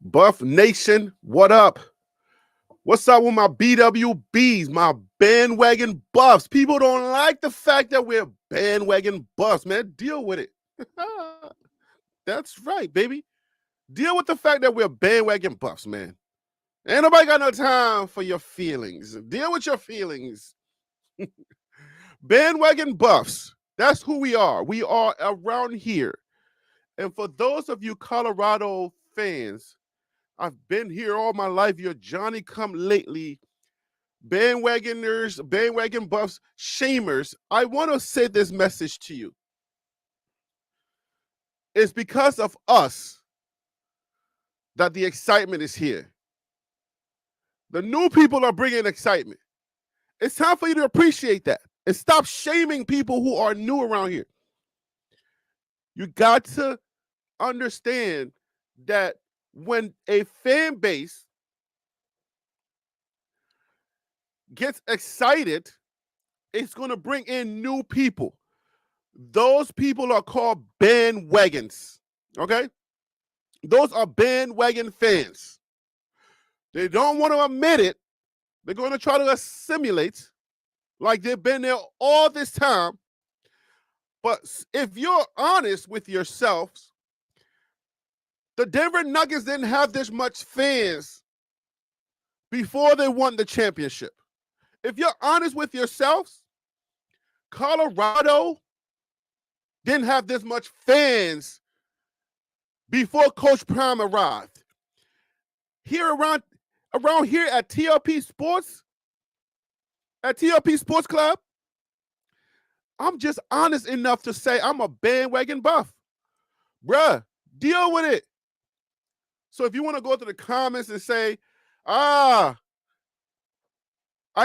Buff Nation, what up? What's up with my BWBs, my bandwagon buffs? People don't like the fact that we're bandwagon buffs, man. Deal with it. That's right, baby. Deal with the fact that we're bandwagon buffs, man. Ain't nobody got no time for your feelings. Deal with your feelings. Bandwagon buffs. That's who we are. We are around here. And for those of you Colorado fans, I've been here all my life. You're Johnny come lately, bandwagoners, bandwagon buffs, shamers. I want to say this message to you. It's because of us that the excitement is here. The new people are bringing excitement. It's time for you to appreciate that and stop shaming people who are new around here. You got to understand that when a fan base gets excited, it's going to bring in new people. Those people are called bandwagons, okay? Those are bandwagon fans. They don't want to admit it. They're going to try to assimilate like they've been there all this time. But if you're honest with yourselves, the Denver Nuggets didn't have this much fans before they won the championship. If you're honest with yourselves, Colorado didn't have this much fans before Coach Prime arrived. Here around here at TLP Sports, at TLP Sports Club, I'm just honest enough to say I'm a bandwagon buff. Bruh, deal with it. So if you want to go to the comments and say, I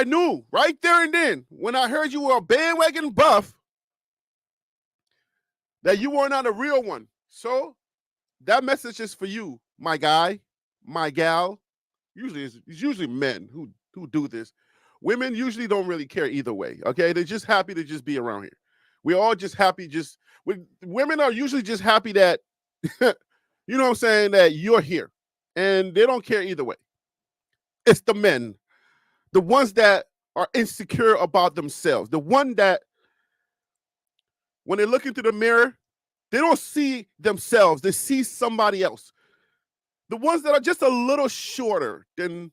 knew right there and then when I heard you were a bandwagon buff that you were not a real one. So that message is for you, my guy, my gal. It's usually men who do this. Women usually don't really care either way, okay? They're just happy to just be around here. We're all just happy women are usually just happy that, you know what I'm saying, that you're here. And they don't care either way. It's the men, the ones that are insecure about themselves, the one that when they look into the mirror, they don't see themselves, they see somebody else. The ones that are just a little shorter than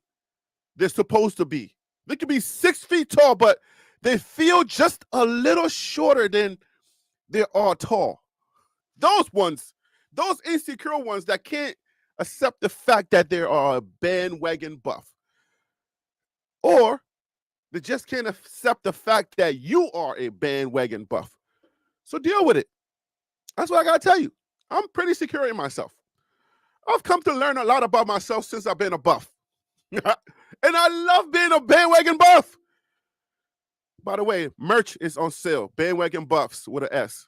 they're supposed to be. They could be 6 feet tall, but they feel just a little shorter than they are tall. Those ones, those insecure ones that can't accept the fact that they are a bandwagon buff. Or they just can't accept the fact that you are a bandwagon buff. So deal with it. That's what I got to tell you. I'm pretty secure in myself. I've come to learn a lot about myself since I've been a buff. And I love being a bandwagon buff. By the way, merch is on sale. Bandwagon buffs with an S.com.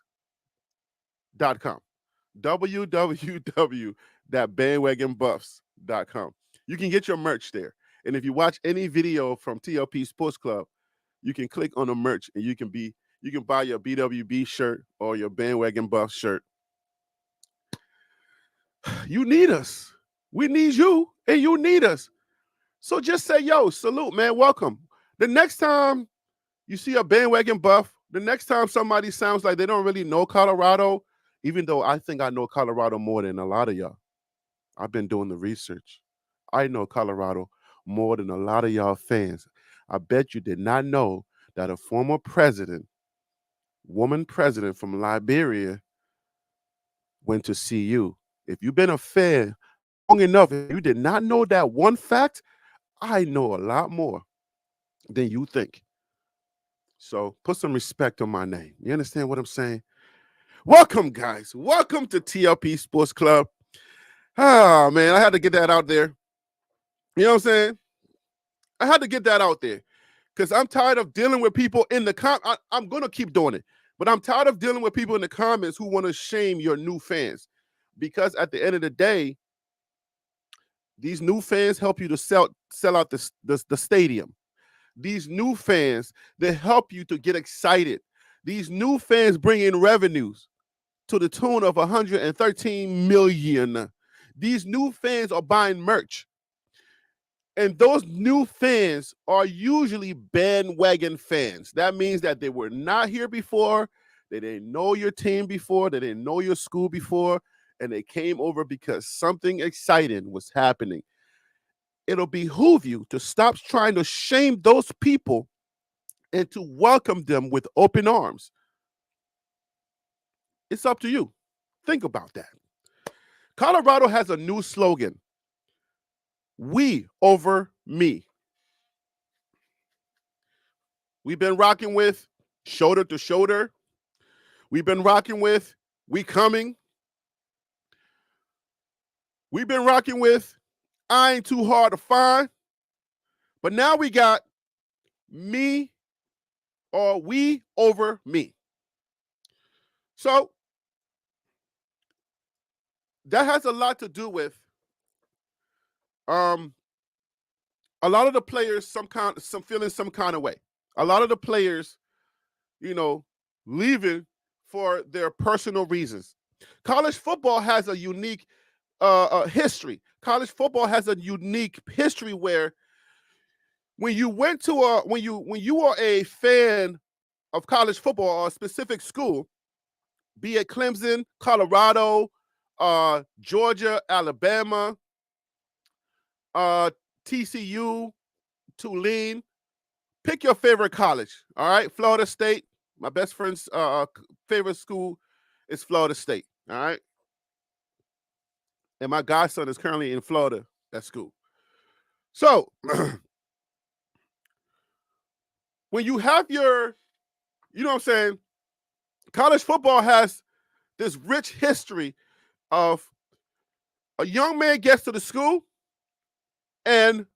www.bandwagonbuffs.com. You can get your merch there. And if you watch any video from TLP Sports Club, you can click on the merch and you can buy your BWB shirt or your bandwagon buff shirt. You need us. We need you and you need us. So just say, yo, salute, man, welcome. The next time you see a bandwagon buff, the next time somebody sounds like they don't really know Colorado, even though I think I know Colorado more than a lot of y'all. I've been doing the research. I know Colorado more than a lot of y'all fans. I bet you did not know that a former president, woman president from Liberia, went to see you. If you've been a fan long enough, if you did not know that one fact, I know a lot more than you think. So put some respect on my name. You understand what I'm saying? Welcome, guys. Welcome to TLP Sports Club. Ah, man, I had to get that out there. You know what I'm saying? I had to get that out there because I'm tired of dealing with people in the I'm going to keep doing it, but I'm tired of dealing with people in the comments who want to shame your new fans because at the end of the day, these new fans help you to sell out the stadium. These new fans, they help you to get excited. These new fans bring in revenues to the tune of $113 million. these new fans are buying merch. And those new fans are usually bandwagon fans. That means that they were not here before, they didn't know your team before, they didn't know your school before, and they came over because something exciting was happening. It'll behoove you to stop trying to shame those people and to welcome them with open arms. It's up to you. Think about that. Colorado has a new slogan: we over me. We've been rocking with shoulder to shoulder. We've been rocking with we coming. We've been rocking with I ain't too hard to find. But now we got me or we over me. So that has a lot to do with a lot of the players some feeling some kind of way. A lot of the players, leaving for their personal reasons. College football has a unique history. College football has a unique history where when you went to when you are a fan of college football or a specific school, be it Clemson, Colorado, Georgia, Alabama, TCU, Tulane, pick your favorite college. All right, Florida State. My best friend's favorite school is Florida State. All right, and my godson is currently in Florida at school. So when you have your, you know what I'm saying, college football has this rich history of a young man gets to the school, and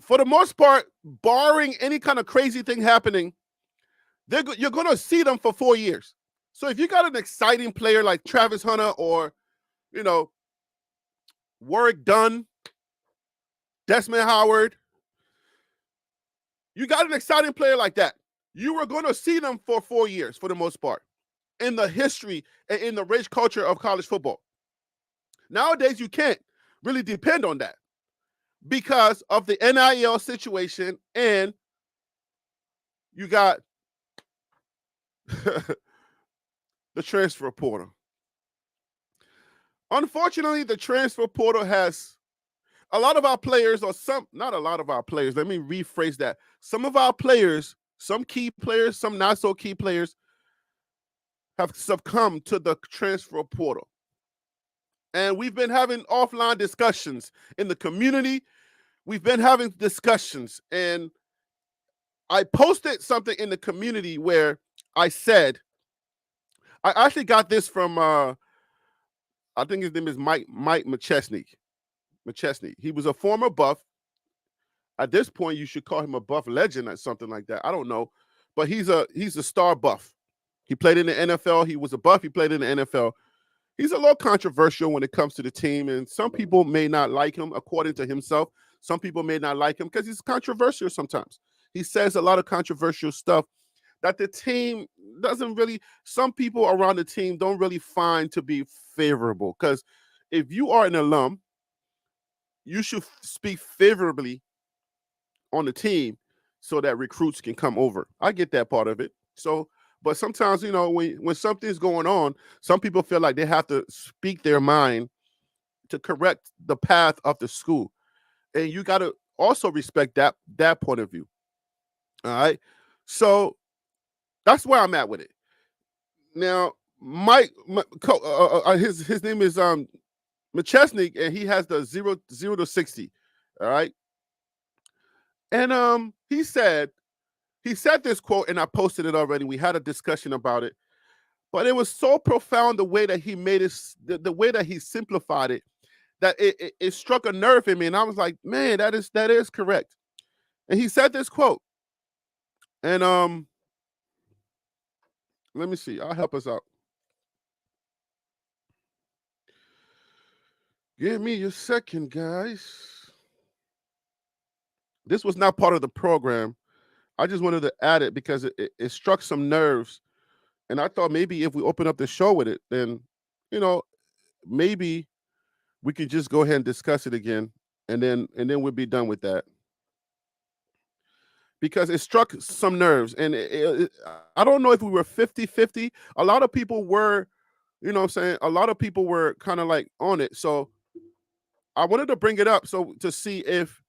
for the most part, barring any kind of crazy thing happening, you're going to see them for 4 years. So if you got an exciting player like Travis Hunter or, Warwick Dunn, Desmond Howard, you got an exciting player like that, you are going to see them for 4 years for the most part in the history and in the rich culture of college football. Nowadays, you can't really depend on that because of the NIL situation, and you got the transfer portal. Unfortunately, the transfer portal has a lot of our players, or not a lot of our players, let me rephrase that. Some of our players, some key players, some not so key players, have succumbed to the transfer portal. And we've been having offline discussions in the community. We've been having discussions, and I posted something in the community where I said, I actually got this from, I think his name is Mike McChesney. He was a former Buff. At this point, you should call him a Buff legend or something like that. I don't know, but he's a star Buff. He played in the NFL. He was a Buff. He played in the NFL. He's a little controversial when it comes to the team, and some people may not like him, according to himself. Some people may not like him because he's controversial sometimes. He says a lot of controversial stuff that the team doesn't really, some people around the team don't really find to be favorable. Because if you are an alum, you should speak favorably on the team so that recruits can come over. I get that part of it. So, but sometimes, when something's going on, some people feel like they have to speak their mind to correct the path of the school. And you got to also respect that point of view. All right. So that's where I'm at with it. Now, Mike, his name is McChesney, and he has the 0 to 60. All right. And he said this quote, and I posted it already. We had a discussion about it, but it was so profound the way that he made it, the way that he simplified it, that it struck a nerve in me, and I was like, man, that is correct. And he said this quote, and let me see. I'll help us out. Give me a second, guys. This was not part of the program. I just wanted to add it because it struck some nerves. And I thought maybe if we open up the show with it, then, maybe we could just go ahead and discuss it again, and then we'll be done with that, because it struck some nerves. And I don't know if we were 50-50. A lot of people were, you know what I'm saying, a lot of people were kind of like on it. So I wanted to bring it up so to see if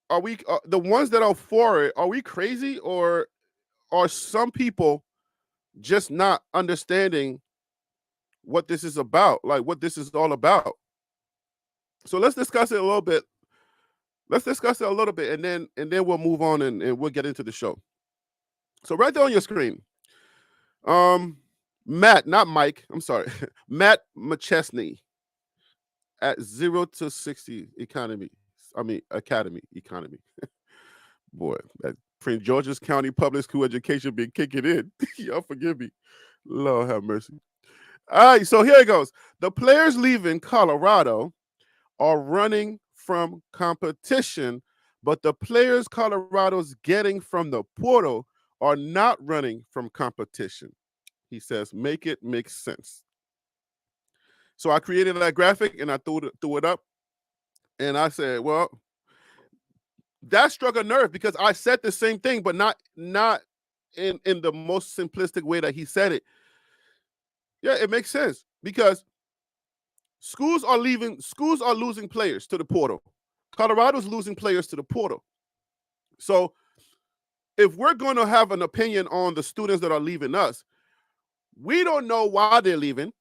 are we the ones that are for it, are we crazy, or are some people just not understanding what this is about, like what this is all about. So let's discuss it a little bit. Let's discuss it a little bit, and then we'll move on, and we'll get into the show. So right there on your screen, Matt, not Mike, I'm sorry, Matt McChesney at 0 to 60 Academy. Boy, that Prince George's County Public School Education been kicking in. Y'all forgive me. Lord have mercy. All right, so here it goes. The players leaving Colorado are running from competition, but the players Colorado's getting from the portal are not running from competition. He says, make it make sense. So I created that graphic and I threw it up, and I said, well, that struck a nerve because I said the same thing, but not in the most simplistic way that he said it. Yeah, it makes sense because schools are losing players to the portal. Colorado's losing players to the portal. So if we're going to have an opinion on the students that are leaving us, we don't know why they're leaving.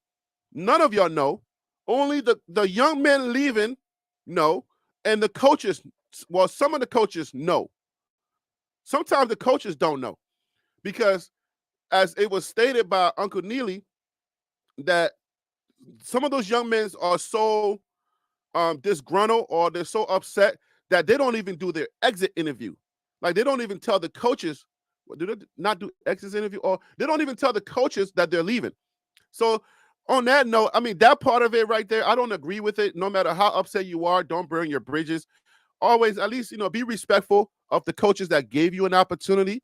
None of y'all know. Only the young men leaving know, and the coaches, well, some of the coaches know. Sometimes the coaches don't know, because as it was stated by Uncle Neely, that some of those young men are so disgruntled, or they're so upset that they don't even do their exit interview. Like, they don't even tell the coaches, do they not do exit interview? Or they don't even tell the coaches that they're leaving. So on that note, I mean, that part of it right there, I don't agree with it. No matter how upset you are, don't burn your bridges. Always, at least, be respectful of the coaches that gave you an opportunity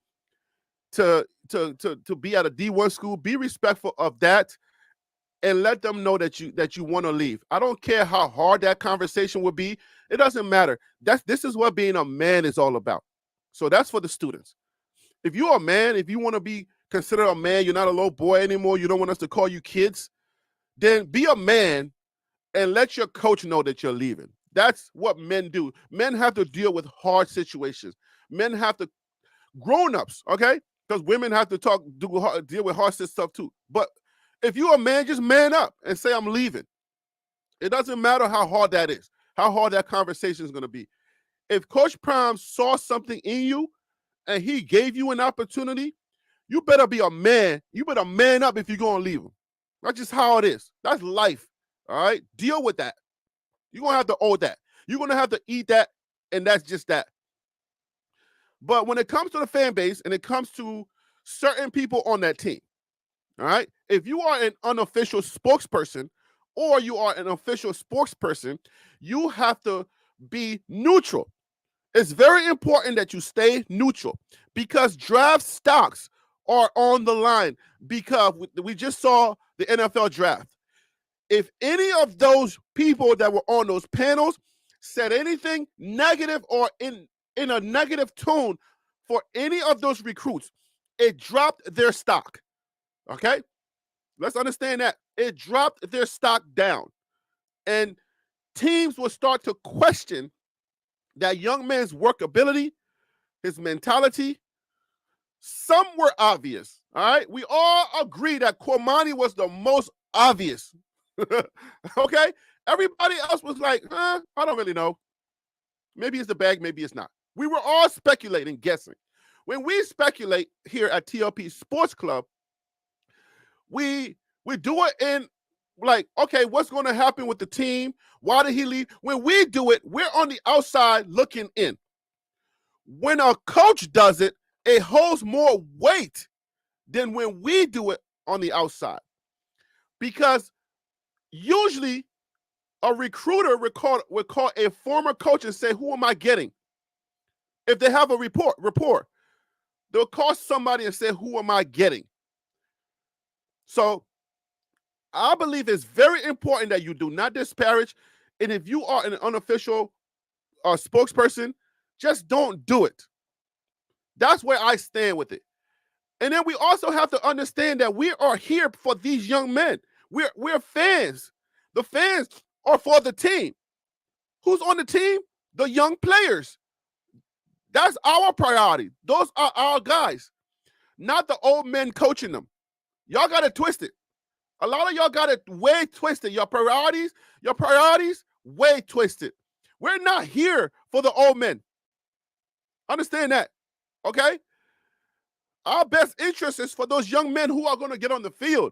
to be at a D1 school. Be respectful of that, and let them know that you want to leave. I don't care how hard that conversation would be. It doesn't matter. This is what being a man is all about. So that's for the students. If you're a man, if you want to be considered a man, you're not a little boy anymore, you don't want us to call you kids, then be a man and let your coach know that you're leaving. That's what men do. Men have to deal with hard situations. Men have to, grown-ups, okay? Because women have to deal with hard stuff too. But if you're a man, just man up and say, I'm leaving. It doesn't matter how hard that is, how hard that conversation is going to be. If Coach Prime saw something in you and he gave you an opportunity, you better be a man. You better man up if you're going to leave him. That's just how it is. That's life, all right? Deal with that. You're going to have to owe that. You're going to have to eat that, and that's just that. But when it comes to the fan base and it comes to certain people on that team, all right, if you are an unofficial spokesperson or you are an official spokesperson, you have to be neutral. It's very important that you stay neutral, because draft stocks are on the line, because we just saw the NFL draft. If any of those people that were on those panels said anything negative or in a negative tone for any of those recruits, it dropped their stock. Okay? Let's understand that. It dropped their stock down. And teams will start to question that young man's workability, his mentality. Some were obvious. All right? We all agree that Cormani was the most obvious. Okay? Everybody else was like, I don't really know. Maybe it's the bag, maybe it's not. We were all speculating, guessing. When we speculate here at TLP Sports Club, we do it in like, okay, what's going to happen with the team? Why did he leave? When we do it, we're on the outside looking in. When a coach does it, it holds more weight than when we do it on the outside. Because usually a recruiter would call a former coach and say, who am I getting? If they have a rapport, they'll call somebody and say, who am I getting? So I believe it's very important that you do not disparage. And if you are an unofficial spokesperson, just don't do it. That's where I stand with it. And then we also have to understand that we are here for these young men. We're fans. The fans are for the team. Who's on the team? The young players. That's our priority. Those are our guys, not the old men coaching them. Y'all got it twisted. A lot of y'all got it way twisted. Your priorities, way twisted. We're not here for the old men. Understand that, okay? Our best interest is for those young men who are going to get on the field.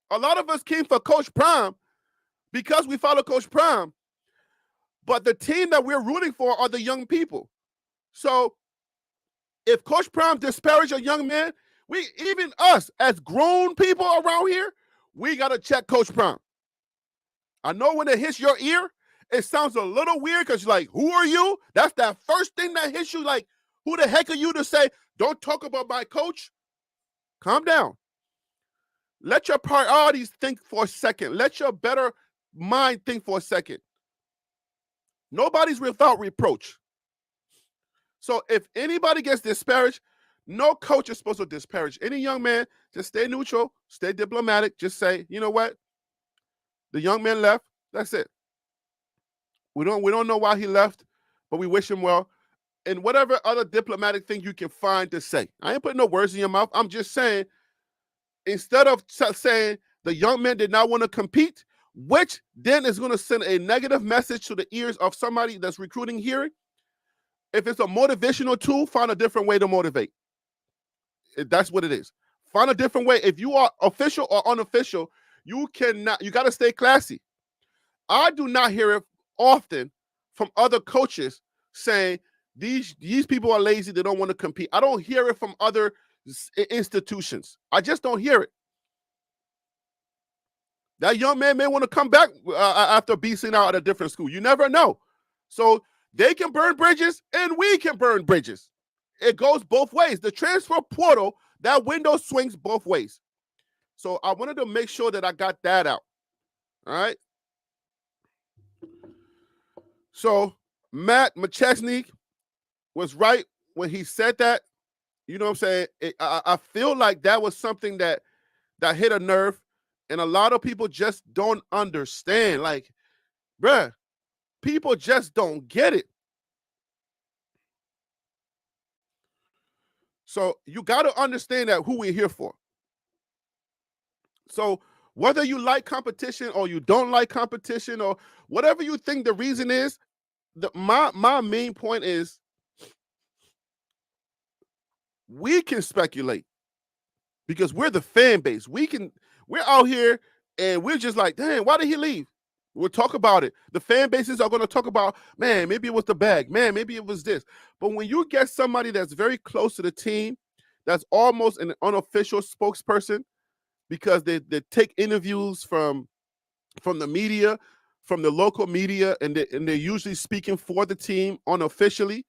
A lot of us came for Coach Prime because we follow Coach Prime, but the team that we're rooting for are the young people. So if Coach Prime disparages a young man, even us as grown people around here, we got to check Coach Prime. I know when it hits your ear, it sounds a little weird because you're like, who are you? That's that first thing that hits you, like, who the heck are you to say, don't talk about my coach? Calm down. Let your priorities think for a second. Let your better mind think for a second. Nobody's without reproach. So if anybody gets disparaged, no coach is supposed to disparage any young man. Just stay neutral, stay diplomatic. Just say, you know what? The young man left. That's it. We don't know why he left, but we wish him well. And whatever other diplomatic thing you can find to say. I ain't putting no words in your mouth. I'm just saying, instead of saying the young man did not want to compete, which then is going to send a negative message to the ears of somebody that's recruiting hearing. If it's a motivational tool, find a different way to motivate. That's what it is. Find a different way. If you are official or unofficial, you got to stay classy. I do not hear it often from other coaches saying these people are lazy, they don't want to compete. I don't hear it from other institutions. I just don't hear it. That young man may want to come back after beasting out at a different school. You never know. So they can burn bridges and we can burn bridges. It goes both ways. The transfer portal, that window swings both ways. So I wanted to make sure that I got that out. All right. So Matt McChesney was right when he said that. You know what I'm saying? I feel like that was something that hit a nerve, and a lot of people just don't understand. Like, bruh, people just don't get it. So you got to understand that who we're here for. So whether you like competition or you don't like competition or whatever you think the reason is, my main point is we can speculate because we're the fan base. We're out here and we're just like, damn, why did he leave? We'll talk about it. The fan bases are going to talk about, man, maybe it was the bag. Man, maybe it was this. But when you get somebody that's very close to the team, that's almost an unofficial spokesperson because they take interviews from the media, from the local media, and they're usually speaking for the team unofficially.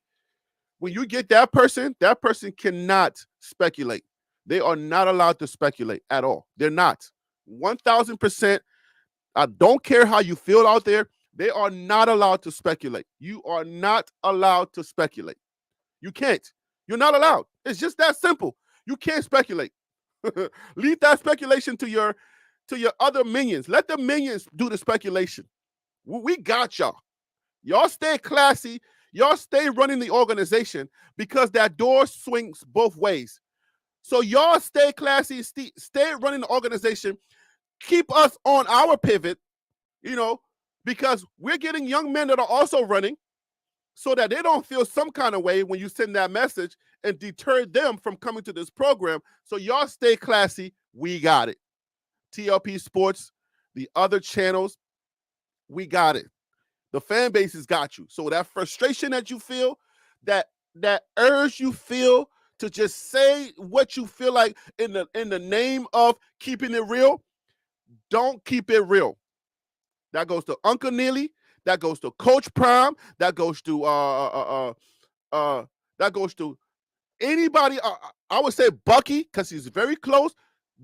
When you get that person cannot speculate. They are not allowed to speculate at all. They're not. 1,000%. I don't care how you feel out there. They are not allowed to speculate. You are not allowed to speculate. You can't. You're not allowed. It's just that simple. You can't speculate. Leave that speculation to your other minions. Let the minions do the speculation. We got y'all. Y'all stay classy. Y'all stay running the organization because that door swings both ways. So y'all stay classy, stay running the organization. Keep us on our pivot, because we're getting young men that are also running so that they don't feel some kind of way when you send that message and deter them from coming to this program. So y'all stay classy. We got it. TLP Sports, the other channels, we got it. The fan base has got you. So that frustration that you feel, that urge you feel to just say what you feel like in the name of keeping it real, don't keep it real. That goes to Uncle Neely. That goes to Coach Prime. That goes to anybody. I would say Bucky because he's very close.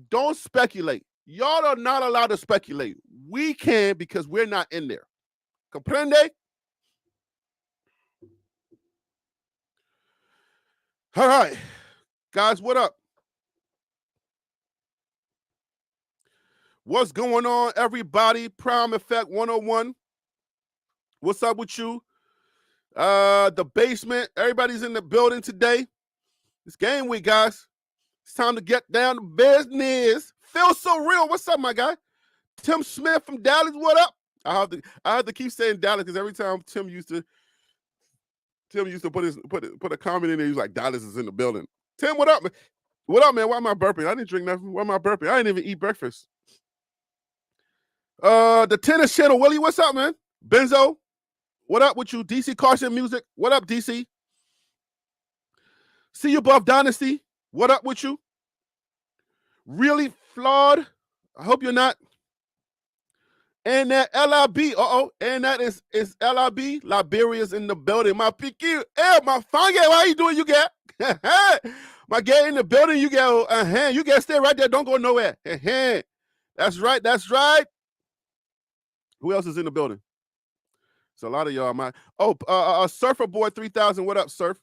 Don't speculate. Y'all are not allowed to speculate. We can because we're not in there. Comprende? All right. Guys, what up? What's going on, everybody? Prime Effect 101. What's up with you? The basement. Everybody's in the building today. It's game week, guys. It's time to get down to business. Feels so real. What's up, my guy? Tim Smith from Dallas. What up? I have to keep saying Dallas because every time Tim used to put a comment in there. He was like, Dallas is in the building. Tim, what up, man? What up, man? Why am I burping? I didn't drink nothing. Why am I burping? I didn't even eat breakfast. The tennis channel, Willie. What's up, man? Benzo, what up with you? DC Carson Music. What up, DC? See you, Buff Dynasty. What up with you? Really flawed. I hope you're not. And that LIB, and that is LIB. Liberia's in the building. My PQ, my fine guy, how you doing? You get my guy in the building. You get you get stay right there. Don't go nowhere. That's right. That's right. Who else is in the building? It's a lot of y'all. Surfer Boy 3000. What up, Surf?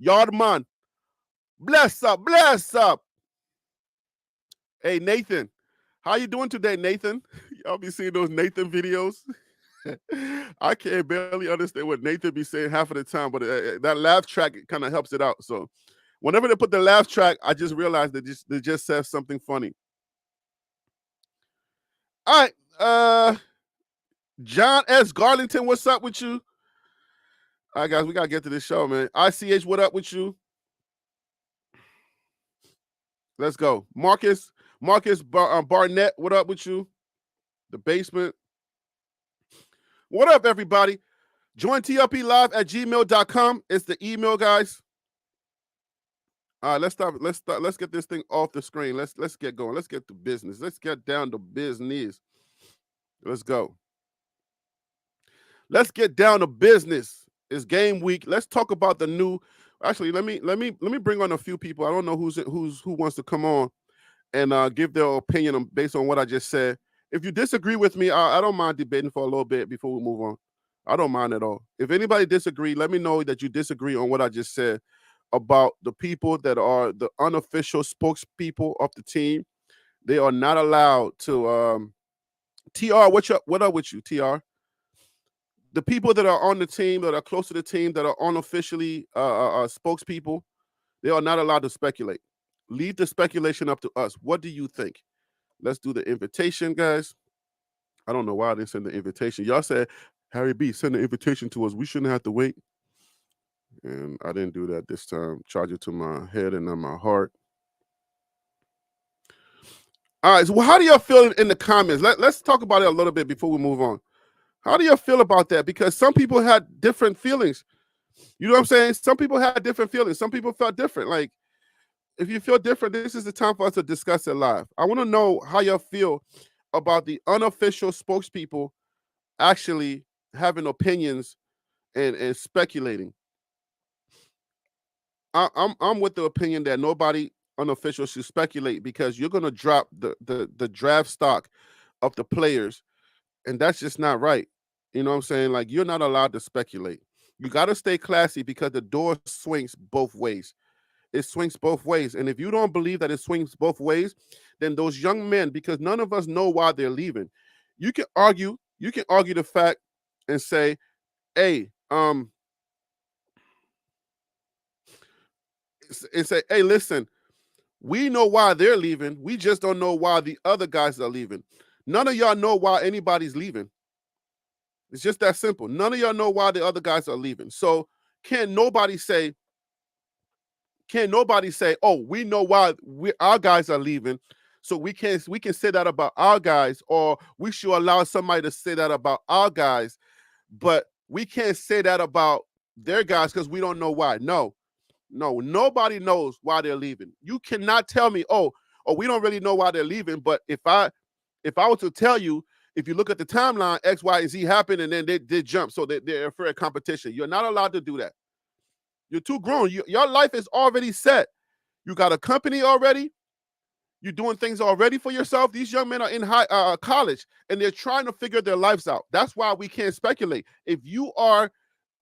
Yardman. Bless up. Bless up. Hey, Nathan. How you doing today, Nathan? Y'all be seeing those Nathan videos? I can't barely understand what Nathan be saying half of the time, but that laugh track kind of helps it out. So whenever they put the laugh track, I just realized that they just said something funny. All right. John S. Garlington, what's up with you? All right, guys, we got to get to this show, man. ICH, what up with you? Let's go. Marcus Barnett, what up with you? The basement. What up, everybody? Join TLPlive@gmail.com. It's the email, guys. All right, let's stop. Let's get this thing off the screen. Let's get going. Let's get to business. Let's get down to business. Let's go. Let's get down to business. It's game week. Let's talk about the new. Actually, let me bring on a few people. I don't know who wants to come on and give their opinion based on what I just said. If you disagree with me, I don't mind debating for a little bit before we move on. I don't mind at all. If anybody disagree, let me know that you disagree on what I just said about the people that are the unofficial spokespeople of the team. They are not allowed to. TR, what up with you, TR? The people that are on the team, that are close to the team, that are unofficially spokespeople, they are not allowed to speculate. Leave the speculation up to us. What do you think? Let's do the invitation, guys. I don't know why I didn't send the invitation. Y'all said, Harry B, send the invitation to us. We shouldn't have to wait. And I didn't do that this time. Charge it to my head and not my heart. All right, so how do y'all feel in the comments? Let's talk about it a little bit before we move on. How do you feel about that? Because some people had different feelings. You know what I'm saying? Some people had different feelings. Some people felt different. Like, if you feel different, this is the time for us to discuss it live. I want to know how y'all feel about the unofficial spokespeople actually having opinions and speculating. I'm with the opinion that nobody unofficial should speculate because you're going to drop the draft stock of the players, and that's just not right. You know what I'm saying? Like, you're not allowed to speculate. You got to stay classy because the door swings both ways. It swings both ways. And if you don't believe that it swings both ways, then those young men, because none of us know why they're leaving, you can argue the fact and say, hey, listen, we know why they're leaving. We just don't know why the other guys are leaving. None of y'all know why anybody's leaving. It's just that simple. None of y'all know why the other guys are leaving. So can't nobody say, oh, we know why our guys are leaving, so we can say that about our guys, or we should allow somebody to say that about our guys, but we can't say that about their guys because we don't know why. No, nobody knows why they're leaving. You cannot tell me, oh, we don't really know why they're leaving, but if I were to tell you, if you look at the timeline, X, Y, and Z happened, and then they did jump, so they're fair competition. You're not allowed to do that. You're too grown. Your life is already set. You got a company already. You're doing things already for yourself. These young men are in college and they're trying to figure their lives out. That's why we can't speculate. If you are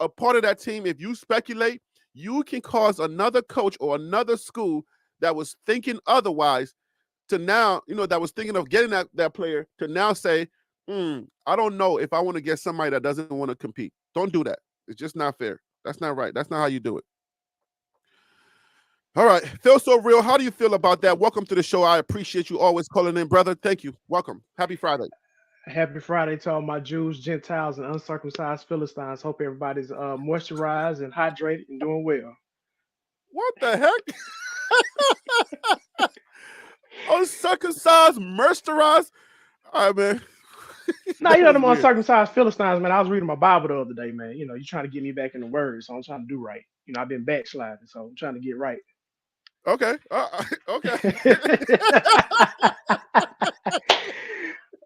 a part of that team, if you speculate, you can cause another coach or another school that was thinking otherwise to now, that was thinking of getting that player to now say, I don't know if I want to get somebody that doesn't want to compete. Don't do that. It's just not fair. That's not right. That's not how you do it. All right. Feel so real. How do you feel about that? Welcome to the show. I appreciate you always calling in, brother. Thank you. Welcome. Happy Friday. Happy Friday to all my Jews, Gentiles, and uncircumcised Philistines. Hope everybody's moisturized and hydrated and doing well. What the heck? Uncircumcised, mercerized. All right, man. Now, them uncircumcised Philistines, man. I was reading my Bible the other day, man. You're trying to get me back in the word, so I'm trying to do right. I've been backsliding, so I'm trying to get right. Okay. Okay.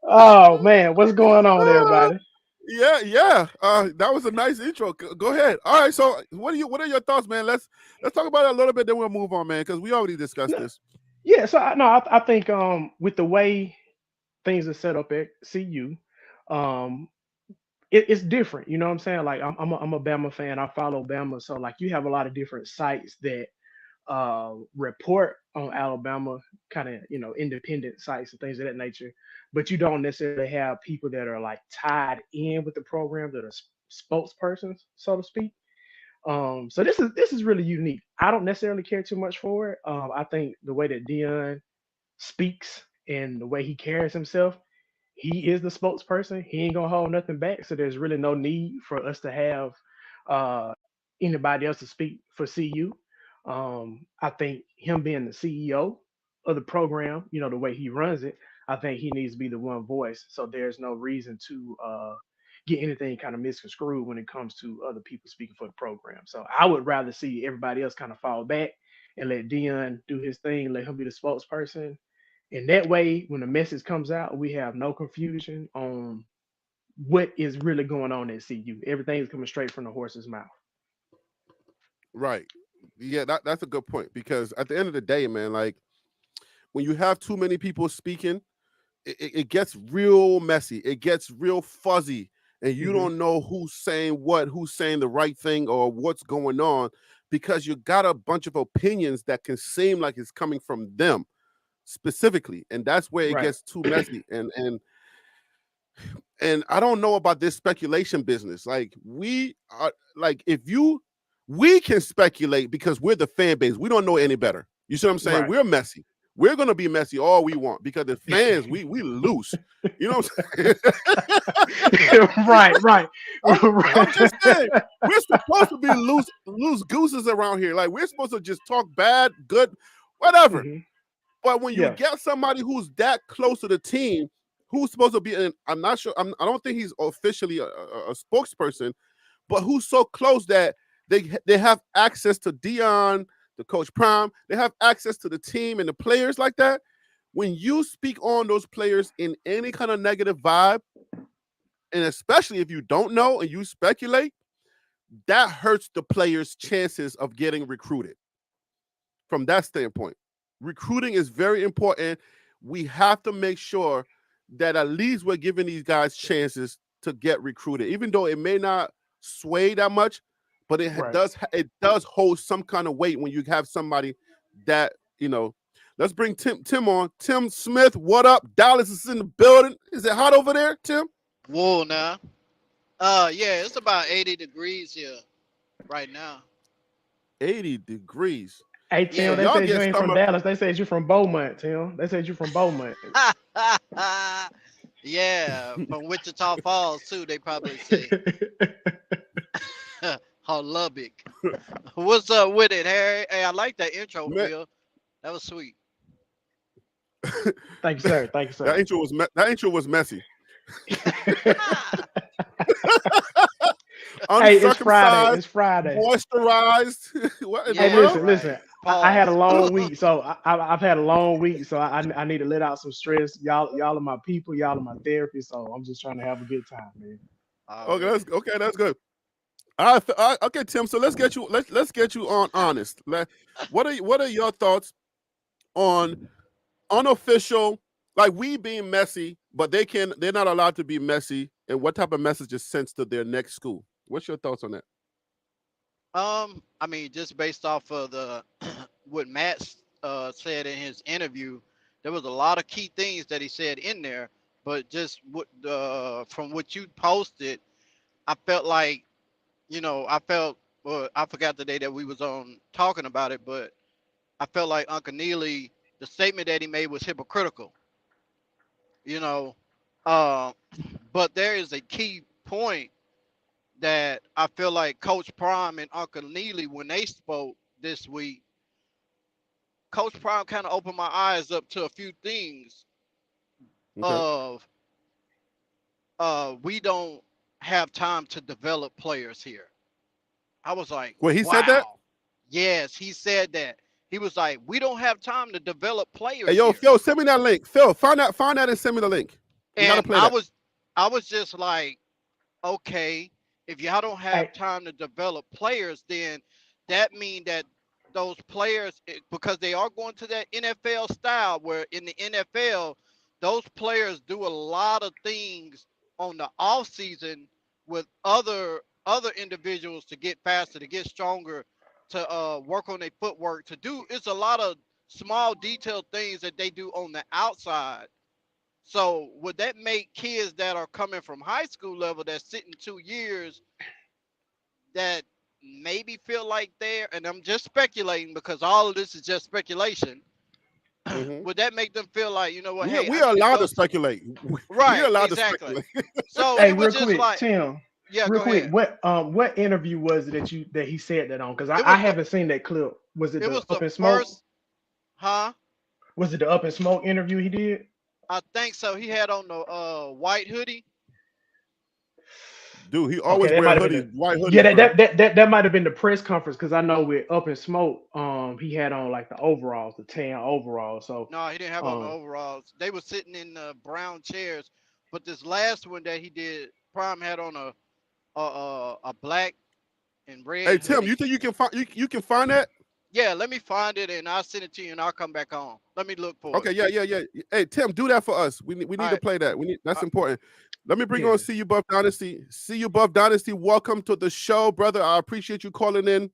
Oh man, what's going on, everybody? Yeah. That was a nice intro. Go ahead. All right. So, what are your thoughts, man? Let's talk about it a little bit, then we'll move on, man, because we already discussed this. Yeah. So, I think with the way things are set up at CU, it's different. You know what I'm saying? Like, I'm a Bama fan. I follow Bama, so like you have a lot of different sites that report on Alabama, kind of independent sites and things of that nature, but you don't necessarily have people that are like tied in with the program that are spokespersons, so to speak. So this is really unique. I don't necessarily care too much for it. I think the way that Dion speaks and the way he carries himself, he is the spokesperson. He ain't gonna hold nothing back. So there's really no need for us to have uh, anybody else to speak for CU. I think him being the CEO of the program, the way he runs it, I think he needs to be the one voice. So there's no reason to get anything kind of misconstrued when it comes to other people speaking for the program. So I would rather see everybody else kind of fall back and let Dion do his thing, let him be the spokesperson. And that way, when the message comes out, we have no confusion on what is really going on at CU. Everything is coming straight from the horse's mouth. Right. Yeah, that's a good point, because at the end of the day, man, like when you have too many people speaking, it gets real messy. It gets real fuzzy, and you don't know who's saying what, who's saying the right thing, or what's going on, because you got a bunch of opinions that can seem like it's coming from them specifically, and that's where it gets too messy. And I don't know about this speculation business. Like, we are like, we can speculate because we're the fan base. We don't know any better. You see what I'm saying? Right. We're messy. We're gonna be messy all we want, because the fans, we loose. You know what I'm saying? Right. I'm just saying, we're supposed to be loose gooses around here. Like, we're supposed to just talk bad, good, whatever. But when you get somebody who's that close to the team, who's supposed to be I'm not sure. I don't think he's officially a spokesperson, but who's so close that they have access to Dion, the Coach Prime. They have access to the team and the players like that. When you speak on those players in any kind of negative vibe, and especially if you don't know and you speculate, that hurts the players' chances of getting recruited. From that standpoint, recruiting is very important. We have to make sure that at least we're giving these guys chances to get recruited, even though it may not sway that much, but it does hold some kind of weight when you have somebody that, Let's bring Tim on. Tim Smith, what up? Dallas is in the building. Is it hot over there, Tim? Whoa, now. Yeah, it's about 80 degrees here right now. 80 degrees. Hey, Tim, they said you ain't from Dallas. They said you're from Beaumont, Tim. They said you're from Beaumont. Yeah, from Wichita Falls, too, they probably say. Or Lubbock. What's up with it, Harry? Hey, I like that intro, Phil. That was sweet. Thank you, sir. That intro was messy. Hey, it's Friday. Moisturized. Hey, listen. I had a long week, so I've had a long week, so I need to let out some stress. Y'all are my people. Y'all are my therapy. So I'm just trying to have a good time, man. Okay, that's good. Okay, Tim. So let's get you on honest. What are your thoughts on unofficial, like we being messy, but they're not allowed to be messy. And what type of message is sent to their next school? What's your thoughts on that? I mean, just based off of the what Matt said in his interview, there was a lot of key things that he said in there. But just what from what you posted, I felt like, I felt, well, I forgot the day that we was on talking about it, but I felt like Uncle Neely, the statement that he made was hypocritical, you know. Uh, but there is a key point that I feel like Coach Prime and Uncle Neely, when they spoke this week, Coach Prime kind of opened my eyes up to a few things Okay. of we don't have time to develop players here. I was like, Well, he said that. wow. Yes, he said that. He was like, we don't have time to develop Hey, players here. Phil, send me that link. Phil, find that and send me the link. We gotta And play that. I was just like, okay, if y'all don't have time to develop players, then that means that those players, because they are going to that NFL style, where in the NFL, those players do a lot of things on the off season with other individuals to get faster, to get stronger, to work on their footwork, to do. It's a lot of small detailed things that they do on the outside. So would that make kids that are coming from high school level that's sitting 2 years that maybe feel like they're, and I'm just speculating because all of this is just speculation. Would that make them feel like, you know what, hey, we I are need to allowed go to speculate. right, We're allowed exactly. to speculate. So Hey, it was real just quick, like, Tim. yeah, Real go quick, ahead. what interview was it that he said that on? Because It I was the haven't seen that clip. Was it it the was the Up in Smoke? first, huh? Was it the Up in Smoke interview he did? I think so. He had on the white hoodie. Dude, he Okay, always that wear might have been hoodies, white yeah, hoodies, bro. that might have been the press conference because I know with Up in Smoke, he had on like the overalls, the tan overalls. So No, he didn't have on the um overalls. They were sitting in brown chairs. But this last one that he did, Prime had on a black and red Hey Tim, you hoodie. think you can find you can find that? Yeah, let me find it and I'll send it to you and I'll come back on. Let me look for it. Okay, yeah. Hey Tim, do that for us. We All need to right. play that. That's Uh, important. Let me bring yeah. on See You Buff Dynasty. See You Buff Dynasty. Welcome to the show, brother. I appreciate you calling in.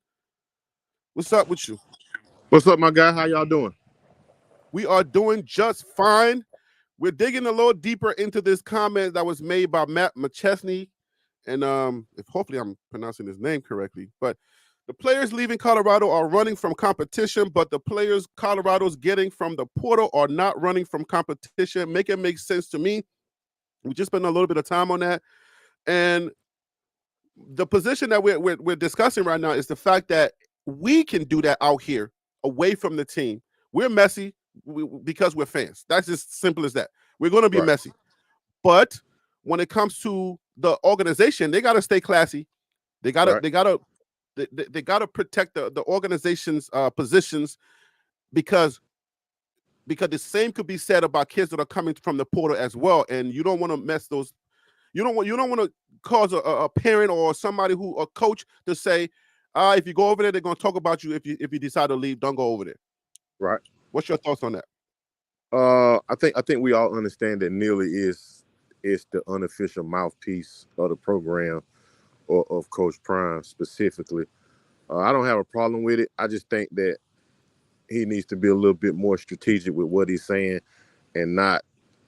What's up with you? What's up, my guy? How y'all doing? We are doing just fine. We're digging a little deeper into this comment that was made by Matt McChesney. And if hopefully I'm pronouncing his name correctly, but the players leaving Colorado are running from competition, but the players Colorado's getting from the portal are not running from competition. Make it make sense to me. We just spent a little bit of time on that. And the position that we're discussing right now is the fact that we can do that out here away from the team. We're messy because we're fans. That's just simple as that. We're going to be messy. But when it comes to the organization, they got to stay classy. They got to protect the organization's positions because the same could be said about kids that are coming from the portal as well. And you don't want to mess those. You don't want to cause a parent or somebody a coach to say, if you go over there, they're going to talk about you. If you decide to leave, don't go over there. Right. What's your thoughts on that? I think we all understand that Neely is the unofficial mouthpiece of the program or of Coach Prime specifically. I don't have a problem with it. I just think that he needs to be a little bit more strategic with what he's saying and not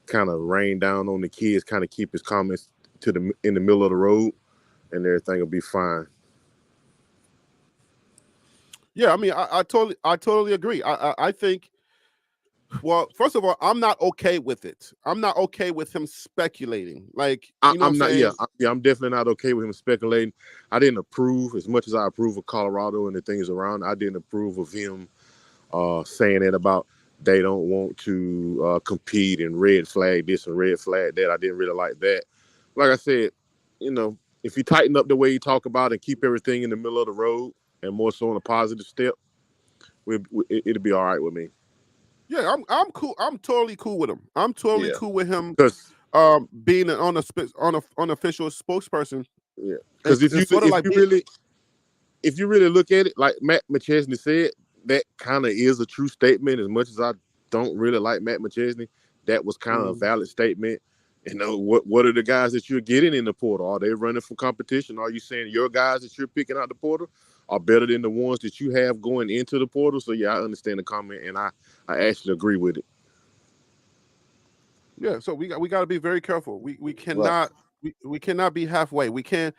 kind of rain down on the kids, kind of keep his comments in the middle of the road, and everything will be fine. Yeah, I mean, I totally agree. I think, well, first of all, I'm not okay with it. I'm not okay with him speculating. Like, I'm not. Yeah, I'm definitely not okay with him speculating. I didn't approve, as much as I approve of Colorado and the things around. I didn't approve of him saying that about they don't want to compete and red flag this and red flag that. I didn't really like that. Like I said, if you tighten up the way you talk about it and keep everything in the middle of the road and more so on a positive step, it'll be all right with me. Yeah, I'm cool. I'm totally cool with him. I'm totally cool with him being an unofficial spokesperson. Yeah, because if you really look at it, like Matt McChesney said, that kind of is a true statement. As much as I don't really like Matt McChesney, that was kind of a valid statement. You know, what are the guys that you're getting in the portal? Are they running for competition? Are you saying your guys that you're picking out the portal are better than the ones that you have going into the portal? So yeah, I understand the comment, and I actually agree with it. Yeah, so we got to be very careful. We cannot we cannot be halfway. We can't.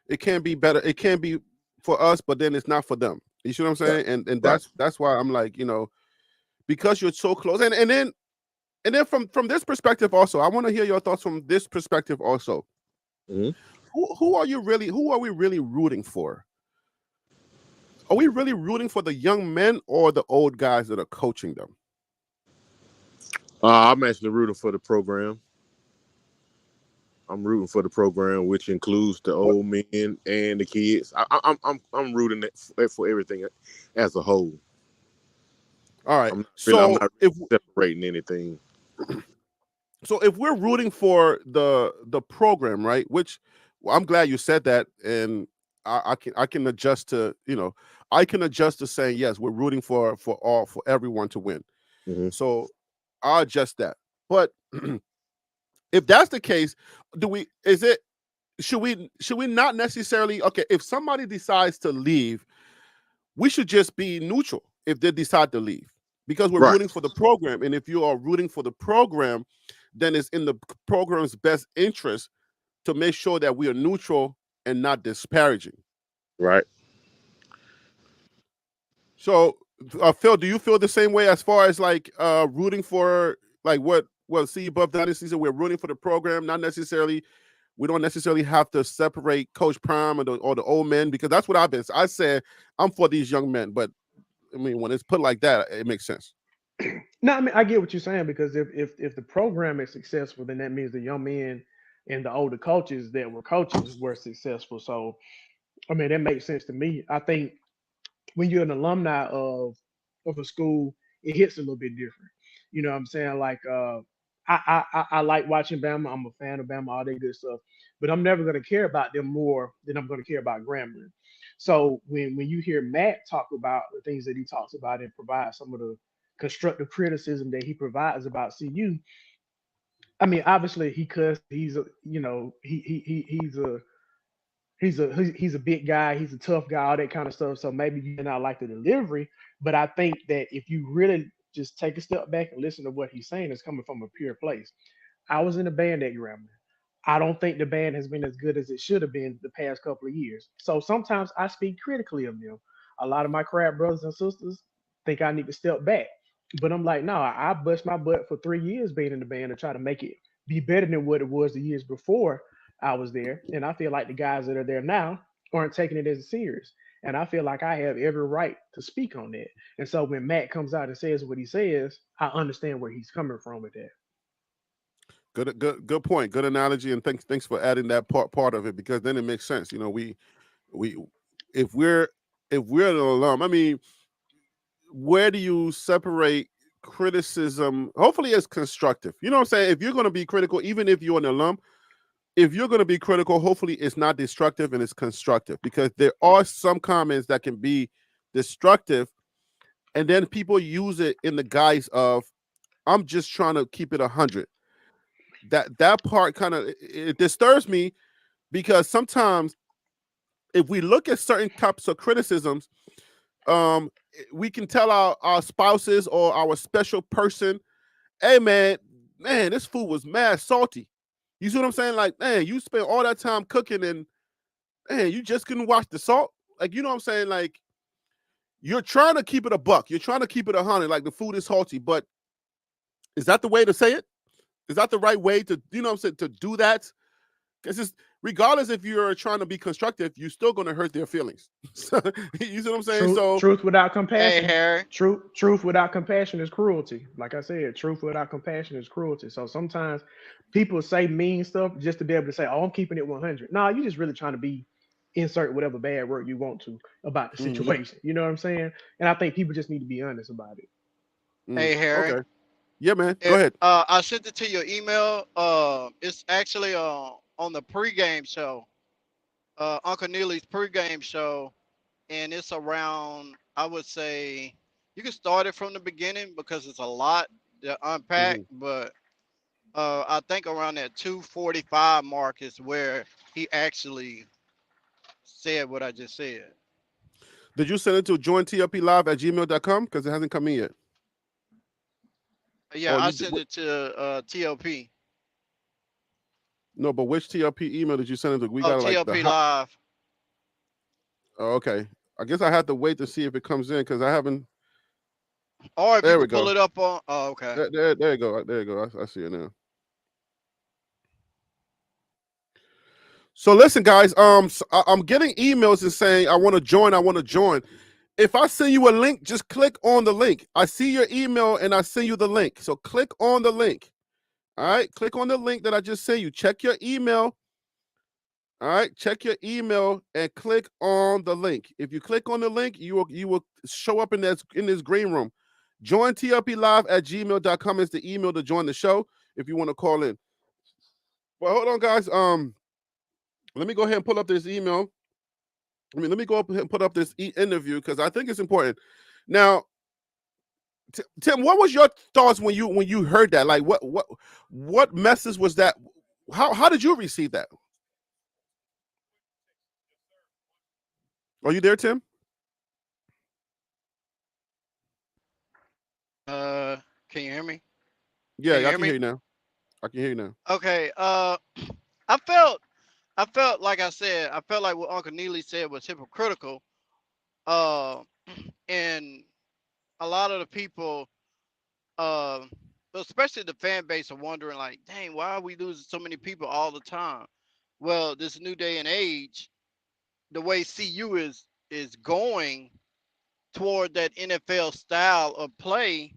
It can't be better. It can't be for us, but then it's not for them. You see what I'm saying? And that's why I'm like, because you're so close. And then from this perspective also, I want to hear your thoughts from this perspective also. Mm-hmm. Who are we really rooting for? Are we really rooting for the young men or the old guys that are coaching them? I'm actually rooting for the program. I'm rooting for the program, which includes the old men and the kids. I'm rooting for everything as a whole. All right. I'm not separating anything. So if we're rooting for the program, right? Which I'm glad you said that, and I can adjust to I can adjust to saying yes, we're rooting for everyone to win. Mm-hmm. So I'll adjust that. But if that's the case, should we not necessarily if somebody decides to leave, we should just be neutral if they decide to leave because we're rooting for the program. And if you are rooting for the program, then it's in the program's best interest to make sure that we are neutral and not disparaging. Right. So, Phil, do you feel the same way as far as like rooting for like what See Above Dynasty said? We're rooting for the program, not necessarily. We don't necessarily have to separate Coach Prime or the old men because that's what I've been. I said I'm for these young men, but I mean when it's put like that, it makes sense. No, I mean I get what you're saying because if the program is successful, then that means the young men and the older coaches that were coaches were successful. So I mean that makes sense to me. I think when you're an alumni of a school, it hits a little bit different. You know what I'm saying? Like I like watching Bama. I'm a fan of Bama, all that good stuff. But I'm never gonna care about them more than I'm gonna care about Grambling. So when you hear Matt talk about the things that he talks about and provide some of the constructive criticism that he provides about CU, I mean, obviously he cussed. He's a he's a big guy. He's a tough guy. All that kind of stuff. So maybe you may not like the delivery, but I think that if you really just take a step back and listen to what he's saying, it's coming from a pure place. I was in a band at Grambling. I don't think the band has been as good as it should have been the past couple of years. So sometimes I speak critically of them. A lot of my crab brothers and sisters think I need to step back. But I'm like, no, I bust my butt for 3 years being in the band to try to make it be better than what it was the years before I was there. And I feel like the guys that are there now aren't taking it as serious. And I feel like I have every right to speak on that. And so when Matt comes out and says what he says, I understand where he's coming from with that. Good point. Good analogy, and thanks for adding that part of it because then it makes sense. We if we're an alum, I mean, where do you separate criticism? Hopefully, it's constructive. You know what I'm saying? If you're going to be critical, even if you're an alum, if you're going to be critical, hopefully it's not destructive and it's constructive because there are some comments that can be destructive, and then people use it in the guise of I'm just trying to keep it 100. That part kind of it disturbs me because sometimes if we look at certain types of criticisms, we can tell our spouses or our special person, hey man, this food was mad salty. You see what I'm saying? Like, man, you spent all that time cooking and man, you just couldn't watch the salt. Like, you know what I'm saying? Like, you're trying to keep it a buck. You're trying to keep it 100. Like the food is salty, but is that the way to say it? Is that the right way to, you know what I'm saying, to do that? Because it's regardless if you're trying to be constructive, you're still going to hurt their feelings. You see what I'm saying? Truth without compassion. Hey, Harry. Truth without compassion is cruelty. Like I said, truth without compassion is cruelty. So sometimes people say mean stuff just to be able to say, "Oh, I'm keeping it 100." No, you're just really trying to be insert whatever bad word you want to about the situation. You know what I'm saying? And I think people just need to be honest about it. Hey, Harry. Okay. Yeah, man. Go ahead. I sent it to your email. It's actually on the pregame show, Uncle Neely's pregame show, and it's around. I would say you can start it from the beginning because it's a lot, to unpack, but I think around that 245 mark is where he actually said what I just said. Did you send it to jointlplive@gmail.com? Because it hasn't come in yet. Yeah, I sent it to TLP. No, but which TLP email did you send it to? We got TLP like the Live. Oh, okay. I guess I have to wait to see if it comes in because I haven't. Or if there you we can pull go. it up on. Oh, okay. There you go. There you go. I see it now. So listen, guys. I'm getting emails and saying I want to join. I want to join. If I send you a link, just click on the link. I see your email and I send you the link. So click on the link. All right. Click on the link that I just sent you. Check your email. All right. Check your email and click on the link. If you click on the link, you will show up in this green room. Join tlplive@gmail.com is the email to join the show if you want to call in. Well, hold on, guys. Let me go ahead and pull up this email. Let me go up and put up this interview because I think it's important. Now, Tim, what was your thoughts when you heard that? Like, what message was that? How did you receive that? Are you there, Tim? Can you hear me? Yeah, I can hear you now. I can hear you now. Okay. I felt like I said, I felt like what Uncle Neely said was hypocritical. And a lot of the people, especially the fan base, are wondering like, dang, why are we losing so many people all the time? Well, this new day and age, the way CU is going toward that NFL style of play,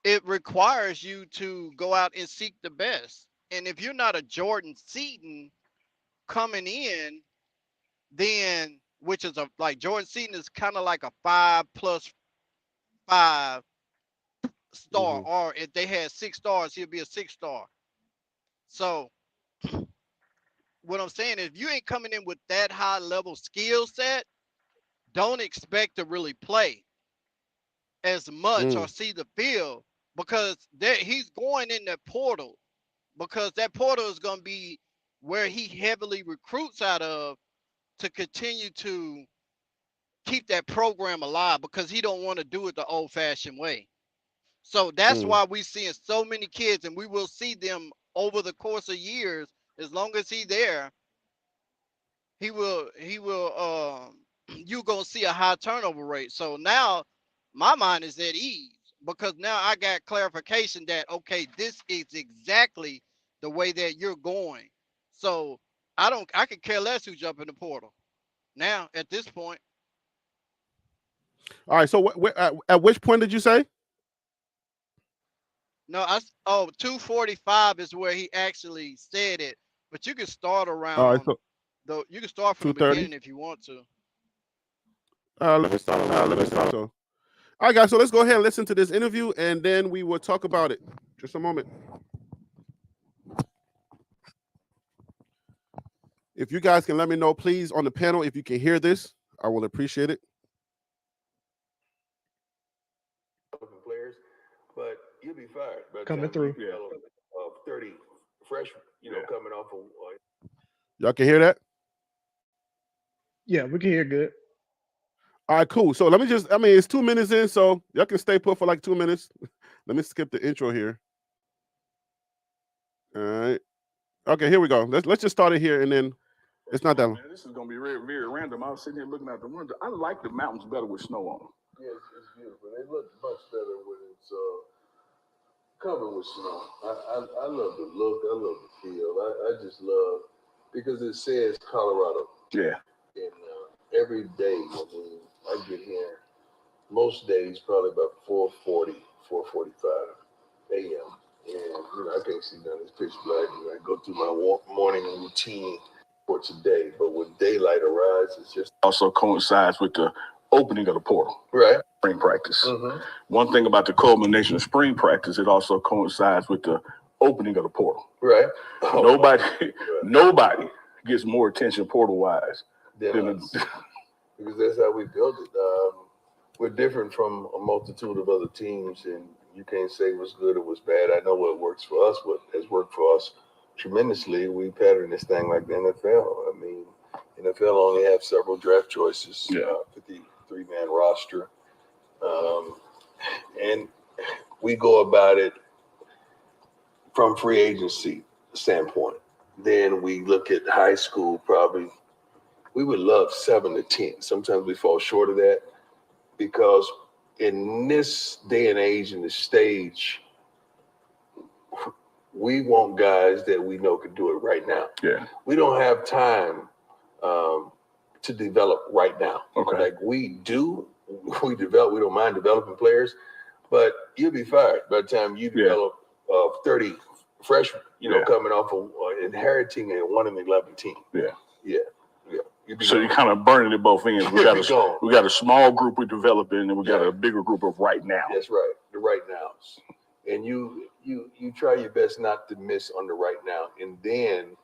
it requires you to go out and seek the best. And if you're not a Jordan Seaton coming in, then which is like Jordan Seaton is kind of like a 5+5 star, or if they had 6 stars, he'll be a 6-star. So what I'm saying is, if you ain't coming in with that high level skill set, don't expect to really play as much or see the field, because he's going in that portal, because that portal is going to be where he heavily recruits out of to continue to keep that program alive, because he don't want to do it the old-fashioned way. So that's why we're seeing so many kids, and we will see them over the course of years. As long as he's there, he will you're gonna see a high turnover rate. So now my mind is at ease, because now I got clarification that, okay, this is exactly the way that you're going. So I could care less who jump in the portal now at this point. All right. So at which point did you say? No, 245 is where he actually said it, but you can start around. All right, so you can start from the beginning if you want to. Let me start. So, all right, guys. So let's go ahead and listen to this interview, and then we will talk about it. Just a moment. If you guys can let me know, please, on the panel, if you can hear this, I will appreciate it. Players, but you'll be fired. Coming through. 30 fresh, coming off of. Y'all can hear that? Yeah, we can hear good. All right, cool. So let me it's 2 minutes in, so y'all can stay put for like 2 minutes. Let me skip the intro here. All right. Okay, here we go. Let's just start it here, and then it's not that long. This is gonna be very, very random. I was sitting here looking out the window. I like the mountains better with snow on them. Yeah, it's beautiful. They look much better when it's covered with snow. I love the look. I love the feel. I just love, because it says Colorado. Yeah. And every day when I get here, most days probably about 4:40, 4:45 a.m. And I can't see nothing. It's pitch black. And I go through my morning routine for today. But when daylight arrives, it's just also coincides with the opening of the portal. Right. Spring practice. Mm-hmm. One thing about the culmination of spring practice, it also coincides with the opening of the portal. Right. Nobody gets more attention portal wise than us. Because that's how we built it. We're different from a multitude of other teams, and you can't say what's good or what's bad. I know what works for us, what has worked for us tremendously. We pattern this thing like the NFL. I mean, NFL only have several draft choices, 53-man roster. And we go about it from free agency standpoint. Then we look at high school, probably we would love 7 to 10. Sometimes we fall short of that because in this day and age and this stage, we want guys that we know can do it right now. Yeah. We don't have time to develop right now. Okay. Like we don't mind developing players, but you'll be fired by the time you develop 30 freshmen, coming off of inheriting a 1-11 team. Yeah. So you're kind of burning at both ends. We got a small group we're developing, and we got a bigger group of right now. That's right, the right nows. And you try your best not to miss on the right now. And then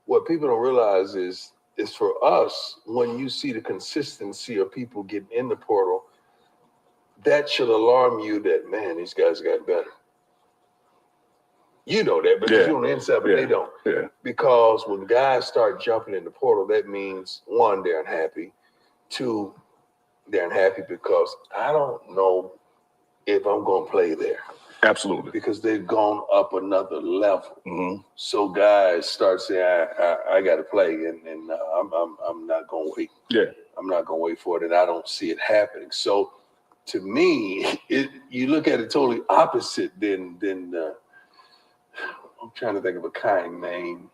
what people don't realize is for us, when you see the consistency of people getting in the portal, that should alarm you that, man, these guys got better. You know that, but you're on the inside, but they don't. Yeah. Because when guys start jumping in the portal, that means, 1, they're unhappy. 2, they're unhappy because I don't know if I'm going to play there. Absolutely. Because they've gone up another level. Mm-hmm. So guys start saying, I got to play, and I'm not going to wait. Yeah. I'm not going to wait for it, and I don't see it happening. So to me, you look at it totally opposite than I'm trying to think of a kind name.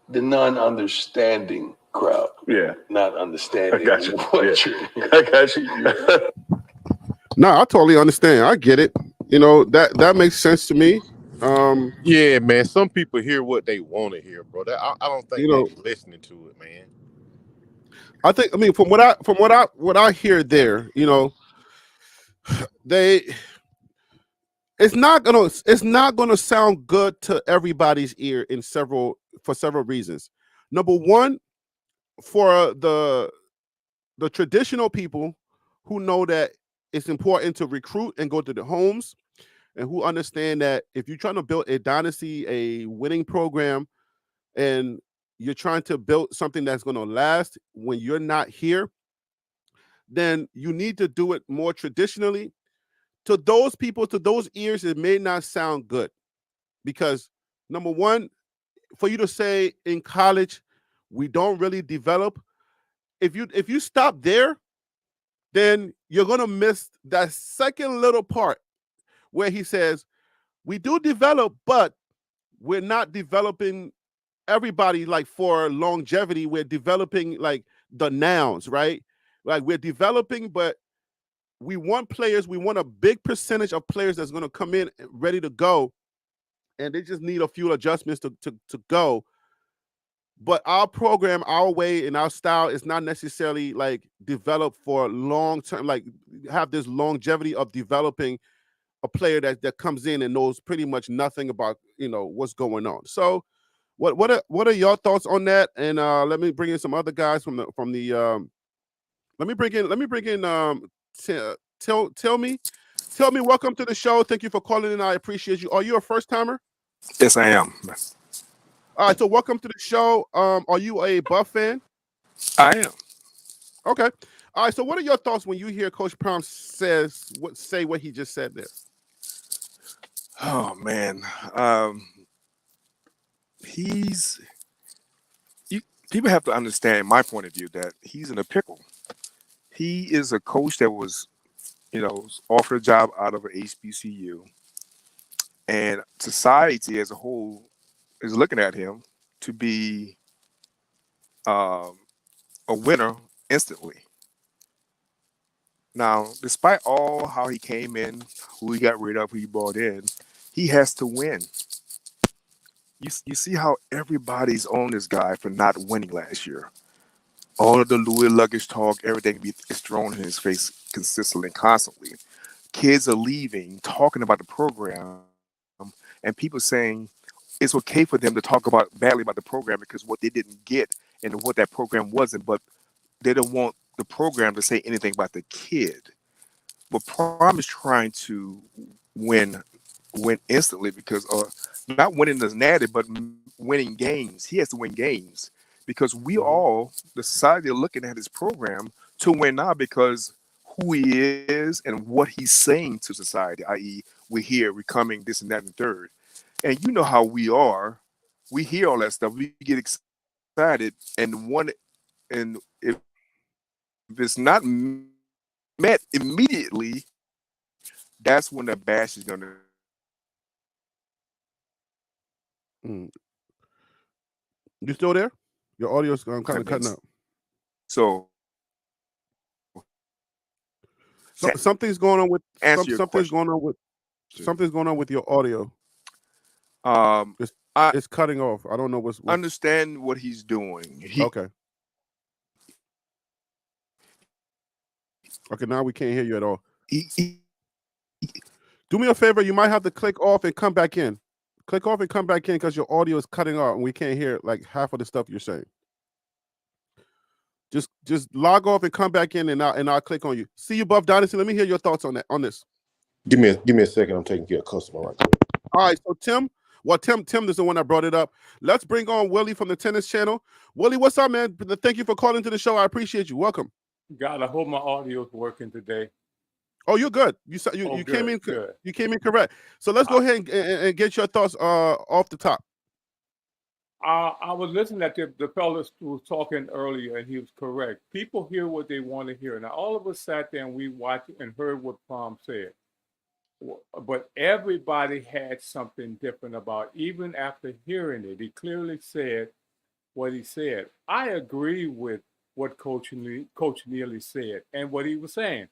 The non-understanding crowd. Yeah. Not understanding. I got you. I got you. No, I totally understand. I get it. That makes sense to me. Yeah, man. Some people hear what they want to hear, bro. I don't think they're listening to it, man. I mean, from what I hear there, it's not gonna sound good to everybody's ear for several reasons. Number one, for the traditional people who know that it's important to recruit and go to the homes, and who understand that if you're trying to build a dynasty, a winning program, and you're trying to build something that's going to last when you're not here, then you need to do it more traditionally. To those people, to those ears, it may not sound good because, number one, for you to say in college, we don't really develop. If you stop there, then you're going to miss that second little part where he says, we do develop, but we're not developing everybody like for longevity. We're developing like the nouns, right? Like we're developing, but we want players. We want a big percentage of players that's going to come in ready to go, and they just need a few adjustments to go. But our program, our way, and our style is not necessarily like developed for long term. Like have this longevity of developing a player that comes in and knows pretty much nothing about what's going on. So, what are your thoughts on that? And let me bring in some other guys from the. Let me bring in Tell me, welcome to the show. Thank you for calling in. I appreciate you. Are you a first timer? Yes, I am. All right, so welcome to the show. Are you a Buff fan? I am. Okay. All right, so what are your thoughts when you hear Coach Prime say what he just said there? Oh man, people have to understand my point of view that he's in a pickle. He is a coach that was, offered a job out of an HBCU, and society as a whole is looking at him to be a winner instantly. Now, despite all how he came in, who he got rid of, who he brought in, he has to win. You see how everybody's on this guy for not winning last year. All of the Louis luggage talk, everything is thrown in his face consistently and constantly. Kids are leaving, talking about the program, and people saying it's okay for them to talk badly about the program because what they didn't get and what that program wasn't, but they don't want the program to say anything about the kid. But Prime is trying to win instantly because not winning the natty, but winning games. He has to win games because we all, the society, are looking at his program to win now because who he is and what he's saying to society, i.e., we're here, we're coming, this and that and the third. And you know how we are. We hear all that stuff. We get excited, and if it's not met immediately, that's when the bash is going to. You still there? Your audio's kind of cutting out. So something's going on with something's going on with your audio. It's cutting off. I don't know what's understand what he's doing. Okay. Okay, now we can't hear you at all. Do me a favor. You might have to click off and come back in. Click off and come back in because your audio is cutting off and we can't hear like half of the stuff you're saying. Just log off and come back in and I'll click on you. See you, Buff Dynasty. Let me hear your thoughts on this. Give me a second. I'm taking care of a customer right quick. All right, so Tim is the one that brought it up. Let's bring on Willie from the Tennis Channel. Willie, what's up, man? Thank you for calling to the show. I appreciate you. Welcome. God, I hope my audio is working today. Oh, you're good. You came in. Good. You came in correct. So let's go ahead and get your thoughts off the top. I was listening at the fellow who was talking earlier, and he was correct. People hear what they want to hear. Now, all of us sat there and we watched and heard what Prom said. But everybody had something different about it. Even after hearing it. He clearly said what he said. I agree with what Coach Neely said and what he was saying.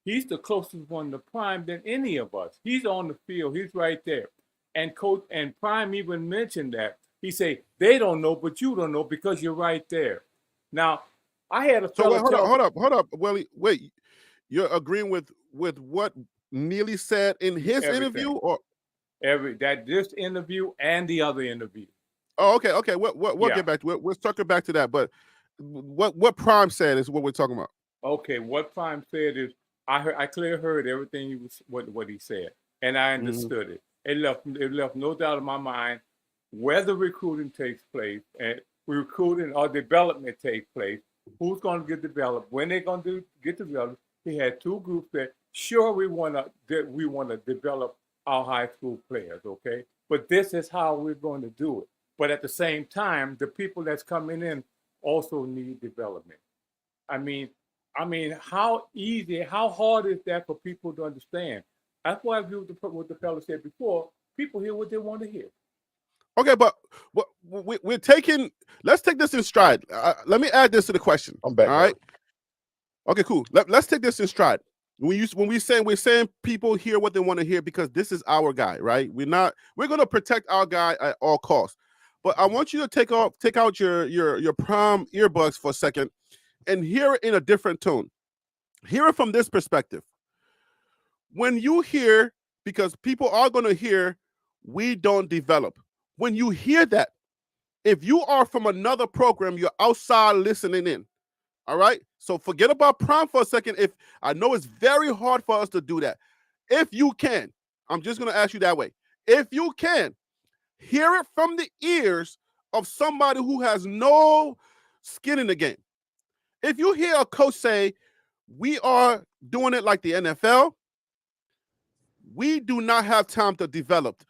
He's the closest one to Prime than any of us. He's on the field. He's right there. And Prime even mentioned that. He said, they don't know, but you don't know because you're right there. Now, I had a fellow hold up, Willie. Wait, you're agreeing with what Neely said in his interview, or this interview and the other interview? Oh, okay. We'll get back to it. We'll circle back to that. But what Prime said is what we're talking about. Okay, what Prime said is I clearly heard everything what he said, and I understood it. It left no doubt in my mind where the recruiting takes place and recruiting or development takes place, who's going to get developed, when they're going to get developed. He had two groups that sure we want to develop our high school players, okay? But this is how we're going to do it. But at the same time, the people that's coming in also need development. I mean, how hard is that for people to understand? That's why I agree with what the fellow said before. People hear what they want to hear. Okay, but we're taking. Let's take this in stride. Let me add this to the question. I'm back. All right. Okay, cool. Let's take this in stride. We're saying people hear what they want to hear because this is our guy, right? We're going to protect our guy at all costs. But I want you to take out your Prime earbuds for a second and hear it in a different tone. Hear it from this perspective. When you hear, because people are going to hear, we don't develop. When you hear that, if you are from another program, you're outside listening in. All right. So forget about Prime for a second. If I know it's very hard for us to do that. If you can, I'm just going to ask you that way. If you can, hear it from the ears of somebody who has no skin in the game. If you hear a coach say, we are doing it like the NFL, we do not have time to develop.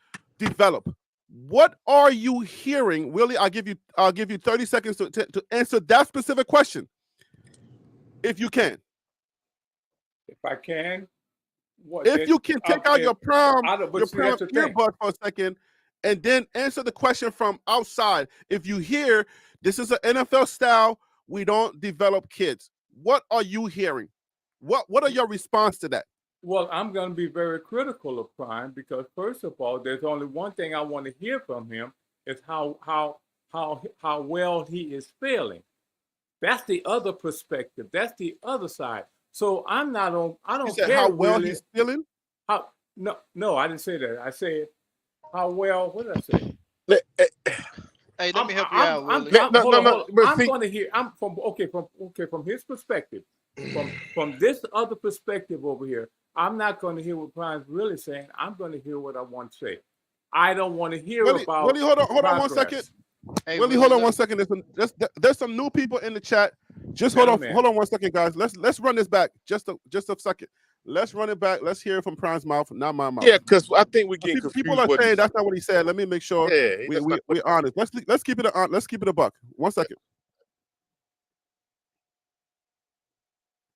What are you hearing, Willie? I'll give you 30 seconds to answer that specific question. If you can. If I can. If you can take out your Prime earbud for a second and then answer the question from outside. If you hear this is an NFL style, we don't develop kids. What are you hearing? What are your response to that? Well, I'm going to be very critical of Prime because, first of all, there's only one thing I want to hear from him is how well he is feeling. That's the other perspective. That's the other side. So I'm not on. I don't care how well really, he's feeling. No, I didn't say that. I said how well. What did I say? Hey, let me help you out, Willie. I'm going to hear. From his perspective. From this other perspective over here, I'm not going to hear what Prime's really saying. I'm going to hear what I want to say. I don't want to hear Willie, about. Willie, hold on one second. Hey, Willie, hold on one second. There's some new people in the chat. Just hold on one second, guys. Let's run this back. Just a second. Let's run it back. Let's hear it from Prime's mouth, not my mouth. Yeah, because I think we get people are saying that's not what he said. Let me make sure we're honest. Let's keep it a buck. 1 second.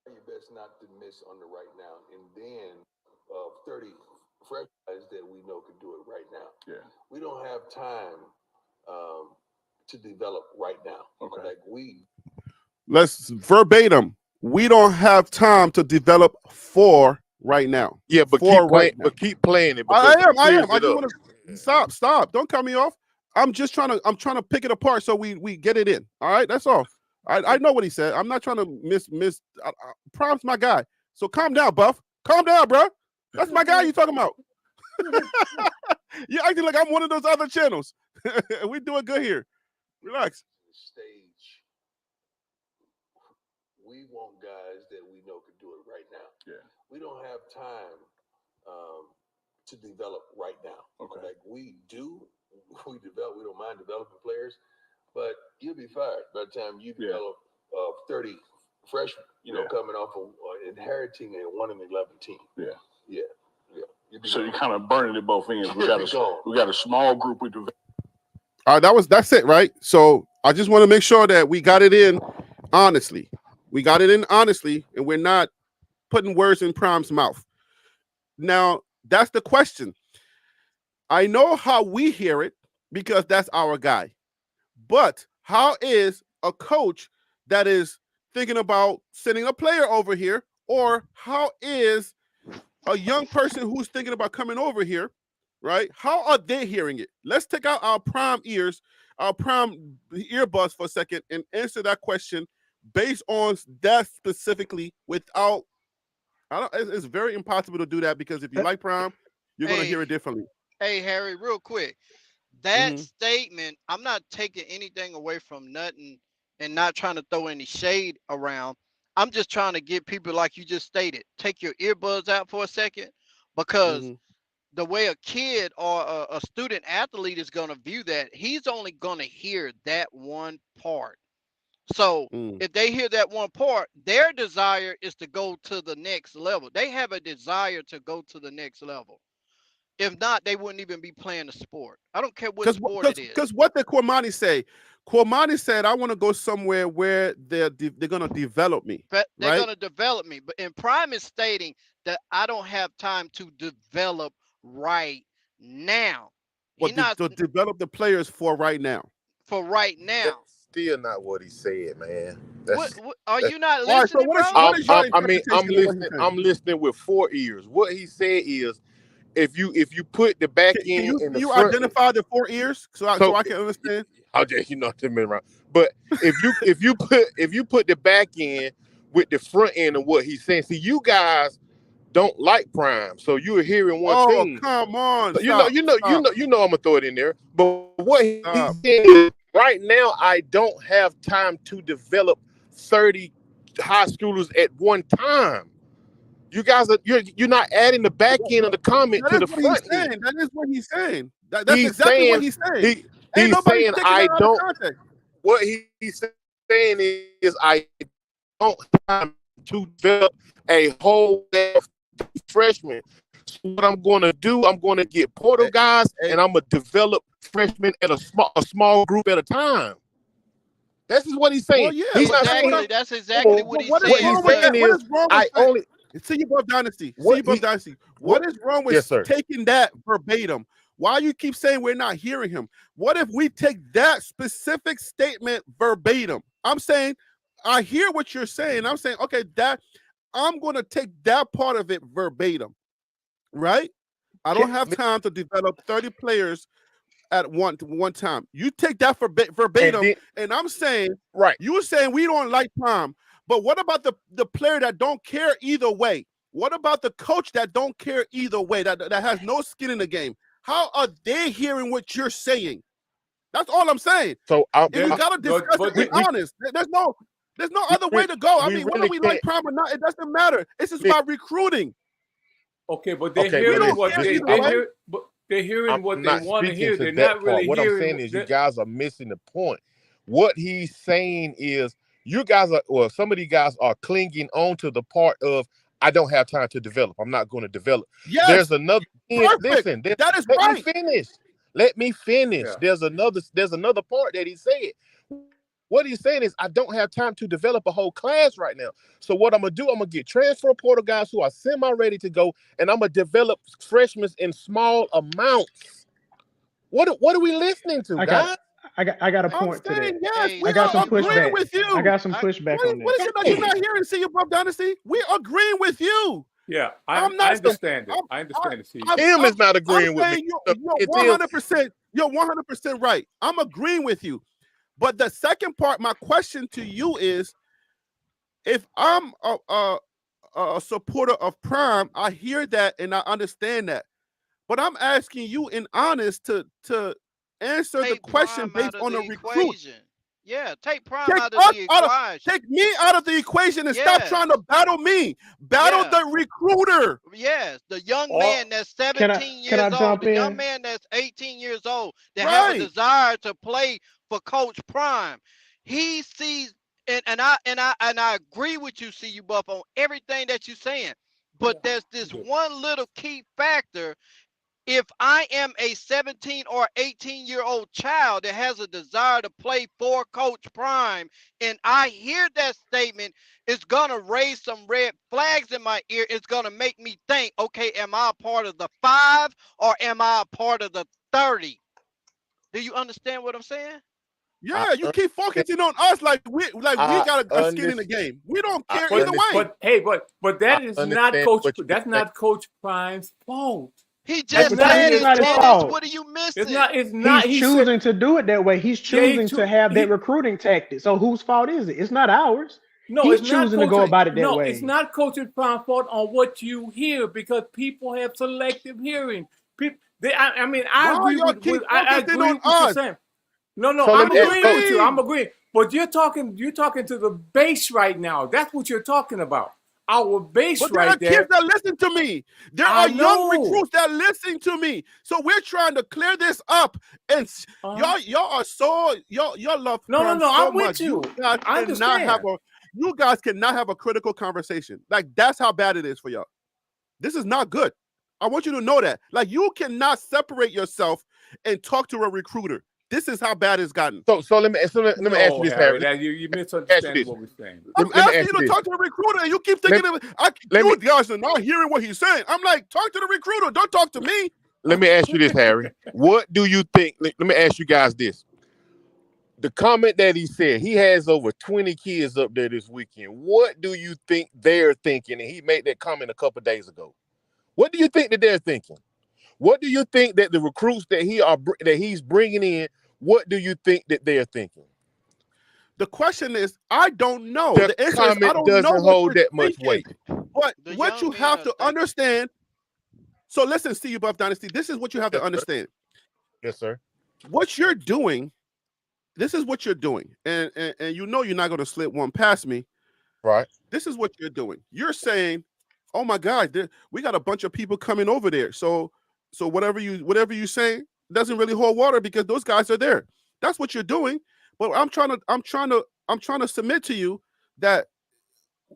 Your best not to miss on the right now, and then 30 fresh guys that we know can do it right now. Yeah. We don't have time to develop right now. Okay. Like Let's verbatim. We don't have time to develop for right now. Yeah, but keep playing it. I am. I just want to stop. Don't cut me off. I'm trying to pick it apart so we get it in. All right, that's all. I know what he said. I'm not trying to miss. Prime's my guy. So calm down, Buff. Calm down, bro. That's my guy you talking about. You're acting like I'm one of those other channels. We doing good here. Relax. Stage. We want guys that we know can do it right now. Yeah. We don't have time to develop right now. Okay. Like we don't mind developing players, but you'll be fired by the time you develop 30 freshmen, coming off of inheriting a 1-11 team. Yeah. So you're kind of burning it both ends. We got a small group we develop. All right, that's it, right? So I just want to make sure that we got it in honestly. We got it in honestly, and we're not putting words in Prime's mouth. Now, that's the question. I know how we hear it because that's our guy. But how is a coach that is thinking about sending a player over here, or how is a young person who's thinking about coming over here, right? How are they hearing it? Let's take out our Prime earbuds for a second and answer that question based on that specifically without, it's very impossible to do that because if you like Prime, you're going to hear it differently. Hey, Harry, real quick. That statement, I'm not taking anything away from nothing and not trying to throw any shade around. I'm just trying to get people, like you just stated, take your earbuds out for a second, because the way a kid or a student athlete is going to view that, he's only going to hear that one part. So if they hear that one part, their desire is to go to the next level. They have a desire to go to the next level. If not, they wouldn't even be playing the sport. I don't care what sport it is. Because what did Cormani say? Cormani said, I want to go somewhere where they're going to develop me. But they're going to develop me. But in Prime is stating that I don't have time to develop right now. But to develop the players for right now. For right now. That's still not what he said, man. What are you not listening, bro? I'm listening with 4 ears. What he said is, if you put the back end in the front, identify the 4 ears so I can understand. I'll just around. But if you put the back end with the front end of what he's saying, see, you guys don't like Prime, so you're hearing one thing. Oh, come on! So you know, I'm gonna throw it in there. But what he said is, right now, I don't have time to develop 30 high schoolers at one time. You guys you're not adding the back end of the comment to the front end. That is what he's saying. That's exactly what he's saying. He's saying I don't. What he's saying is I don't have to develop a whole freshman. So what I'm going to do, I'm going to get portal guys, and I'm going to develop freshmen at a small group at a time. This is what he's saying. Well, yeah, he's not saying that's exactly what he's saying. What he's saying is, I only see you above dynasty. What is wrong with taking that verbatim? Why you keep saying we're not hearing him? What if we take that specific statement verbatim? I'm saying I hear what you're saying. I'm saying, okay, that I'm going to take that part of it verbatim, right? I don't have time to develop 30 players at one time. You take that verbatim, and I'm saying, right? You're saying we don't like Prime, but what about the player that don't care either way? What about the coach that don't care either way, that has no skin in the game? How are they hearing what you're saying? That's all I'm saying. So we gotta discuss it. Be honest. There's no other way to go. I mean, whether we like Prime or not, it doesn't matter. It's just about recruiting. Okay, but they're Okay, hearing but what listen, they're hearing I'm what they not want to speaking hear. to They're that not part. really What I'm hearing. saying is you guys are missing the point. What he's saying is you guys are, well, some of you guys are clinging on to the part of I don't have time to develop. I'm not going to develop. Yes. There's another. Perfect. Listen, That is let right. me finish. Let me finish. Yeah. There's another part that he said. What he's saying is I don't have time to develop a whole class right now. So what I'm gonna do, I'm gonna get transfer portal guys who are semi-ready to go, and I'm gonna develop freshmen in small amounts. What are we listening to, guys? I got a I'm point to saying that. yes. Hey, We I got are some agreeing pushback. with you. I got some pushback on What that. is it that you're not hearing, See You Buff Dynasty? We're agreeing with you. Yeah, I'm I not. understand it. I understand it. See, Him is not agreeing with me. saying you're 100%. You're 100% right. I'm agreeing with you. But the second part, my question to you is, if I'm a supporter of Prime, I hear that and I understand that. But I'm asking you in honest to answer the take question Prime based out of on the a recruit. equation. Yeah, take Prime Take out of the take me out of the equation and stop Yes. trying to battle me. Battle Yeah. the recruiter. Yes, the young Or- man that's 17 can I years old, jump the young in? man that's 18 years old, that have a Right. desire to play for Coach Prime. He sees, and I agree with you, See You Buff, on everything that you're saying. But there's this one little key factor. If I am a 17 or 18-year-old child that has a desire to play for Coach Prime, and I hear that statement, it's going to raise some red flags in my ear. It's going to make me think, okay, am I a part of the 5 or am I a part of the 30? Do you understand what I'm saying? Yeah, you keep focusing on us like we got a skin in the game. We don't care either way. But that is not understand Coach. what you're That's not Coach Prime's fault. He just not said his it, not his Dennis. fault. What are you missing? It's not. He's He choosing said, to do it that way. He's choosing to have he- that recruiting tactic. So whose fault is it? It's not ours. no, He's it's not choosing to go Coach. about it that No, way. it's not Coach Prime's fault on what you hear because people have selective hearing. People. I mean, I Why agree y'all with. keep I focusing agree on with what you're us? saying. No, So let I'm me ask agreeing with you. Coach. I'm agreeing. But you're talking to the base right now. That's what you're talking about. Our base But there right are there. kids that listen to me. There I are young know. recruits that listen to me. So we're trying to clear this up. And y'all are so y'all love Prime so I'm much. with you. guys I understand. You guys cannot have a critical conversation. Like that's how bad it is for y'all. This is not good. I want you to know that. Like you cannot separate yourself and talk to a recruiter. This is how bad it's gotten. So let me ask you this, Harry. You misunderstand what we're saying. I'm Let me asking ask you you to this. talk to the recruiter, and you keep thinking you guys are not hearing what he's saying. I'm like, talk to the recruiter. Don't talk to me. Let me ask you this, Harry. What do you think? Let me ask you guys this. The comment that he said, he has over 20 kids up there this weekend. What do you think they're thinking? And he made that comment a couple days ago. What do you think that they're thinking? What do you think that the recruits that he's bringing in, what do you think that they're thinking? The question is, I don't know. The answer is, comment I don't doesn't know hold that much weight. But what you have to understand, so listen, See You Buff Dynasty, this is what you have to understand. Yes, sir. What you're doing, this is what you're doing. And you know you're not going to slip one past me. Right. This is what you're doing. You're saying, oh my God, we got a bunch of people coming over there. So whatever you say doesn't really hold water because those guys are there. That's what you're doing. But I'm trying to submit to you that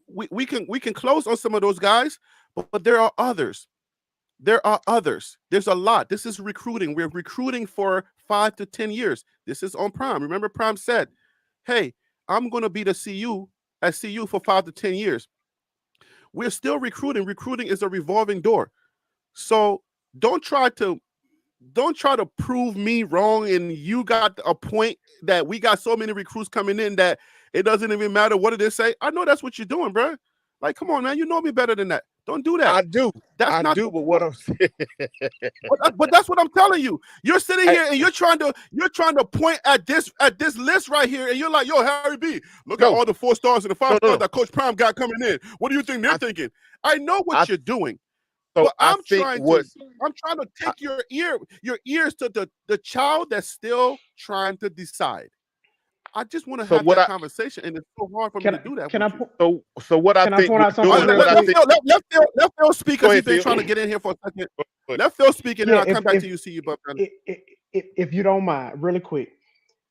we can close on some of those guys, but there are others. There are others. There's a lot. This is recruiting. We're recruiting for 5 to 10 years. This is on Prime. Remember, Prime said, hey, I'm going to be the CU at CU for 5 to 10 years. We're still recruiting. Recruiting is a revolving door. So don't try to prove me wrong and you got a point that we got so many recruits coming in that it doesn't even matter what it is say. I know that's what you're doing, bro. Like, come on, man. You know me better than that. Don't do that. I do. But what I'm saying. but that's what I'm telling you. You're sitting here and you're trying to point at this list right here, and you're like, yo, Harry B, look at all the 4 stars and the 5 stars that Coach Prime got coming in. What do you think they're thinking? I know what you're doing. So but I'm trying to take your ears to the child that's still trying to decide. I just want to So have what that I conversation, and it's so hard for me Can to I do that can I with you. po- so what I can I think point we're out something doing, Let, real what I quick? think. let Phil speak Go because he's ahead, been Phil. trying to get in here for a second. Go ahead. Let Phil speak, and then Yeah, I'll come back to you. See you, Buck. if you don't mind, really quick.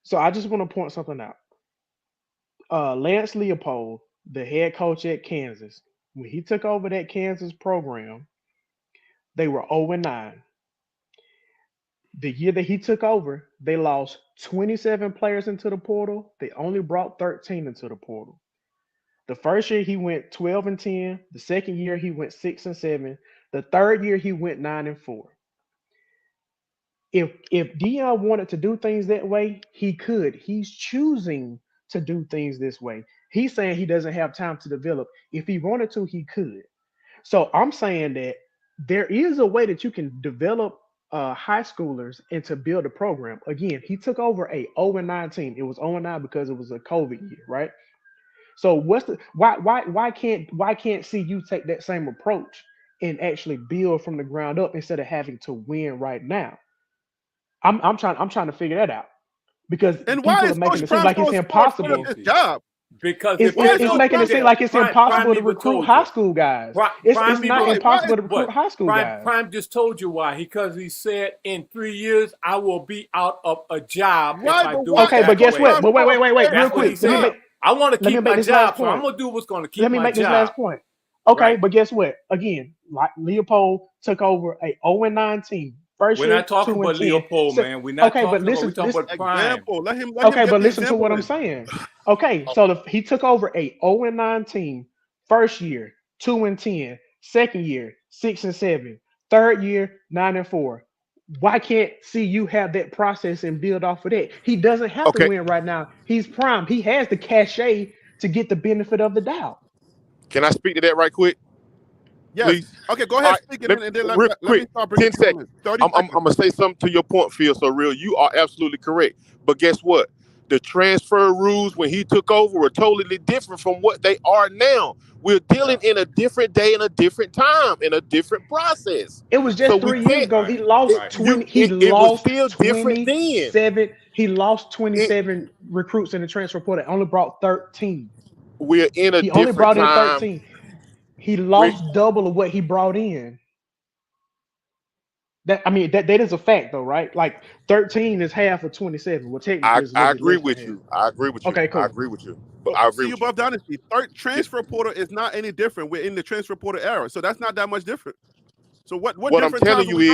So I just want to point something out. Lance Leopold, the head coach at Kansas, when he took over that Kansas program, they were 0-9. The year that he took over, they lost 27 players into the portal. They only brought 13 into the portal. The first year he went 12-10. The second year he went 6-7. The third year he went 9-4. If Dion wanted to do things that way, he could. He's choosing to do things this way. He's saying he doesn't have time to develop. If he wanted to, he could. So I'm saying that there is a way that you can develop high schoolers and to build a program. Again, he took over a 0-9 team. It was 0-9 because it was a COVID year, right? So why can't CU take that same approach and actually build from the ground up instead of having to win right now? I'm trying to figure that out because And why people are is making Coach it seem Prime like so it's scared to impossible. do his job? Because It's, if Why it's, is it's Coach making Prime it seem scared? like it's impossible to even recruit told high you. school guys. Prime It's not even- impossible to recruit but high school guys. Prime just told you why. Because he said in 3 years I will be out of a job if Right, I but do why it Okay, that but guess way. what? But wait, real That's what he quick. Let me said. make I want to let me keep make my this last job, so I'm point. gonna do what's gonna keep Let me my make this job. last point. Okay, Right. but guess what? Again, like Leopold took over a 0-9 team. First We're year, not talking 2-10. about Leopold, So, man. We're not okay, but talking about. We're listen, talking about Prime. Example. Let him okay, give but the listen to example. what I'm then. saying. Okay, so he took over a 0-9 team. First year, 2-10. Second year, 6-7. Third year, 9-4. Why can't CU have that process and build off of that? He doesn't have to Okay, win right now. He's prime. He has the cachet to get the benefit of the doubt. can I speak to that right quick, Yes. please? Okay, go All ahead, right, speak, and then real let me quick, start bringing 10 people seconds. in. 30 I'm seconds. gonna say something to your point, Phil. So real, you are absolutely correct. But guess what? The transfer rules when he took over were totally different from what they are now. We're dealing in a different day and a different time and a different process. It was So just we 3 years can't. ago. He Right. lost Right. 20. He It was lost still different then. 27. He lost It, 27 recruits in the transfer portal. Only brought 13. we're in a He only different brought in time. 13. He We lost double of what he brought in. That is a fact though, right? Like 13 is half of 27. Well, technically it's a little I bit agree less than with half. you. I agree with you. Okay, I cool. agree with you. But Well, I see agree you with you. above dynasty. Yeah. Transfer portal is not any different. We're in the transfer portal era, so that's not that much different. So what What I'm different telling times are you we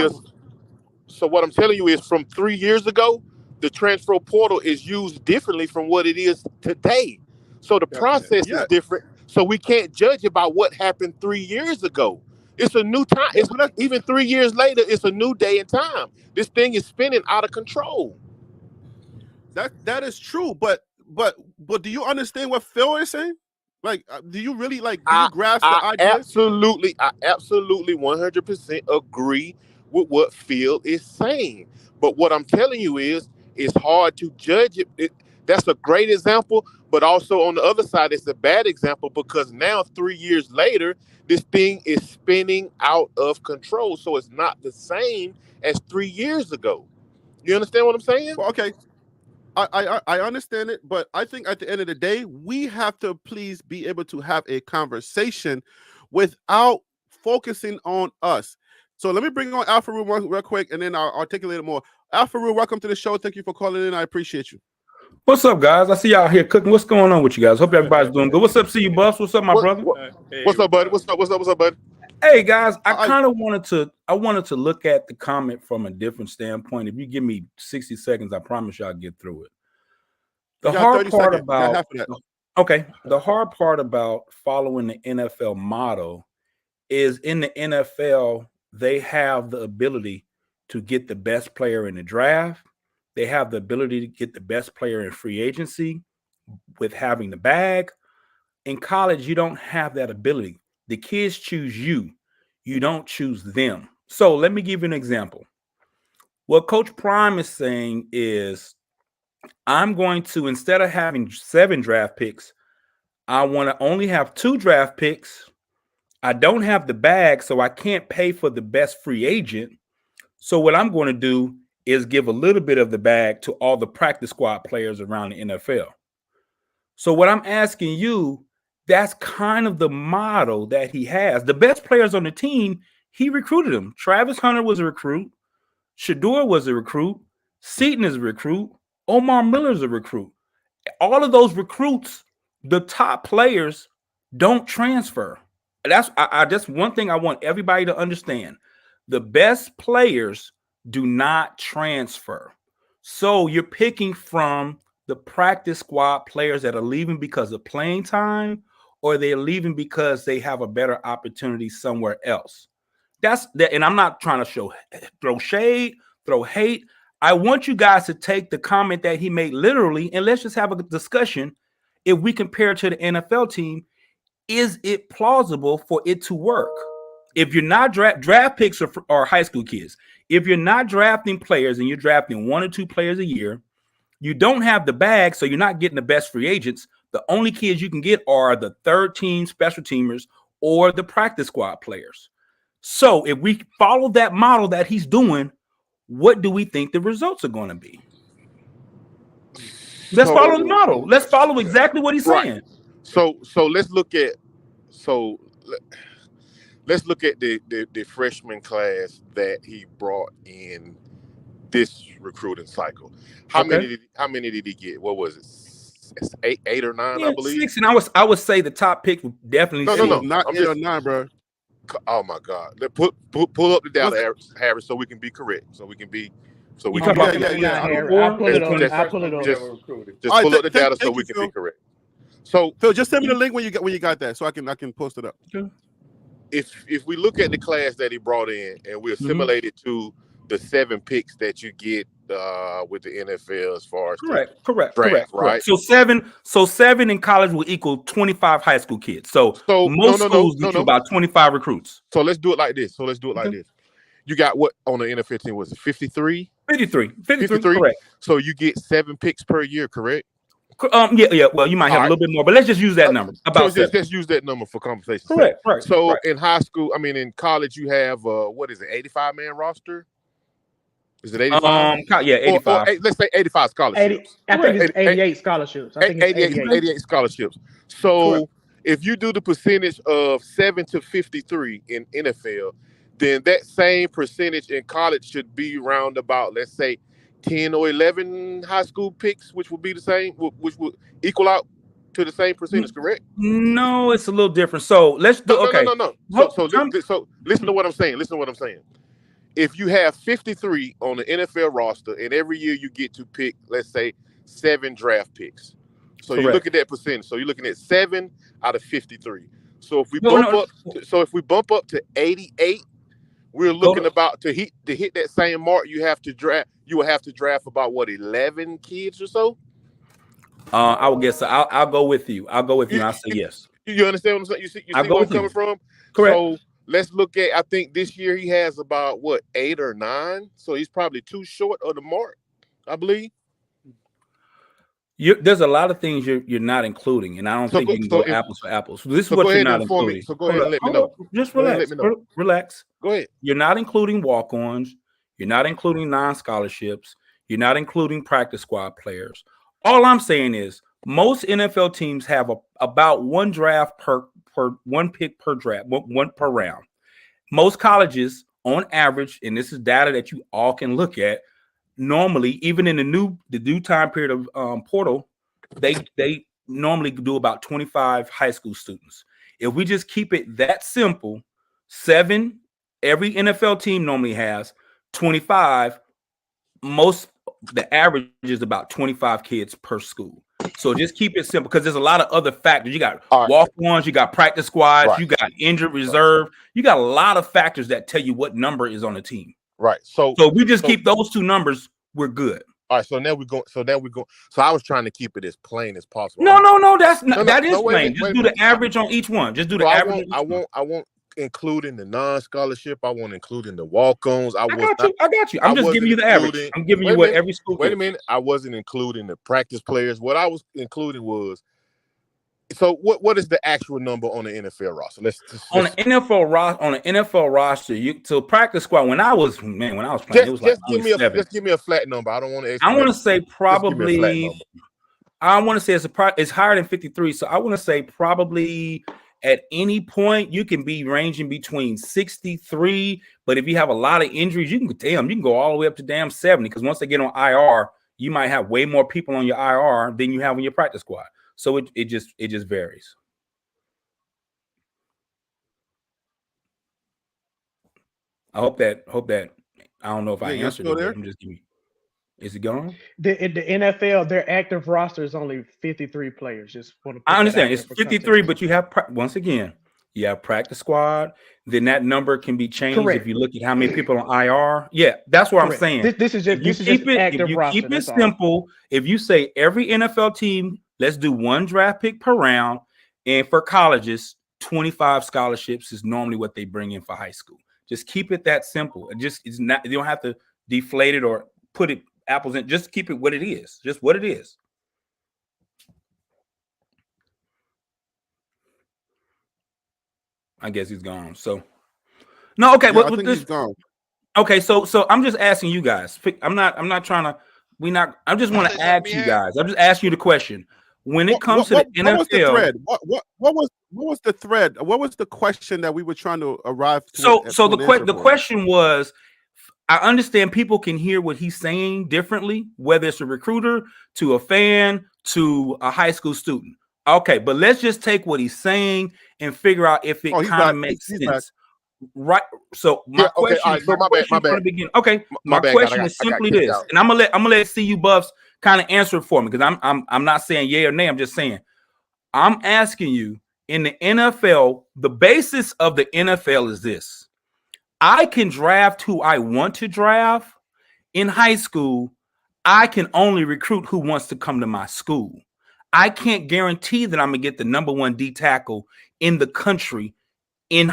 talking is, from 3 years ago, the transfer portal is used differently from what it is today. So the process is Yeah, different. So we can't judge about what happened 3 years ago. It's a new time. yeah, It's but even 3 years later. It's a new day and time. This thing is spinning out of control. that is true. But do you understand what Phil is saying? Like, do you really do you grasp the I idea? absolutely 100% agree with what Phil is saying. But what I'm telling you is, it's hard to judge it. That's a great example, but also on the other side, it's a bad example because now 3 years later, this thing is spinning out of control. So it's not the same as 3 years ago. You understand what I'm saying? Well, okay, I understand it, but I think at the end of the day, we have to please be able to have a conversation without focusing on us. So let me bring on Alpha Rule real quick, and then I'll articulate it more. Alpha Rule, welcome to the show. Thank you for calling in. I appreciate you. What's up, guys? I see y'all here cooking. What's going on with you guys? Hope everybody's doing good. What's up, see you, Buffs? What's up, my brother? What's up, buddy? What's up, buddy? Hey, guys, I kind of wanted to look at the comment from a different standpoint. If you give me 60 seconds, I promise you I'll get through it. The hard part about the hard part about following the NFL model is in the NFL, they have the ability to get the best player in the draft. They have the ability to get the best player in free agency with having the bag. In college, you don't have that ability. The kids choose you. You don't choose them. So let me give you an example. What Coach Prime is saying is, I'm going to, instead of having 7 draft picks, I want to only have 2 draft picks. I don't have the bag, so I can't pay for the best free agent. So what I'm going to do is give a little bit of the bag to all the practice squad players around the NFL. So what I'm asking you, that's kind of the model that he has. The best players on the team, he recruited them. Travis Hunter was a recruit. Shador was a recruit. Seaton is a recruit. Omar Miller is a recruit. All of those recruits, the top players don't transfer. That's one thing I want everybody to understand. The best players do not transfer. So you're picking from the practice squad players that are leaving because of playing time, or they're leaving because they have a better opportunity somewhere else. That's that, and I'm not trying to throw shade, throw hate. I want you guys to take the comment that he made literally, and let's just have a discussion. If we compare it to the NFL team, is it plausible for it to work? If you're not draft picks are high school kids, if you're not drafting players and you're drafting 1 or 2 players a year, you don't have the bag, so you're not getting the best free agents. The only kids you can get are the third team special teamers or the practice squad players. So if we follow that model that he's doing, what do we think the results are going to be? Let's follow the model. Let's follow exactly what he's saying. So let's look at the freshman class that he brought in this recruiting cycle. How many did he get? What was it? 8 or 9, I believe. 6, and I would say the top pick would definitely not 8 or 9, bro. Oh my God! Pull up the data, Harris, so we can be correct. So we can be. So we can. I'll pull it up. Just pull up the data so we can be correct. So Phil, just send me the link when you got that, so I can post it up. Okay. If we look at the class that he brought in and we assimilate it to the 7 picks that you get with the NFL as far as correct, right? So 7 in college will equal 25 high school kids. So most schools get you about 25 recruits. So let's do it like this. You got what on the NFL team was it 53? 53, correct. So you get 7 picks per year, correct? Yeah. Well, you might have a little bit more, but let's just use that number. Let's use that number for conversation. Correct. So in high school, in college, you have what is it, 85-man roster? Is it 85? 85. Let's say 85 scholarships. I think it's 88 scholarships. I think it's 88 scholarships. So if you do the percentage of 7 to 53 in NFL, then that same percentage in college should be around about, let's say, 10 or 11 high school picks, which would be the same, which would equal out to the same percentage, correct? No, it's a little different. So let's do No. So listen to what I'm saying. If you have 53 on the NFL roster, and every year you get to pick, let's say, 7 draft picks. So you look at that percentage. So you're looking at 7 out of 53. So if we bump up to 88, we're looking about to hit that same mark. You will have to draft about what, 11 kids or so. I would guess so. I'll go with you. I'll say yes. You understand what I'm saying? You see where I'm coming from? Correct. So let's look at. I think this year he has about 8 or 9. So he's probably too short of the mark, I believe. There's a lot of things you're not including, and I don't think you can go apples for apples. So this is what you're not including. So go ahead and let me know. Just relax. Relax. Go ahead. You're not including walk-ons. You're not including non-scholarships. You're not including practice squad players. All I'm saying is most NFL teams have about 1 draft per 1 pick per draft, 1 per round. Most colleges, on average, and this is data that you all can look at, normally, even in the new time period of portal, they normally do about 25 high school students. If we just keep it that simple, 7, every NFL team normally has 25. The average is about 25 kids per school. So just keep it simple because there's a lot of other factors. You got walk-ons, you got practice squads, you got injured reserve. You got a lot of factors that tell you what number is on the team. Right. So we just keep those 2 numbers, we're good. All right. So now we go. So I was trying to keep it as plain as possible. No. That is plain. Just do the average on each one. Just do the average. I won't include in the non-scholarship. I won't include in the walk-ons. I got you. I'm just giving you the average. I'm giving you what every school. Wait a minute. I wasn't including the practice players. What I was including was. So what is the actual number on the NFL roster? On the NFL roster, so practice squad. When I was playing, it was like just give me a flat number. I don't want to. I want to say probably I want to say it's higher than 53. So I want to say probably at any point you can be ranging between 63. But if you have a lot of injuries, you can go all the way up to damn 70. Because once they get on IR, you might have way more people on your IR than you have on your practice squad. So it just varies. I hope that I don't know if I answered it. I'm just giving. Is it gone? The NFL, their active roster is only 53 players. Just want to. I understand it's 53, but you have once again, you have practice squad. Then that number can be changed if you look at how many people on IR. Yeah, that's what I'm saying. This is just active roster. Keep it simple. If you say every NFL team, let's do one draft pick per round, and for colleges, 25 scholarships is normally what they bring in for high school. Just keep it that simple. It's not. You don't have to deflate it or put it apples in. Just keep it what it is. Just what it is. I guess he's gone. So no, okay. Yeah, I think he's gone. Okay, so I'm just asking you guys. I'm not trying to. I just want to ask you guys. I'm just asking you the question. When it comes to the NFL, what was the thread? What was the thread? What was the question that we were trying to arrive to? So the question was, I understand people can hear what he's saying differently, whether it's a recruiter, to a fan, to a high school student. Okay, but let's just take what he's saying and figure out if it kind of makes sense. Right. So my question Okay, my question is simply this, and I'm gonna let CU Buffs kind of answer it for me, because I'm not saying yay or nay. I'm just saying I'm asking you, in the NFL, the basis of the NFL is this: I can draft who I want to draft. In high school, I can only recruit who wants to come to my school. I can't guarantee that I'm gonna get the number 1 D tackle in the country in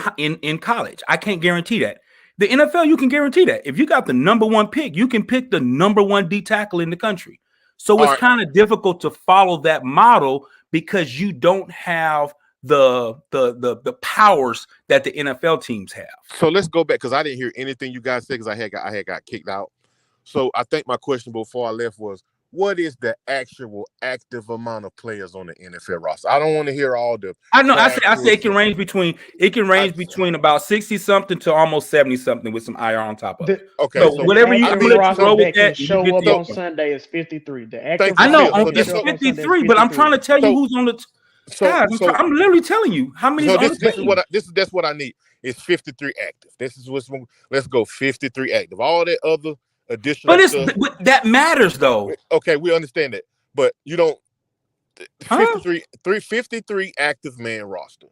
college. I can't guarantee that. The NFL, you can guarantee that. If you got the number 1 pick, you can pick the number 1 D tackle in the country. So it's kind of difficult to follow that model because you don't have the powers that the NFL teams have. So let's go back, because I didn't hear anything you guys said, because I had got kicked out. So I think my question before I left was, what is the actual active amount of players on the NFL roster? I don't want to hear all the. I know. I say it can range between about 60 something to almost 70 something with some IR on top of it. Okay, so whatever you throw with that, show up on Sunday is 53. The active I know it's 53, but I'm trying to tell you who's on the. I'm literally telling you how many. So that's what I need. It's 53 active. This is what's. Let's go 53 active. All that other additional but that matters though. Okay, we understand that, but you don't. 53 active man roster.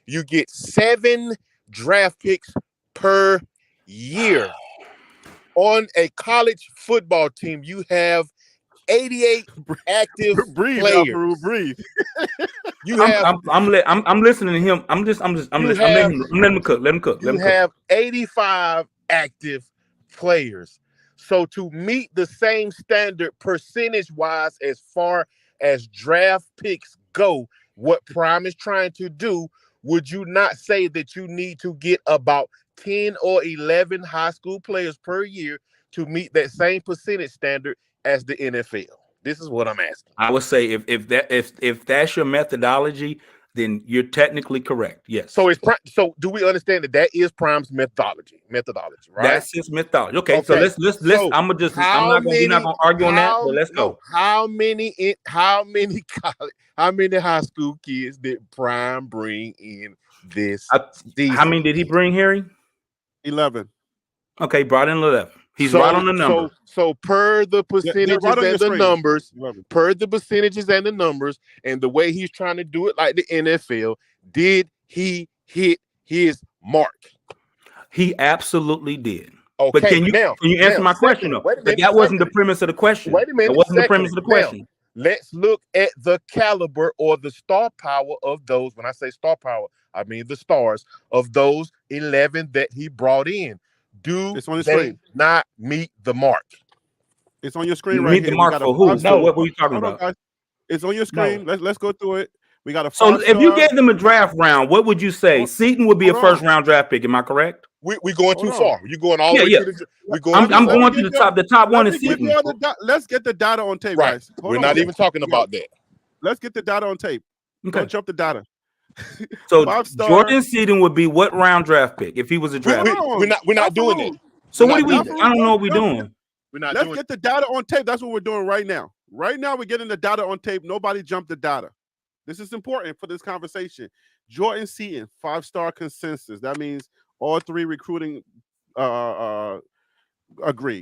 You get 7 draft picks per year. On a college football team, you have 88 active players. Breathe. You have. I'm listening to him. I'm letting him cook. Let him cook. You have 85 active players. So to meet the same standard percentage-wise as far as draft picks go, what Prime is trying to do, would you not say that you need to get about 10 or 11 high school players per year to meet that same percentage standard as the NFL? This is what I'm asking. I would say if that's your methodology, then you're technically correct. Yes. So so do we understand that is Prime's methodology, right? That's his methodology. Okay. So let's so I'm not gonna argue on that, but let's go. How many high school kids did Prime bring in this season? How many did he bring, Harry? 11. Okay, brought in 11. He's right on the number. So per the percentages and the numbers, and the way he's trying to do it like the NFL, did he hit his mark? He absolutely did. Okay, but can you answer my question though? That wasn't the premise of the question. Wait a minute. That wasn't the premise of the question. Let's look at the caliber or the star power of those. When I say star power, I mean the stars of those 11 that he brought in. Do they not meet the mark? It's on your screen right here. Meet the mark for who? No, what were you talking about? Guys. It's on your screen. No. Let's go through it. We got a. So if you gave them a draft round, what would you say? Seton would be a first round draft pick. Am I correct? We going too far. You going all the way to the. I'm going to the top. The top one is Seton. Let's get the data on tape, right. guys. We're not even talking about that. let's get the data on tape. Okay. Don't jump the data. So 5-star. Jordan Seaton would be what round draft pick if he was a draft pick? We're not doing it. So what do we? I don't know what we're doing. Let's get the data on tape. That's what we're doing right now. Right now, we're getting the data on tape. Nobody jumped the data. This is important for this conversation. Jordan Seaton, 5-star consensus. That means all 3 recruiting agreed.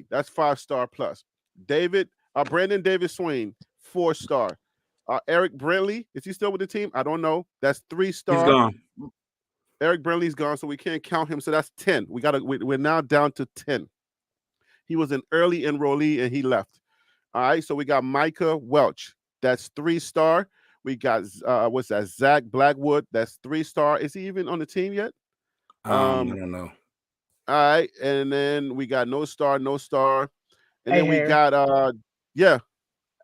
That's 5-star plus. Brandon Davis Swain, 4-star. Eric Brentley, is he still with the team? I don't know. That's 3-star. He's gone. Eric Brentley's gone, so we can't count him. So that's 10. We're now down to 10. He was an early enrollee and he left. All right, so we got Micah Welch. That's 3-star. We got what's that? Zach Blackwood. That's 3-star. Is he even on the team yet? I don't know. All right, and then we got no star, and then we got yeah.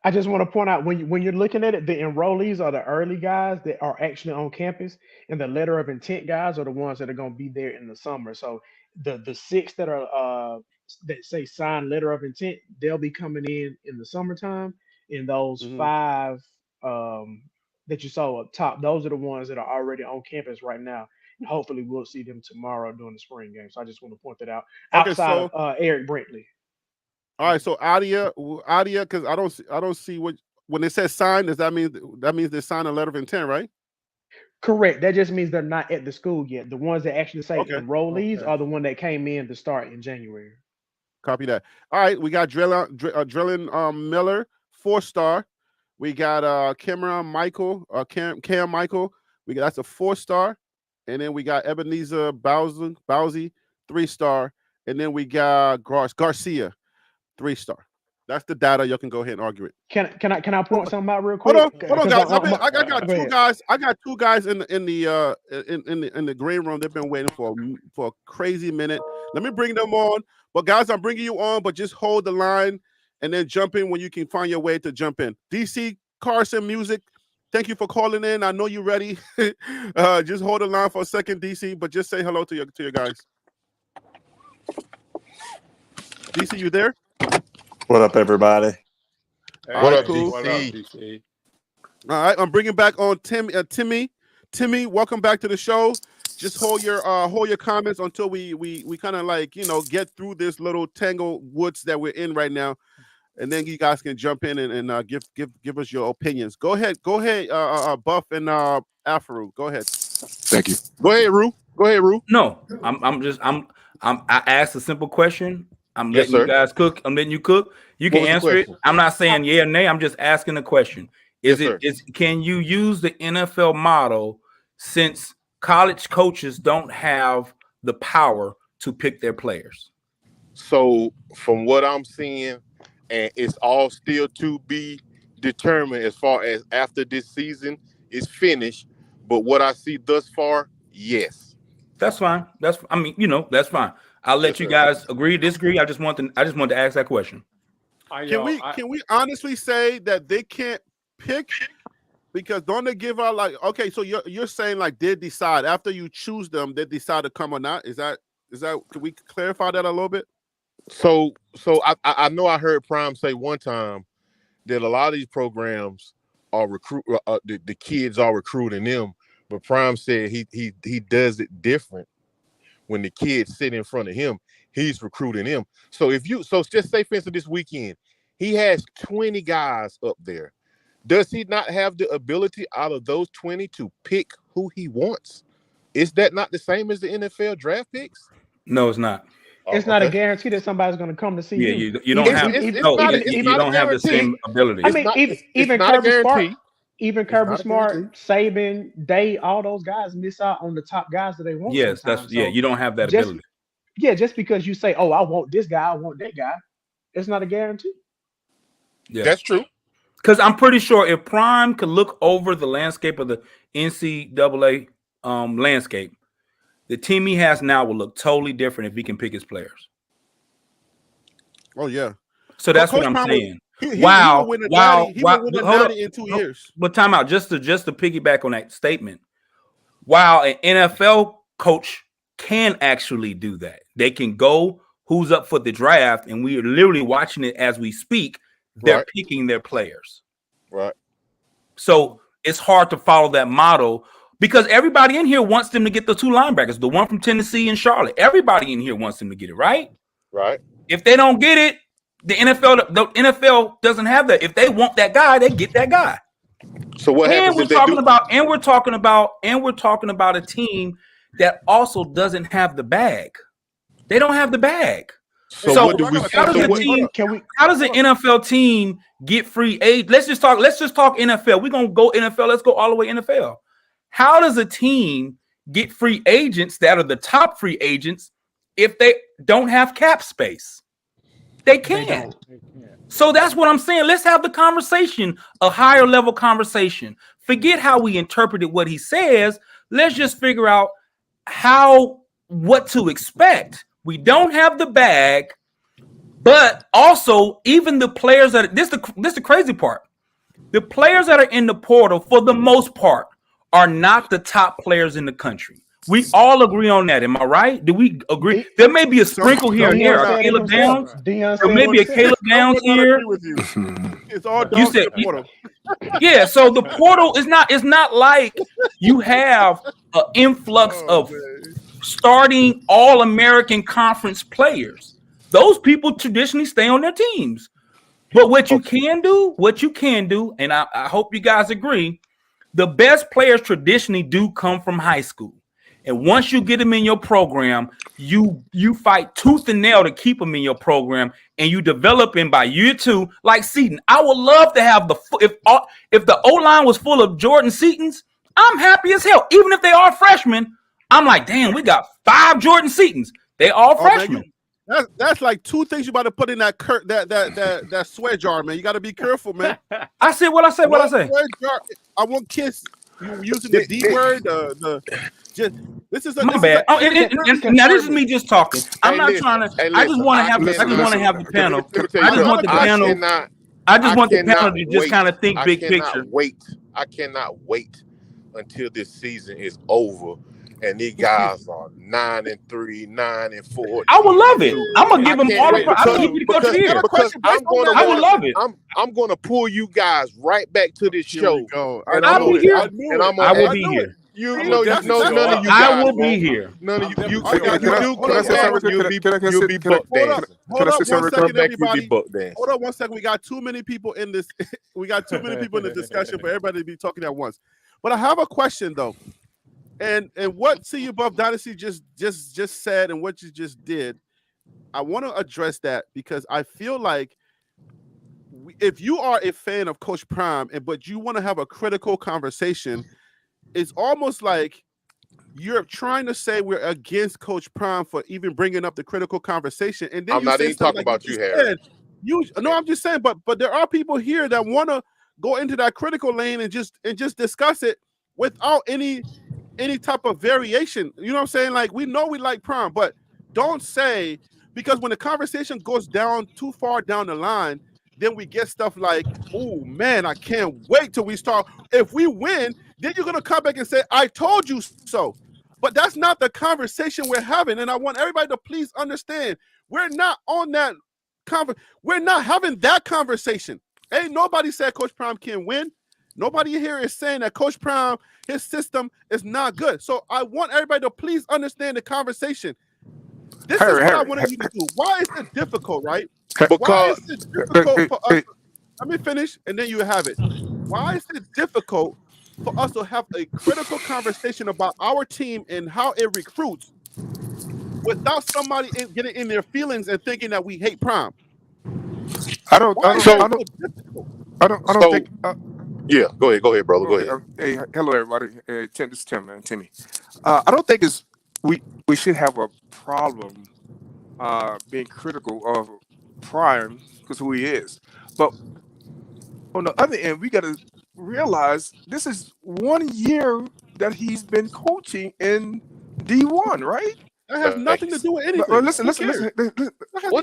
I just want to point out when you're looking at it, the enrollees are the early guys that are actually on campus, and the letter of intent guys are the ones that are going to be there in the summer. So the 6 that are that say signed letter of intent, they'll be coming in the summertime. And those 5 that you saw up top, those are the ones that are already on campus right now. And hopefully we'll see them tomorrow during the spring game. So I just want to point that out. Outside of Eric Brentley. All right, so Adia, because I don't see what when it says sign. Does that mean they signed a letter of intent, right? Correct. That just means they're not at the school yet. The ones that actually say enrollees are the one that came in to start in January. Copy that. All right, we got Drillin Miller, 4-star. We got Cameron Michael, Cam Michael. That's a 4-star, and then we got Ebenezer Bowsy, 3-star, and then we got Garcia, 3-star. That's the data. You can go ahead and argue it. Can I point something out real quick? Hold on, guys. I got 2 guys. I got 2 guys in the green room. They've been waiting for a crazy minute. Let me bring them on. But guys, I'm bringing you on. But just hold the line and then jump in when you can find your way to jump in. DC Carson Music. Thank you for calling in. I know you're ready. Just hold the line for a second, DC. But just say hello to your guys. DC, you there? What up, everybody? Hey, what up, cool. DC? All right, I'm bringing back on Timmy. Timmy, welcome back to the show. Just hold your comments until we kind of like get through this little tangled woods that we're in right now, and then you guys can jump in and give us your opinions. Go ahead, Buff and Afro. Go ahead. Thank you. Go ahead, Rue. No, I asked a simple question. I'm letting you guys cook. I'm letting you cook. You can answer it. I'm not saying yeah or nay. I'm just asking the question. Can you use the NFL model since college coaches don't have the power to pick their players? So from what I'm seeing, and it's all still to be determined as far as after this season is finished. But what I see thus far, yes. That's fine. That's fine. I'll let you guys agree, disagree. I just want to ask that question. Can we honestly say that they can't pick? Because don't they give out okay? So you're saying they decide after you choose them, they decide to come or not? Is that? Can we clarify that a little bit? So I know I heard Prime say one time that a lot of these programs are the kids are recruiting them, but Prime said he does it different. When the kids sit in front of him, he's recruiting them. So just say for instance this weekend, he has 20 guys up there. Does he not have the ability out of those 20 to pick who he wants? Is that not the same as the NFL draft picks? No, it's not. It's not a guarantee that somebody's going to come to see you. Yeah, you don't have. You don't have the same ability. I mean, even Kirby Smart, Saban, Day, all those guys miss out on the top guys that they want. Yes, you don't have that ability. Yeah, just because you say, "Oh, I want this guy, I want that guy," it's not a guarantee. Yeah, that's true. Because I'm pretty sure if Prime could look over the landscape of the NCAA landscape, the team he has now will look totally different if he can pick his players. Oh yeah. So that's what I'm saying. Wow. He will win a natty in 2 years. But time out, just to piggyback on that statement. Wow, an NFL coach can actually do that. They can go who's up for the draft, and we are literally watching it as we speak. They're picking their players. Right. So it's hard to follow that model because everybody in here wants them to get the 2 linebackers, the one from Tennessee and Charlotte. Everybody in here wants them to get it, right? Right. If they don't get it, the NFL doesn't have that. If they want that guy, they get that guy. So what happens if they do? We're talking about a team that also doesn't have the bag. They don't have the bag. So what do we? How does an NFL team get free agents? Let's just talk NFL. We're gonna go NFL. Let's go all the way NFL. How does a team get free agents that are the top free agents if they don't have cap space? They can't. So that's what I'm saying. Let's have the conversation, a higher level conversation. Forget how we interpreted what he says. Let's just figure out what to expect. We don't have the bag, but also even the players that this the crazy part. The players that are in the portal, for the most part, are not the top players in the country. We all agree on that. Am I right? Do we agree? There may be a sprinkle here and there. Caleb Downs. There may be a Caleb Downs here. It's all you said. Yeah. So the portal is not. It's not like you have an influx of starting All-American conference players. Those people traditionally stay on their teams. But what you can do, and I hope you guys agree, the best players traditionally do come from high school. And once you get them in your program, you fight tooth and nail to keep them in your program, and you develop them by year 2. Like Seaton, I would love to have if the O-line was full of Jordan Seatons, I'm happy as hell. Even if they are freshmen, I'm like, damn, we got 5 Jordan Seatons. They all freshmen. Man, that's like 2 things you about to put in that sweat jar, man. You got to be careful, man. I said what I say. I won't kiss. You using the D word. This is my bad. Now this is me just talking. I'm not trying to. I just want to have. I just want to have the panel. I just want the panel. I just want the panel to just kind of think big picture. I cannot wait until this season is over and these guys are 9-3, 9-4. I would love it. I'm gonna give them all the. I'll give you the coach of the year. I would love it. I'm gonna pull you guys right back to this show. I'll be here. I will be here. None of you guys. I will be here. None of you. You'll be buck dancing. Hold on 1 second. We got too many people in this. We got too many people in the discussion for everybody to be talking at once. But I have a question though, and what See You Above Dynasty just said and what you just did, I want to address that because I feel like if you are a fan of Coach Prime but you want to have a critical conversation, it's almost like you're trying to say we're against Coach Prime for even bringing up the critical conversation. And then I'm not even talking about you, Harry. No, I'm just saying, but there are people here that want to go into that critical lane and just discuss it without any type of variation. You know what I'm saying? Like, we know we like Prime, but don't say, because when the conversation goes down too far down the line, then we get stuff like, oh man, I can't wait till we start. If we win, then you're gonna come back and say, I told you so. But that's not the conversation we're having. And I want everybody to please understand, we're not on that we're not having that conversation. Ain't nobody said Coach Prime can't win. Nobody here is saying that Coach Prime, his system is not good. So I want everybody to please understand the conversation. This is what I wanted you to do. Why is it difficult, right? Why is it difficult for us? Let me finish, and then you have it. Why is it difficult for us to have a critical conversation about our team and how it recruits without somebody getting in their feelings and thinking that we hate Prime? I don't think. Yeah, go ahead, brother. Go ahead. Hey, hello, everybody. This is Tim, man. Timmy. I don't think we should have a problem being critical of Prime because who he is. But on the other end, we got to realize this is 1 year that he's been coaching in D1, right? That has nothing to do with anything. Listen. What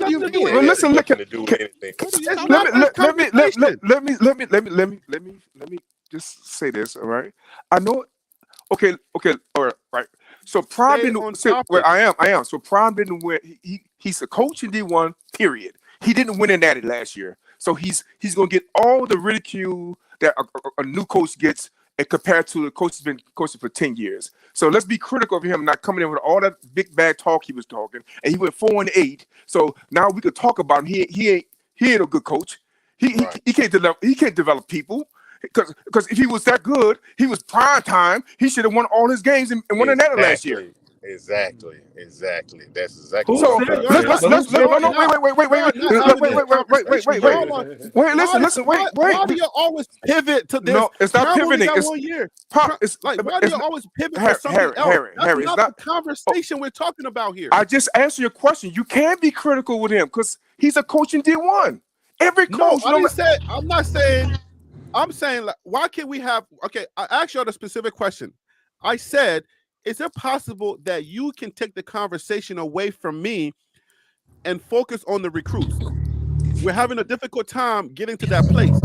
do you mean? Listen. Let me just say this. All right. I know. Okay. All right. So Prime didn't. I am. So Prime didn't win. He's a coach in D1. Period. He didn't win a natty last year. So he's going to get all the ridicule that a new coach gets, and compared to the coach who's been coaching for 10 years. So let's be critical of him not coming in with all that big bad talk he was talking, and he went 4-8. So now we could talk about him. He ain't a good coach. He can't develop people. Because if he was that good, he was prime time. He should have won all his games and won an Atlanta last year. Exactly. That's exactly. So wait. Listen. Why do you always pivot to this? No, it's not pivoting. It's 1 year. Why do you always pivot to something else? That's not the conversation we're talking about here. I just answered your question. You can be critical with him because he's a coach in D1. Every coach. I'm saying, like, why can't we have? Okay, I asked you the specific question. I said, is it possible that you can take the conversation away from me and focus on the recruits? We're having a difficult time getting to that place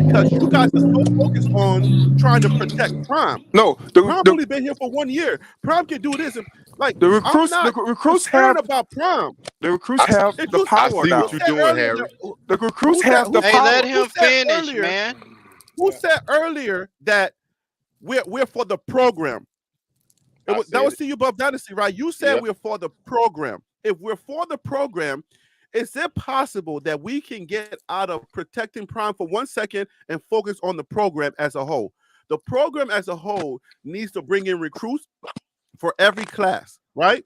because you guys are so focused on trying to protect Prime. No, Prime only been here for 1 year. Prime can do this. And, like, the recruits have about Prime. The recruits have the power. I see what you're doing, Harry. The recruits have the power. Hey, let him finish, man. Who said earlier that we're for the program? That was to you, Buff Dynasty, right? You said we're for the program. If we're for the program, is it possible that we can get out of protecting Prime for 1 second and focus on the program as a whole? The program as a whole needs to bring in recruits for every class, right?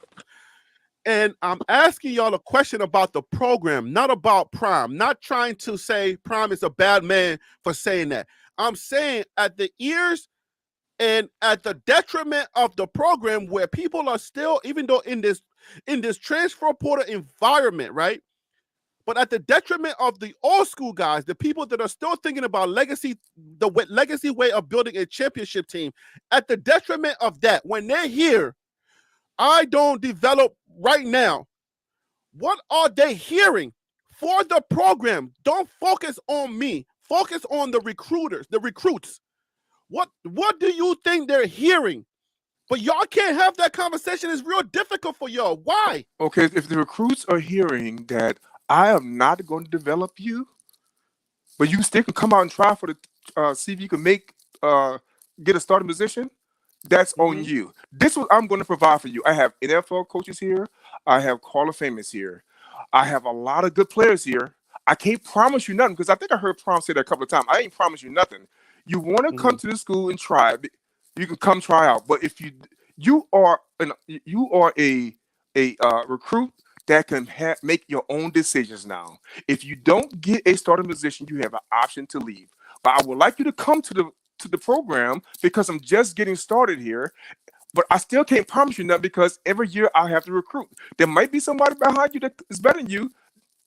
And I'm asking y'all a question about the program, not about Prime. Not trying to say Prime is a bad man for saying that. I'm saying at the ears and at the detriment of the program, where people are still, even though in this transfer portal environment, right? But at the detriment of the old school guys, the people that are still thinking about legacy, the legacy way of building a championship team, at the detriment of that, when they're here, I don't develop right now. What are they hearing for the program? Don't focus on me. Focus on the recruiters, the recruits. What do you think they're hearing? But y'all can't have that conversation. It's real difficult for y'all. Why? Okay, if the recruits are hearing that I am not going to develop you, but you still can come out and try for the see if you can get a starting position, that's on you. This is what I'm going to provide for you. I have NFL coaches here. I have Hall of Famers here. I have a lot of good players here. I can't promise you nothing because I think I heard Prom say that a couple of times. I ain't promise you nothing. You want to come to the school and try, you can come try out. But if you are a recruit that can make your own decisions now. If you don't get a starting position, you have an option to leave. But I would like you to come to the program because I'm just getting started here. But I still can't promise you nothing because every year I have to recruit. There might be somebody behind you that is better than you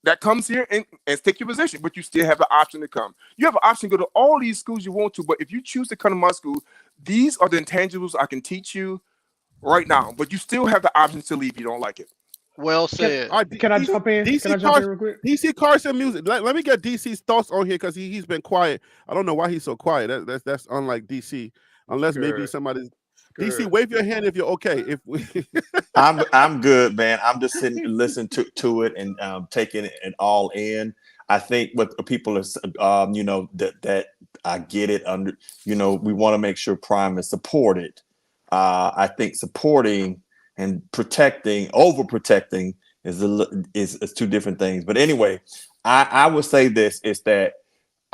that comes here and take your position, but you still have the option to come. You have an option to go to all these schools you want to, but if you choose to come to my school, these are the intangibles I can teach you right now, but you still have the option to leave if you don't like it. Well said. Can I jump in? Can I jump in real quick? DC Carson music. Let me get DC's thoughts on here because he's been quiet. I don't know why he's so quiet. That's unlike DC. Unless maybe somebody's DC, wave your hand if you're okay. If we I'm good, man. I'm just sitting listening to it and taking it all in. I think what people are, that I get it under. We want to make sure Prime is supported. I think supporting and protecting, overprotecting is two different things. But anyway, I would say this is that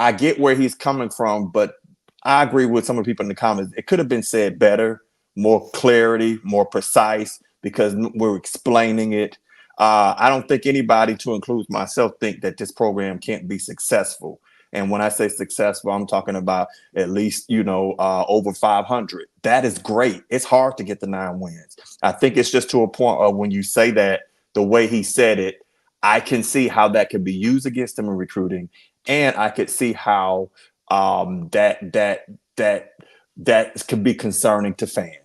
I get where he's coming from, but I agree with some of the people in the comments. It could have been said better, more clarity, more precise, because we're explaining it. I don't think anybody, to include myself, think that this program can't be successful. And when I say successful, I'm talking about at least, over 500. That is great. It's hard to get the 9 wins. I think it's just to a point of when you say that, the way he said it, I can see how that could be used against him in recruiting. And I could see how that could be concerning to fans.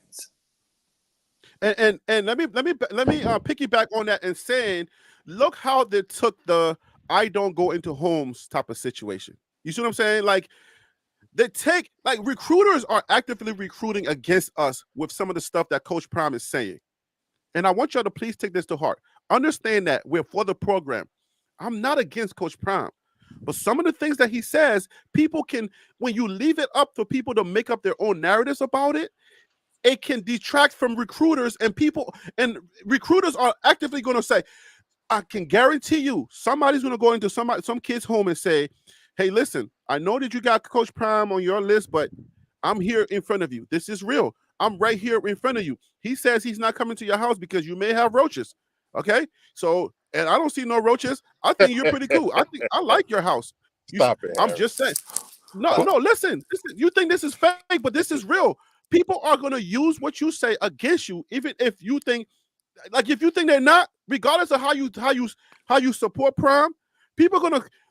And let me piggyback on that and saying, look how they took the I don't go into homes type of situation. You see what I'm saying? Like recruiters are actively recruiting against us with some of the stuff that Coach Prime is saying. And I want y'all to please take this to heart. Understand that we're for the program. I'm not against Coach Prime. But some of the things that he says, people can, when you leave it up for people to make up their own narratives about it, it can detract from recruiters, and people, and recruiters are actively going to say, I can guarantee you somebody's going to go into some kid's home and say, hey, listen, I know that you got Coach Prime on your list, but I'm here in front of you. This is real. I'm right here in front of you. He says he's not coming to your house because you may have roaches. Okay? So, and I don't see no roaches. I think you're pretty cool. I like your house. Stop it. I'm just saying. No, listen. You think this is fake, but this is real. People are going to use what you say against you, even if you think, like, if you think they're not, regardless of how you support Prime,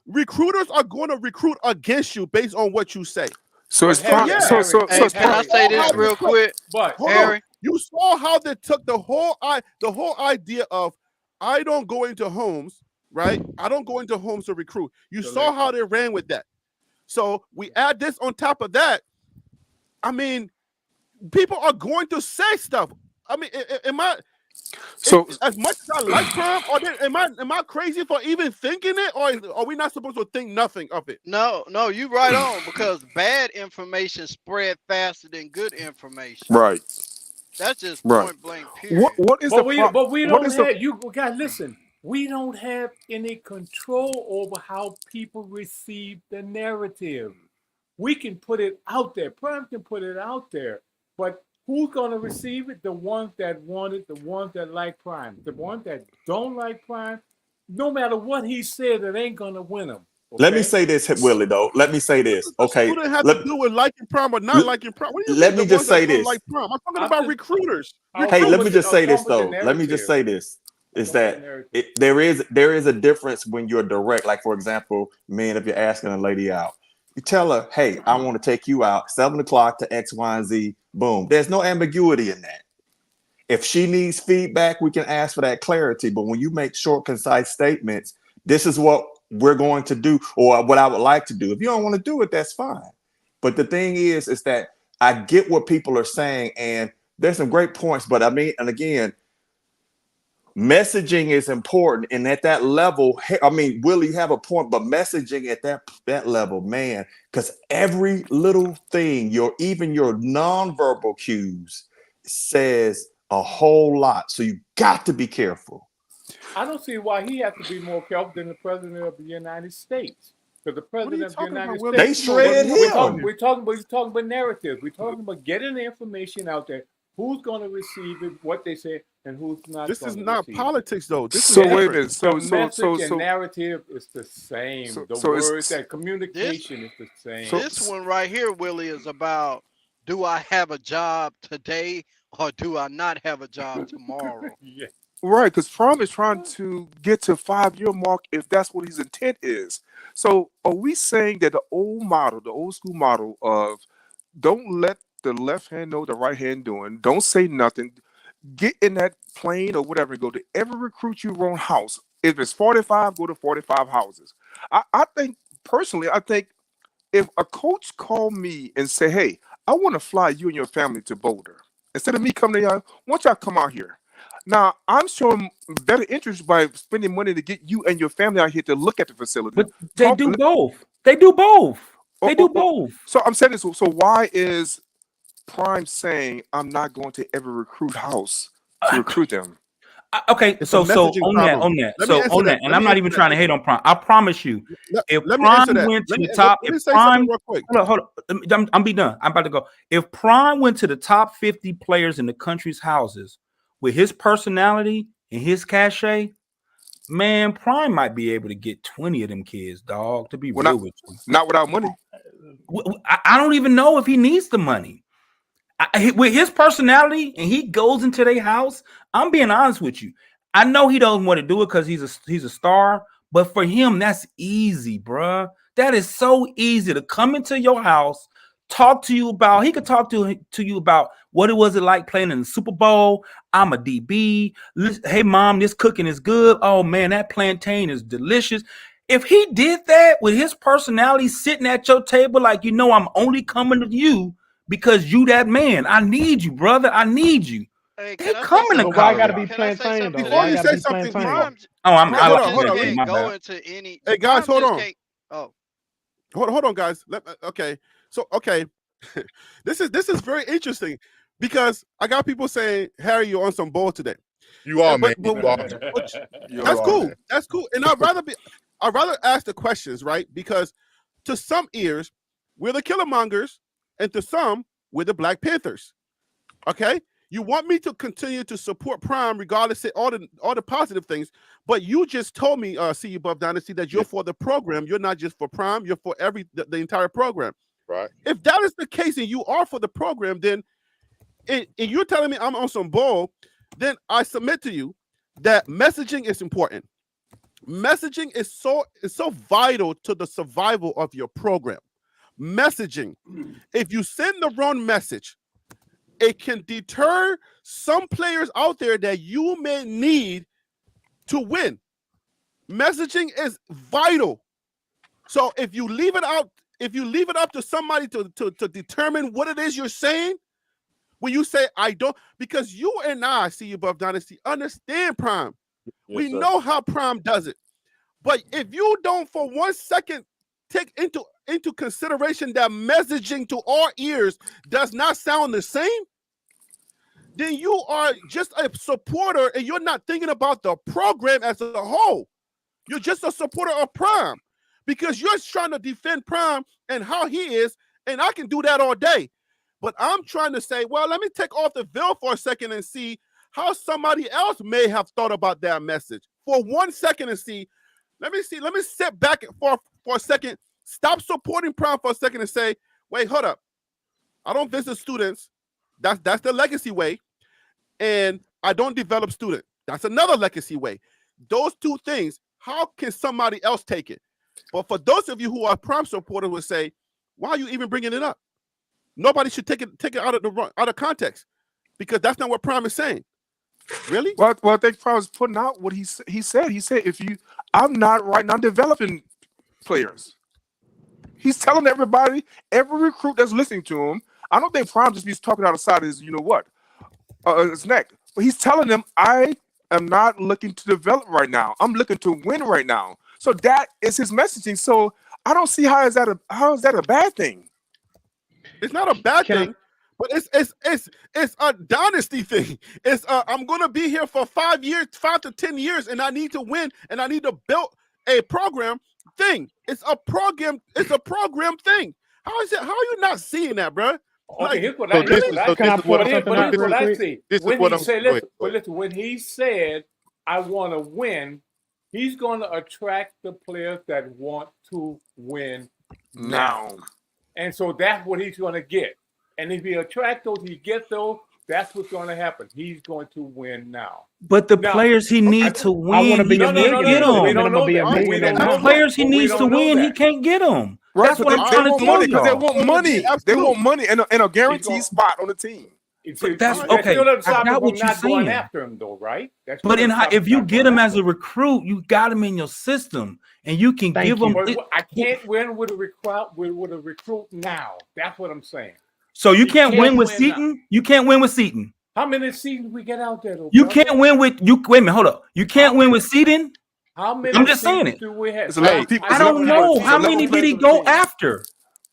recruiters are going to recruit against you based on what you say. So it's Harry, Prime. Harry, can I say this real quick? But Harry, you saw how they took the whole idea of, I don't go into homes, right? I don't go into homes to recruit. You saw how they ran with that. So we add this on top of that. I mean, people are going to say stuff. I mean, as much as I like Prime, am I crazy for even thinking it, or are we not supposed to think nothing of it? No, you right on, because bad information spread faster than good information. Right. That's just point blank. Period. What is but we don't have you guys listen. We don't have any control over how people receive the narrative. We can put it out there. Prime can put it out there, but who's going to receive it? The ones that want it, the ones that like Prime. The ones that don't like Prime, no matter what he said, it ain't going to win them. Okay? Let me say this, Willie, though. Let me say this. Okay. It wouldn't have to do with liking Prime or not liking Prime. Let me just say this. Like Prime? I'm talking about recruiters. Hey, let me just say this, though. Let me just say this. Is that there is a difference when you're direct. Like, for example, man, if you're asking a lady out, you tell her, hey, I want to take you out 7 o'clock to X, Y, and Z. Boom. There's no ambiguity in that. If she needs feedback, we can ask for that clarity. But when you make short, concise statements, this is what we're going to do, or what I would like to do. If you don't want to do it, that's fine. But the thing is that I get what people are saying, and there's some great points. But I mean, and again, messaging is important, and at that level, I mean, Willie, you have a point, but messaging at that level, man, because every little thing, even your nonverbal cues says a whole lot. So you got to be careful. I don't see why he has to be more careful than the president of the United States. Because the president of the United States, they shred him. We're talking about narratives. We're talking about getting the information out there. Who's going to receive it, what they say, and who's not. This is not politics, though. This so is wait a minute. So narrative is the same. The words, that communication is the same. This one right here, Willie, is about, do I have a job today or do I not have a job tomorrow? Yeah. Right, because Prime is trying to get to 5-year mark if that's what his intent is. So are we saying that the old school model of don't let the left hand know the right hand doing, don't say nothing, get in that plane or whatever, go to every recruit your own house. If it's 45, go to 45 houses. I think personally, if a coach called me and say, hey, I want to fly you and your family to Boulder, instead of me coming to y'all, why don't y'all come out here? Now, I'm showing better interest by spending money to get you and your family out here to look at the facility. But they do both. They do both. They do both. So I'm saying this. So why is Prime saying I'm not going to every recruit house to recruit them? Okay, so on that, and I'm not even trying to hate on Prime. I promise you, if Prime went to the top, hold on, I'm be done. I'm about to go. If Prime went to the top 50 players in the country's houses with his personality and his cachet, man, Prime might be able to get 20 of them kids, dog. To be real with you, not without money. I don't even know if he needs the money. With his personality, and he goes into their house, I'm being honest with you. I know he doesn't want to do it because he's a star, but for him, that's easy, bruh. That is so easy to come into your house, talk to you about. He could talk to you about what it was like playing in the Super Bowl. I'm a DB. Hey, mom, this cooking is good. Oh man, that plantain is delicious. If he did that with his personality, sitting at your table, like, you know, I'm only coming to you because you that man. I need you, brother. I need you. Hey, they coming to why I gotta be plantain though? Before you say something, Prime. Oh, hold on. Hey guys, hold on. Oh, hold on, guys. Okay, so this is very interesting because I got people saying, Harry, you're on some bull today. You are, man. That's cool. That's cool. And I'd rather ask the questions, right? Because to some ears, we're the Killermongers, and to some, we're the Black Panthers. Okay? You want me to continue to support Prime regardless of all the positive things, but you just told me, See You Buff Dynasty, that you're for the program. You're not just for Prime, you're for the entire program. Right. If that is the case and you are for the program, then and you're telling me I'm on some bull, then I submit to you that messaging is important. Messaging is so vital to the survival of your program. Messaging, if you send the wrong message, it can deter some players out there that you may need to win. Messaging is vital. So if you leave it up to somebody to determine what it is you're saying, when you say I don't, because you and I, See You Above Dynasty, understand Prime. Yes, we sir. know how Prime does it. But if you don't for 1 second take into consideration that messaging to our ears does not sound the same, then you are just a supporter and you're not thinking about the program as a whole. You're just a supporter of Prime because you're trying to defend Prime and how he is, and I can do that all day. But I'm trying to say, well, let me take off the veil for a second and see how somebody else may have thought about that message for 1 second and see. Let me sit back for a second, stop supporting Prime for a second and say, wait, hold up. I don't visit students. That's the legacy way. And I don't develop students. That's another legacy way. Those two things, how can somebody else take it? But for those of you who are Prime supporters would say, why are you even bringing it up? Nobody should take it out of context because that's not what Prime is saying. Really? Well, I think Prime was putting out what he said. He said, I'm not right now developing players. He's telling everybody, every recruit that's listening to him. I don't think Prime just be talking out of the side of his, his neck. But he's telling them, I am not looking to develop right now. I'm looking to win right now. So that is his messaging. So I don't see how is that a bad thing. It's not a bad thing, but it's a dynasty thing. It's I'm gonna be here for 5 to 10 years, and I need to win, and I need to build a program thing. It's a program thing. How is it? How are you not seeing that, bro? Okay, here's what I see. When he said, I want to win, he's going to attract the players that want to win now. And so that's what he's going to get. And if he attracts those, he gets those, that's what's going to happen. He's going to win now. But the players he needs to win, he can't get them. The players he needs to win, he can't get them. Right, that's what I'm trying to tell you. Because they want money. They want money and a guaranteed spot on the team. But that's okay. I got what you're saying. Going after him, though, right? But if you get him as a recruit, you got him in your system, and you can give him. I can't win with a recruit now. That's what I'm saying. So you can't win with Seaton. You can't win with Seaton. How many seasons we get out there, though? You can't win with you. Wait a minute, hold up. You can't win with Seaton. How many? I'm just saying it. Do we have? I don't know how many did he go after.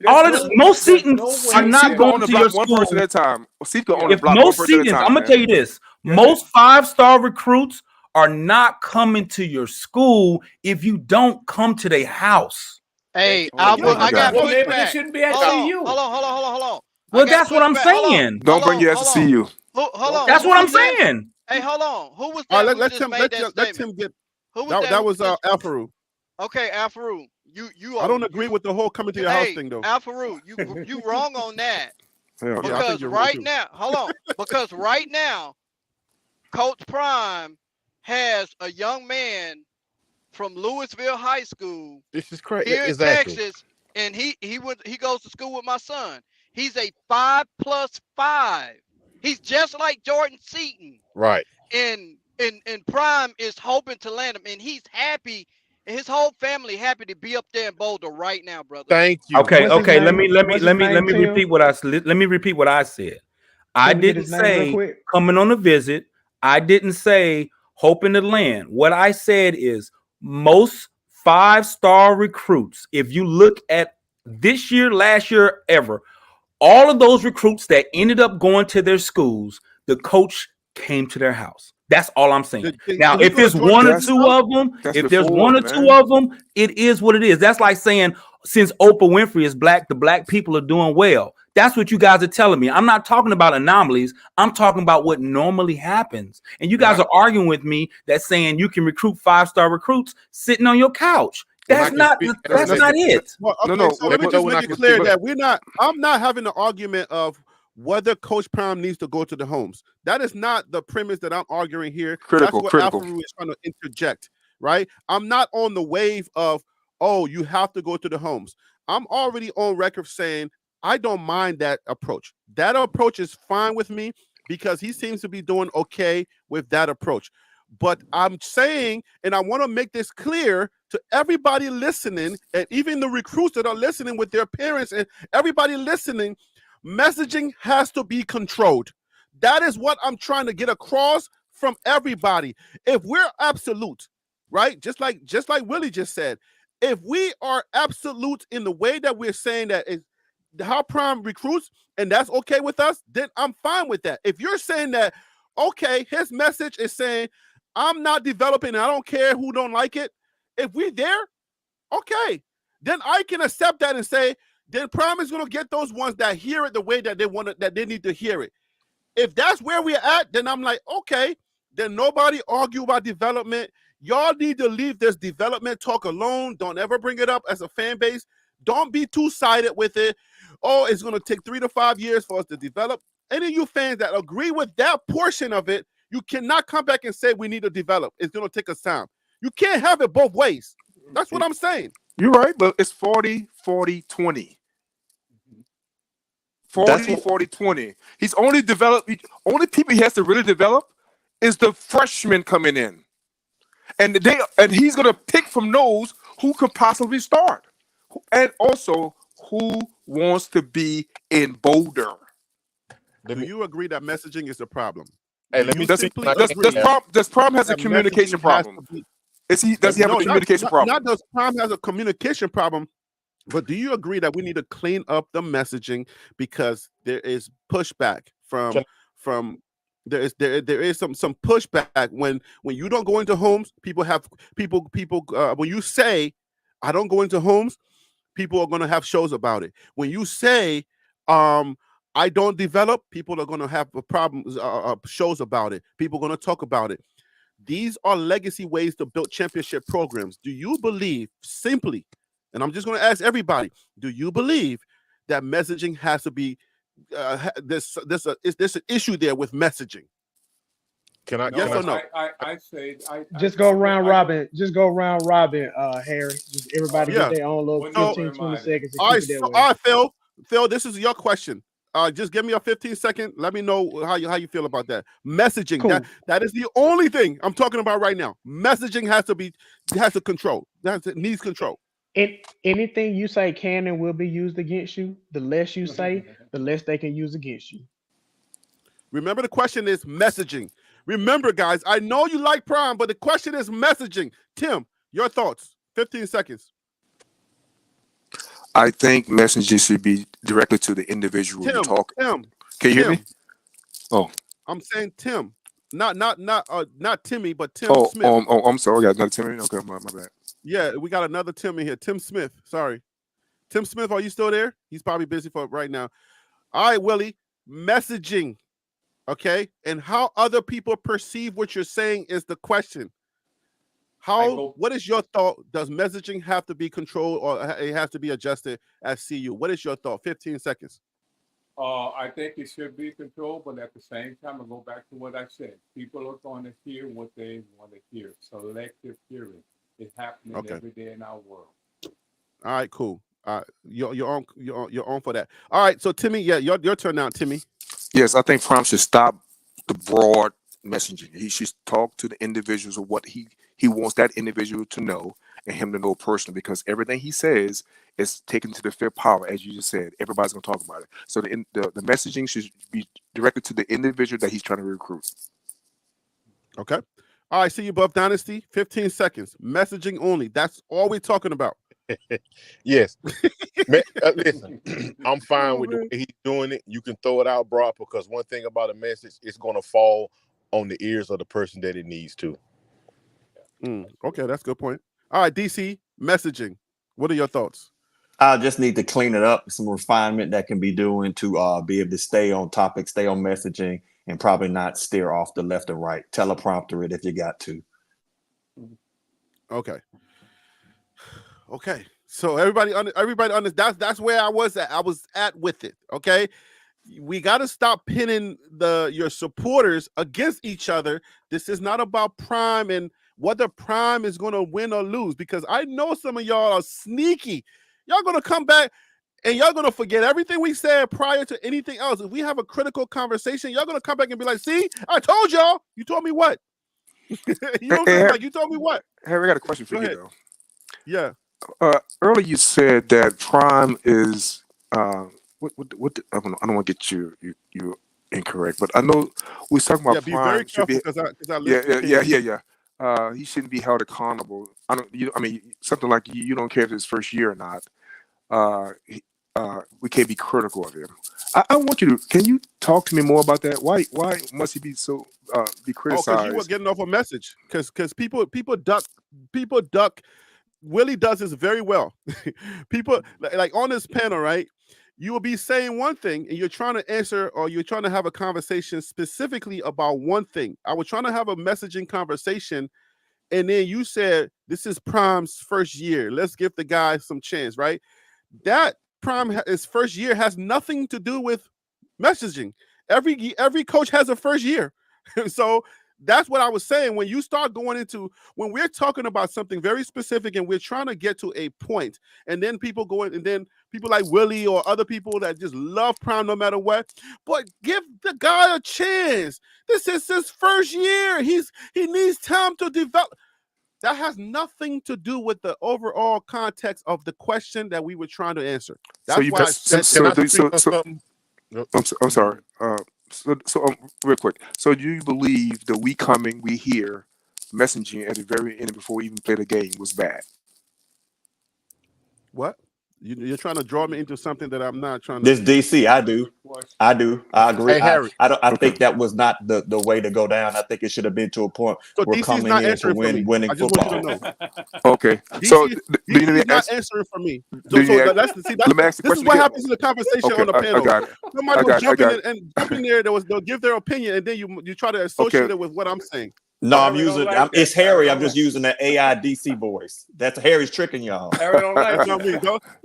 All of most Seatons are not going to your school. One person at a time. If most Seatons, I'm gonna tell you this: most 5-star recruits are not coming to your school if you don't come to their house. Hey, I got pushback. Shouldn't be asking you. Hold on. Well, that's what I'm saying. Don't bring your ass to see you. Hold on. That's what I'm saying. Hey, hold on. Who was that? Let him get. That was Alfaru. Okay, Alfaru. You. I don't agree with the whole coming to your house thing, though. Alfaru, you wrong on that. Because right now, hold on. Because right now, Coach Prime has a young man from Louisville High School. This is crazy. Here in Texas, and he goes to school with my son. He's a 5+5. He's just like Jordan Seaton. Right. And Prime is hoping to land him, and he's happy. And his whole family happy to be up there in Boulder right now, brother. Thank you. Okay. Let me repeat what I said. I didn't say coming on a visit. I didn't say hoping to land. What I said is most 5-star recruits, if you look at this year, last year, ever, all of those recruits that ended up going to their schools, the coach came to their house. That's all I'm saying. Now, if it's one or two of them, if there's one or two of them, it is what it is. That's like saying, since Oprah Winfrey is black, the black people are doing well. That's what you guys are telling me. I'm not talking about anomalies. I'm talking about what normally happens. And you guys are arguing with me that saying you can recruit 5-star recruits sitting on your couch. That's not it. Well, okay, so let me just make it clear that I'm not having the argument of whether Coach Prime needs to go to the homes. That is not the premise that I'm arguing here. That's what Alfaru is trying to interject, right? I'm not on the wave of, oh, you have to go to the homes. I'm already on record saying I don't mind that approach. That approach is fine with me because he seems to be doing okay with that approach. But I'm saying, and I want to make this clear to everybody listening, and even the recruits that are listening with their parents and everybody listening, messaging has to be controlled. That is what I'm trying to get across from everybody. If we're absolute, right? Just like Willie just said, if we are absolute in the way that we're saying that is how Prime recruits, and that's okay with us, then I'm fine with that. If you're saying that, okay, his message is saying, I'm not developing, and I don't care who don't like it. If we there, okay, then I can accept that and say, then Prime is going to get those ones that hear it the way that they want it, that they need to hear it. If that's where we're at, then I'm like, okay, then nobody argue about development. Y'all need to leave this development talk alone. Don't ever bring it up as a fan base. Don't be two-sided with it. Oh, it's going to take 3 to 5 years for us to develop. Any of you fans that agree with that portion of it, you cannot come back and say we need to develop. It's going to take us time. You can't have it both ways. That's what I'm saying. You're right, but it's 40, 40, 20. 40, 40, 20. He's only developed, only people he has to really develop is the freshmen coming in. And he's going to pick from those who could possibly start. And also who wants to be in Boulder. Do you agree that messaging is a problem? Hey, let me does Prime has a communication problem? Does he have a communication problem? Not does Prime has a communication problem, but do you agree that we need to clean up the messaging because there is pushback from there is some pushback when you don't go into homes, people when you say I don't go into homes, people are going to have shows about it. When you say I don't develop, people are going to have problems, shows about it. People are going to talk about it. These are legacy ways to build championship programs. Do you believe, simply, and I'm just going to ask everybody, do you believe that messaging has to be, there's an issue there with messaging? Can I? Yes or no? I say just go round robin. Just go round robin, Harry. Just everybody get their own little 15, 20 seconds. All right, Phil, this is your question. Just give me a 15-second. Let me know how you feel about that. Messaging. Cool. That is the only thing I'm talking about right now. Messaging needs control. Anything you say can and will be used against you. The less you say, the less they can use against you. Remember, the question is messaging. Remember, guys, I know you like Prime, but the question is messaging. Tim, your thoughts. 15 seconds. I think messages should be directly to the individual you talk. Tim, can you hear me? Oh, I'm saying Tim, not Timmy, but Tim Smith. I'm sorry, I got another Timmy. Okay, my bad. Yeah, we got another Tim in here. Tim Smith. Sorry, Tim Smith. Are you still there? He's probably busy for right now. All right, Willie. Messaging, okay, and how other people perceive what you're saying is the question. What is your thought? Does messaging have to be controlled or it has to be adjusted as CU? What is your thought? 15 seconds. I think it should be controlled, but at the same time, I go back to what I said. People are going to hear what they want to hear. Selective hearing is happening every day in our world. All right, cool. You're on for that. All right, so Timmy, your turn now, Timmy. Yes, I think Prime should stop the broad messaging. He should talk to the individuals of what he wants that individual to know and him to know personally, because everything he says is taken to the fifth power, as you just said. Everybody's going to talk about it. So the messaging should be directed to the individual that he's trying to recruit. Okay. All right, see you, Buff Dynasty. 15 seconds. Messaging only. That's all we're talking about. Yes. Listen, I'm fine with the way he's doing it. You can throw it out broad, because one thing about a message, it's going to fall on the ears of the person that it needs to. Okay, that's a good point. All right, DC, messaging. What are your thoughts? I just need to clean it up. Some refinement that can be doing to be able to stay on topic, stay on messaging, and probably not steer off the left and right. Teleprompter it if you got to. Okay. Okay. So everybody on this, that's where I was at. I was at with it. Okay. We got to stop pinning your supporters against each other. This is not about Prime and whether Prime is going to win or lose, because I know some of y'all are sneaky. Y'all going to come back and y'all going to forget everything we said prior to anything else. If we have a critical conversation, y'all going to come back and be like, see, I told y'all. You told me what? You know what I'm saying? Like, you told me what? Harry, I got a question for you, though. Yeah. Earlier you said that Prime is what I don't want to get you incorrect, but I know we was talking about be Prime. very careful because I listen. Yeah. He shouldn't be held accountable. I mean, something like you don't care if it's first year or not. We can't be critical of him. I want you to. Can you talk to me more about that? Why must he be so be criticized? Because you were getting off a message. Because people duck. Willie does this very well. People like on this panel, right? You will be saying one thing and you're trying to answer, or you're trying to have a conversation specifically about one thing. I was trying to have a messaging conversation, and then you said, this is Prime's first year. Let's give the guy some chance, right? That his first year has nothing to do with messaging. Every coach has a first year. So that's what I was saying. When you start going into, when we're talking about something very specific and we're trying to get to a point, and then people go in, and then people like Willie or other people that just love Prime no matter what, but give the guy a chance. This is his first year. He needs time to develop. That has nothing to do with the overall context of the question that we were trying to answer. That's why I said. I'm sorry. So real quick. So do you believe the we here messaging at the very end before we even play the game was bad? What? You're trying to draw me into something that I'm not trying to. This DC, I do. I agree. Hey, Harry. I think that was not the way to go down. I think it should have been to a point so we're DC's coming not in to winning I just football. Want you to know. Okay. DC's not answering for me. This is what happens in the conversation on the panel. I got it. Somebody will jump in there. They'll give their opinion, and then you try to associate it with what I'm saying. No, I'm using it's Harry. I'm just using the AI DC voice. That's Harry's tricking y'all. Harry don't like That's not me.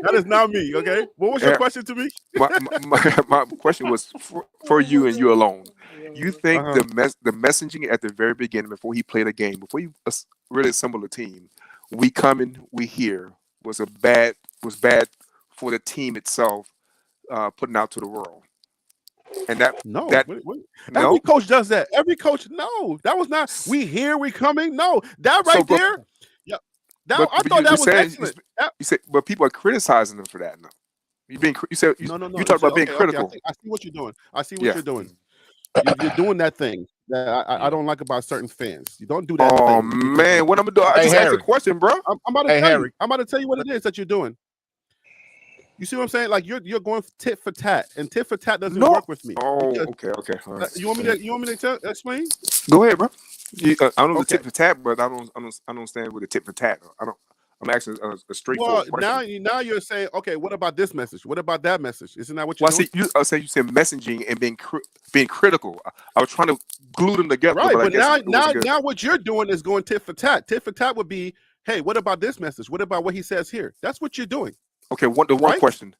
That is not me. Okay. What was your question to me? My question was for you and you alone. You think the messaging at the very beginning, before he played a game, before he really assembled a team, we here was bad for the team itself, putting out to the world. And every coach does that. Every coach, no, that was not. We here, we coming. No, that right there. Yeah, I thought that was excellent. You said, but people are criticizing them for that now. You said you talked about being critical. Okay, I see what you're doing. You're doing. You're doing that thing that I don't like about certain fans. You don't do that. Oh man, what I'm gonna do? I just asked a question, bro. I'm about to tell you. I'm about to tell you what it is that you're doing. You see what I'm saying? Like you're going tit for tat, and tit for tat doesn't work with me. Oh, okay. Right. You want me to explain? Go ahead, bro. I don't know the tit for tat, but I don't stand with the tit for tat. I'm asking a straightforward question. Now you're saying, okay, what about this message? What about that message? Isn't that what you're doing? You said messaging and being critical. I was trying to glue them together. Right, but now what you're doing is going tit for tat. Tit for tat would be, hey, what about this message? What about what he says here? That's what you're doing. Okay, one question.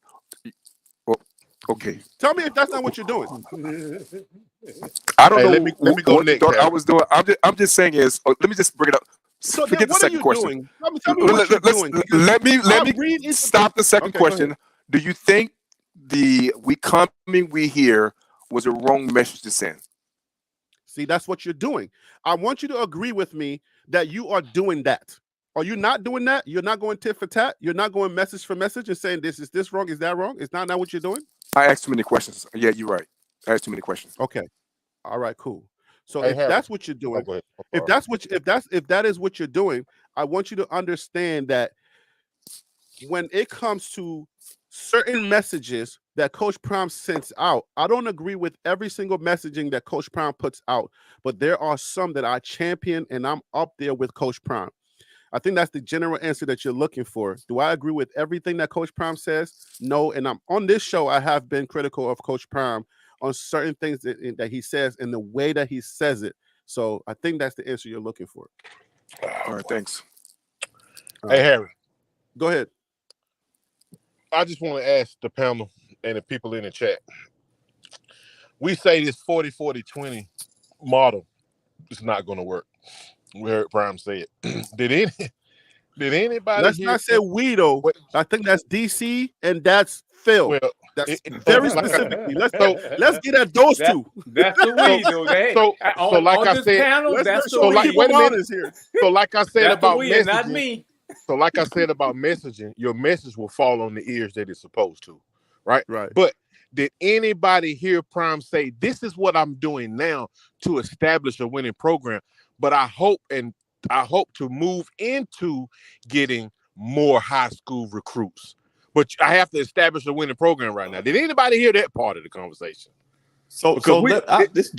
Okay. Tell me if that's not what you're doing. I don't know. Let me go next. I was doing. I'm just saying is. Let me just bring it up. So forget the second question. Tell me what you're doing. Let me stop the second question. Do you think the we here was a wrong message to send? See, that's what you're doing. I want you to agree with me that you are doing that. Are you not doing that? You're not going tit for tat? You're not going message for message and saying this wrong? Is that wrong? Is not what you're doing? I asked too many questions. Yeah, you're right. I asked too many questions. Okay. All right, cool. So Hey, if Harry. that's what you're doing, go ahead. if that is what you're doing, I want you to understand that when it comes to certain messages that Coach Prime sends out, I don't agree with every single messaging that Coach Prime puts out, but there are some that I champion, and I'm up there with Coach Prime. I think that's the general answer that you're looking for. Do I agree with everything that Coach Prime says? No. And I'm on this show, I have been critical of Coach Prime on certain things that he says and the way that he says it. So I think that's the answer you're looking for. All right, thanks. Hey, Harry. Go ahead. I just want to ask the panel and the people in the chat. We say this 40-40-20 model is not going to work. We heard Prime say it. Did anybody Let's hear not say we though. I think that's DC and that's Phil. Well, that's very specifically. Let's get at those two. That's the we though. So like I said, panel, that's the so we. like wait a minute here. So like I said that's about we, messaging, not me. So like I said about messaging, your message will fall on the ears that it's supposed to, right? Right. But did anybody hear Prime say, this is what I'm doing now to establish a winning program? But I hope to move into getting more high school recruits. But I have to establish a winning program right now. Did anybody hear that part of the conversation? Where did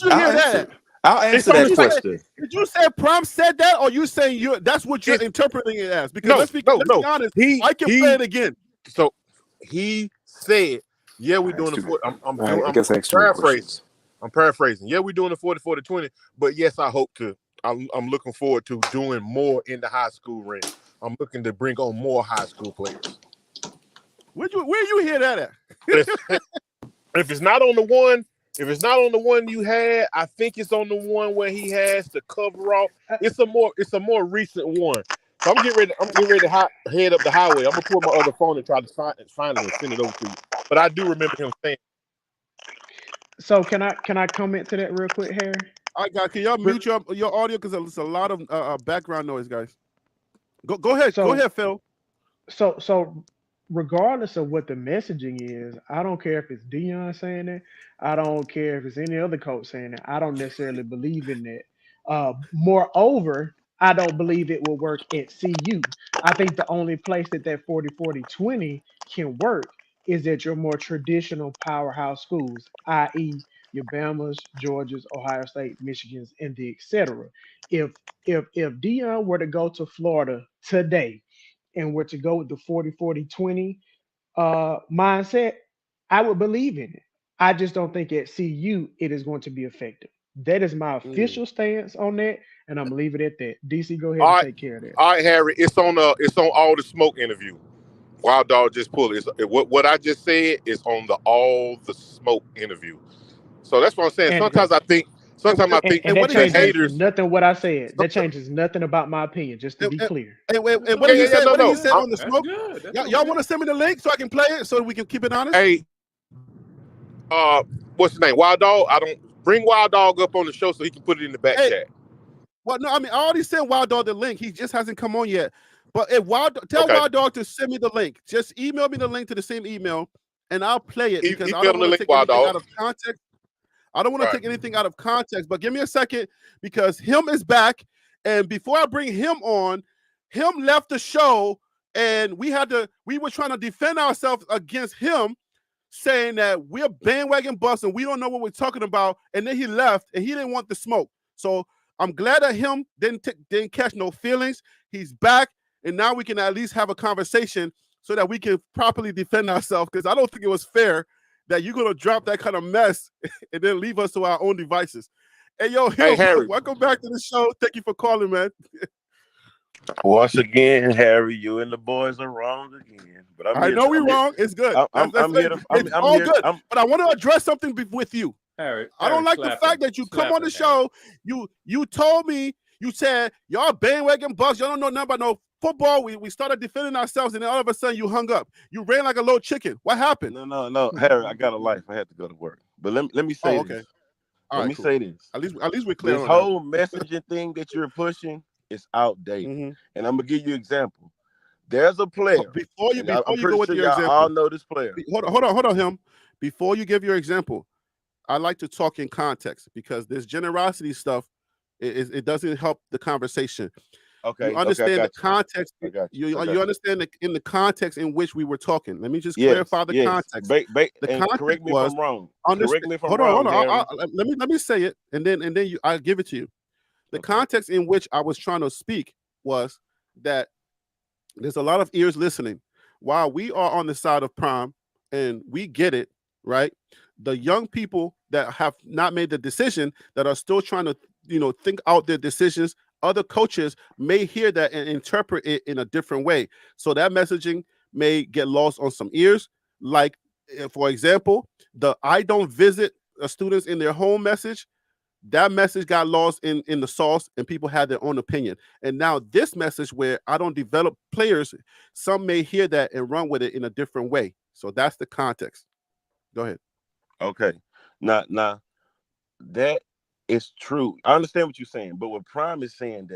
you hear that? I'll answer that question. Did you say Prime said that, or you saying that's what you're interpreting it as? Because let's be honest, I can play it again. So he said, "Yeah, we're doing the." I'm paraphrasing. I'm paraphrasing. Yeah, we're doing the 40-40-20. But yes, I hope to. I'm looking forward to doing more in the high school ring. I'm looking to bring on more high school players. Where you hear that at? If it's not on the one. If it's not on the one you had, I think it's on the one where he has the cover off. It's a more recent one. So I'm getting ready to head up the highway. I'm gonna pull my other phone and try to find it and send it over to you. But I do remember him saying. So can I comment to that real quick, Harry? Can y'all mute your audio because there's a lot of background noise, guys. Go ahead. Go ahead, Phil. So regardless of what the messaging is, I don't care if it's Dion saying it. I don't care if it's any other coach saying it. I don't necessarily believe in that. Moreover, I don't believe it will work at CU. I think the only place that 40-40-20 can work is at your more traditional powerhouse schools, i.e., your Bamas, Georgias, Ohio State, Michigans, and the etc. If Dion were to go to Florida today and were to go with the 40-40-20 mindset, I would believe in it. I just don't think at CU it is going to be effective. That is my official stance on that, and I'm leaving it at that. DC, go ahead and take care of that. All right, Harry, it's on All the Smoke interview. Wild Dog just pulled it. What I just said is on the All the Smoke interview. So that's what I'm saying. Sometimes I think and that changes haters, nothing what I said. That changes nothing about my opinion, just to be clear. And what did he say on the smoke? Y'all want to send me the link so I can play it so we can keep it honest? Hey, what's his name? Wild Dog. I don't bring Wild Dog up on the show so he can put it in the back chat. Well, no, I mean I already sent Wild Dog the link. He just hasn't come on yet. But if Wild Dog to send me the link. Just email me the link to the same email, and I'll play it because I don't want to take anything out of context. I don't want to take anything out of context, but give me a second because him is back. And before I bring him on, him left the show and we were trying to defend ourselves against him saying that we're bandwagon busts and we don't know what we're talking about. And then he left and he didn't want the smoke. So I'm glad that him didn't catch no feelings. He's back. And now we can at least have a conversation so that we can properly defend ourselves because I don't think it was fair that you're going to drop that kind of mess and then leave us to our own devices. Hey, Harry, welcome back to the show. Thank you for calling, man. Once again, Harry, you and the boys are wrong again. But I know we're wrong. It's good. I'm here. It's all good. But I want to address something with you. Harry, I don't like the fact that you come on the show. You told me, you said, y'all bandwagon bucks. Y'all don't know nothing about no football. We started defending ourselves, and then all of a sudden you hung up. You ran like a little chicken. What happened? No, Harry, I got a life. I had to go to work. But let me say this. Let me say this. At least we're clear. This whole messaging thing that you're pushing is outdated. And I'm gonna give you an example. There's a player. Before you go with your example, all know this player. Hold on, him. Before you give your example, I like to talk in context because this generosity stuff, it doesn't help the conversation. Okay. You understand the you. context. I got You understand in the context in which we were talking. Let me just clarify the context. The and context correct me was, if I'm wrong. Correct me if I'm wrong. Hold on. Let me say it, and then I'll give it to you. The context in which I was trying to speak was that there's a lot of ears listening. While we are on the side of Prime and we get it, right? The young people that have not made the decision, that are still trying to, think out their decisions, other coaches may hear that and interpret it in a different way. So that messaging may get lost on some ears. Like, for example, the I don't visit students in their home message. That message got lost in the sauce and people had their own opinion. And now this message where I don't develop players, some may hear that and run with it in a different way. So that's the context. Go ahead. Okay. Now that is true. I understand what you're saying, but what Prime is saying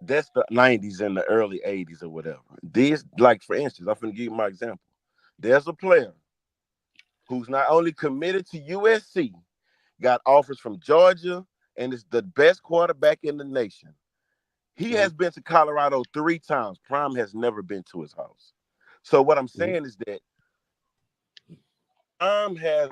that's the 90s and the early 80s or whatever. These, like, for instance, I'm going to give you my example. There's a player who's not only committed to USC, got offers from Georgia, and is the best quarterback in the nation. He has been to Colorado 3 times. Prime has never been to his house. So what I'm saying is that Prime has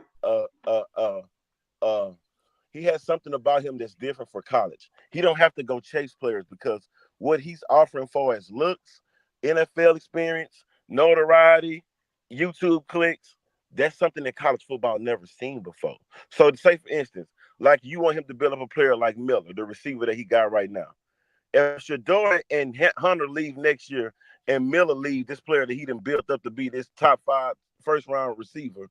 he has something about him that's different for college. He don't have to go chase players because what he's offering for is looks, NFL experience, notoriety, YouTube clicks. That's something that college football never seen before. So to say, for instance, like you want him to build up a player like Miller, the receiver that he got right now. If Shador and Hunter leave next year and Miller leave, this player that he done built up to be this top 5 first round receiver,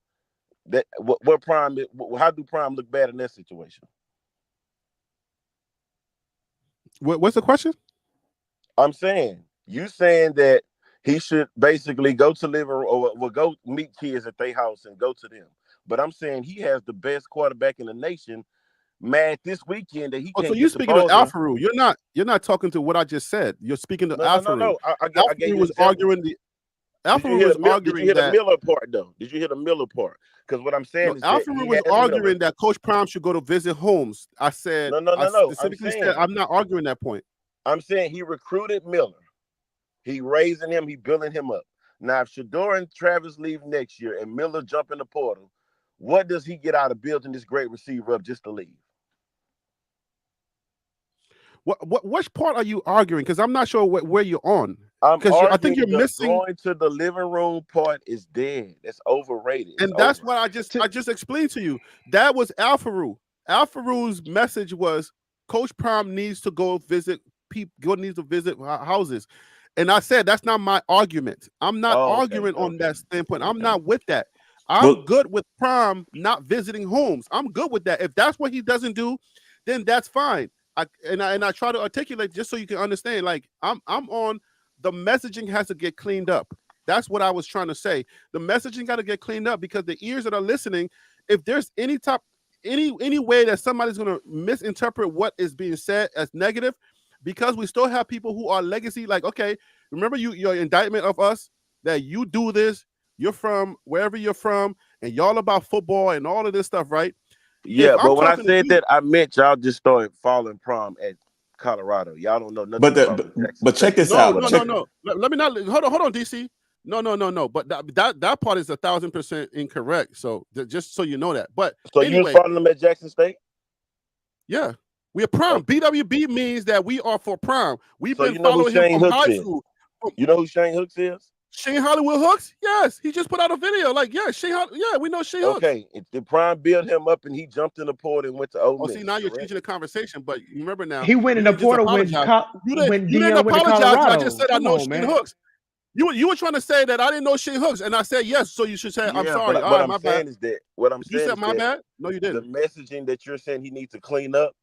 that what Prime? How do Prime look bad in that situation? What's the question? I'm saying that he should basically go to living or go meet kids at their house and go to them. But I'm saying he has the best quarterback in the nation. Mad this weekend that he can't. So you're speaking to Alfaru. You're not talking to what I just said. You're speaking to Alfaru. No. I was arguing the. Alfaru was arguing that. Did you hear the Miller part though? Did you hear the Miller part? Because what I'm saying is Alfaru was arguing that Coach Prime should go to visit homes. I said no. Specifically said I'm not arguing that point. I'm saying he recruited Miller. He raising him. He building him up. Now, if Shador and Travis leave next year and Miller jump in the portal, what does he get out of building this great receiver up just to leave? Which part are you arguing? Because I'm not sure where you're on. I think you're missing. Going to the living room part is dead. That's overrated. And that's what I just explained to you. That was Alfaru. Alfaru's message was Coach Prime needs to go visit people. Needs to visit houses. And I said that's not my argument. I'm not arguing on that standpoint. I'm not with that. I'm good with Prime not visiting homes. I'm good with that. If that's what he doesn't do, then that's fine. I try to articulate just so you can understand. Like I'm on the messaging has to get cleaned up. That's what I was trying to say. The messaging got to get cleaned up because the ears that are listening, if there's any way that somebody's going to misinterpret what is being said as negative, because we still have people who are legacy. Like, okay, remember your indictment of us that you do this. You're from wherever you're from, and y'all about football and all of this stuff, right? Yeah, but when I said that, I meant y'all just started following Prime at Colorado. Y'all don't know nothing. But check this out. No. Let me not hold on, DC. No. But that part is 1,000% incorrect. So just so you know that. But so anyway, you was following them at Jackson State? Yeah, we are Prime. BWB means that we are for Prime. We've been know following him from high school. You know who Shane Hooks is? Shane Hollywood Hooks? Yes, he just put out a video. Like, yeah, we know Shane Hooks. Okay, the Prime built him up, and he jumped in the portal and went to Ole Miss. See, now you're changing the conversation, but you remember now. He went in the portal when you didn't apologize. I just said I know Shane Hooks. You were trying to say that I didn't know Shane Hooks, and I said yes, so you should say I'm sorry. What I'm saying is that you said my bad. No, you didn't. The messaging that you're saying he needs to clean up,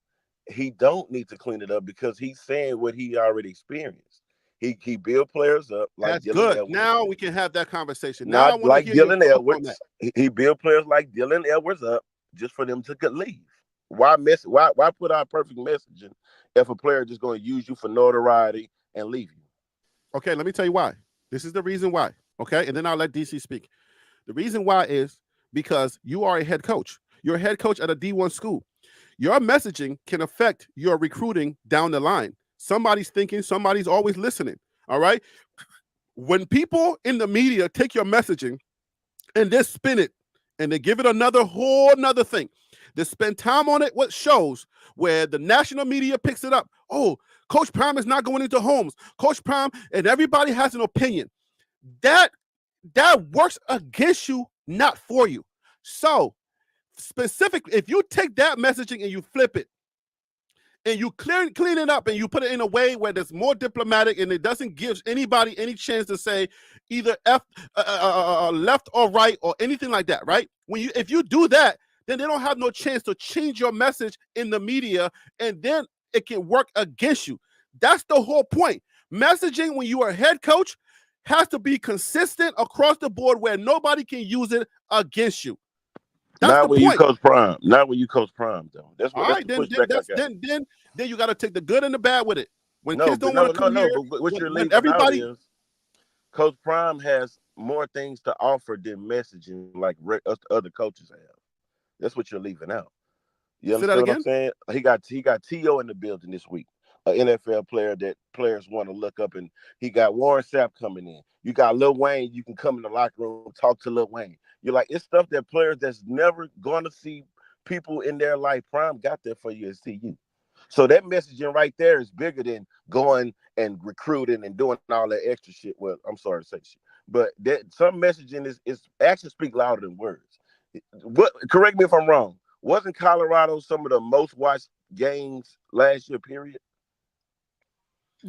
he don't need to clean it up because he's saying what he already experienced. He built players up like that's Dylan good. Edwards. Now we can have that conversation. Not like Dylan Edwards. He built players like Dylan Edwards up just for them to leave. Why put out perfect messaging if a player just going to use you for notoriety and leave you? Okay, let me tell you why. This is the reason why. Okay, and then I'll let DC speak. The reason why is because you are a head coach. You're a head coach at a D1 school. Your messaging can affect your recruiting down the line. Somebody's thinking, somebody's always listening. All right. When people in the media take your messaging and they spin it and they give it another thing, they spend time on it, what shows where the national media picks it up. Oh, Coach Prime is not going into homes. Coach Prime, and everybody has an opinion. That works against you, not for you. So specifically, if you take that messaging and you flip it and you clean it up and you put it in a way where it's more diplomatic and it doesn't give anybody any chance to say either left or right or anything like that, right? If you do that, then they don't have no chance to change your message in the media, and then it can work against you. That's the whole point. Messaging when you are a head coach has to be consistent across the board where nobody can use it against you. That's not the when point. You coach Prime. Not when you coach Prime, though. That's what. All right, then you got to take the good and the bad with it. When kids don't want to come here, but what you're leaving everybody out is Coach Prime has more things to offer than messaging like other coaches have. That's what you're leaving out. You understand what I'm saying? He got T.O. in the building this week, an NFL player that players want to look up, and he got Warren Sapp coming in. You got Lil Wayne. You can come in the locker room, talk to Lil Wayne. You're like, it's stuff that players that's never going to see people in their life. Prime got there for you and see you. So that messaging right there is bigger than going and recruiting and doing all that extra shit. Well, I'm sorry to say shit, but that some messaging is actions speak louder than words. What? Correct me if I'm wrong. Wasn't Colorado some of the most watched games last year? Period.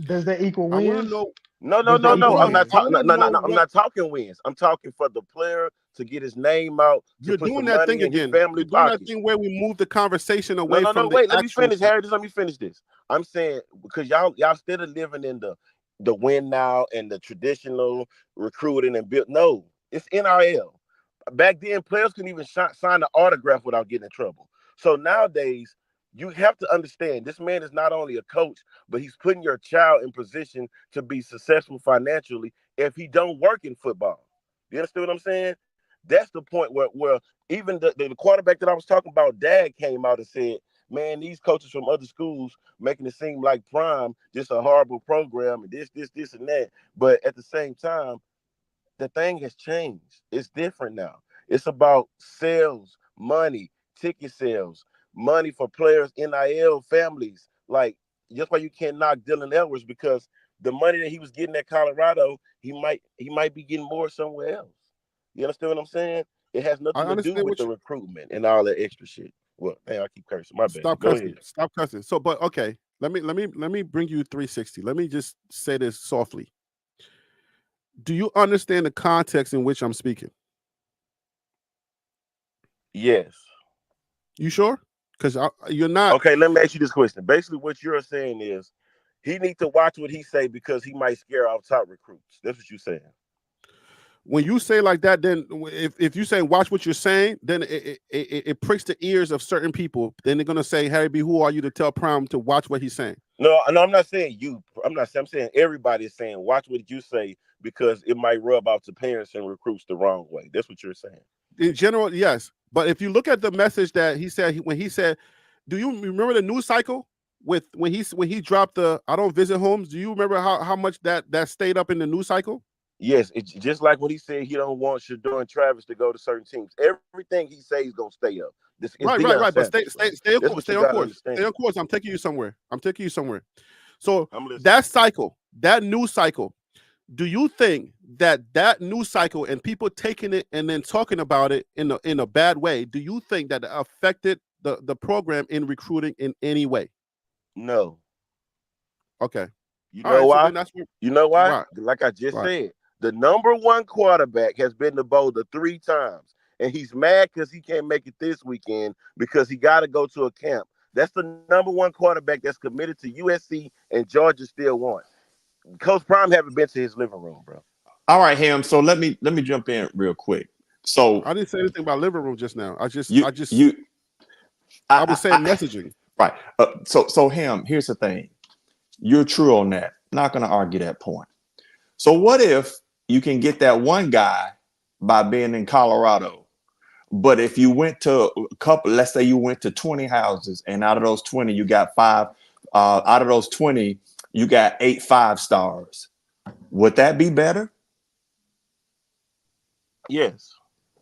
Does that equal wins? I want to know. No. I'm not talking. No. I'm not talking wins. I'm talking for the player to get his name out. You're doing that thing again. Family You're doing that thing where we move the conversation away from. Wait. Let me finish, Harry. Let me finish this. I'm saying because y'all still living in the win now and the traditional recruiting and build. No, it's NRL. Back then, players couldn't even sign an autograph without getting in trouble. So nowadays, you have to understand this man is not only a coach, but he's putting your child in position to be successful financially if he don't work in football. You understand what I'm saying? That's the point where even the quarterback that I was talking about, Dad came out and said, man, these coaches from other schools making it seem like Prime just a horrible program and this and that. But at the same time, the thing has changed. It's different now. It's about sales, money, ticket sales, money for players, NIL, families. Like, just why you can't knock Dylan Edwards, because the money that he was getting at Colorado, he might be getting more somewhere else. You understand what I'm saying? It has nothing to do with the recruitment and all that extra shit. Well, man, I keep cursing. My bad. Stop cursing. So, but okay, let me bring you 360. Let me just say this softly. Do you understand the context in which I'm speaking? Yes. You sure? Because you're not. Okay, let me ask you this question. Basically, what you're saying is he needs to watch what he say because he might scare off top recruits. That's what you're saying. When you say like that, then if you're saying watch what you're saying, then it pricks the ears of certain people. Then they're gonna say, Harry B, who are you to tell Prime to watch what he's saying? No, I'm not saying you. I'm saying everybody is saying watch what you say because it might rub out to parents and recruits the wrong way. That's what you're saying. In general, yes. But if you look at the message that he said when he said, do you remember the news cycle with when he dropped the I don't visit homes? Do you remember how much that stayed up in the news cycle? Yes, it's just like when he said he don't want Shador and Travis to go to certain teams. Everything he says is gonna stay up. Right. But stay on course. Stay on course. I'm taking you somewhere. So that cycle, that news cycle, do you think that news cycle and people taking it and then talking about it in a bad way, do you think that it affected the program in recruiting in any way? No. Okay. You know why? You know why? Right. Like I just said, the number one quarterback has been to Boulder 3 times, and he's mad because he can't make it this weekend because he got to go to a camp. That's the number one quarterback that's committed to USC, and Georgia still won. Coach Prime haven't been to his living room, bro. All right, Ham. So let me jump in real quick. So I didn't say anything about living room just now. I was saying messaging. Right. So Ham, here's the thing. You're true on that. Not going to argue that point. So what if you can get that one guy by being in Colorado But if you went to a couple, let's say you went to 20 houses, and out of those 20, you got 5. Out of those 20, you got 8 5-stars. Would that be better? Yes.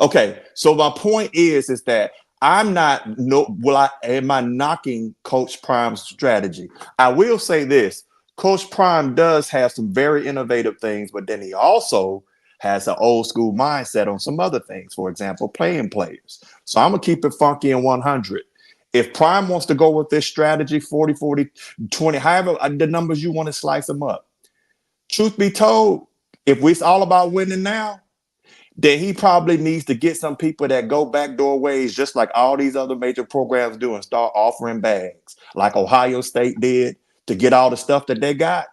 Okay. So my point is that am I knocking Coach Prime's strategy? I will say this: Coach Prime does have some very innovative things, but then he also has an old school mindset on some other things. For example, playing players. So I'm gonna keep it funky and 100. If Prime wants to go with this strategy, 40, 40, 20, however the numbers you want to slice them up. Truth be told, if it's all about winning now, then he probably needs to get some people that go backdoor ways, just like all these other major programs do, and start offering bags, like Ohio State did, to get all the stuff that they got.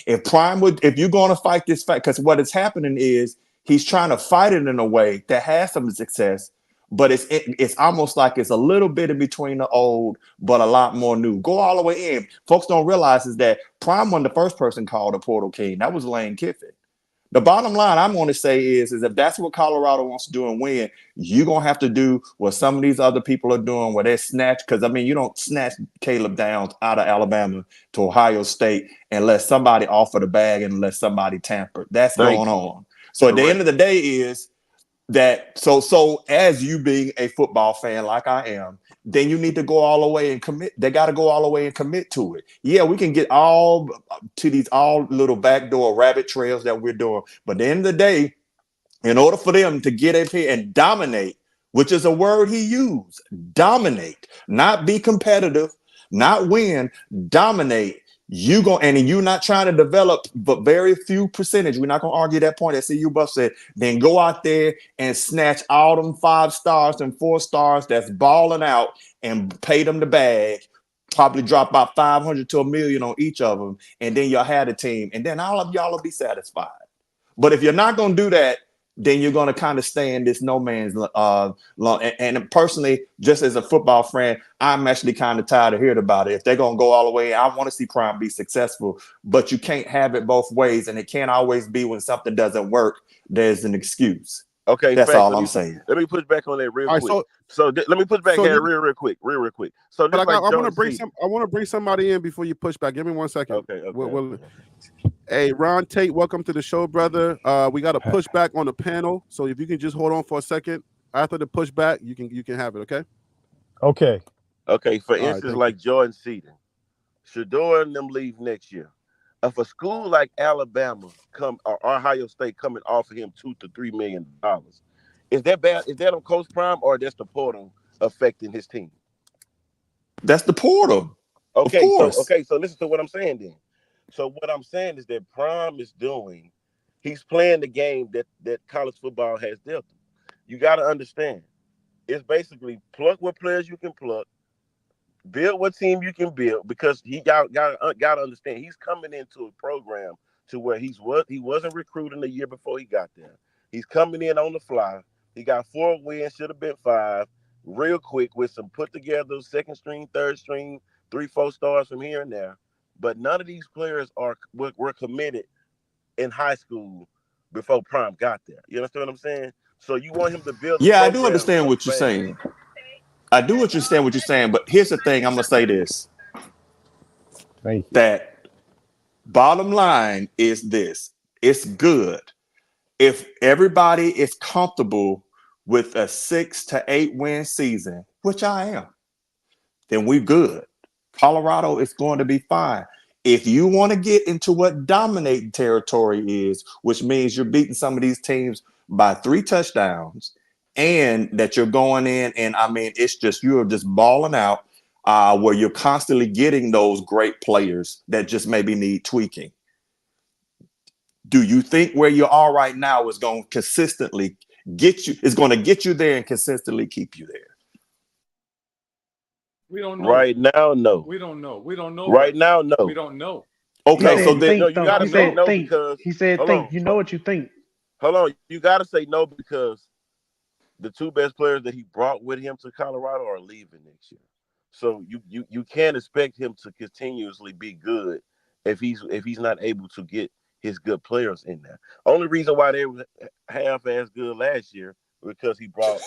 If you're going to fight this fight, because what is happening is he's trying to fight it in a way that has some success, but it's almost like it's a little bit in between the old, but a lot more new. Go all the way in. Folks don't realize is that Prime wasn't the first person called a portal king. That was Lane Kiffin. The bottom line I'm going to say is if that's what Colorado wants to do and win, you're going to have to do what some of these other people are doing, where they snatch, because, I mean, you don't snatch Caleb Downs out of Alabama to Ohio State unless somebody offered a bag and unless somebody tampered. That's going on. So at the end of the day is that, so as you being a football fan like I am, then you need to go all the way and commit. They got to go all the way and commit to it. Yeah, we can get all to these all little backdoor rabbit trails that we're doing. But at the end of the day, in order for them to get up here and dominate, which is a word he used, dominate, not be competitive, not win, dominate. And you're not trying to develop but very few percentage. We're not going to argue that point. That CU Buff said, then go out there and snatch all them 5 stars and 4 stars that's balling out and pay them the bag. Probably drop about 500 to $1 million on each of them, and then you'll have the team, and then all of y'all will be satisfied. But if you're not going to do that, then you're going to kind of stay in this no man's long. And personally, just as a football fan, I'm actually kind of tired of hearing about it. If they're going to go all the way, I want to see Prime be successful, but you can't have it both ways. And it can't always be when something doesn't work, there's an excuse. Okay, that's all I'm saying. Let me push back on that real quick. Let me push back here real quick. So I want to bring somebody in before you push back. Give me 1 second. Okay. Hey, Ron Tate, welcome to the show, brother. We got a pushback on the panel, so if you can just hold on for a second. After the pushback, you can have it. Okay. Okay. For instance, like Jordan Seaton, Shador and them leave next year. If a school like Alabama or Ohio State come and offer him $2 to $3 million, is that bad? Is that on Coach Prime, or that's the portal affecting his team? That's the portal. Okay. Of course. So listen to what I'm saying then. So what I'm saying is that Prime is doing, he's playing the game that college football has dealt him. You got to understand, it's basically pluck what players you can pluck, build what team you can build, because he got to understand he's coming into a program to where he wasn't recruiting the year before he got there. He's coming in on the fly. He got 4 wins, should have been 5, real quick with some put together second string, third string, 3, 4 stars from here and there. But none of these players were committed in high school before Prime got there. You understand what I'm saying? So you want him to build. Yeah, I do understand what you're saying. I do understand what you're saying. But here's the thing. I'm going to say this. Thank you. That bottom line is this. It's good if everybody is comfortable with a 6 to 8 win season, which I am, then we're good. Colorado is going to be fine. If you want to get into what dominating territory is, which means you're beating some of these teams by 3 touchdowns, and that you're going in and, I mean, it's just, you're just balling out, where you're constantly getting those great players that just maybe need tweaking. Do you think where you are right now is going to consistently get you, is going to get you there and consistently keep you there? We don't know. Right now, no. We don't know. Right now, no. We don't know. Okay, so then you gotta say no because he said think. You know what you think. Hold on, you gotta say no because the 2 best players that he brought with him to Colorado are leaving next year. So you can't expect him to continuously be good if he's not able to get his good players in there. Only reason why they were half as good last year because he brought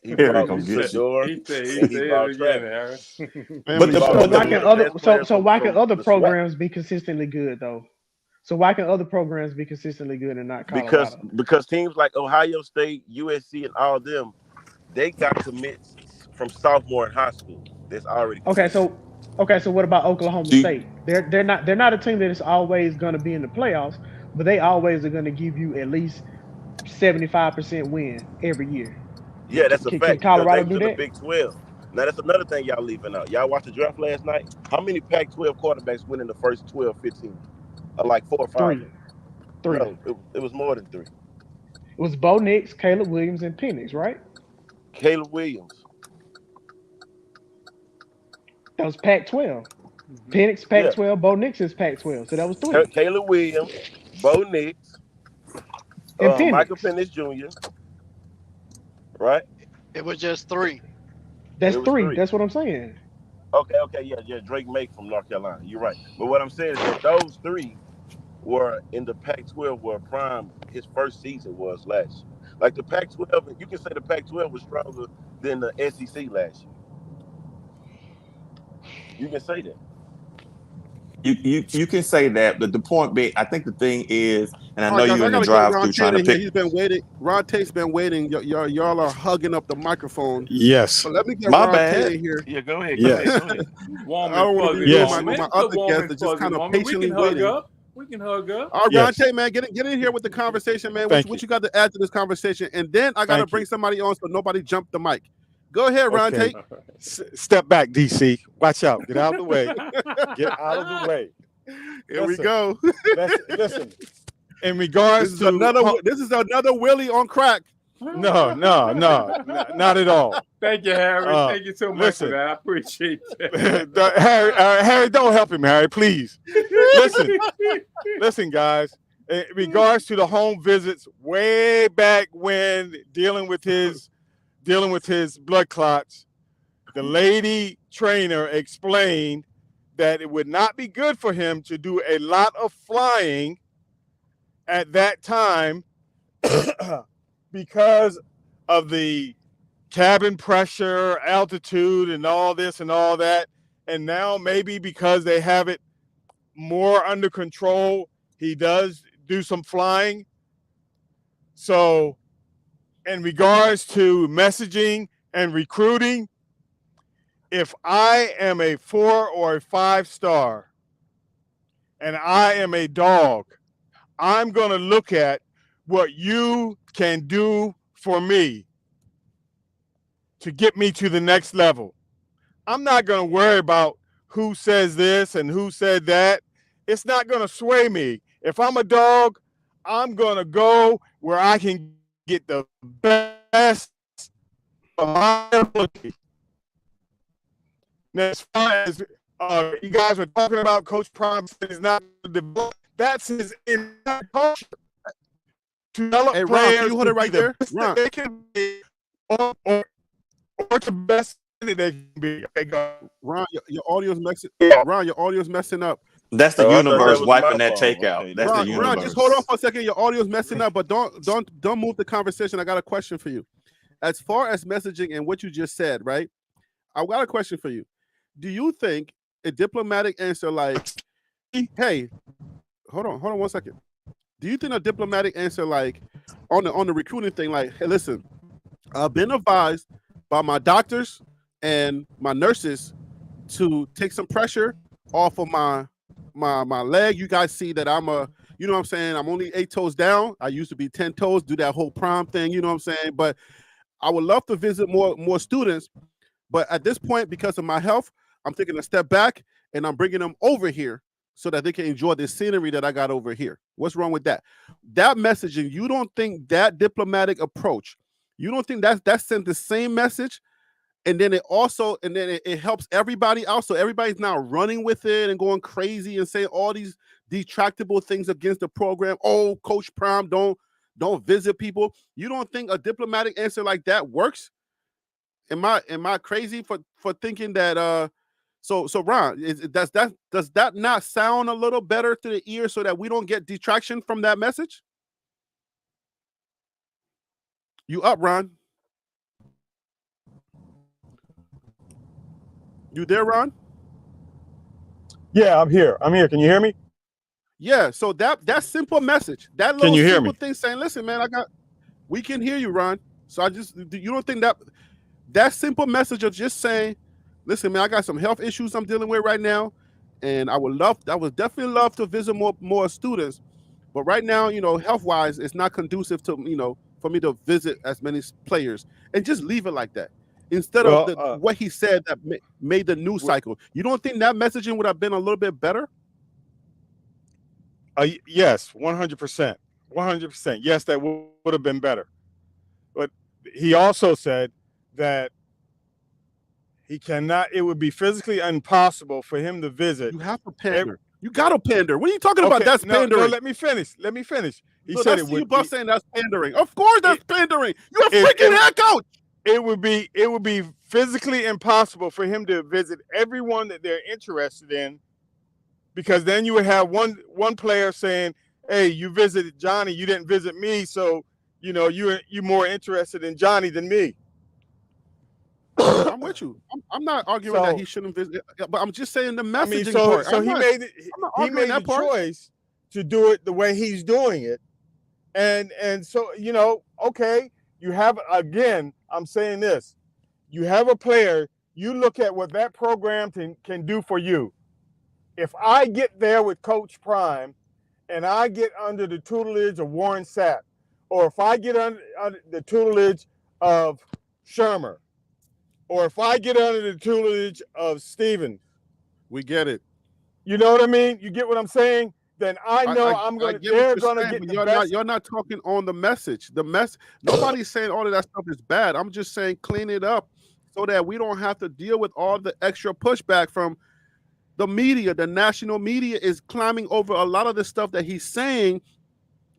Harry gonna get you. Shador He said and he brought it again, Travis. Harry. But the why can other programs be consistently good though? So why can other programs be consistently good and not Colorado? Because teams like Ohio State, USC, and all of them, they got commits from sophomore in high school. That's already committed. So what about Oklahoma State? They're not a team that is always going to be in the playoffs, but they always are going to give you at least 75% win every year. Yeah, that's a fact. Can Colorado do that? The Big 12. Now that's another thing y'all leaving out. Y'all watched the draft last night. How many Pac-12 quarterbacks went in the first 12, 15? Like 4 or 5? Three. No, it was more than 3. It was Bo Nix, Caleb Williams, and Penix, right? Caleb Williams. That was Pac-12. Penix Pac-12, Bo Nix is Pac-12. So that was 3. Caleb Williams, Bo Nix, and Michael Penix Jr. Right? It was just 3. That's 3. That's what I'm saying. Okay, yeah. Drake May from North Carolina. You're right. But what I'm saying is that those 3 were in the Pac-12 where Prime his first season was last year. Like the Pac-12, you can say the Pac-12 was stronger than the SEC last year. You can say that. You can say that, but the point being, I think the thing is, and I know you're in the drive-through trying to pick. He's been waiting. Ron Tate's been waiting. Y'all are hugging up the microphone. Yes. So let me get My Ron bad. Tate in here. Yeah, go ahead. Yes. Go ahead. I don't want to be doing my other guests that just kind of patiently waiting. We can hug up. All right, Ron Tate, man, get in here with the conversation, man. What you got to add to this conversation? And then I got to bring somebody on so nobody jump the mic. Go ahead, Ron Tate. Step back, DC. Watch out. Get out of the way. Get out of the way. Here we go. Listen. In regards this is another Willie on crack. No, not at all. Thank you, Harry. Thank you so much for that. I appreciate that. Harry, don't help him, Harry, please. Listen, guys. In regards to the home visits, way back when dealing with his blood clots, the lady trainer explained that it would not be good for him to do a lot of flying at that time because of the cabin pressure, altitude, and all this and all that. And now maybe because they have it more under control, he does do some flying. So in regards to messaging and recruiting, if I am a 4 or a 5-star and I am a dog, I'm going to look at what you can do for me to get me to the next level. I'm not going to worry about who says this and who said that. It's not going to sway me. If I'm a dog, I'm going to go where I can get the best of my ability. Now, as far as you guys were talking about, Coach Prime is not developed. That's his entire culture. To develop Ron, players, can you hold it right there? Ron. They can be, or the best they can be. Okay, go. Ron, your audio's messing. Ron, your audio's messing up. That's the universe wiping that takeout. Okay. That's the universe. Ron, just hold on for a second. Your audio's messing up, but don't move the conversation. I got a question for you. As far as messaging and what you just said, right? I got a question for you. Do you think a diplomatic answer like, "Hey, hold on 1 second." Do you think a diplomatic answer like on the recruiting thing, like, "Hey, listen, I've been advised by my doctors and my nurses to take some pressure off of my leg. You guys see that I'm you know what I'm saying? I'm only 8 toes down. I used to be 10 toes, do that whole Prime thing, you know what I'm saying? But I would love to visit more students. But at this point, because of my health, I'm taking a step back and I'm bringing them over here so that they can enjoy the scenery that I got over here." What's wrong with that? That messaging, you don't think that diplomatic approach, you don't think that sent the same message? And then it helps everybody out. So everybody's now running with it and going crazy and saying all these detractable things against the program. Oh, Coach Prime, don't visit people. You don't think a diplomatic answer like that works? Am I crazy for thinking that so Ron, does that not sound a little better to the ear so that we don't get detraction from that message? You up, Ron? You there, Ron? Yeah, I'm here. I'm here. Can you hear me? Yeah. So that simple message, that Can little you hear simple me? thing saying, listen, man, we can hear you, Ron. So you don't think that simple message of just saying, listen, man, I got some health issues I'm dealing with right now, and I would definitely love to visit more students, but right now, health wise, it's not conducive to for me to visit as many players, and just leave it like that instead of what he said that made the news cycle. You don't think that messaging would have been a little bit better? Yes, 100%. 100%. Yes, that would have been better. But he also said that it would be physically impossible for him to visit. You have to pander. You got to pander. What are you talking about? That's pandering. No, let me finish. He said it would be saying that's pandering. Of course that's pandering. You're a freaking head coach. It would be physically impossible for him to visit everyone that they're interested in, because then you would have one player saying, hey, you visited Johnny, you didn't visit me, so you're more interested in Johnny than me. I'm with you. I'm not arguing that he shouldn't visit, but I'm just saying the messaging part. So he made the choice to do it the way he's doing it, and so okay, you have, again, I'm saying this, you have a player, you look at what that program can do for you. If I get there with Coach Prime and I get under the tutelage of Warren Sapp, or if I get under the tutelage of Shermer, or if I get under the tutelage of Steven, we get it. You know what I mean? You get what I'm saying? Then I know they're going to get the best. You're not talking on the message. Nobody's saying all of that stuff is bad. I'm just saying clean it up so that we don't have to deal with all the extra pushback from the media. The national media is climbing over a lot of the stuff that he's saying,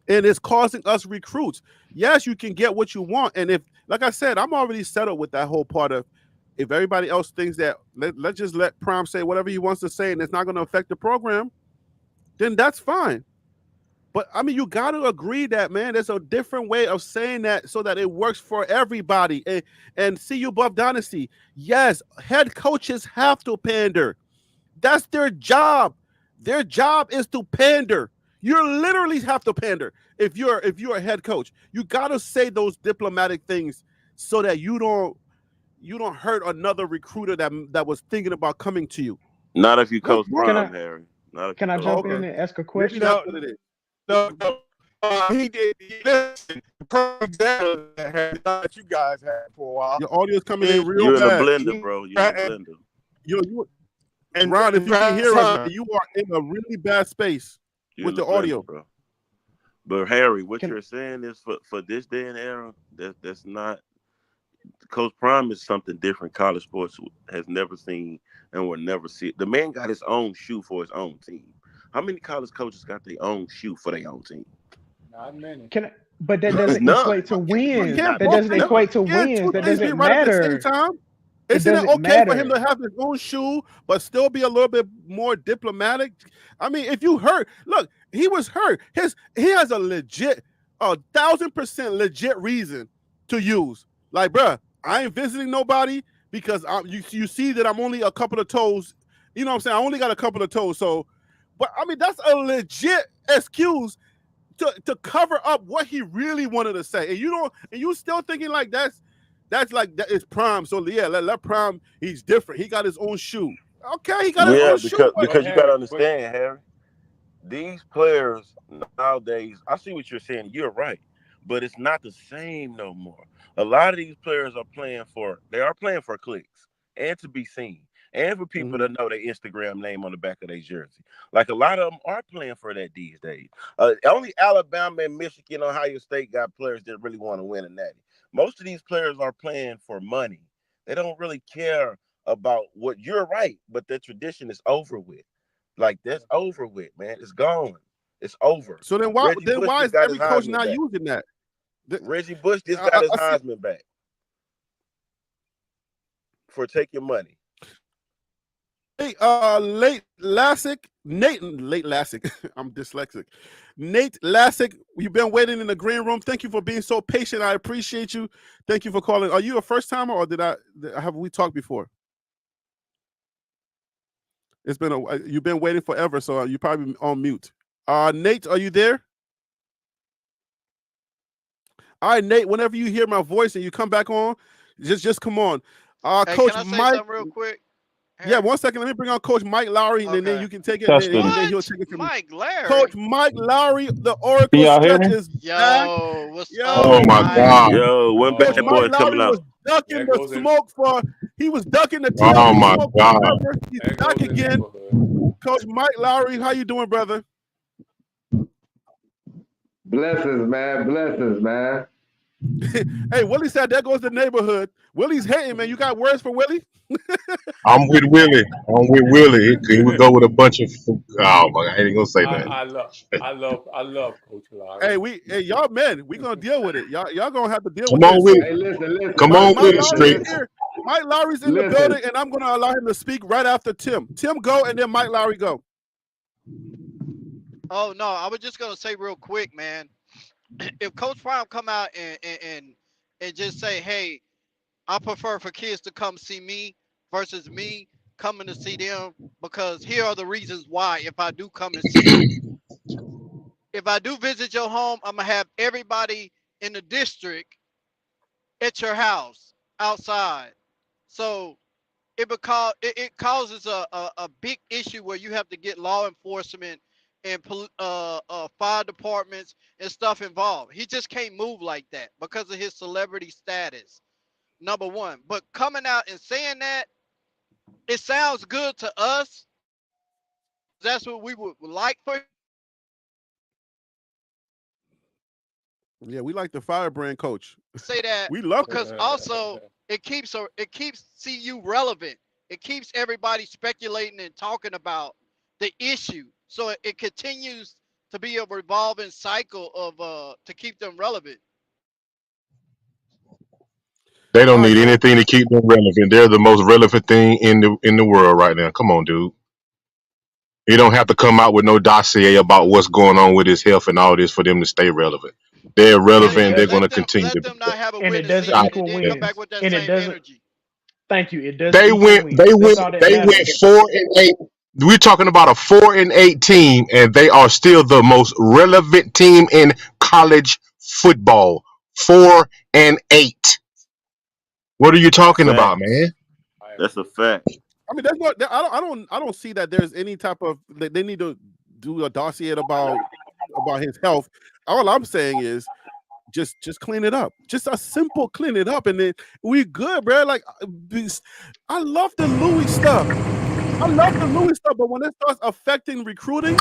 and it's causing us recruits. Yes, you can get what you want. And if, like I said, I'm already settled with that whole part of, if everybody else thinks that let's just let Prime say whatever he wants to say and it's not going to affect the program, then that's fine. But I mean, you got to agree that, man, there's a different way of saying that so that it works for everybody. And CU Buff Dynasty, yes, head coaches have to pander. That's their job. Their job is to pander. You literally have to pander. If you're a head coach, you got to say those diplomatic things so that you don't hurt another recruiter that was thinking about coming to you. Not if you coach Prime, Harry. Can I jump in and ask a question? No, he did. Listen, that you guys had for a while. Your audio's coming in real You're bad. in a blender, bro. You're in a blender. And Ron, if you can hear us, you are in a really bad space with the audio, bro. But Harry, what you're saying is for this day and era, that's not. Coach Prime is something different. College sports has never seen and will never see. The man got his own shoe for his own team. How many college coaches got their own shoe for their own team? Not many. But that doesn't equate to wins. That doesn't equate to wins. That doesn't matter. At the same time? Isn't it okay for him to have his own shoe, but still be a little bit more diplomatic? I mean, if you hurt, look, he was hurt. He has a legit, 1,000% legit reason to use. Like, bruh, I ain't visiting nobody because you see that I'm only a couple of toes. You know what I'm saying? I only got a couple of toes. So, but I mean, that's a legit excuse to cover up what he really wanted to say. And you still thinking like that's like that is Prime. So yeah, let Prime. He's different. He got his own shoe. Okay, he got his own shoe. Because you got to understand, Harry. These players nowadays, I see what you're saying. You're right, but it's not the same no more. A lot of these players are playing for clicks and to be seen and for people to know their Instagram name on the back of their jersey. Like a lot of them are playing for that these days. Only Alabama and Michigan, Ohio State got players that really want to win a natty. Most of these players are playing for money. They don't really care about what you're right, but the tradition is over with. Like that's over with, man. It's gone. It's over. So then why is every coach not using that? Reggie Bush just got his Heisman back for taking money. Late Lassick, late Lassick. I'm dyslexic. Nate Lassick, you've been waiting in the green room. Thank you for being so patient. I appreciate you. Thank you for calling. Are you a first timer, or have we talked before? It's been you've been waiting forever, so you probably on mute. Nate, are you there? All right, Nate. Whenever you hear my voice and you come back on, just come on. Hey, Coach can I say Mike, something real quick? Harry? Yeah, 1 second. Let me bring on Coach Mike Lowry, and then you can take it. And then he'll take it from Mike Larry. Coach Mike Lowry, the Oracle Y'all hear stretch me? is back. Yo, what's Yo, up, Oh my Mike? God. Yo, when Coach bad Mike boy coming Lowry out? was ducking the goes in- smoke he was ducking the Oh TLC my smoke God. forever. He's There back goes the again. neighborhood. Coach Mike Lowry, how you doing, brother? Blessings, man. Blessings, man. Hey, Willie said there goes the neighborhood. Willie's hating, man. You got words for Willie? I'm with Willie. He would go with a bunch of. Oh my! I ain't gonna say that. I love Coach Lowry. Hey, y'all men, we gonna deal with it. Y'all gonna have to deal Come with on this. with it. Hey, listen. Come Mike on with it, Lowry is Street. here. Mike Lowry's in the Listen. building, and I'm gonna allow him to speak right after Tim. Tim go, and then Mike Lowry go. Oh no, I was just gonna say real quick, man. If Coach Prime come out and just say, hey, I prefer for kids to come see me versus me coming to see them, because here are the reasons why. If I do come and see you, if I do visit your home, I'm gonna have everybody in the district at your house outside. So it causes a big issue where you have to get law enforcement and fire departments and stuff involved. He just can't move like that because of his celebrity status. Number one, but coming out and saying that, it sounds good to us. That's what we would like for. Yeah, we like the firebrand coach. Say that we love because it. also it keeps CU relevant. It keeps everybody speculating and talking about the issue, so it continues to be a revolving cycle of to keep them relevant. They don't need anything to keep them relevant. They're the most relevant thing in the world right now. Come on, dude. You don't have to come out with no dossier about what's going on with his health and all this for them to stay relevant. They're relevant. They're going to continue to be. Not have a And it witness doesn't stand equal and then wins. come back with that And it same doesn't. energy. Thank you. It doesn't. They equal went. wins. They That's went. all that They matters. went 4-8. We're talking about a 4-8 team, and they are still the most relevant team in college football. 4-8. What are you talking about, man? That's a fact. I mean, there's no. I don't see that there's any type of. They need to do a dossier about his health. All I'm saying is, just clean it up. Just a simple clean it up, and then we good, bro. Like, I love the Louis stuff. But when it starts affecting recruiting,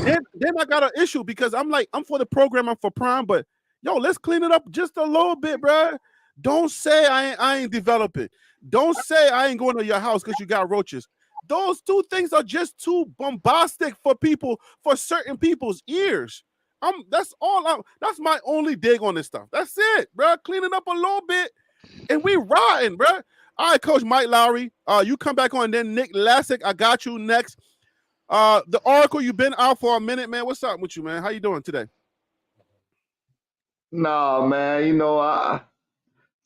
then I got an issue, because I'm for the program, I'm for Prime, but yo, let's clean it up just a little bit, bro. Don't say I ain't developing. Don't say I ain't going to your house because you got roaches. Those two things are just too bombastic for certain people's ears. That's my only dig on this stuff. That's it, bro. Clean it up a little bit, and we riding, bro. All right, Coach Mike Lowry, you come back on. Then Nick Lassick, I got you next. The Oracle, you've been out for a minute, man. What's up with you, man? How you doing today? No, man. You know,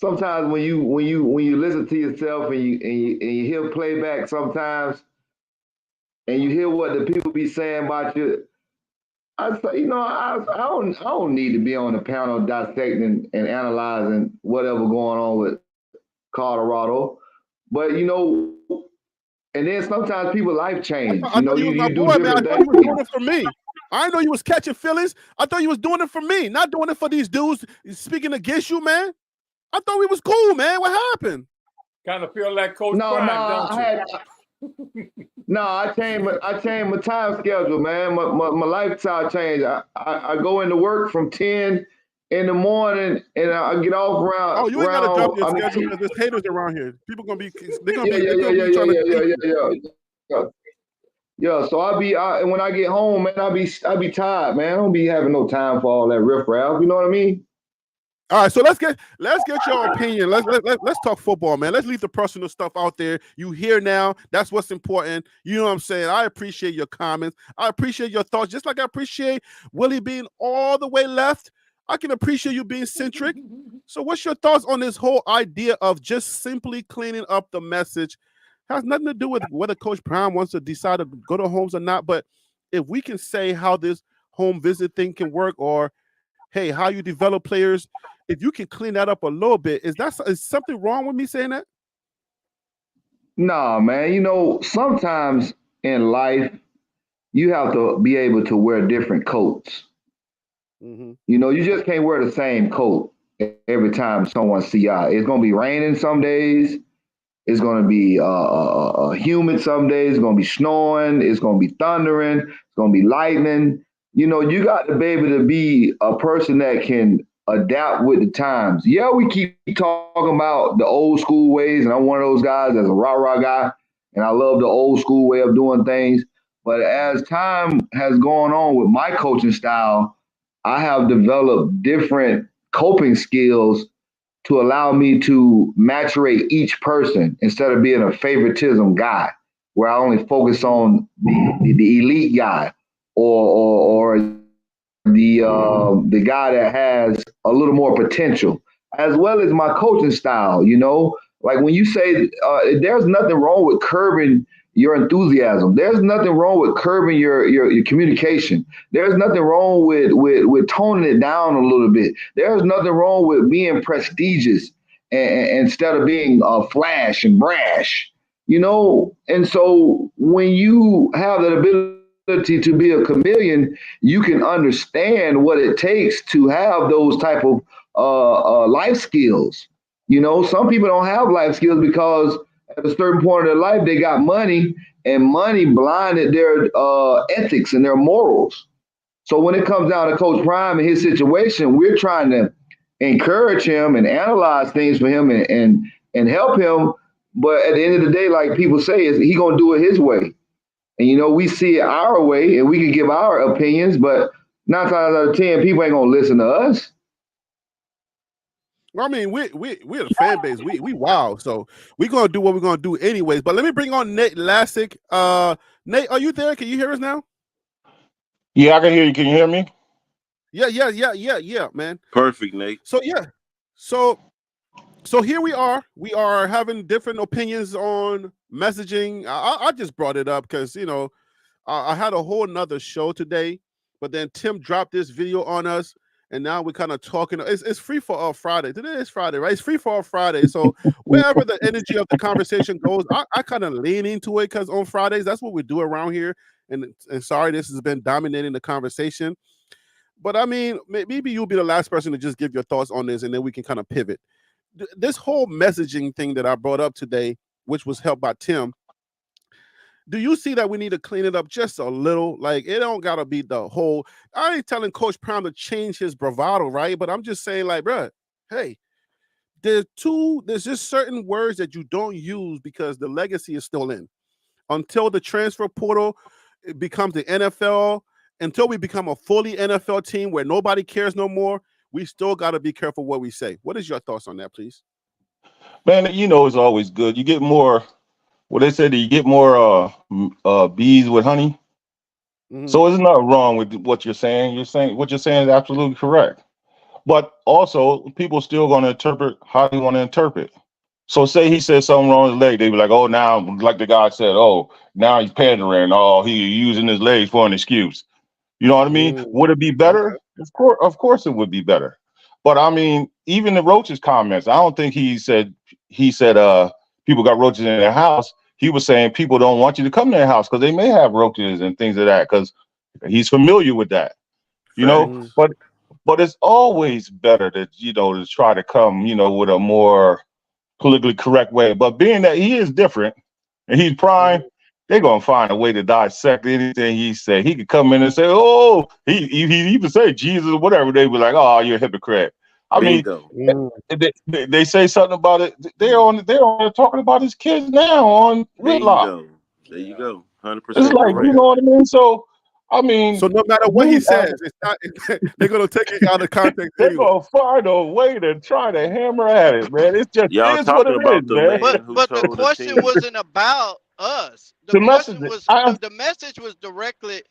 sometimes when you listen to yourself and you hear playback sometimes, and you hear what the people be saying about you, I say, you know, I don't need to be on the panel dissecting and analyzing whatever going on with Colorado, but you know, and then sometimes people life change. I thought you was my boy, man. I thought you was doing it for me. I didn't know you was catching feelings. I thought you was doing it for me, not doing it for these dudes speaking against you, man. I thought we was cool, man. What happened? Kind of feel like Coach Prime, don't you? I changed my time schedule, man. My lifestyle changed. I go into work from 10 in the morning, and I get off around. Oh, you ain't gotta drop your schedule, because there's haters around here. People gonna be Yeah, so and when I get home, man, I be tired, man. I don't be having no time for all that riffraff. You know what I mean? All right, so let's get your opinion. Let's talk football, man. Let's leave the personal stuff out there. You here now. That's what's important. You know what I'm saying? I appreciate your comments. I appreciate your thoughts. Just like I appreciate Willie being all the way left. I can appreciate you being centric. So what's your thoughts on this whole idea of just simply cleaning up the message? Has nothing to do with whether Coach Prime wants to decide to go to homes or not. But if we can say how this home visit thing can work, or hey, how you develop players, if you can clean that up a little bit, is something wrong with me saying that? Nah, man. You know, sometimes in life, you have to be able to wear different coats. Mm-hmm. You know, you just can't wear the same coat every time someone see you out. It's gonna be raining some days. It's gonna be humid some days. It's gonna be snowing. It's gonna be thundering. It's gonna be lightning. You know, you got to be able to be a person that can adapt with the times. Yeah, we keep talking about the old school ways, and I'm one of those guys that's a rah-rah guy, and I love the old school way of doing things. But as time has gone on with my coaching style, I have developed different coping skills to allow me to maturate each person instead of being a favoritism guy, where I only focus on the elite guy or the guy that has a little more potential, as well as my coaching style. You know, like when you say there's nothing wrong with curbing your enthusiasm. There's nothing wrong with curbing your communication. There's nothing wrong with toning it down a little bit. There's nothing wrong with being prestigious instead of being flash and brash, you know? And so when you have that ability to be a chameleon, you can understand what it takes to have those type of life skills. You know, some people don't have life skills because at a certain point of their life, they got money, and money blinded their ethics and their morals. So when it comes down to Coach Prime and his situation, we're trying to encourage him and analyze things for him and help him. But at the end of the day, like people say, is he gonna do it his way? And you know, we see it our way, and we can give our opinions, but 9 times out of 10, people ain't gonna listen to us. Well, I mean, we're the fan base. We wild, so we're gonna do what we're gonna do anyways. But let me bring on Nate Lassick. Nate, are you there? Can you hear us now? Yeah, I can hear you. Can you hear me? Yeah, man. Perfect, Nate. So yeah, so here we are. We are having different opinions on messaging. I just brought it up because you know I had a whole nother show today, but then Tim dropped this video on us. And now we're kind of talking. It's free for all Friday. Today is Friday, right? It's free for all Friday. So wherever the energy of the conversation goes, I kind of lean into it because on Fridays, that's what we do around here. And sorry, this has been dominating the conversation. But I mean, maybe you'll be the last person to just give your thoughts on this, and then we can kind of pivot. This whole messaging thing that I brought up today, which was helped by Tim, do you see that we need to clean it up just a little? Like, it don't got to be the whole. I ain't telling Coach Prime to change his bravado, right? But I'm just saying, like, bro, hey, there's just certain words that you don't use because the legacy is still in. Until the transfer portal becomes the NFL, until we become a fully NFL team where nobody cares no more, we still got to be careful what we say. What is your thoughts on that, please? Man, you know, it's always good. You get more. Well, they said that you get more bees with honey. Mm-hmm. So there's nothing wrong with what you're saying. What you're saying is absolutely correct. But also, people still going to interpret how they want to interpret. So say he said something wrong with his leg, they be like, oh, now, like the guy said, oh, now he's pandering. Oh, he's using his legs for an excuse. You know what I mean? Would it be better? Of course it would be better. But I mean, even the Roach's comments, I don't think he said people got roaches in their house. He was saying people don't want you to come to their house because they may have roaches and things of that, because he's familiar with that, you know. But it's always better to, you know, to try to come, you know, with a more politically correct way. But being that he is different and he's Prime, they're gonna find a way to dissect anything he said. He could come in and say, oh, he even say Jesus or whatever. They be like, oh, you're a hypocrite. I mean, they say something about it. They're talking about his kids now on Whitlock. There you go. 100%. It's like, right. You know what I mean? So I mean, so no matter what he says, it's not. They're gonna take it out of context. They're anyway. gonna find a way to try to hammer at it, man. It's just Y'all is what talking it about is, the man. man who But the told the question team. wasn't about us. The The message, question was the message was directed.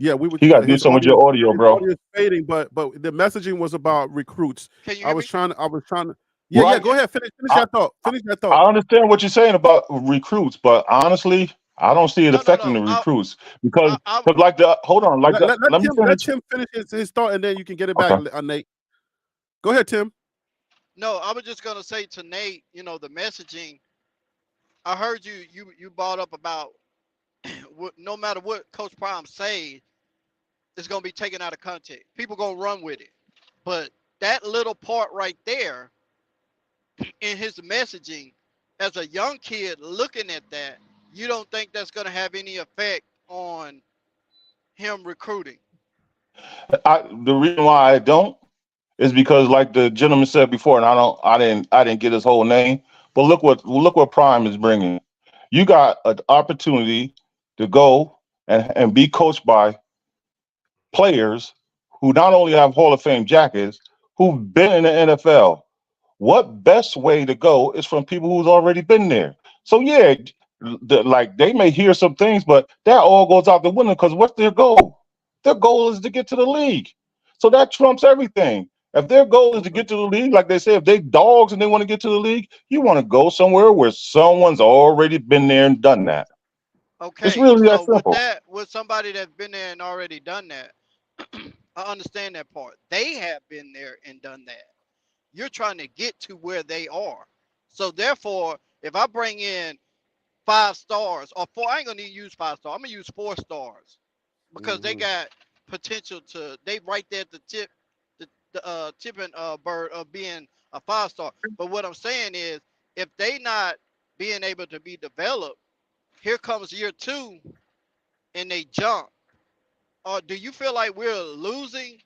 Yeah, we would. you got to do His something with your audio, his bro. audio is fading, but the messaging was about recruits. Can you I hear was me? trying to. Yeah, Right. go ahead. Finish that thought. Finish that thought. I understand what you're saying about recruits, but honestly, I don't see it affecting the recruits because, like the hold on, like let me finish. Tim finish his thought, and then you can get it Okay. back, Nate. Go ahead, Tim. No, I was just gonna say to Nate, the messaging. I heard you brought up about no matter what Coach Prime say, it's gonna be taken out of context. People gonna run with it, but that little part right there in his messaging, as a young kid looking at that, you don't think that's gonna have any effect on him recruiting? The reason why I don't is because, like the gentleman said before, and I didn't get his whole name, but look what Prime is bringing. You got an opportunity to go and be coached by players who not only have Hall of Fame jackets, who've been in the NFL. What best way to go is from people who's already been there. So yeah, like they may hear some things, but that all goes out the window because what's their goal? Their goal is to get to the league. So that trumps everything. If their goal is to get to the league, like they say, if they dogs and they want to get to the league, you want to go somewhere where someone's already been there and done that. Okay, it's really that so simple. with somebody that's been there and already done that, I understand that part. They have been there and done that. You're trying to get to where they are. So therefore, if I bring in 5 stars or 4, I ain't gonna need to use 5 stars. I'm gonna use 4 stars because they got potential to. They right there at the tip, the tipping bird of being a 5-star. But what I'm saying is, if they not being able to be developed, here comes year 2, and they jump. Do you feel like we're losing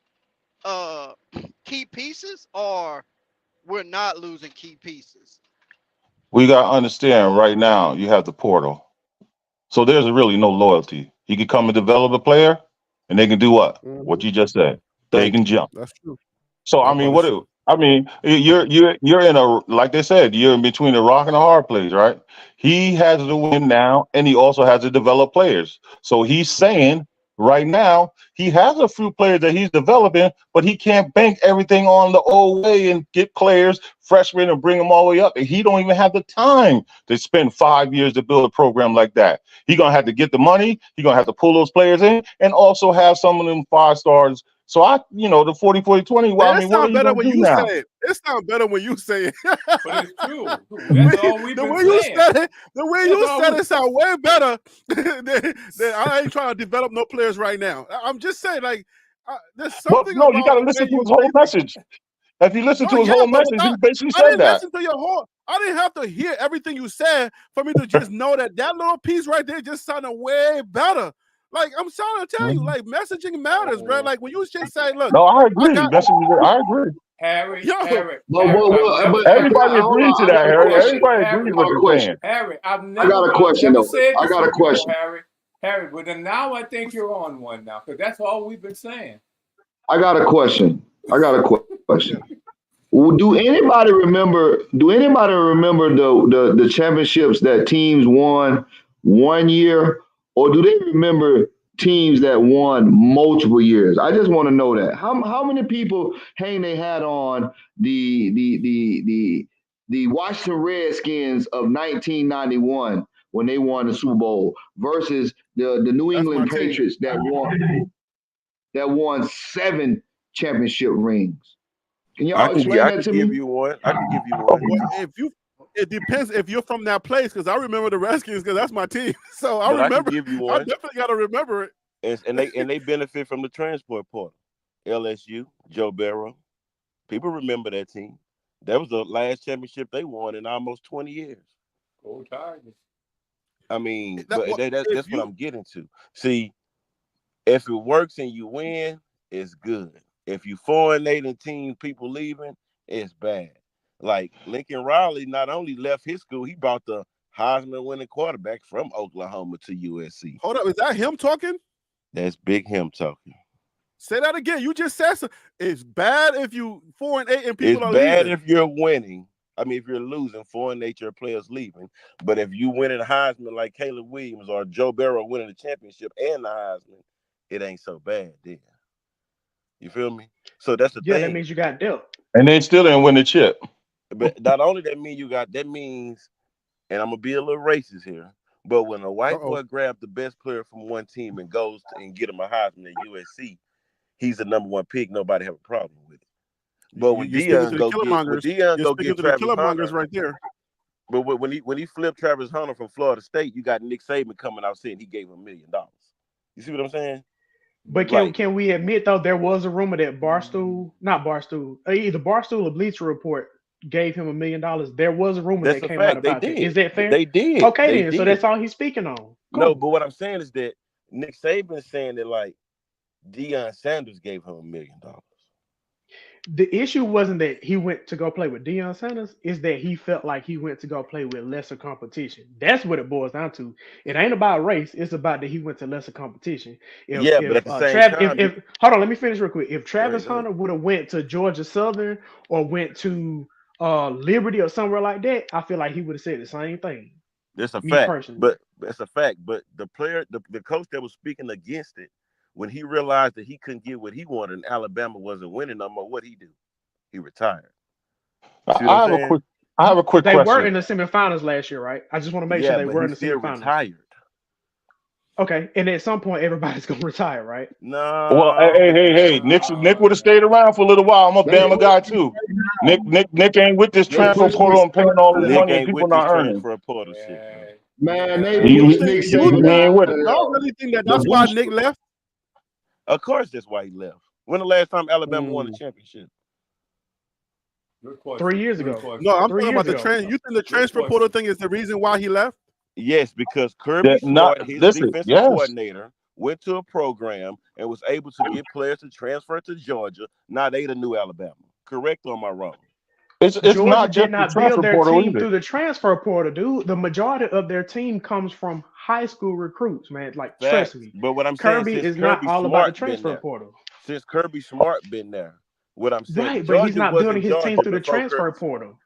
key pieces, or we're not losing key pieces? We got to understand right now, you have the portal. So there's really no loyalty. He can come and develop a player, and they can do what? What you just said. They can jump. That's true. So I mean, you're in a, like they said, you're in between a rock and a hard place, right? He has to win now, and he also has to develop players. So he's saying right now he has a few players that he's developing, but he can't bank everything on the old way and get players, freshmen, and bring them all the way up. And he don't even have the time to spend 5 years to build a program like that. He's gonna have to get the money. He's gonna have to pull those players in, and also have some of them 5 stars. So the 40-40-20. Well, I mean, what are you better gonna when do you now? say it. It sounds better when you say it. But it's true. That's all we've been saying. The way you said it sound way better than I ain't trying to develop no players right now. I'm just saying, like, there's something No, about you got to the listen way to you his whole message. If you listen to his whole message, he basically I said didn't that. listen to your whole. I didn't have to hear everything you said for me to just know that little piece right there just sounded way better. Like, I'm trying to tell you, like, messaging matters, bro. Like, when you just say, look. No, I agree. I agree. Harry, Yo, Harry, everybody agrees to that, Harry. Everybody agrees what you're saying. Harry, I've I got a question, never though. said I this got a before, question. Harry, but then now I think you're on one now, because that's all we've been saying. I got a question. Do anybody remember the championships that teams won one year, or do they remember teams that won multiple years? I just want to know that. How many people hang their hat on the Washington Redskins of 1991 when they won the Super Bowl versus the New England Patriots that won 7 championship rings? Can y'all explain that to me? I can give you one. It depends if you're from that place, because I remember the Redskins because that's my team. So I But remember. I can give you one. I definitely got to remember it. And they benefit from the transport portal. LSU, Joe Burrow. People remember that team. That was the last championship they won in almost 20 years. Go Tigers. I mean, that's what I'm getting to. See, if it works and you win, it's good. If you foreignating teams, people leaving, it's bad. Like Lincoln Riley not only left his school, he brought the Heisman winning quarterback from Oklahoma to USC. Hold up, is that him talking? That's big him talking. Say that again. You just said so. It's bad if you 4-8 and people it's are bad leaving. if you're winning. I mean, if you're losing, 4-8 your players leaving. But if you winning the Heisman like Caleb Williams or Joe Burrow winning the championship and the Heisman, it ain't so bad then. You feel me? So that's the thing. Yeah, that means you got dealt. And they still didn't win the chip. But not only that mean you got, that means, and I'm gonna be a little racist here, but when a white boy grabs the best player from one team and goes and get him a Heisman at USC, he's the number one pick. Nobody have a problem with it. But when Deion go get Travis Hunter, right there. But when he flipped Travis Hunter from Florida State, you got Nick Saban coming out saying he gave him $1 million. You see what I'm saying? But can we admit though there was a rumor that either Barstool or Bleacher Report gave him $1 million. There was a rumor that came out about that. Is that fair? They did. Okay, then. So that's all he's speaking on. Cool. No, but what I'm saying is that Nick Saban is saying that like Deion Sanders gave him $1 million. The issue wasn't that he went to go play with Deion Sanders, is that he felt like he went to go play with lesser competition. That's what it boils down to. It ain't about race. It's about that he went to lesser competition. But at the same time, hold on, let me finish real quick. If Travis Hunter would have went to Georgia Southern or went to Liberty or somewhere like that, I feel like he would have said the same thing. That's a fact. Personally. But that's a fact. But the player, the coach that was speaking against it, when he realized that he couldn't get what he wanted and Alabama wasn't winning no more, what'd he do? He retired. I have a quick they question. They were in the semifinals last year, right? I just want to make sure they were in the semifinals. Retired. Okay, and at some point everybody's gonna retire, right? No. Well, hey, Nick would have stayed around for a little while. I'm a Bama guy too. Nick ain't with this transfer portal and paying all this money and people not earning. Man, Nick ain't with it. Y'all really think that's why Nick left? Of course, that's why he left. When the last time Alabama won a championship? 3 years ago. No, I'm talking about the transfer. You think the transfer portal thing is the reason why he left? Yes, because Kirby Smart, his defensive coordinator, went to a program and was able to get players to transfer to Georgia. Now they the new Alabama. Correct or am I wrong? It's Georgia not just did not the transfer build their portal team either. through the transfer portal, dude. The majority of their team comes from high school recruits, man. Like, trust me. But what I'm Kirby saying is not all about the transfer portal. Since Kirby Smart been there, what I'm saying, right? But he's not building his team through the transfer portal.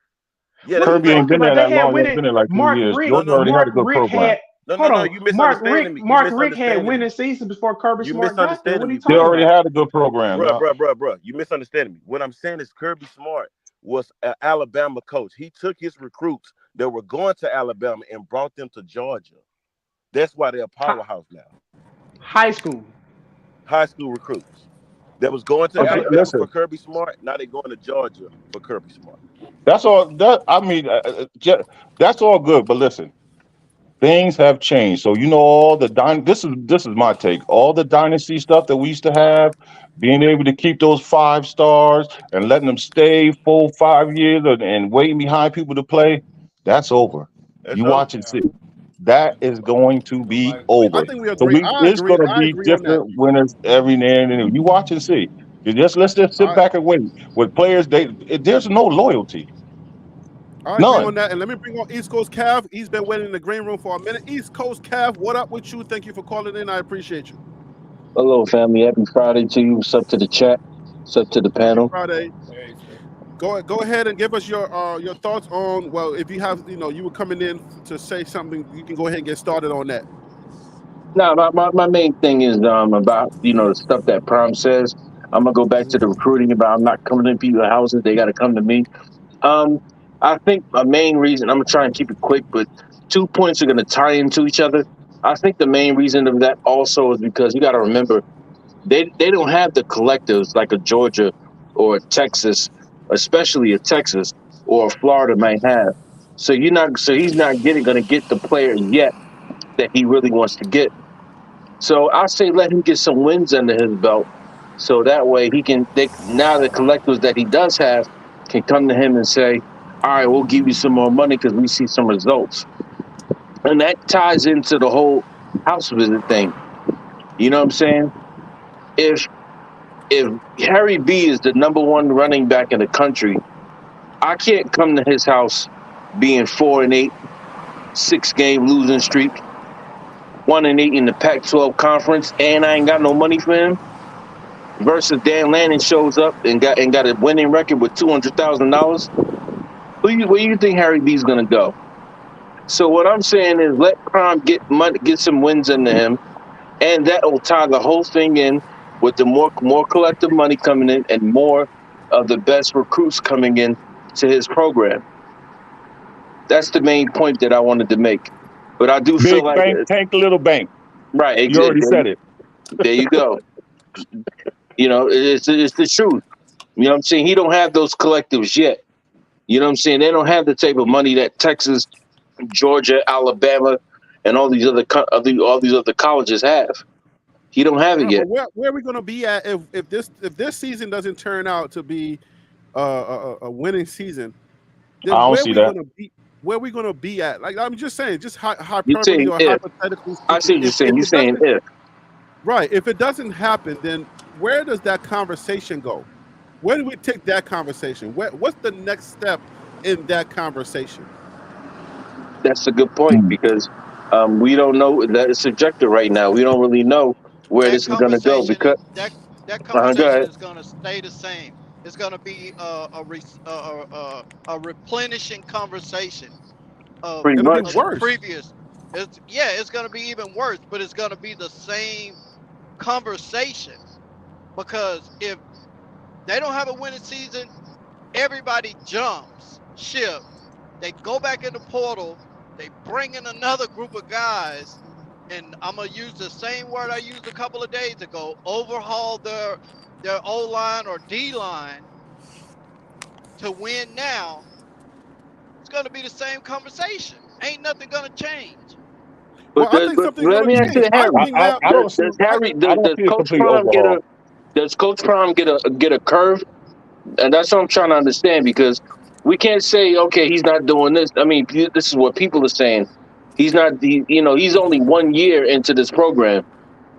Yeah, Kirby ain't been there that long. He's been there like 2 years. Georgia already had a good program. You misunderstanding me. Mark Rick had winning seasons before Kirby Smart got there. What are you talking about? They already about? had a good program. Bro. You misunderstanding me. What I'm saying is Kirby Smart was an Alabama coach. He took his recruits that were going to Alabama and brought them to Georgia. That's why they're a powerhouse now. High school recruits that was going to Alabama for Kirby Smart. Now they're going to Georgia for Kirby Smart. That's all. That's all good. But listen, things have changed. So all the this is my take. All the dynasty stuff that we used to have, being able to keep those 5 stars and letting them stay full 5 years and waiting behind people to play, that's over. Watch and see. That is going to be over. I think we agree. It's going to be different winners every now and then. You watch and see. Let's just sit back and wait. With players, there's no loyalty. I agree on that. And let me bring on East Coast Cav. He's been waiting in the green room for a minute. East Coast Cav, what up with you? Thank you for calling in. I appreciate you. Hello, family. Happy Friday to you. What's up to the chat? What's up to the panel? Friday. Go ahead and give us your thoughts on, well, if you have, you were coming in to say something, you can go ahead and get started on that. No, my main thing is about, the stuff that Prime says. I'm going to go back to the recruiting about I'm not coming to people's houses. They got to come to me. I think a main reason, I'm going to try and keep it quick, but 2 points are going to tie into each other. I think the main reason of that also is because you got to remember, they don't have the collectives like a Georgia or a Texas, especially a Texas or a Florida might have. So he's not going to get the player yet that he really wants to get. So I say let him get some wins under his belt, so that way now the collectives that he does have can come to him and say, all right, we'll give you some more money because we see some results. And that ties into the whole house visit thing. You know what I'm saying? If Harry B is the number 1 running back in the country, I can't come to his house being 4-8 6-game losing streak, 1-8 in the Pac-12 conference, and I ain't got no money for him. Versus Dan Lanning shows up and got a winning record with $200,000. Where you think Harry B's gonna go? So what I'm saying is let Prime get some wins into him, and that will tie the whole thing in with the more collective money coming in and more of the best recruits coming in to his program. That's the main point that I wanted to make. But I do feel like bank, tank a little bank. Right. You already said it. There you go. You know, it's the truth. You know what I'm saying? He don't have those collectives yet. You know what I'm saying? They don't have the type of money that Texas, Georgia, Alabama, and all these other colleges have. He don't have it yet. Where are we going to be at if this season doesn't turn out to be a winning season? Then I don't see that. Where are we going to be at? Like I'm just saying, just hyperbole or hypothetically. I see what you're saying. You're saying if. Right. If it doesn't happen, then where does that conversation go? Where do we take that conversation? What's the next step in that conversation? That's a good point because we don't know that it's subjective right now. We don't really know where this is going to go because that conversation is going to stay the same. It's going to be a replenishing conversation of the previous. It's going to be even worse, but it's going to be the same conversation because if they don't have a winning season, everybody jumps ship. They go back in the portal. They bring in another group of guys, and I'm gonna use the same word I used a couple of days ago. Overhaul their O-line or D-line to win now. It's gonna be the same conversation. Ain't nothing gonna change. But let me ask you, Harry. Does Coach Prime get a curve? And that's what I'm trying to understand because we can't say, okay, he's not doing this. I mean, this is what people are saying. He's not, he's only 1 year into this program.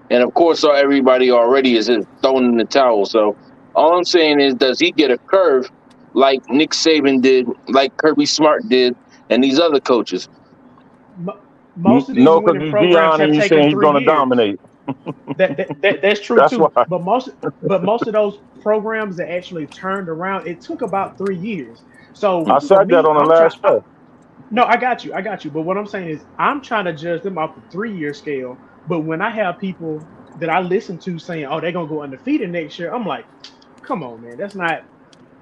And of course, everybody already is thrown in the towel. So all I'm saying is, does he get a curve like Nick Saban did, like Kirby Smart did, and these other coaches? Most of these winning programs have taken 3 years. Dominate. That's true too. Why. But most of those programs that actually turned around, it took about 3 years. So I said that on the last show. No, I got you. But what I'm saying is, I'm trying to judge them off a 3-year scale. But when I have people that I listen to saying, "Oh, they're gonna go undefeated next year," I'm like, "Come on, man. That's not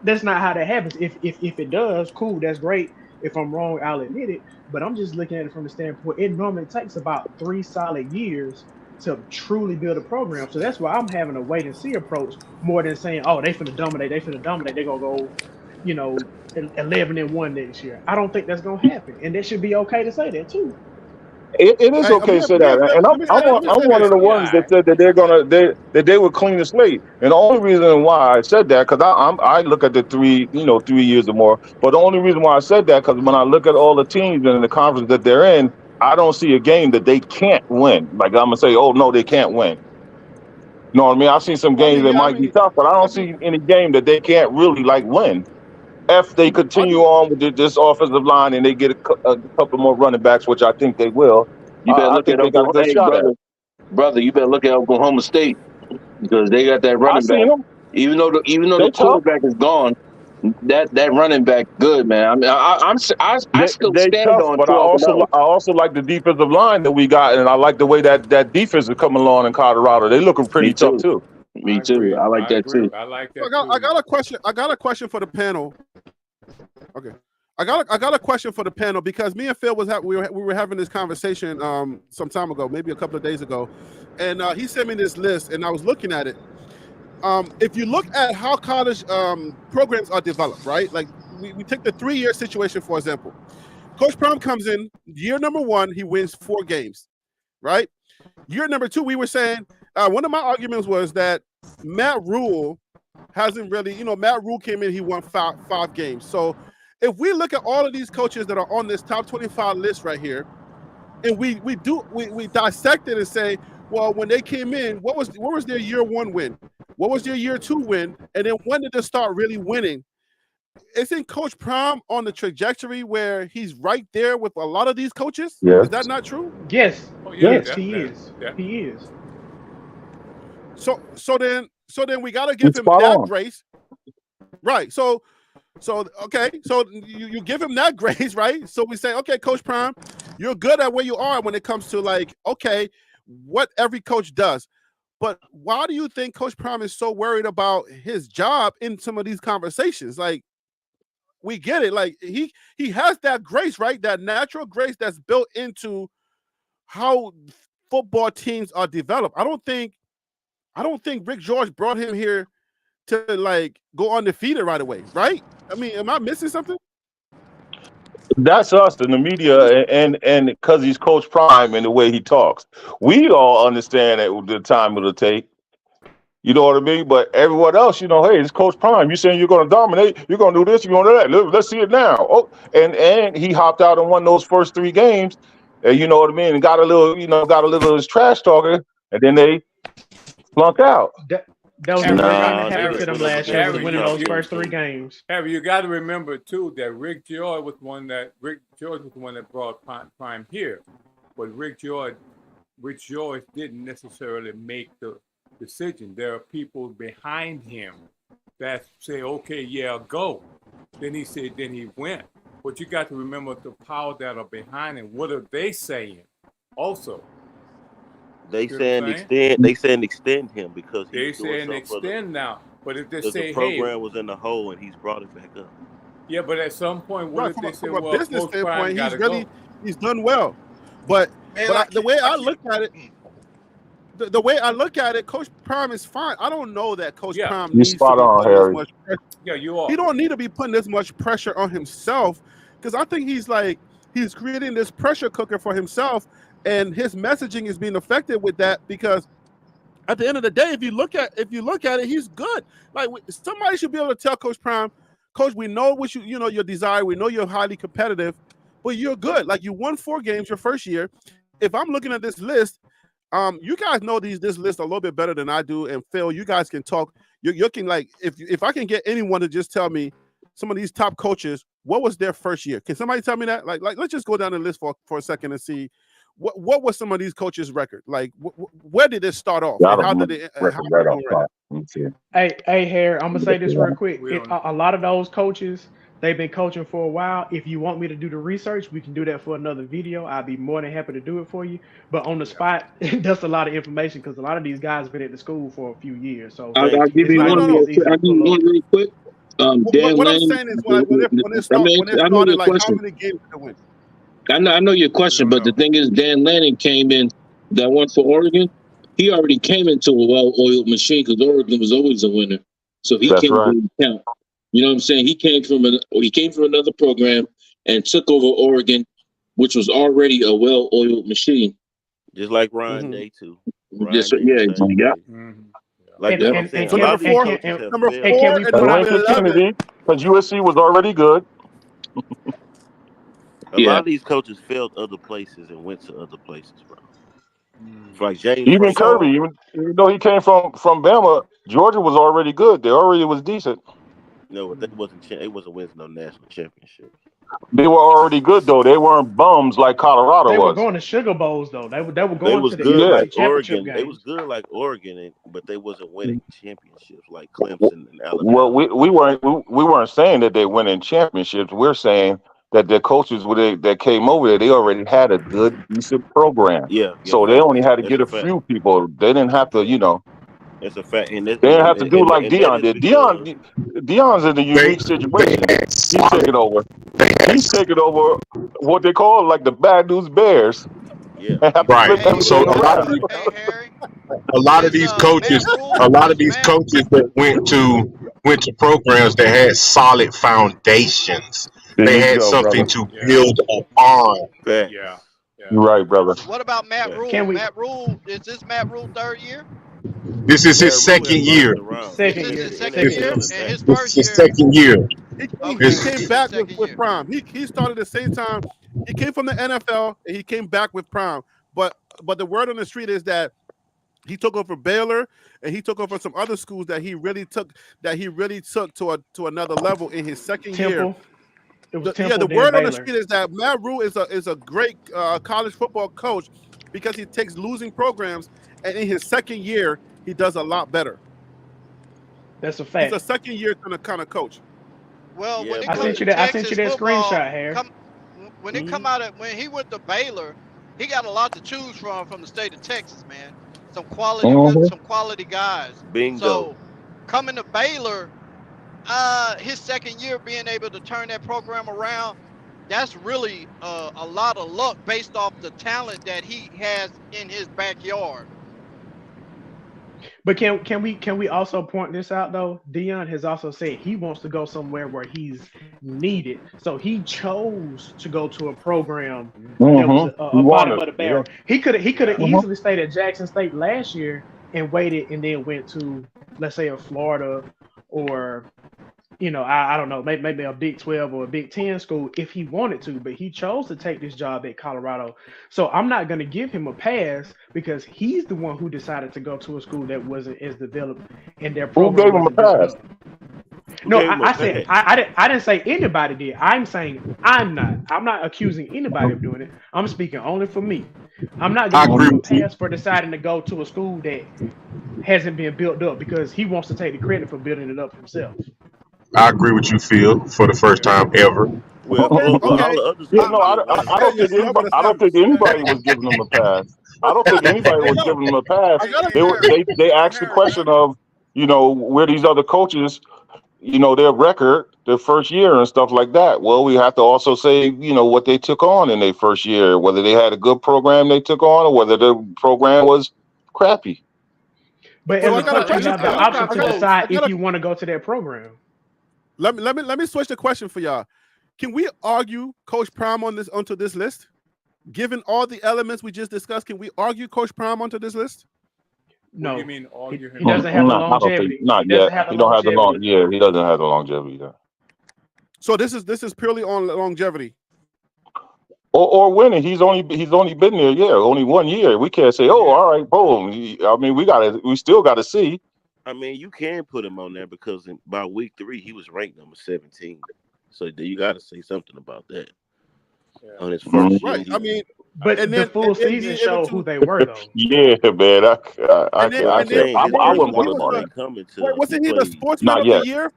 how that happens. If it does, cool. That's great. If I'm wrong, I'll admit it. But I'm just looking at it from the standpoint, it normally takes about 3 solid years to truly build a program. So that's why I'm having a wait and see approach more than saying, oh, they finna dominate. They're gonna go, 11-1 next year. I don't think that's gonna happen, and that should be okay to say that too. It is okay to say that, and I'm one of the ones that said that they would clean the slate. And the only reason why I said that, because I look at the 3 years or more. But the only reason why I said that, because when I look at all the teams in the conference that they're in, I don't see a game that they can't win. Like I'm gonna say, oh no, they can't win. You know what I mean? I've seen some games that might be tough, but I don't see any game that they can't really win. If they continue on with this offensive line and they get a couple more running backs, which I think they will, you better look at Oklahoma. Brother, you better look at Oklahoma State because they got that running back. Even though the quarterback is gone, that running back good, man. I mean, I still stand on. But I also like the defensive line that we got, and I like the way that defense is coming along in Colorado. They looking pretty tough too. Me too. I like that too. I like that. I got a question. I got a question for the panel. Okay, I got a question for the panel because me and Phil we were having this conversation some time ago, maybe a couple of days ago, and he sent me this list, and I was looking at it. If you look at how college programs are developed, right? Like we take the 3-year situation for example. Coach Prime comes in year number 1, he wins 4 games, right? Year number 2, we were saying one of my arguments was that Matt Rule hasn't really, Matt Rule came in, he won 5 games. So if we look at all of these coaches that are on this top 25 list right here, and we dissect it and say, well, when they came in, what was their year 1 win? What was their year 2 win? And then when did they start really winning? isn't Coach Prime on the trajectory where he's right there with a lot of these coaches? Yes. Is that not true? Yes. Oh, yeah, Yes, that- he that- is. that- He is. So then we gotta give He's him spot that on. grace, right? So okay, so you give him that grace, right? So we say, okay, Coach Prime, you're good at where you are when it comes to like, okay, what every coach does. But why do you think Coach Prime is so worried about his job in some of these conversations? Like, we get it. Like he has that grace, right? That natural grace that's built into how football teams are developed. I don't think Rick George brought him here to like go undefeated right away, right? I mean, am I missing something? That's us in the media, and because he's Coach Prime and the way he talks, we all understand that the time it'll take. You know what I mean? But everyone else, you know, hey, it's Coach Prime. You saying you're going to dominate? You're going to do this? You're going to do that? Let's see it now. Oh, and he hopped out and won those first 3 games. And you know what I mean? And got a little of his trash talking, and then they flunk out. That was the worst thing that happened to them last year, was winning those first 3 games. Harry, you got to remember too that Rick George was the one that brought Prime here, but Rick George didn't necessarily make the decision. There are people behind him that say, "Okay, yeah, go." Then he went. But you got to remember the power that are behind him. What are they saying? Also, they you saying know what I'm saying? extend him because They he's doing saying something extend now. But if they because say, the program hey, was in the hole and he's brought it back up. yeah, but at some point, what if they say, From a well, business Coach Prime standpoint, got to go? he's done well. But the way I look at it, the way I look at it, Coach Prime is fine. I don't know that Coach Prime You needs to be spot on, putting this Harry. much pressure. Yeah, you are. He don't need to be putting this much pressure on himself, because I think he's creating this pressure cooker for himself, and his messaging is being affected with that, because at the end of the day, if you look at it, he's good. Like, somebody should be able to tell Coach Prime, Coach, we know what your desire. We know you're highly competitive, but you're good. Like, you won 4 games your first year. If I'm looking at this list, you guys know this list a little bit better than I do. And Phil, you guys can talk. You can, like, if I can get anyone to just tell me some of these top coaches, what was their first year? Can somebody tell me that? Like let's just go down the list for a second and see what was some of these coaches' record? Like, where did this start off? And how did it? Hey, Harry, I'm gonna say this real quick. A lot of those coaches, they've been coaching for a while. If you want me to do the research, we can do that for another video. I'd be more than happy to do it for you. But on the spot, that's a lot of information, because a lot of these guys have been at the school for a few years. So I'll give you one real quick. What I'm saying is, when it started, like, how many games did it win? I know your question, but the thing is, Dan Lanning came in, that one for Oregon. He already came into a well-oiled machine, because Oregon was always a winner. So he came to count. You know what I'm saying? He came from another program and took over Oregon, which was already a well-oiled machine. Just like Ryan Day too. Like number 4, because USC was already good. A lot of these coaches failed other places and went to other places, bro. Like James, even Kirby, even though he came from Bama, Georgia was already good. They already was decent. No, but it wasn't winning no national championship. They were already good though. They weren't bums like Colorado was. They were going to Sugar Bowls though. They were going to the good like championship Oregon. games. They was good like Oregon, but they wasn't winning championships like Clemson and Alabama. Well, we weren't saying that they went in championships. We're saying that the coaches that came over there, they already had a good, decent program. So they only had to get a few people. They didn't have to, It's a fact. And they didn't have to do like Deion did. Deion's in a unique situation. He's taking over what they call like the bad news Bears. Yeah. Right. So a lot of these coaches that went to programs that had solid foundations. They had something to build upon. Yeah. Right, brother. What about Matt Rule? Matt Rule, is this Matt Rule 3rd year? This is his second year. Second year. And his This is his second year. He came back with Prime. He started the same time. He came from the NFL and he came back with Prime. But the word on the street is that He took over Baylor, and he took over some other schools that he really took to another level in his second year. Temple. It was Temple. The then word on Baylor. the street is that Matt Rule is a great college football coach because he takes losing programs, and in his second year he does a lot better. That's a fact. He's a second year kind of coach. Well, when it I comes sent to you that. I Texas sent you that football, screenshot, Harry. When it come out of when he went to Baylor, he got a lot to choose from the state of Texas, man. Some quality guys. Bingo. So coming to Baylor, his second year being able to turn that program around, that's really a lot of luck based off the talent that he has in his backyard. But can we also point this out though? Deion has also said he wants to go somewhere where he's needed. So he chose to go to a program that was a bottom of the barrel. He could have easily stayed at Jackson State last year and waited and then went to, let's say, a Florida or I don't know, maybe a Big 12 or a Big 10 school if he wanted to, but he chose to take this job at Colorado. So I'm not going to give him a pass because he's the one who decided to go to a school that wasn't as developed and their program. Who gave him a pass? No, I said I didn't say anybody did. I'm saying I'm not accusing anybody of doing it. I'm speaking only for me. I'm not going to give him a pass for deciding to go to a school that hasn't been built up because he wants to take the credit for building it up himself. I agree with you, Phil, for the first time ever. Well, all the others. Yeah, no, I don't think anybody was giving them a pass. I don't think anybody was giving them a pass. They asked the question of, where these other coaches, their record, their first year and stuff like that. Well, we have to also say, what they took on in their first year, whether they had a good program they took on or whether the program was crappy. But as a coach, you have the option to decide if you want to go to that program. Let me switch the question for y'all. Can we argue Coach Prime onto this list? Given all the elements we just discussed, can we argue Coach Prime onto this list? No. What do you mean argue him? He doesn't have the longevity. Not yet. He don't have the longevity. Yeah, he doesn't have the longevity there. So this is purely on longevity. Or winning. He's only been there, only 1 year. We can't say, all right, boom. I mean, we still got to see. I mean, you can put him on there because by week 3 he was ranked number 17. So you got to say something about that on his first year. Right. I mean, but the full season showed who they were, though. Yeah, man. I wouldn't put him on there. Wasn't he the sportsman of the year?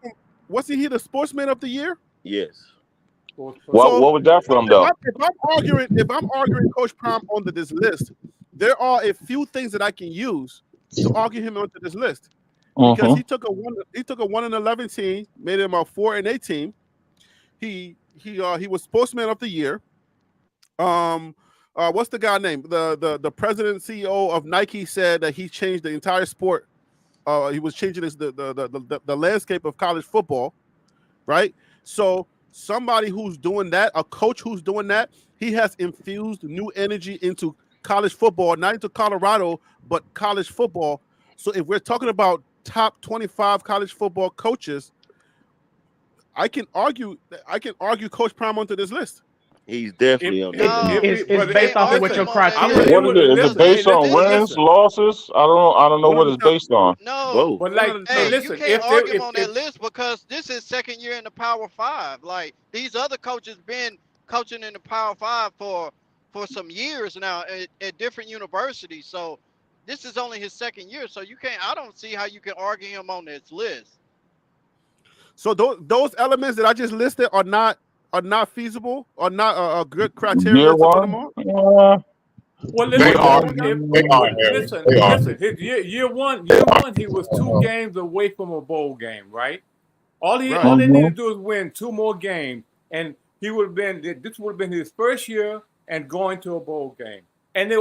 Wasn't he the sportsman of the year? Yes. What was that from, though? If I'm arguing Coach Prime onto this list, there are a few things that I can use to argue him onto this list. Because he took a 1-11 team, made him a 4-8 team. He was sportsman of the year. What's the guy name? The president CEO of Nike said that he changed the entire sport. He was changing the landscape of college football, right? So somebody who's doing that, a coach who's doing that, he has infused new energy into college football, not into Colorado, but college football. So if we're talking about top 25 college football coaches, I can argue Coach Prime onto this list. He's definitely on there. It's based off of what your criteria. What is it? Is it based on wins, losses? I don't know what it's based on. No, but listen, you can't argue him on that list because this is second year in the Power 5. Like these other coaches been coaching in the Power 5 for some years now at different universities. So this is only his second year, so I don't see how you can argue him on this list. So those elements that I just listed are not feasible, or not a good criteria to put them on? Well, listen, listen. Year one, he was 2 games away from a bowl game, right? All they needed to do is win 2 more games, and this would have been his first year and going to a bowl game. And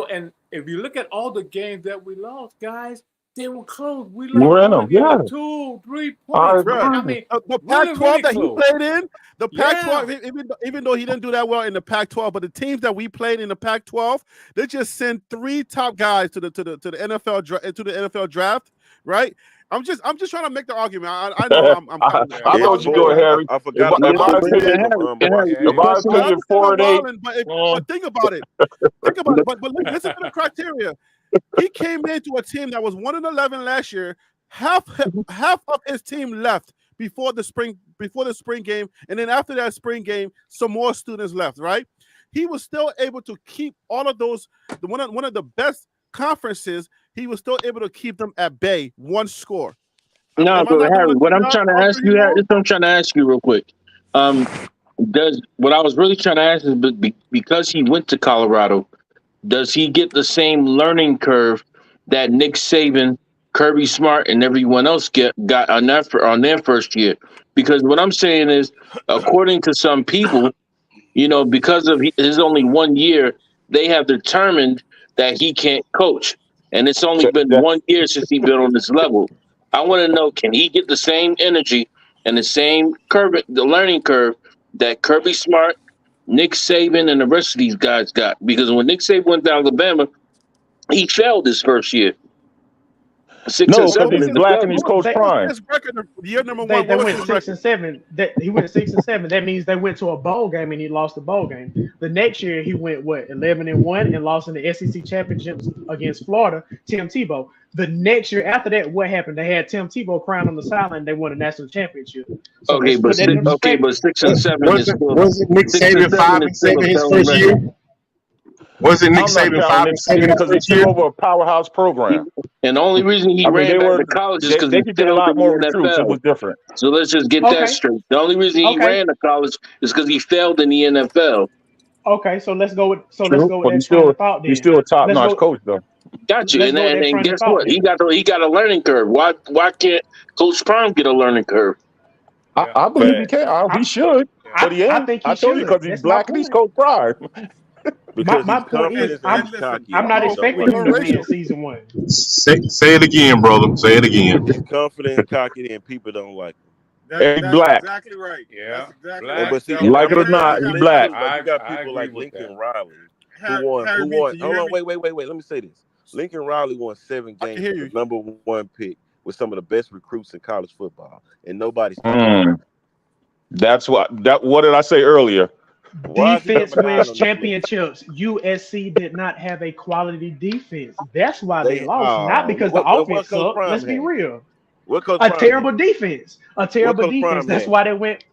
if you look at all the games that we lost, guys, they were close. We lost 2, 3 points. I mean, the Pac-12 that he played in, the Pac-12, even though he didn't do that well in the Pac-12, but the teams that we played in the Pac-12, they just sent 3 top guys to the NFL draft, right? I'm just trying to make the argument. I know I know what you're doing, Harry. I forgot. In my opinion, 4-8. But think about it. But listen to the criteria. he came into a team that was 1-11 last year. Half of his team left before the spring game, and then after that spring game, some more students left. Right? He was still able to keep all of those. One of the best conferences. He was still able to keep them at bay. One score. No, but Harry, what I'm trying to ask you, Harry, this is what I'm trying to ask you real quick. What I was really trying to ask is, because he went to Colorado, does he get the same learning curve that Nick Saban, Kirby Smart, and everyone else got on their first year? Because what I'm saying is, according to some people, because of his only 1 year, they have determined that he can't coach, and it's only been 1 year since he's been on this level. I want to know, can he get the same energy and the same the learning curve that Kirby Smart, Nick Saban, and the rest of these guys got? Because when Nick Saban went to Alabama, he failed his first year. 6 and 7. He's black and he's Coach Prime. Year number They one. went 6 and 7. He went 6 and 7. That means they went to a bowl game and he lost the bowl game. The next year he went 11-1 and lost in the SEC championships against Florida. Tim Tebow. The next year after that, what happened? They had Tim Tebow crying on the sideline. They won a national championship. So but 6 and 7 wasn't Nick Saban 5 and 7 his first year? Wasn't Nick Saban 5 and 7 because he took over a powerhouse program? And the only reason he ran back to college is because they could get a lot more recruits. It was different. So let's just get that straight. The only reason he ran to college is because he failed in the NFL. Okay, so let's go with that thought. He's still a top-notch coach, though. Got you. And guess what? He got a learning curve. Why can't Coach Prime get a learning curve? I believe he can. He should. But he ain't. I told you, because he's black and he's Coach Prime. My point is, I'm not expecting him to win season 1. Say it again, brother. Say it again. He's confident, cocky, and people don't like him. That's black. Exactly right. Yeah. Exactly but see, like it or not, he's black. You got people like Lincoln Riley who won. Hold on, wait. Let me say this. Lincoln Riley won 7 games with the #1 pick with some of the best recruits in college football, and nobody's. That's what did I say earlier? Defense wins championships. USC did not have a quality defense. That's why they lost. Not because the offense sucked. Let's be real. A terrible defense. A terrible defense. That's why they went.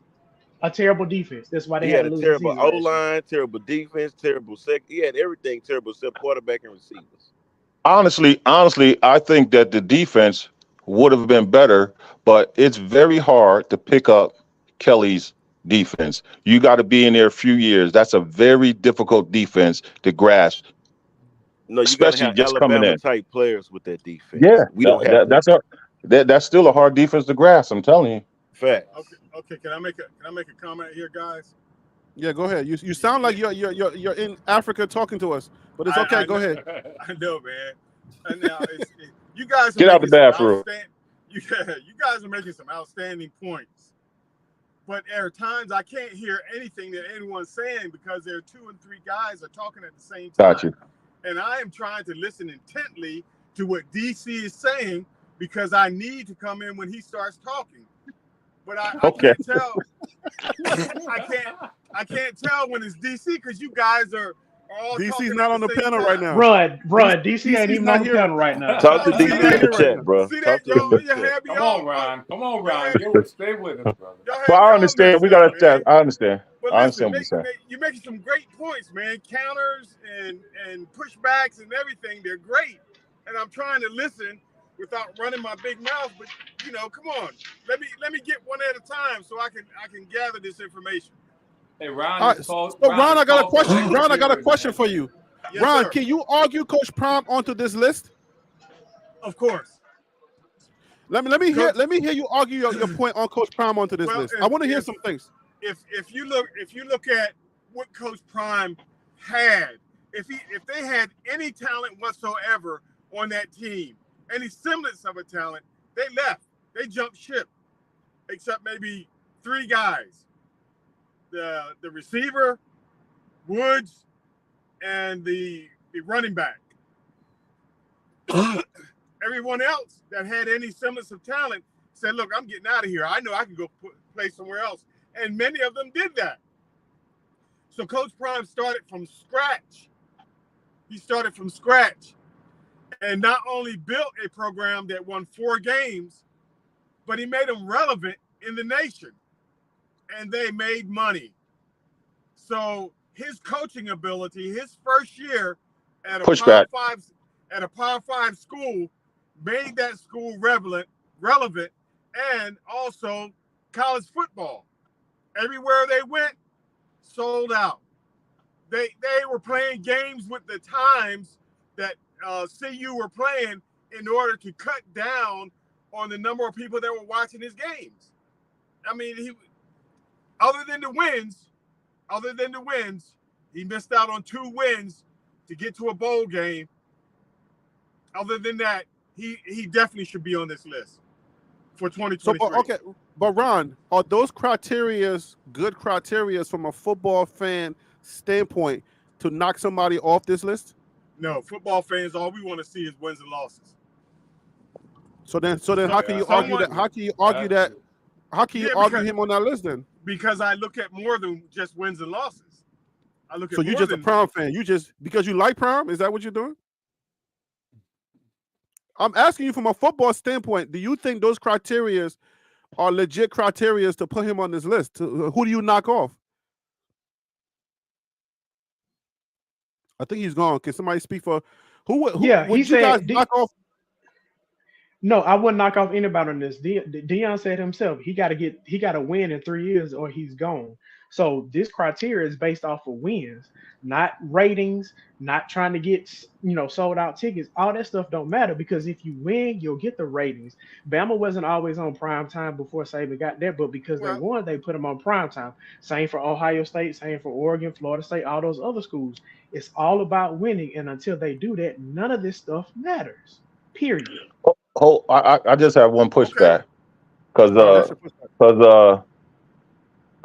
A terrible defense. That's why they had a terrible O-line, terrible defense, terrible he had everything terrible except quarterback and receivers. Honestly, I think that the defense would have been better, but it's very hard to pick up Kelly's defense. You got to be in there a few years. That's a very difficult defense to grasp. No, you especially have just Alabama coming in. Type players with that defense. Yeah, we don't have that's still a hard defense to grasp. I'm telling you. Fact. Okay. Can I make a comment here, guys? Yeah, go ahead. You sound like you're in Africa talking to us, but it's okay. Go ahead. I know, man. And now you guys get out the bathroom. You guys are making some outstanding points. But there are times I can't hear anything that anyone's saying because there are 2 and 3 guys are talking at the same time. Got you. And I am trying to listen intently to what DC is saying because I need to come in when he starts talking. But I can't tell. I can't tell when it's DC because you guys are all DC's not on the panel right now. Run. DC ain't even on the panel right now. Talk to DC in the chat, bro. Come on, Ron. Stay with us, brother. But I understand. We got to chat. I understand. But I listen, understand what you're saying. you're making some great points, man. Counters and pushbacks and everything. They're great. And I'm trying to listen without running my big mouth. But, come on. Let me get one at a time so I can gather this information. Hey, Ron. Ron, I got a question. Ron, I got a question for you. Yes, Ron, sir. can you argue Coach Prime onto this list? Of course. Let me hear you argue your point on Coach Prime onto this list. I want to hear some things. If you look at what Coach Prime had, if they had any talent whatsoever on that team, any semblance of a talent, they left. They jumped ship, except maybe 3 guys. The receiver, Woods, and the running back. Everyone else that had any semblance of talent said, look, I'm getting out of here. I know I can go play somewhere else. And many of them did that. So Coach Prime started from scratch. He started from scratch. and not only built a program that won 4 games, but he made them relevant in the nation, and they made money. So his coaching ability, his first year at a Power 5 school, made that school relevant, and also college football. Everywhere they went, sold out. They were playing games with the times that CU were playing in order to cut down on the number of people that were watching his games. I mean, other than the wins, he missed out on 2 wins to get to a bowl game. Other than that, he definitely should be on this list for 2023. So, okay, but Ron, are those criterias good criterias from a football fan standpoint to knock somebody off this list? No, football fans, all we want to see is wins and losses. So then how can you argue that? How can you argue that? How can you argue him on that list then? Because I look at more than just wins and losses. I look at. So you're just a Prime fan. You just because you like Prime? Is that what you're doing? I'm asking you from a football standpoint. Do you think those criterias are legit criterias to put him on this list? Who do you knock off? I think he's gone. Can somebody speak for who would you guys knock off? No, I wouldn't knock off anybody on this. Deion said himself, he got to win in 3 years or he's gone. So this criteria is based off of wins, not ratings, not trying to get sold out tickets. All that stuff don't matter because if you win, you'll get the ratings. Bama wasn't always on prime time before Saban got there, but because they won, they put them on prime time. Same for Ohio State, same for Oregon, Florida State, all those other schools. It's all about winning, and until they do that, none of this stuff matters. Period. I just have one pushback because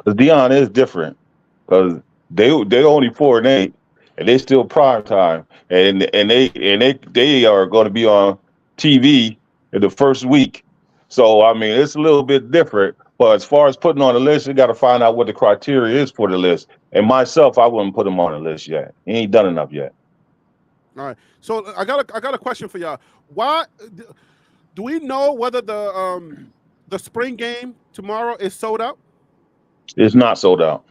Deion is different because they only 4-8 and they still prime time and they are going to be on TV in the first week. So I mean it's a little bit different. But as far as putting on the list, you got to find out what the criteria is for the list. And myself, I wouldn't put him on the list yet. He ain't done enough yet. All right. So I got a question for y'all. Why? Do we know whether the spring game tomorrow is sold out? It's not sold out.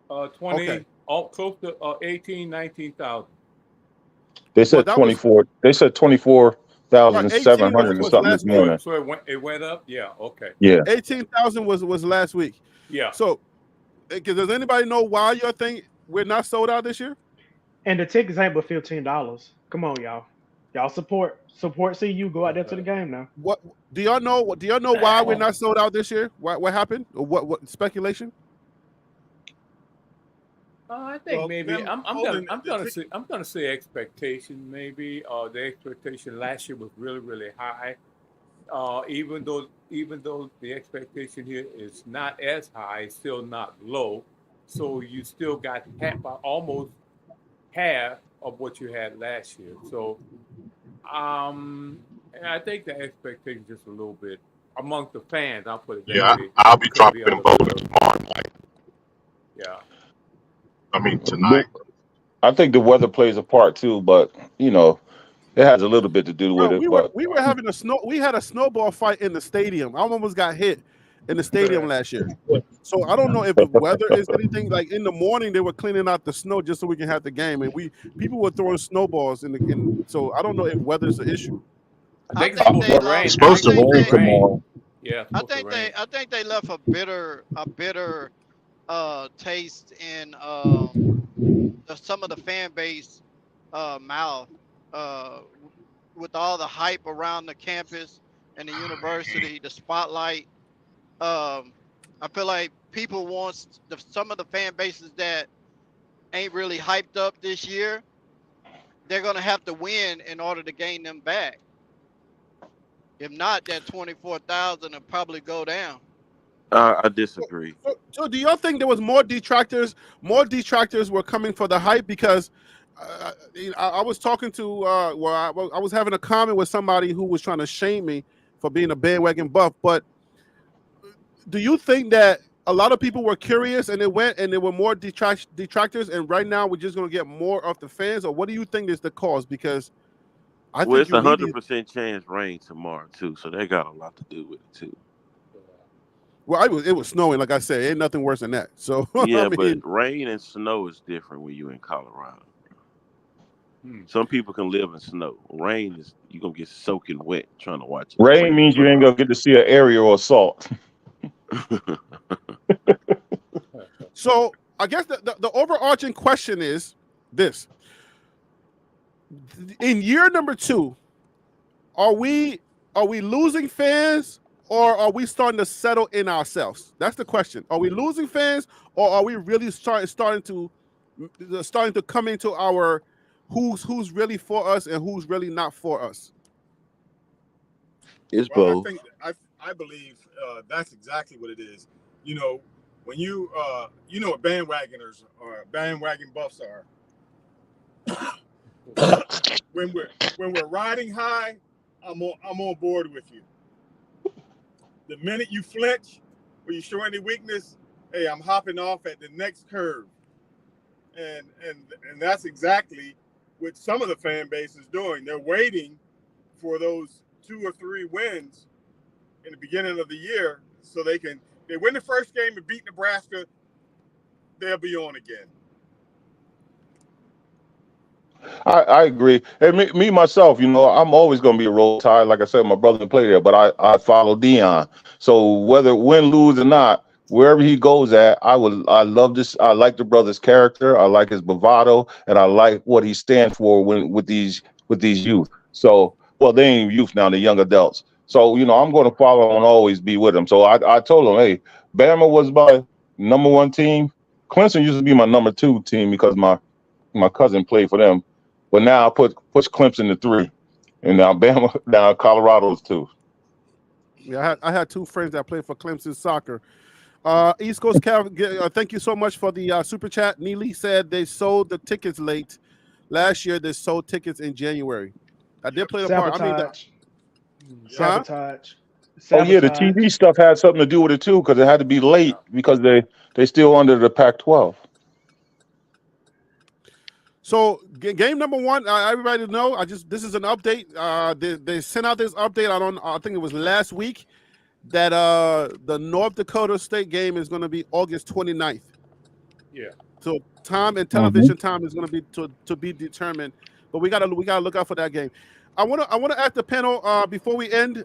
20, close to 18, 19,000. They said 24. They said 24,700 and something this morning. So it went up. Yeah. Okay. Yeah. 18,000 was last week. Yeah. So, does anybody know why you think we're not sold out this year? And the tickets ain't but $15. Come on, y'all. Y'all support CU. Go out there to the game now. What do y'all know? Do y'all know why we're not sold out this year? What happened? Or what speculation? I think maybe I'm gonna say expectation. Maybe the expectation last year was really high. Even though the expectation here is not as high, it's still not low. So you still got almost half of what you had last year. So and I think the expectation just a little bit amongst the fans. I'll put it that way. I'll be dropping them voters tomorrow night. Yeah. I mean tonight. I think the weather plays a part too, but it has a little bit to do with it. We were having we had a snowball fight in the stadium. I almost got hit in the stadium last year. So I don't know if the weather is anything. Like in the morning, they were cleaning out the snow just so we can have the game, and people were throwing snowballs so I don't know if weather is an issue. I think it's supposed to rain tomorrow. Yeah. I think they left a bitter taste in some of the fan base mouth with all the hype around the campus and the university, the spotlight. I feel like people want some of the fan bases that ain't really hyped up this year. They're gonna have to win in order to gain them back. If not, that 24,000 will probably go down. I disagree. So do y'all think there was more detractors? More detractors were coming for the hype because I was talking to I was having a comment with somebody who was trying to shame me for being a bandwagon buff. But do you think that a lot of people were curious and there were more detractors, and right now we're just going to get more of the fans? Or what do you think is the cause? Because I Well, think it's you need these. 100% chance rain tomorrow too, so that got a lot to do with it too. Well, it was snowing, like I said. Ain't nothing worse than that. So I Yeah, but mean, rain and snow is different when you're in Colorado. Some people can live in snow. Rain is you're gonna get soaking wet trying to watch it. Rain means you ain't gonna get to see an area or assault. so I guess the overarching question is this: in year number 2, are we losing fans, or are we starting to settle in ourselves? That's the question. Are we losing fans, or are we really starting to come into our who's really for us and who's really not for us? It's Well, both. I believe that's exactly what it is. You know, when you know what bandwagoners or bandwagon buffs are. when we're riding high, I'm on board with you. The minute you flinch or you show any weakness, hey, I'm hopping off at the next curve. And that's exactly what some of the fan base is doing. They're waiting for those 2 or 3 wins in the beginning of the year so they win the first game and beat Nebraska, they'll be on again. I agree. And me myself, I'm always going to be a Roll Tide. Like I said, my brother didn't play there, but I follow Dion. So whether win, lose or not, wherever he goes at, I love this. I like the brother's character. I like his bravado, and I like what he stands for with these youth. So, well, they ain't youth now; they're young adults. So, I'm going to follow and always be with him. So I told him, hey, Bama was my number 1 team. Clemson used to be my number 2 team because my cousin played for them. But now I push Clemson to 3, and now Bama, now Colorado's 2. Yeah, I had 2 friends that played for Clemson soccer. East Coast Cav, thank you so much for the super chat. Neely said they sold the tickets late. Last year, they sold tickets in January. I did play the part. I mean, Sabotage. Oh yeah, the TV stuff had something to do with it too, because it had to be late because they still under the Pac-12. So game number 1, everybody know. This is an update. They sent out this update. I think it was last week that the North Dakota State game is going to be August 29th. Yeah. So time and television time is going to be to be determined, but we gotta look out for that game. I want to ask the panel before we end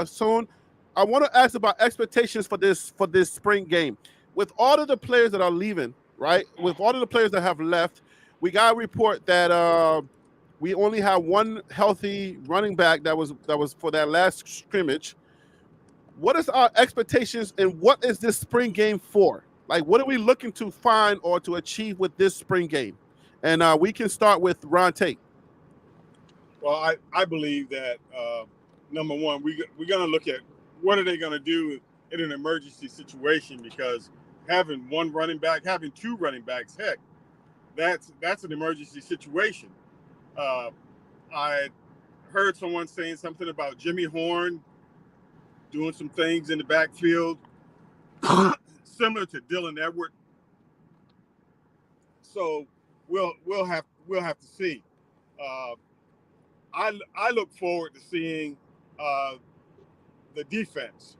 soon. I want to ask about expectations for this spring game. With all of the players that are leaving, right? With all of the players that have left, we got a report that we only have 1 healthy running back that was for that last scrimmage. What is our expectations, and what is this spring game for? Like, what are we looking to find or to achieve with this spring game? And we can start with Ron Tate. Well, I believe that number 1, we're going to look at what are they going to do in an emergency situation, because having 1 running back, having 2 running backs, heck, that's an emergency situation. I heard someone saying something about Jimmy Horn doing some things in the backfield similar to Dylan Edward. So we'll have to see. I look forward to seeing the defense.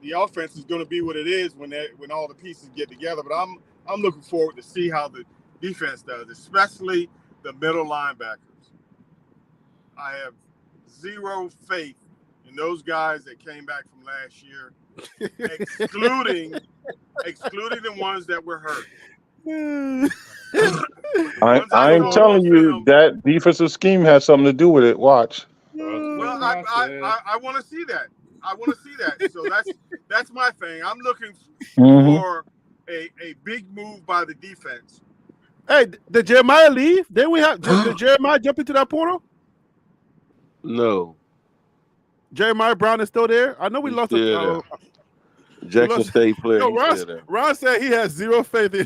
The offense is going to be what it is when all the pieces get together. But I'm looking forward to see how the defense does, especially the middle linebackers. I have zero faith in those guys that came back from last year, excluding the ones that were hurt. I'm telling you that defensive scheme has something to do with it. Watch. Well, I want to see that. I want to see that. So that's my thing. I'm looking for a big move by the defense. Hey, did Jeremiah leave? Did Jeremiah jump into that portal? No. Jeremiah Brown is still there. I know we lost a Jackson State player. Yo, Ron said he has zero faith in.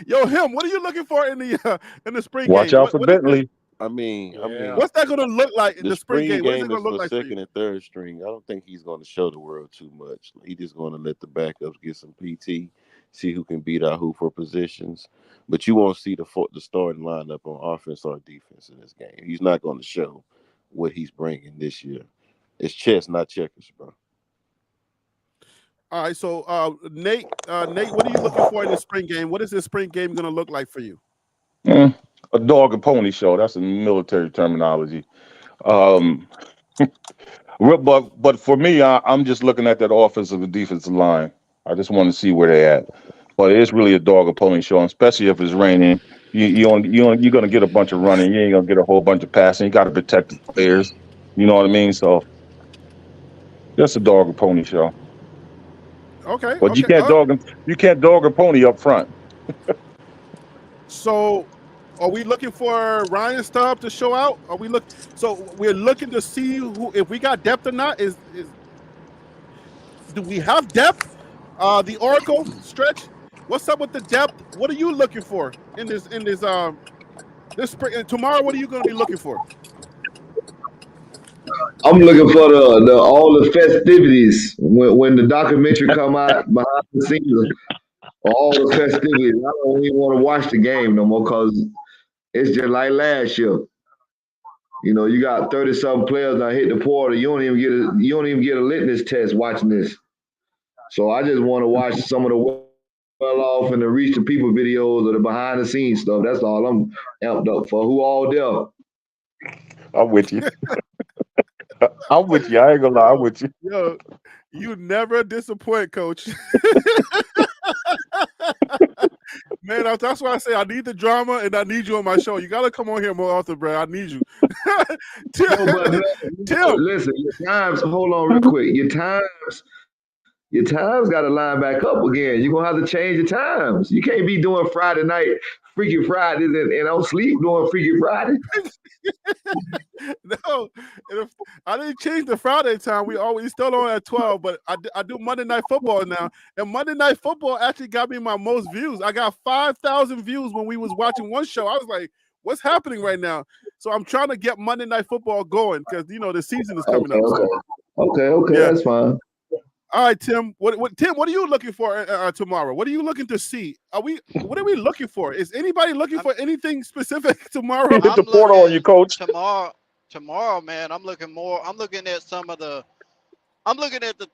Yo, what are you looking for in the spring game? Watch out for Bentley. I mean, what's that going to look like in the spring game? What is it going to look for like second and third string. I don't think he's going to show the world too much. He's just going to let the backups get some PT see who can beat out who for positions. But you won't see the starting lineup on offense or defense in this game. He's not going to show what he's bringing this year. It's chess, not checkers, bro. All right, so Nate, what are you looking for in the spring game? What is this spring game going to look like for you? A dog and pony show. That's a military terminology. But for me, I'm just looking at that offensive and defensive line. I just want to see where they're at. But it's really a dog and pony show, especially if it's raining. You're gonna get a bunch of running. You ain't gonna get a whole bunch of passing. You got to protect the players. You know what I mean? So just a dog and pony show. Okay. But you can't dog and pony up front. So, are we looking for Ryan Stubb to show out? So we're looking to see if we got depth or not. Do we have depth? The Oracle stretch. What's up with the depth? What are you looking for in this spring? And tomorrow, what are you going to be looking for? I'm looking for all the festivities when the documentary come out behind the scenes. All the festivities. I don't even want to watch the game no more because it's just like last year. You know, you got 30-something players that hit the portal. You don't even get a litmus test watching this. So I just want to watch some of the well off and the reach the people videos or the behind the scenes stuff. That's all I'm amped up for. Who all there? I'm with you. I'm with you. I ain't gonna lie. I'm with you. Yo, you never disappoint, Coach. Man, that's why I say I need the drama and I need you on my show. You gotta come on here more often, bro. I need you. Tim, listen, your times. Hold on, real quick. Your times got to line back up again. You're gonna have to change your times. You can't be doing Friday night, Freaky Fridays, and don't sleep doing Freaky Friday. No, I didn't change the Friday time. We still on at 12, but I do Monday Night Football now. And Monday Night Football actually got me my most views. I got 5,000 views when we was watching one show. I was like, what's happening right now? So I'm trying to get Monday Night Football going because, the season is coming up. Okay, yeah. That's fine. All right, Tim. Tim, what are you looking for tomorrow? What are you looking to see? What are we looking for? Is anybody looking for anything specific tomorrow? Hit the portal on you, Coach. Tomorrow, man. I'm looking at the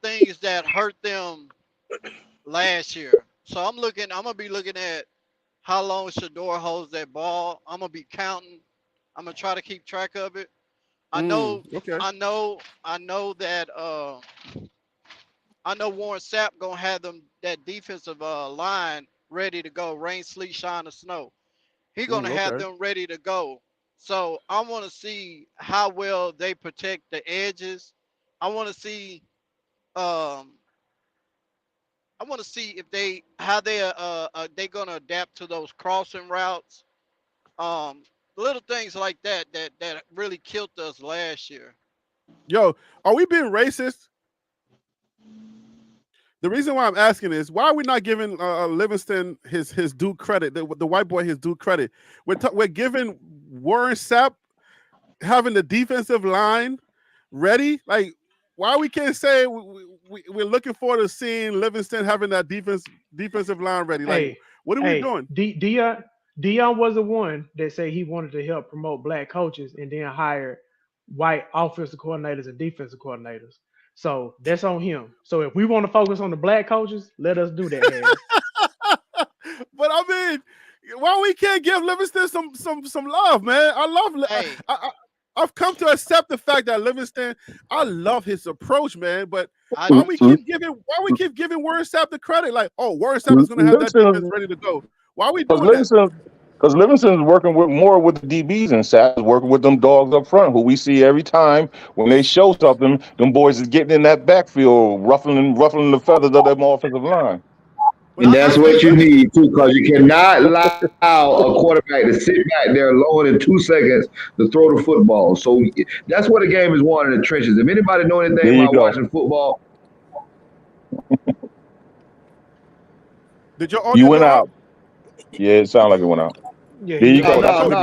things that hurt them last year. So I'm gonna be looking at how long Shador holds that ball. I'm gonna be counting. I'm gonna try to keep track of it. I know that I know Warren Sapp gonna have that defensive line ready to go, rain, sleet, shine, or snow. He's gonna have them ready to go. So I want to see how well they protect the edges. I want to see if they gonna adapt to those crossing routes. Little things like that really killed us last year. Yo, are we being racist? The reason why I'm asking is why are we not giving Livingston his due credit, the white boy his due credit? We're giving Warren Sapp having the defensive line ready. Like, why we can't say we're looking forward to seeing Livingston having that defensive line ready? Like, what are we doing? Dion was the one that said he wanted to help promote black coaches and then hire white offensive coordinators and defensive coordinators. So that's on him. So if we want to focus on the black coaches, let us do that. But I mean, why we can't give Livingston some love, man? I love. I've come to accept the fact that Livingston. I love his approach, man. But why we keep giving Warren Sapp the credit? Like, oh, Warren Sapp is going to have that defense ready to go. Why are we doing that? Because Livingston's working more with the DBs and Sapp is working with them dogs up front, who we see every time when they show something, them boys is getting in that backfield, ruffling the feathers of them offensive line. And that's what you need too, because you cannot allow a quarterback to sit back there alone in 2 seconds to throw the football. So that's what the game is won in the trenches. If anybody know anything about watching football, did your audio you went out? Yeah, it sounded like it went out. Yeah, there you go. That's my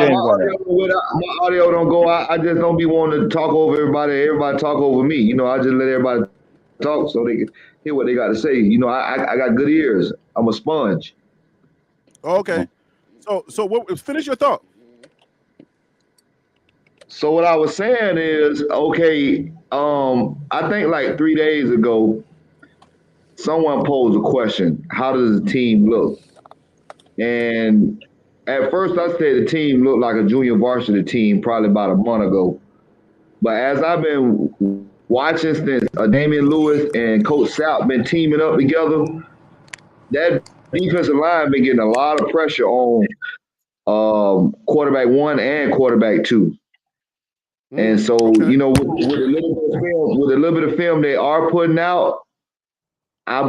audio don't go out. I just don't be wanting to talk over everybody. Everybody talk over me. I just let everybody talk so they can hear what they got to say. You know, I got good ears. I'm a sponge. Okay. So what? Finish your thought. So what I was saying is, okay, I think like 3 days ago, someone posed a question: how does the team look? And at first, I said the team looked like a junior varsity team probably about a month ago. But as I've been watching since Damian Lewis and Coach Sapp been teaming up together, that defensive line been getting a lot of pressure on quarterback one and quarterback two. And so, Okay. you know, with a little bit of film they are putting out, I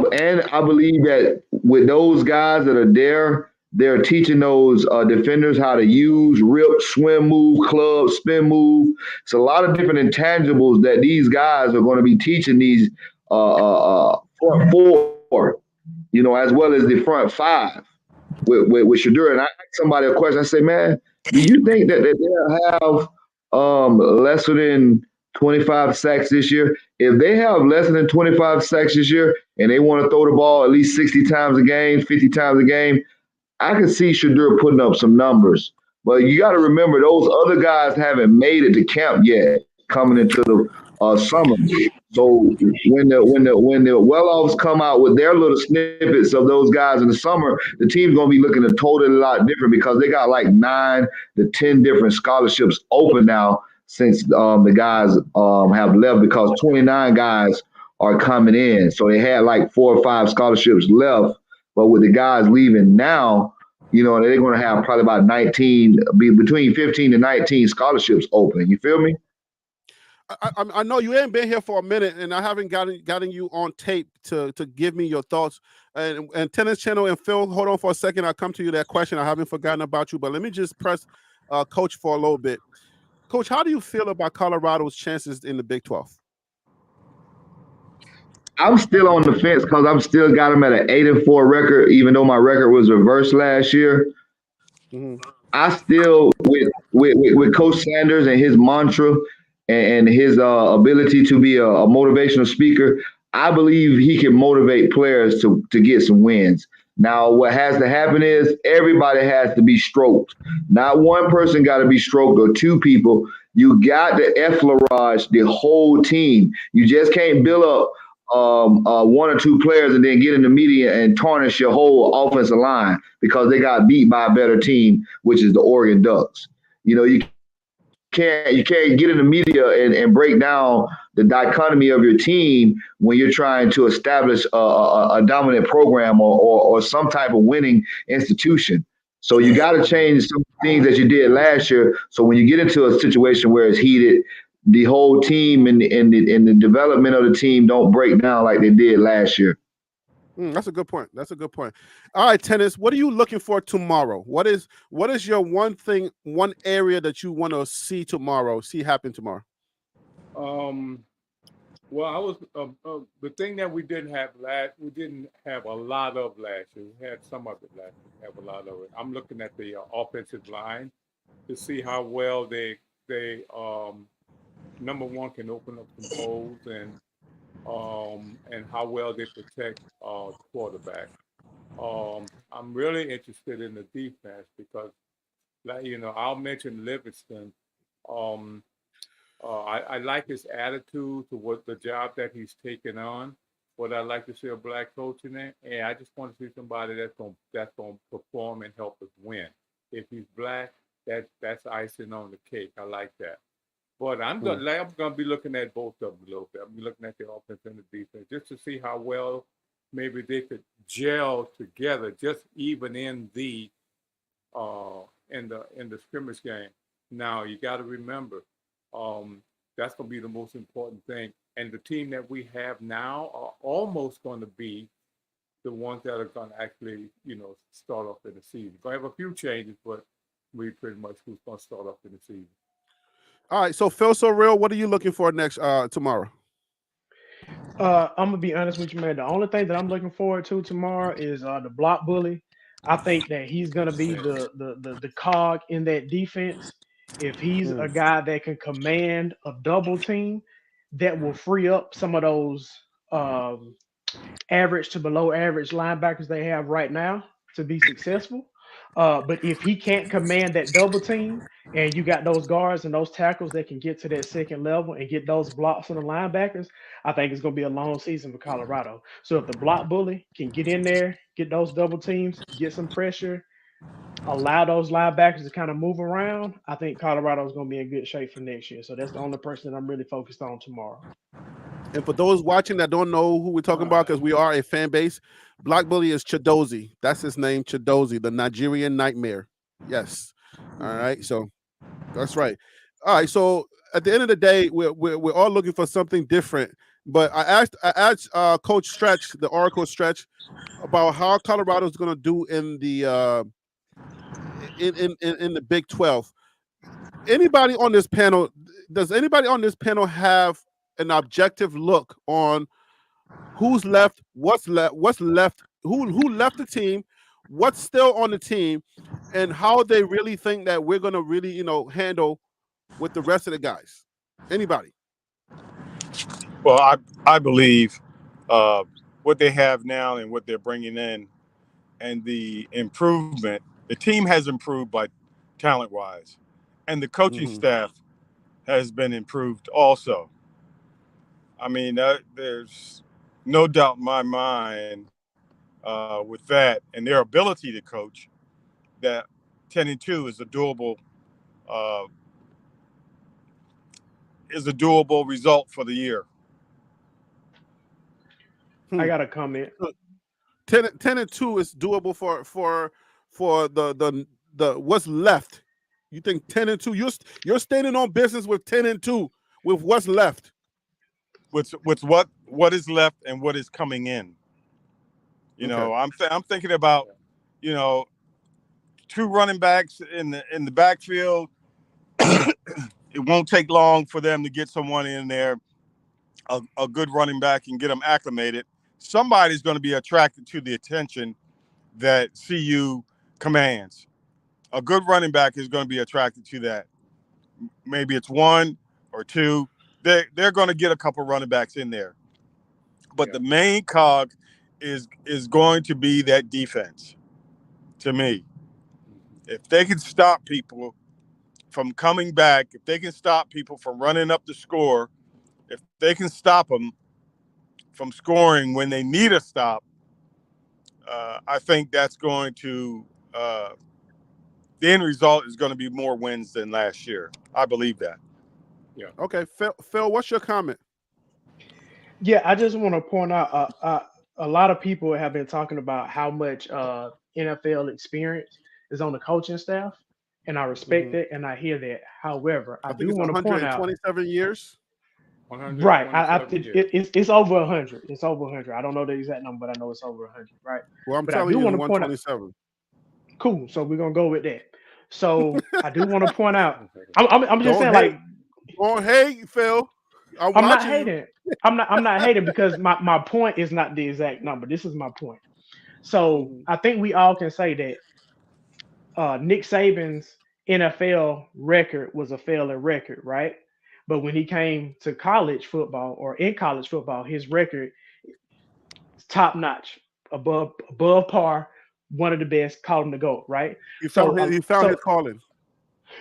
believe that with those guys that are there, they're teaching those defenders how to use rip, swim move, club, spin move. It's a lot of different intangibles that these guys are going to be teaching these front four, you know, as well as the front five with Shadur. And I asked somebody a question. I said, man, do you think that they'll have lesser than 25 sacks this year? If they have less than 25 sacks this year and they want to throw the ball at least 60 times a game, 50 times a game, I can see Shadur putting up some numbers. But you got to remember, those other guys haven't made it to camp yet coming into the summer. So when the well-offs come out with their little snippets of those guys in the summer, the team's going to be looking a totally lot different because they got like 9 to 10 different scholarships open now since the guys have left, because 29 guys are coming in. So they had like 4 or 5 scholarships left. But with the guys leaving now, you know, they're going to have probably about 19, between 15 to 19 scholarships open. You feel me? I know you ain't been here for a minute, and I haven't gotten you on tape to give me your thoughts. And Tennis Channel and Phil, hold on for a second. I'll come to you that question. I haven't forgotten about you, but let me just press Coach for a little bit. Coach, how do you feel about Colorado's chances in the Big 12? I'm still on the fence because I'm still got them at an 8-4 record, even though my record was reversed last year. Mm-hmm. I still with Coach Sanders and his mantra and his ability to be a motivational speaker. I believe he can motivate players to get some wins. Now, what has to happen is everybody has to be stroked. Not one person got to be stroked or 2 people. You got to effleurage the whole team. You just can't build up 1 or 2 players and then get in the media and tarnish your whole offensive line because they got beat by a better team, which is the Oregon Ducks. You know, you can't get in the media and break down the dichotomy of your team when you're trying to establish a dominant program or some type of winning institution. So you got to change some things that you did last year. So when you get into a situation where it's heated, the whole team and the development of the team don't break down like they did last year. That's a good point. That's a good point. All right, Tennis, what are you looking for tomorrow? What is your one area that you want to see happen tomorrow? Well, I was the thing that we didn't have a lot of last year. We had some of it last year. We have a lot of it. I'm looking at the offensive line to see how well they number one can open up some holes and how well they protect the quarterback. I'm really interested in the defense because, I'll mention Livingston. I like his attitude to what the job that he's taken on. What I like to see a black coach in there, and I just want to see somebody that's gonna perform and help us win. If he's black, that's icing on the cake. I like that. But I'm gonna be looking at both of them a little bit. I'm looking at the offense and the defense just to see how well maybe they could gel together, just even in the scrimmage game. Now you got to remember, that's going to be the most important thing. And the team that we have now are almost going to be the ones that are going to actually, start off in the season. We're going to have a few changes, but we pretty much who's going to start off in the season. All right. So Phil So Real, what are you looking for next tomorrow? I'm gonna be honest with you, man. The only thing that I'm looking forward to tomorrow is the block bully. I think that he's gonna be the cog in that defense. If he's a guy that can command a double team, that will free up some of those average to below average linebackers they have right now to be successful. But if he can't command that double team, and you got those guards and those tackles that can get to that second level and get those blocks on the linebackers, I think it's going to be a long season for Colorado. So if the block bully can get in there, get those double teams, get some pressure, allow those linebackers to kind of move around, I think Colorado is going to be in good shape for next year. So that's the only person that I'm really focused on tomorrow. And for those watching that don't know who we're talking about, because we are a fan base, Black Bully is Chidozie. That's his name, Chidozie, the Nigerian Nightmare. Yes. All right. So that's right. All right. So at the end of the day, we're all looking for something different. But I asked Coach Stretch, the Oracle Stretch, about how Colorado is going to do in the in the Big 12. Anybody on this panel? Does anybody on this panel have an objective look on who's left, what's left, who left the team, what's still on the team, and how they really think that we're gonna really, handle with the rest of the guys? Anybody? Well, I believe what they have now and what they're bringing in and the improvement, the team has improved by talent-wise, and the coaching staff has been improved also. I mean, there's no doubt in my mind with that and their ability to coach that 10-2 is a doable result for the year. I got a comment. 10-2 is doable for the what's left. You think 10-2? You're standing on business with 10-2 with what's left. With what is left and what is coming in. You know, I'm thinking about, two running backs in the backfield. It won't take long for them to get someone in there, a good running back, and get them acclimated. Somebody's going to be attracted to the attention that CU commands. A good running back is going to be attracted to that. Maybe it's one or two. They're going to get a couple running backs in there. But the main cog is going to be that defense, to me. If they can stop people from coming back, if they can stop people from running up the score, if they can stop them from scoring when they need a stop, I think that's going to the end result is going to be more wins than last year. I believe that. Yeah. Okay, Phil, what's your comment? Yeah, I just want to point out a lot of people have been talking about how much NFL experience is on the coaching staff, and I respect it and I hear that. However, I do want to point out 127 years. Right. I think it's over 100. It's over 100. I don't know the exact number, but I know it's over 100. Right. Well, I'm but telling I do you, want to point out. 127. Cool. So we're gonna go with that. So I do want to point out. I'm just saying, like, don't hate, Phil. I'm not hating. I'm not hating because my point is not the exact number. This is my point. So I think we all can say that Nick Saban's NFL record was a failing record, right? But when he came to college football or in college football, his record is top notch, above par, one of the best, called him the GOAT, right? He found his calling.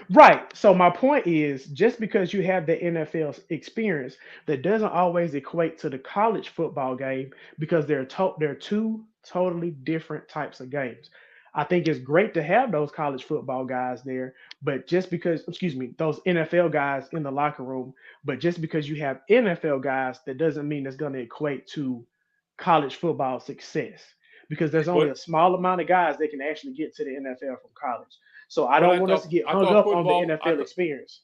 Right. So my point is, just because you have the NFL experience, that doesn't always equate to the college football game, because they're two totally different types of games. I think it's great to have those college football guys there, but just because, those NFL guys in the locker room, but just because you have NFL guys, that doesn't mean it's going to equate to college football success, because there's only a small amount of guys that can actually get to the NFL from college. So I don't want us to get hung up on the NFL experience.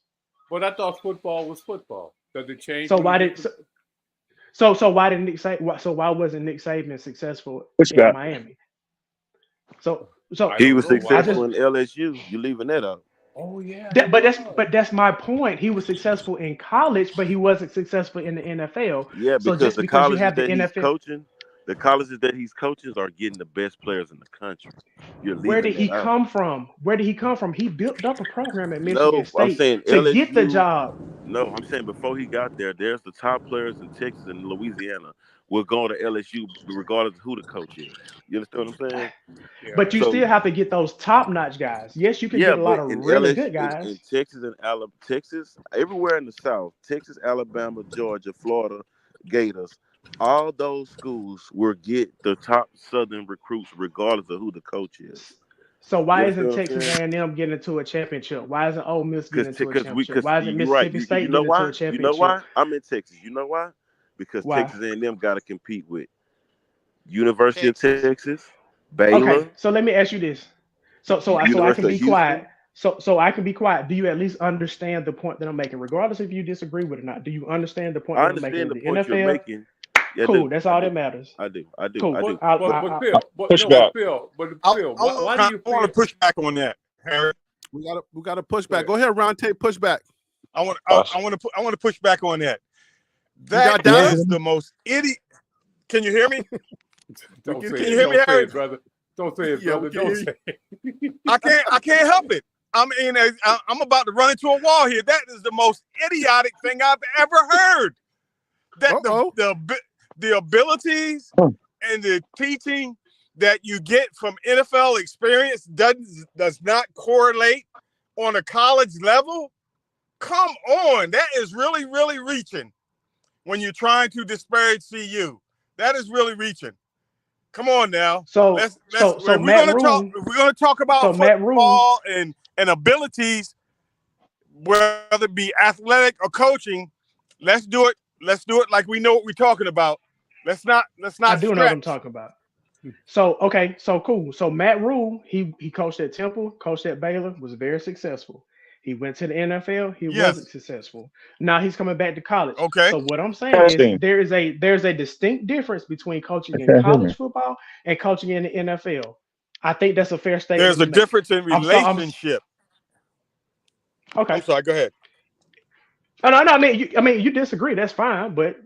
But I thought football was football. Does it change? So why did why didn't Nick Saban? So why wasn't Nick Saban successful in Miami? So he was successful in LSU. You leaving that out? Oh yeah. But that's my point. He was successful in college, but he wasn't successful in the NFL. Yeah, because just the colleges that he's coaching, the colleges that he's coaching are getting the best players in the country. Where did he come from? He built up a program at Michigan State I'm saying to LSU, get the job. No, I'm saying before he got there, there's the top players in Texas and Louisiana will go to LSU regardless of who the coach is. You understand what I'm saying? Yeah. But you So still have to get those top-notch guys. Yes, you can yeah, get a lot but of in really LSU, good guys. in Texas and Alabama, Texas, everywhere in the South, Texas, Alabama, Georgia, Florida, Gators, all those schools will get the top Southern recruits regardless of who the coach is. So You why isn't understand what I'm Texas saying? A&M getting into a championship? Why isn't Ole Miss getting into a Because championship? Why isn't you're right. Mississippi You State know getting into a why? You know championship? why? I'm in Texas. You know why? Because Why? Texas A&M got to compete with University of Texas. Texas, Okay, Baylor, so let me ask you this. So I can University of be quiet. Houston. So I can be quiet. Do you at least understand the point that I'm making, regardless if you disagree with it or not? Do you understand the point I that I'm making? understand In the the point you're NFL, making. Yeah, I cool. do. That's I all do. that matters. I do. I do. Cool. I do. But Phil, Push back. I Why do you want to feel? push back on that, Harry. We gotta push back. Go ahead, Ron Tate, push back. I want Us. to push back on that. You That got data? is the most idiot. Can you hear me? Don't can say Can it. you hear me, Don't say Harry? it, brother. Don't say it, Yeah, we brother. can Don't hear say it. I can't help it. I mean, I'm about to run into a wall here. That is the most idiotic thing I've ever heard. That the abilities and the teaching that you get from NFL experience does not correlate on a college level. Come on, that is really, really reaching when you're trying to disparage CU. That is really reaching. Come on now. So Let's so if so we're Matt gonna talk Rule. if we're gonna talk about So Matt Rule. football and abilities, whether it be athletic or coaching, let's do it. Let's do it like we know what we're talking about. Let's not I do know what I'm stretch. talking about. So okay, so cool. So Matt Rule, he coached at Temple, coached at Baylor, was very successful. He went to the NFL, he wasn't Yes. successful. Now he's coming back to college. Okay. So what I'm saying is Testing. there's a distinct difference between coaching I in can't hear college me. football and coaching in the NFL. I think that's a fair statement There's to a make. difference in relationship. Okay. I'm sorry, go ahead. Oh, no, I mean, you disagree. That's fine, but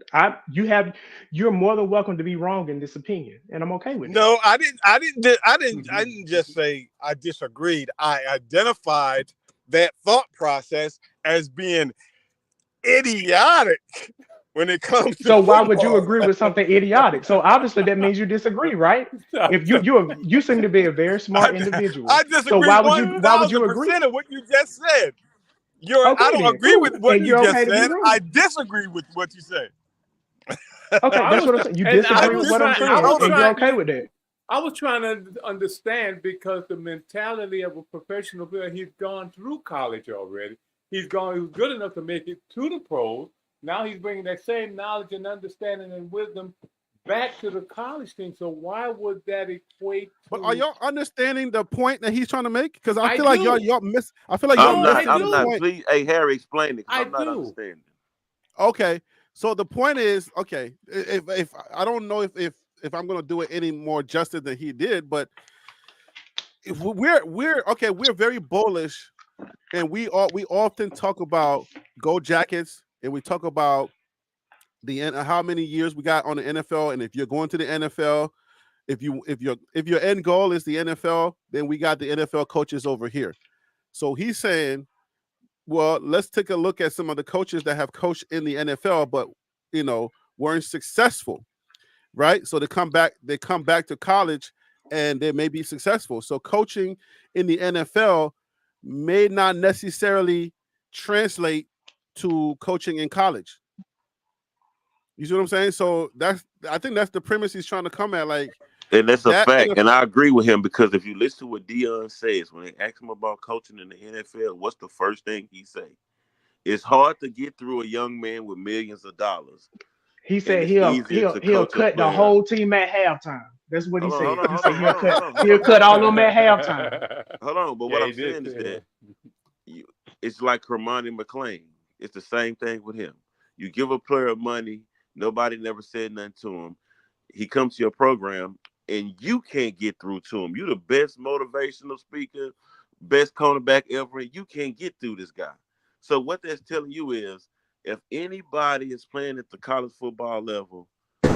you're more than welcome to be wrong in this opinion, and I'm okay with it. No, I didn't just say I disagreed. I identified that thought process as being idiotic when it comes to So why would you football. agree with something idiotic? So obviously that means you disagree, right? If you seem to be a very smart individual. I So disagree why would you agree? 1,000% of what you just said. Okay, I don't then agree cool. with what And you you're just okay to be said. wrong. I disagree with what you said. Okay, that's what I'm saying. You disagree with what I'm saying, and you're okay with that. I was trying to understand because the mentality of a professional player, he's gone through college already. He was good enough to make it to the pros. Now he's bringing that same knowledge and understanding and wisdom back to the college team. So why would that equate to... But are y'all understanding the point that he's trying to make? Because I feel I like do. y'all miss. I feel like y'all missing the point. Please, hey Harry, explain it because I I'm not do. understanding. Okay, so the point is, okay, if I don't know if I'm gonna do it any more justice than he did, but if we're very bullish, and we often talk about Go Jackets, and we talk about how many years we got on the NFL, and if you're going to the NFL, if your end goal is the NFL, then we got the NFL coaches over here. So he's saying, well, let's take a look at some of the coaches that have coached in the NFL, but weren't successful, right? So they come back to college, and they may be successful. So coaching in the NFL may not necessarily translate to coaching in college. You see what I'm saying? So I think that's the premise he's trying to come at. Like, and that's a fact. NFL, and I agree with him because if you listen to what Dion says, when they ask him about coaching in the NFL, what's the first thing he say? It's hard to get through a young man with millions of dollars. He said he'll cut the whole team at halftime. That's what he said. He said he'll cut all of them at halftime. Hold on, but what I'm saying is that it's like Hermione McLean. It's the same thing with him. You give a player money, nobody never said nothing to him. He comes to your program, and you can't get through to him. You're the best motivational speaker, best cornerback ever, and you can't get through this guy. So what that's telling you is, if anybody is playing at the college football level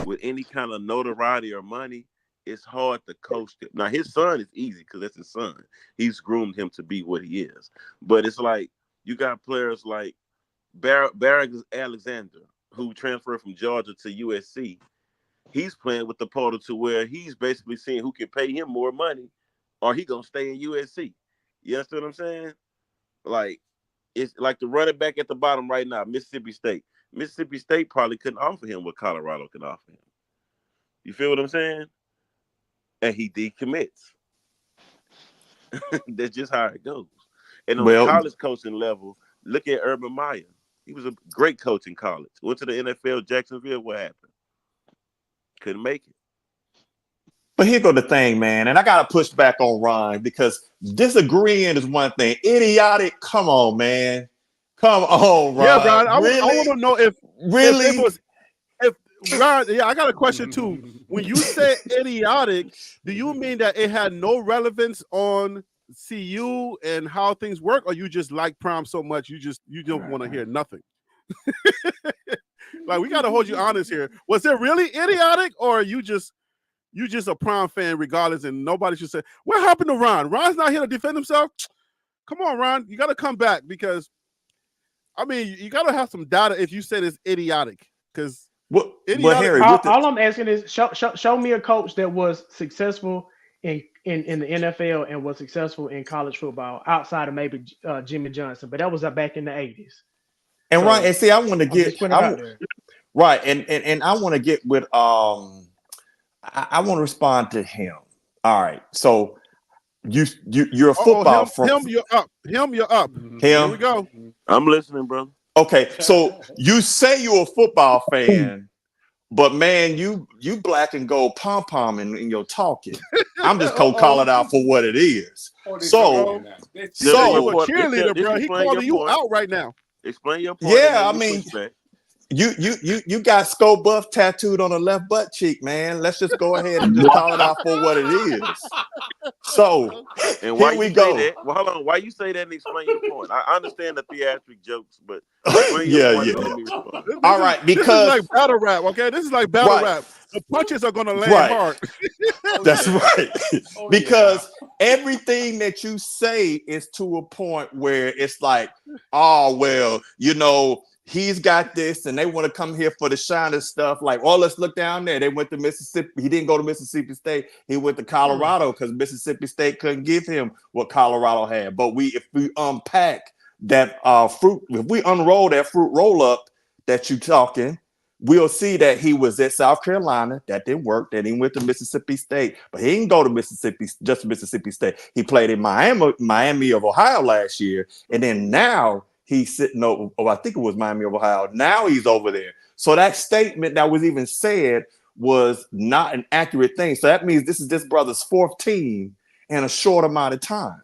with any kind of notoriety or money, it's hard to coach them. Now, his son is easy because that's his son. He's groomed him to be what he is. But it's like you got players like Barrett Alexander, who transferred from Georgia to USC. he's playing with the portal to where he's basically seeing who can pay him more money, or he gonna stay in USC. You understand what I'm saying? Like, it's like the running back at the bottom right now, Mississippi State. Mississippi State probably couldn't offer him what Colorado can offer him. You feel what I'm saying? And he decommits. That's just how it goes. And on the college coaching level, look at Urban Meyer. He was a great coach in college. Went to the NFL, Jacksonville. What happened? Couldn't make it. But here go the thing, man. And I got to push back on Ron because disagreeing is one thing. Idiotic, come on, man. Come on, Ron. Yeah, Ron. I Really? want to know if Really? if Ron, yeah, I got a question too. When you say idiotic, do you mean that it had no relevance on CU and how things work, or you just like Prime so much you don't want to hear nothing? Like, we got to hold you honest here. Was it really idiotic, or are you just a Prime fan regardless, and nobody should say, what happened to Ron? Ron's not here to defend himself. Come on, Ron, you got to come back, because I mean, you got to have some data if you said it's idiotic, because Harry, all I'm asking is show me a coach that was successful in the NFL and was successful in college football outside of maybe Jimmy Johnson, but that was back in the 80s. And so, right, and see, I want to get right, and I want to get with I want to respond to him. All right, so you're a football him, you're up. Him, here we go. I'm listening, brother. Okay, so you say you're a football fan, but man, you black and gold pom-pom in your talking. I'm just gonna call it out for what it is. So you a cheerleader, bro. He calling you out right now. Explain your point. Yeah, I mean, you got Skull Buff tattooed on the left butt cheek, man. Let's just go ahead and just call it out for what it is. So, and why here we you go. Say that? Well, hold on. Why you say that and explain your point? I understand the theatric jokes, but explain your point. Let me respond. All right, because this is like battle rap, okay? This is like battle rap. The punches are gonna land hard. That's right. Because everything that you say is to a point where it's like, oh well, you know, he's got this, and they want to come here for the shiny stuff. Like, oh, let's look down there. They went to Mississippi. He didn't go to Mississippi State. He went to Colorado because Mississippi State couldn't give him what Colorado had. But if we unpack that fruit, if we unroll that fruit roll up that you talking, we'll see that he was at South Carolina. That didn't work. Then he went to Mississippi State, but he didn't go to Mississippi State. He played in Miami of Ohio last year, and then now he's sitting over, I think it was Miami of Ohio. Now he's over there. So that statement that was even said was not an accurate thing. So that means this is this brother's fourth team in a short amount of time.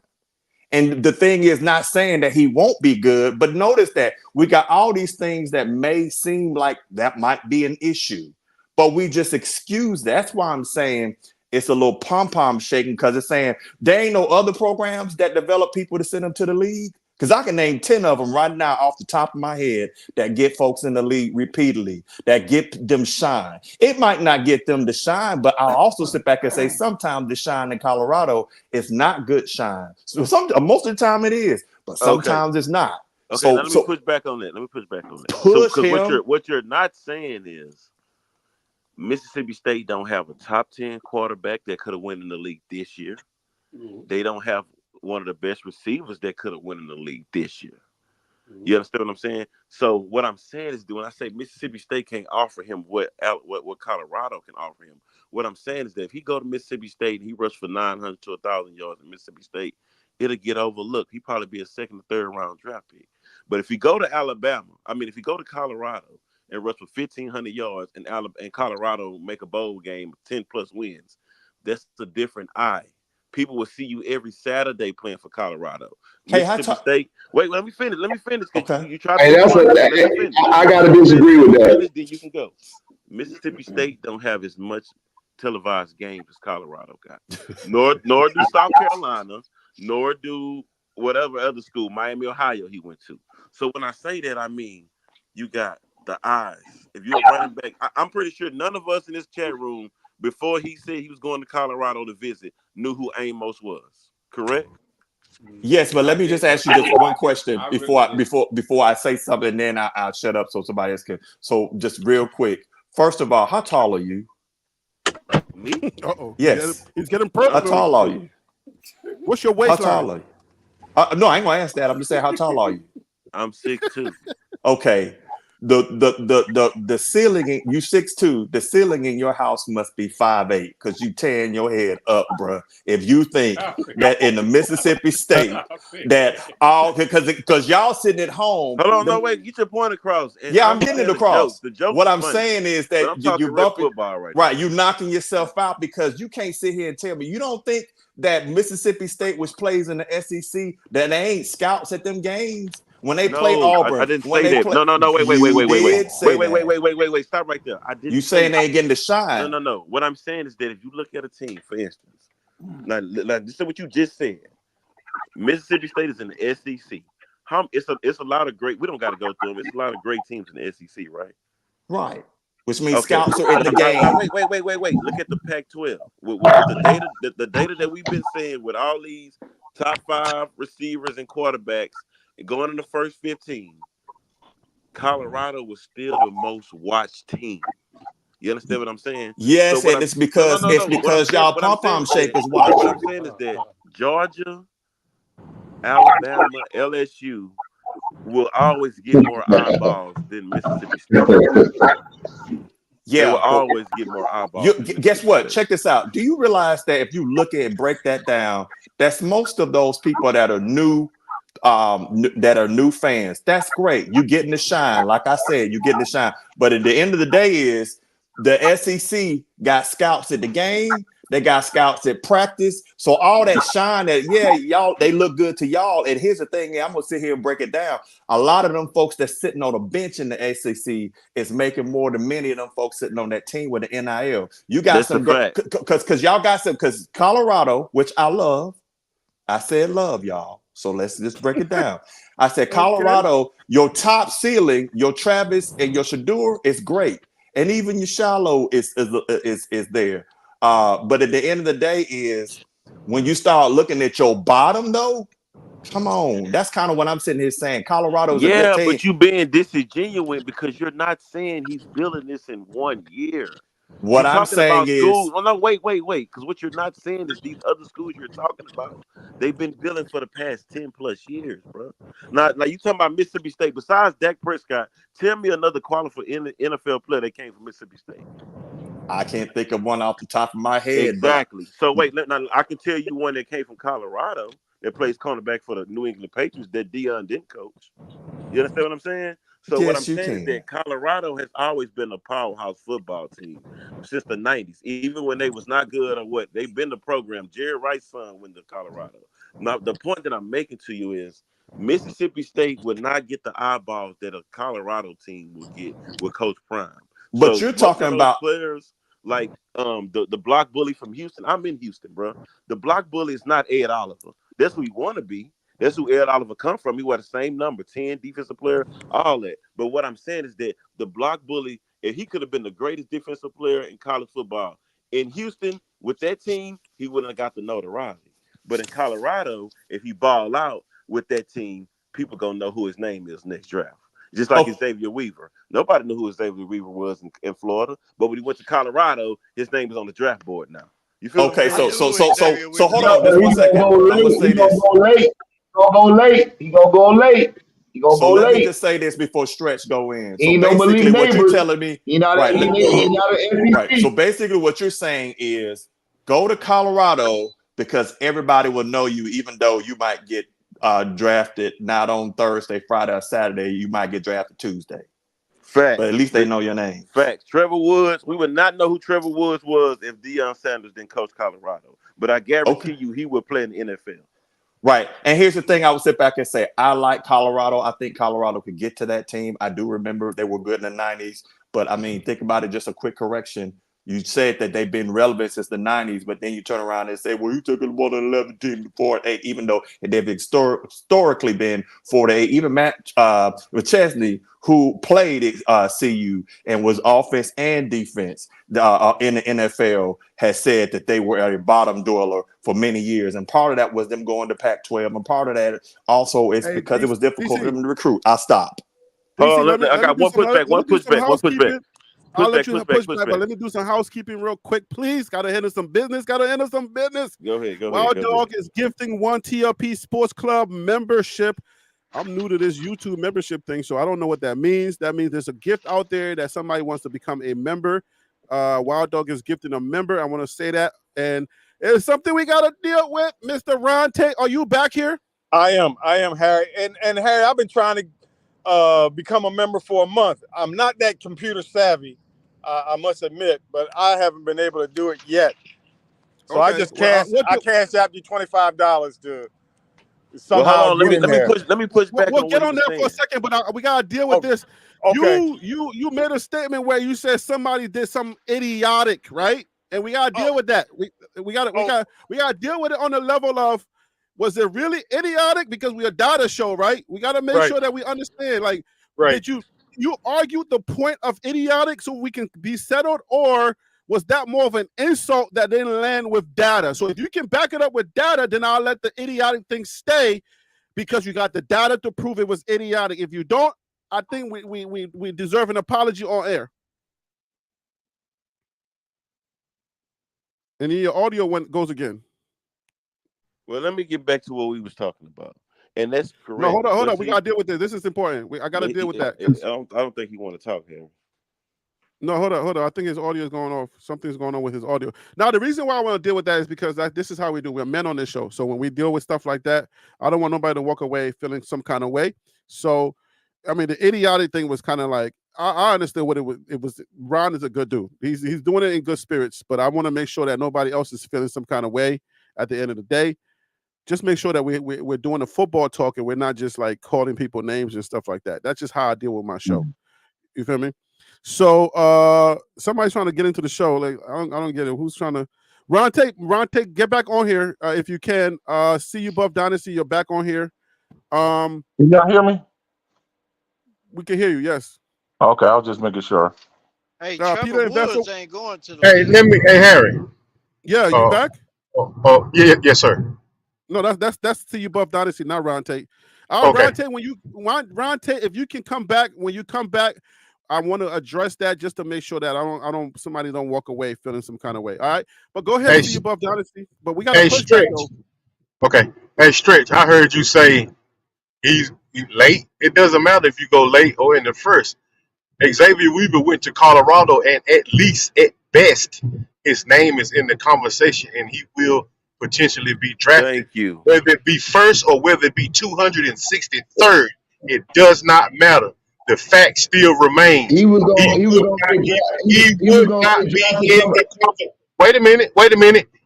And the thing is, not saying that he won't be good, but notice that we got all these things that may seem like that might be an issue, but we just excuse that. That's why I'm saying it's a little pom-pom shaking, because it's saying there ain't no other programs that develop people to send them to the league. Because I can name 10 of them right now off the top of my head that get folks in the league repeatedly, that get them shine. It might not get them to shine, but I'll also sit back and say sometimes the shine in Colorado is not good shine. So most of the time it is, but sometimes it's not. Okay, so, now let me push back on that. What you're not saying is Mississippi State don't have a top 10 quarterback that could have won in the league this year. Mm-hmm. They don't have one of the best receivers that could have won in the league this year. Mm-hmm. You understand what I'm saying? So what I'm saying is, when I say Mississippi State can't offer him what Colorado can offer him, what I'm saying is that if he go to Mississippi State and he rushed for 900 to 1,000 yards in Mississippi State, it'll get overlooked. He'll probably be a second or third round draft pick. But if he go to if he go to Colorado and rush for 1,500 yards and Colorado make a bowl game, 10 plus wins, that's a different eye. People will see you every Saturday playing for Colorado. Hey, Mississippi State. Wait, let me finish. Okay. You try to I gotta disagree with that. Then you can go. Mississippi State don't have as much televised games as Colorado got. Nor do South Carolina, nor do whatever other school, Miami, Ohio, he went to. So when I say that, I mean you got the eyes. If you're a running back, I'm pretty sure none of us in this chat room, before he said he was going to Colorado to visit, knew who Amos was. Correct? Yes, but let me just ask you just one question before I say something, and then I'll shut up so somebody else can. So just real quick, first of all, how tall are you? Me? Uh-oh. Yes. He's getting How personal. tall are you? What's your How waistline? tall are you? No, I ain't gonna ask that. I'm just saying, how tall are you? I'm 6'2". Okay. The ceiling in you 6'2", the ceiling in your house must be 5'8", because you tearing your head up, bruh. If you think that in the Mississippi state that all because y'all sitting at home. Hold on, no, wait, get your point across. And Yeah, I I'm getting it understand the across. joke. The joke What is I'm funny, saying is but that I'm you talking real bumping football right right. now. You knocking yourself out because you can't sit here and tell me you don't think that Mississippi State, which plays in the SEC, that they ain't scouts at them games when they play No, I Auburn. didn't When say they that. play, No. Wait. you did say that. Wait. Stop right there. I You didn't say saying they that. ain't getting the shine? No. What I'm saying is that if you look at a team, for instance, now listen to what you just said. Mississippi State is in the SEC. It's a lot of great. We don't got to go through them. It's a lot of great teams in the SEC, right? Right. Which means Okay. scouts are in the Now, game. wait. Look at the Pac-12 with the data. The data that we've been seeing with all these top 5 receivers and quarterbacks going in the first 15. Colorado was still the most watched team. You understand what I'm saying? So Yes, what and I'm it's because y'all pom pom shapers what I'm watching. saying is that Georgia, Alabama, LSU will always get more eyeballs than Mississippi State. They will Yeah, but always get more eyeballs than guess Mississippi what? State. Check this out. Do you realize that if you look at and break that down, that's most of those people that are new, new fans. That's great. You getting the shine. Like I said, you getting the shine. But at the end of the day, is the SEC got scouts at the game. They got scouts at practice. So all that shine that, y'all, they look good to y'all. And here's the thing, I'm gonna sit here and break it down. A lot of them folks that's sitting on a bench in the SEC is making more than many of them folks sitting on that team with the NIL. You got That's a some fact. because y'all got some, because Colorado, which I love, I said love y'all. So let's just break it down. I said Colorado, your top ceiling, your Travis and your Shadur is great, and even your Shallow is there. But at the end of the day, is when you start looking at your bottom though. Come on, that's kind of what I'm sitting here saying. Colorado's a good Yeah, team. but you being disingenuous because you're not saying he's building this in 1 year. What You're I'm talking saying about schools. is, Well, no, wait. Because what you're not saying is these other schools you're talking about, they've been building for the past 10 plus years, bro. Now you talking about Mississippi State. Besides Dak Prescott, tell me another qualified NFL player that came from Mississippi State. I can't think of one off the top of my head, but Exactly. So wait, now I can tell you one that came from Colorado that plays cornerback for the New England Patriots that Dion didn't coach. You understand what I'm saying? So what I'm yes, you saying is can. that Colorado has always been a powerhouse football team since the 90s. Even when they was not good or what, they've been the program. Jerry Rice's son went to Colorado. Now, the point that I'm making to you is Mississippi State would not get the eyeballs that a Colorado team will get with Coach Prime. But So you're most talking of those about players, like the block bully from Houston, I'm in Houston, bro. The block bully is not Ed Oliver. That's who he want to be. That's who Ed Oliver come from. He was the same number, 10 defensive player, all that. But what I'm saying is that the block bully, if he could have been the greatest defensive player in college football in Houston with that team, he wouldn't have got the notoriety. But in Colorado, if he ball out with that team, people gonna know who his name is next draft. Just like Xavier Weaver. Nobody knew who Xavier Weaver was in Florida, but when he went to Colorado, his name is on the draft board now. You feel what I'm saying? So hold on just 1 second. I'm gonna say this. He gonna go late. He gonna So go let me late. just say this before Stretch go in. He So ain't no Malik basically, what you're Neighbors. telling me, He not right? he not an Right. MVP. So basically, what you're saying is go to Colorado because everybody will know you, even though you might get drafted not on Thursday, Friday, or Saturday. You might get drafted Tuesday. Facts. But at least they know your name. Facts. Trevor Woods, we would not know who Trevor Woods was if Deion Sanders didn't coach Colorado. But I guarantee you he would play in the NFL. Right. And here's the thing I would sit back and say, I like Colorado. I think Colorado could get to that team. I do remember they were good in the 90s. But, I mean, think about it, just a quick correction. You said that they've been relevant since the 90s, but then you turn around and say, well, you took it more than 11 team to 4-8, even though they've historically been 4-8. Even Matt McChesney, who played at CU and was offense and defense in the NFL, has said that they were a bottom dweller for many years. And part of that was them going to Pac-12. And part of that also is because it was difficult for them to recruit. I stop. Hold on, I got one pushback. I'll let you push back, but let me do some housekeeping real quick, please. Gotta handle some business. Go ahead. Wild Dog is gifting 1 TLP Sports Club membership. I'm new to this YouTube membership thing, so I don't know what that means. That means there's a gift out there that somebody wants to become a member. Wild Dog is gifting a member. I want to say that. And it's something we got to deal with. Mr. Ron Tate, are you back here? I am, Harry. And Harry, I've been trying to become a member for a month. I'm not that computer savvy, I must admit, but I haven't been able to do it yet. So I just cashed out you $25 to somehow get in there. Let me push back. We'll get on there for a second, but we gotta deal with this. Okay. You made a statement where you said somebody did something idiotic, right? And we gotta deal with that. We gotta deal with it on the level of, was it really idiotic? Because we're a data show, right? We gotta make sure that we understand. Like, did you argued the point of idiotic so we can be settled, or was that more of an insult that didn't land with data? So if you can back it up with data, then I'll let the idiotic thing stay because you got the data to prove it was idiotic. If you don't, I think we deserve an apology on air. And then your audio goes again. Well, let me get back to what we was talking about. And that's correct. No, hold on. We got to deal with this. This is important. I got to deal with that. I don't think he want to talk here. No, hold on. I think his audio is going off. Something's going on with his audio. Now, the reason why I want to deal with that is because this is how we do. We're men on this show. So when we deal with stuff like that, I don't want nobody to walk away feeling some kind of way. So, I mean, the idiotic thing was kind of like, I understood what it was. It was, Ron is a good dude. He's doing it in good spirits, but I want to make sure that nobody else is feeling some kind of way at the end of the day. Just make sure that we're doing the football talk and we're not just like calling people names and stuff like that. That's just how I deal with my show. You feel me? So somebody's trying to get into the show. Like I don't get it. Who's trying to? Ron Tate, get back on here if you can. See you, Buff Dynasty. You're back on here. You y'all hear me? We can hear you. Yes. Okay, I was just making sure. Hey, Peter Trevor Woods Vessel ain't going to the. Hey, Harry. Yeah, you back? Yes, sir. No, that's to you, Buff Dynasty, not Ron Tate. Okay. Ron Tate, Ron Tate, if you can come back, when you come back, I want to address that just to make sure that somebody don't walk away feeling some kind of way. All right, but go ahead, see you, Buff Dynasty. But we got to push back though. Okay. Hey, Stretch, I heard you say he's late. It doesn't matter if you go late or in the first. Xavier Weaver went to Colorado, and at least, at best, his name is in the conversation, and he will potentially be drafted. Thank you. Whether it be first or whether it be 263rd, it does not matter. The fact still remains. He would not be in the. Wait a minute.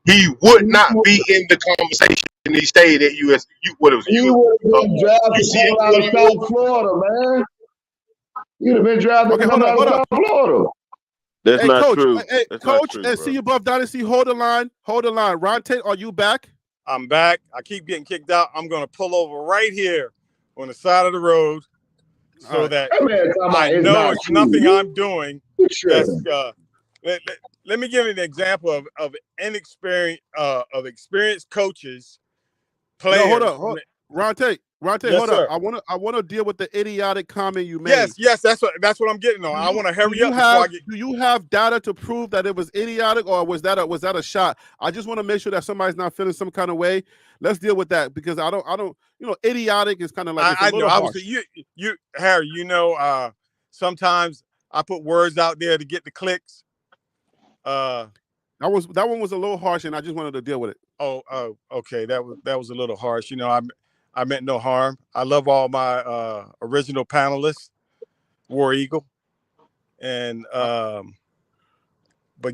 He would not be in the conversation. And he stayed at USC. What was he would have been drafted out of South Florida, man. You'd have been drafted out of South Florida. That's not Coach, true. Hey, That's Coach, not true, and bro. see you, Buff Dynasty. Hold the line. Ron Tate, are you back? I'm back. I keep getting kicked out. I'm going to pull over right here on the side of the road so that I know it's nothing I'm doing. That's, let me give you an example of experienced coaches, players. No, hold on. Ron Tate, Yes, hold sir. on. I want to deal with the idiotic comment you made. Yes, that's what I'm getting on. I want to hurry up. Do you have data to prove that it was idiotic, or was that a shot? I just want to make sure that somebody's not feeling some kind of way. Let's deal with that because I don't. Idiotic is kind of like I know. Obviously, you, Harry. Sometimes I put words out there to get the clicks. That one was a little harsh, and I just wanted to deal with it. Oh, okay. That was a little harsh. I meant no harm. I love all my original panelists, War Eagle, and but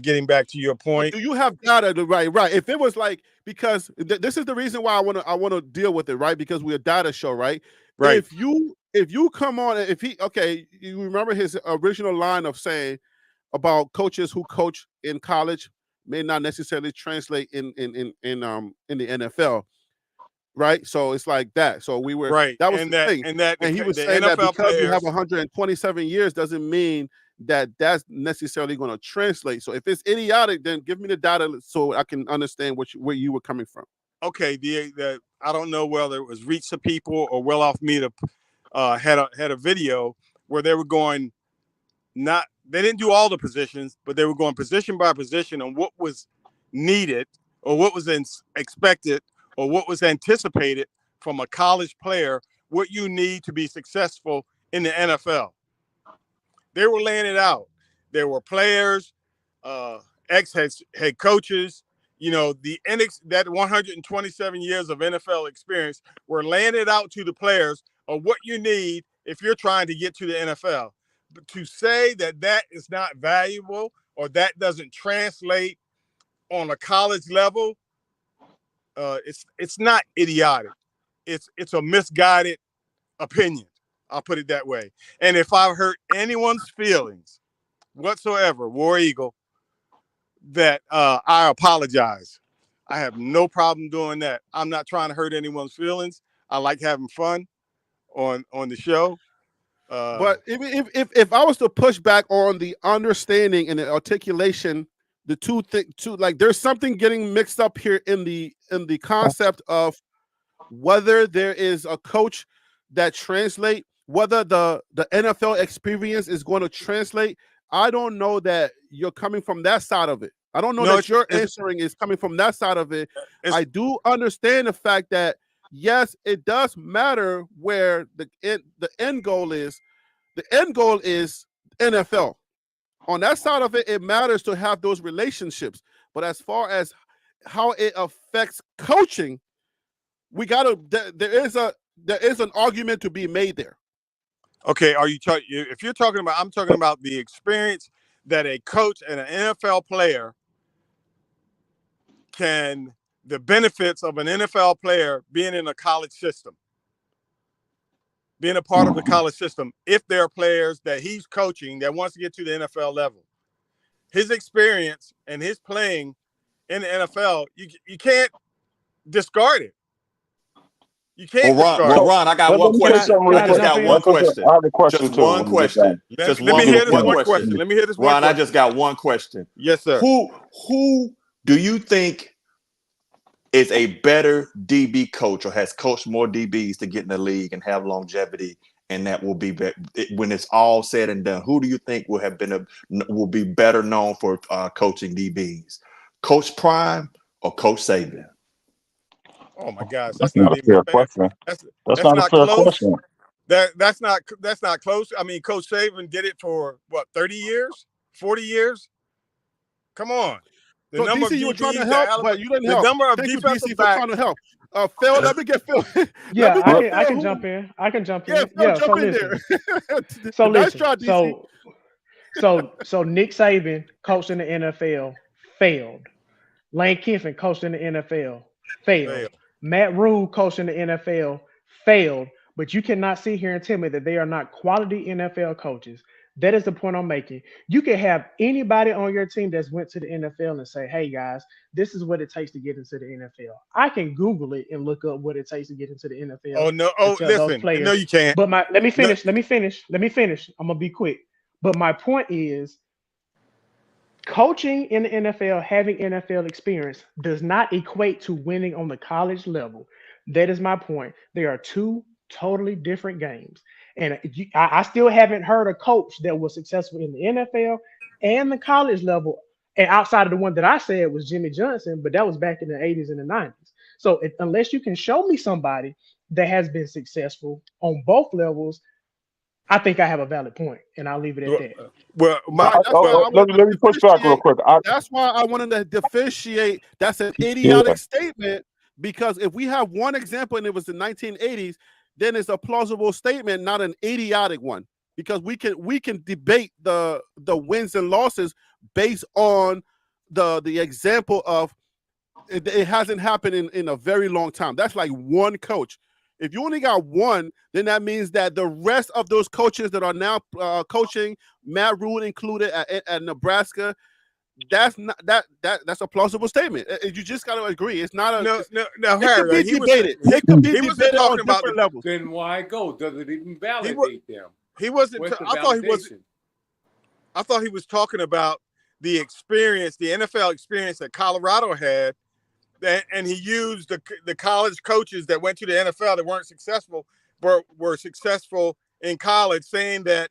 getting back to your point, do you have data to right? If it was like because this is the reason why I want to deal with it, right? Because we're a data show, right? Right. If you come on, you remember his original line of saying about coaches who coach in college may not necessarily translate in the NFL. Right, so it's like that. So we were right. That was the thing, and he was saying that because you have 127 years doesn't mean that that's necessarily going to translate. So if it's idiotic, then give me the data so I can understand where you were coming from. Okay, I don't know whether it was Reach the People or Well Off Me to had a video where they were going not they didn't do all the positions, but they were going position by position on what was needed or what was expected or what was anticipated from a college player, what you need to be successful in the NFL. They were laying it out. There were players, ex-head coaches, that 127 years of NFL experience were laying it out to the players of what you need if you're trying to get to the NFL. But to say that that is not valuable or that doesn't translate on a college level, it's not idiotic. It's a misguided opinion. I'll put it that way. And if I hurt anyone's feelings whatsoever, War Eagle, that I apologize. I have no problem doing that. I'm not trying to hurt anyone's feelings. I like having fun on the show. But if I was to push back on the understanding and the articulation, the two like there's something getting mixed up here in the concept of whether there is a coach that translate, whether the NFL experience is going to translate. I don't know that you're coming from that side of it. I don't know that your answering is coming from that side of it. I do understand the fact that yes, it does matter where the end goal is. The end goal is NFL. On that side of it, it matters to have those relationships. But as far as how it affects coaching, we gotta. There is an argument to be made there. Okay, if you're talking about, I'm talking about the experience that a coach and an NFL player the benefits of an NFL player being in a college system, being a part of the college system, if there are players that he's coaching that wants to get to the NFL level. His experience and his playing in the NFL, you can't discard it. You can't discard it. Ron, I got one question. I just got one question. I have a question just too. one question. Let me hear this one question. Let me hear this one Ron, question. I just got one question. Yes, sir. Who do you think is a better DB coach or has coached more DBs to get in the league and have longevity, and that will be when it's all said and done? Who do you think will be better known for coaching DBs? Coach Prime or Coach Saban? Oh my gosh, that's not a fair question. That's not a fair question. That's not close. I mean, Coach Saban did it for what, 30 years, 40 years? Come on. The number DC, of you were trying to DBs help, but you didn't help. The number of Thank you, defensive DC, for trying to help. Phil, let me get Phil. Yeah, I can jump in. I can jump in. Yeah, Phil, jump so in listen. there. So nice listen. try, DC. So Nick Saban coached in the NFL, failed. Lane Kiffin coached in the NFL, failed. Matt Rule coached in the NFL, failed. But you cannot sit here and tell me that they are not quality NFL coaches. That is the point I'm making. You can have anybody on your team that's went to the NFL and say, hey, guys, this is what it takes to get into the NFL. I can Google it and look up what it takes to get into the NFL. Oh, no. Oh, listen. No, you can't. But let me finish. I'm going to be quick. But my point is, coaching in the NFL, having NFL experience does not equate to winning on the college level. That is my point. They are two totally different games. And I still haven't heard a coach that was successful in the NFL and the college level. And outside of the one that I said was Jimmy Johnson, but that was back in the 80s and the 90s. So unless you can show me somebody that has been successful on both levels, I think I have a valid point, and I'll leave it at that. Well, let me push back real quick. That's why I wanted to differentiate. That's an idiotic statement, because if we have one example and it was the 1980s, then it's a plausible statement, not an idiotic one. Because we can debate the wins and losses based on the example of it hasn't happened in a very long time. That's like one coach. If you only got one, then that means that the rest of those coaches that are now coaching, Matt Rule included at Nebraska, that's not that's a plausible statement. You just got to agree. It's not a no. Harry, it could be debated. It could be debated on different levels. Then why go? Does it even validate them? He wasn't. I thought he was talking about the experience, the NFL experience that Colorado had. And he used the college coaches that went to the NFL that weren't successful, but were successful in college, saying that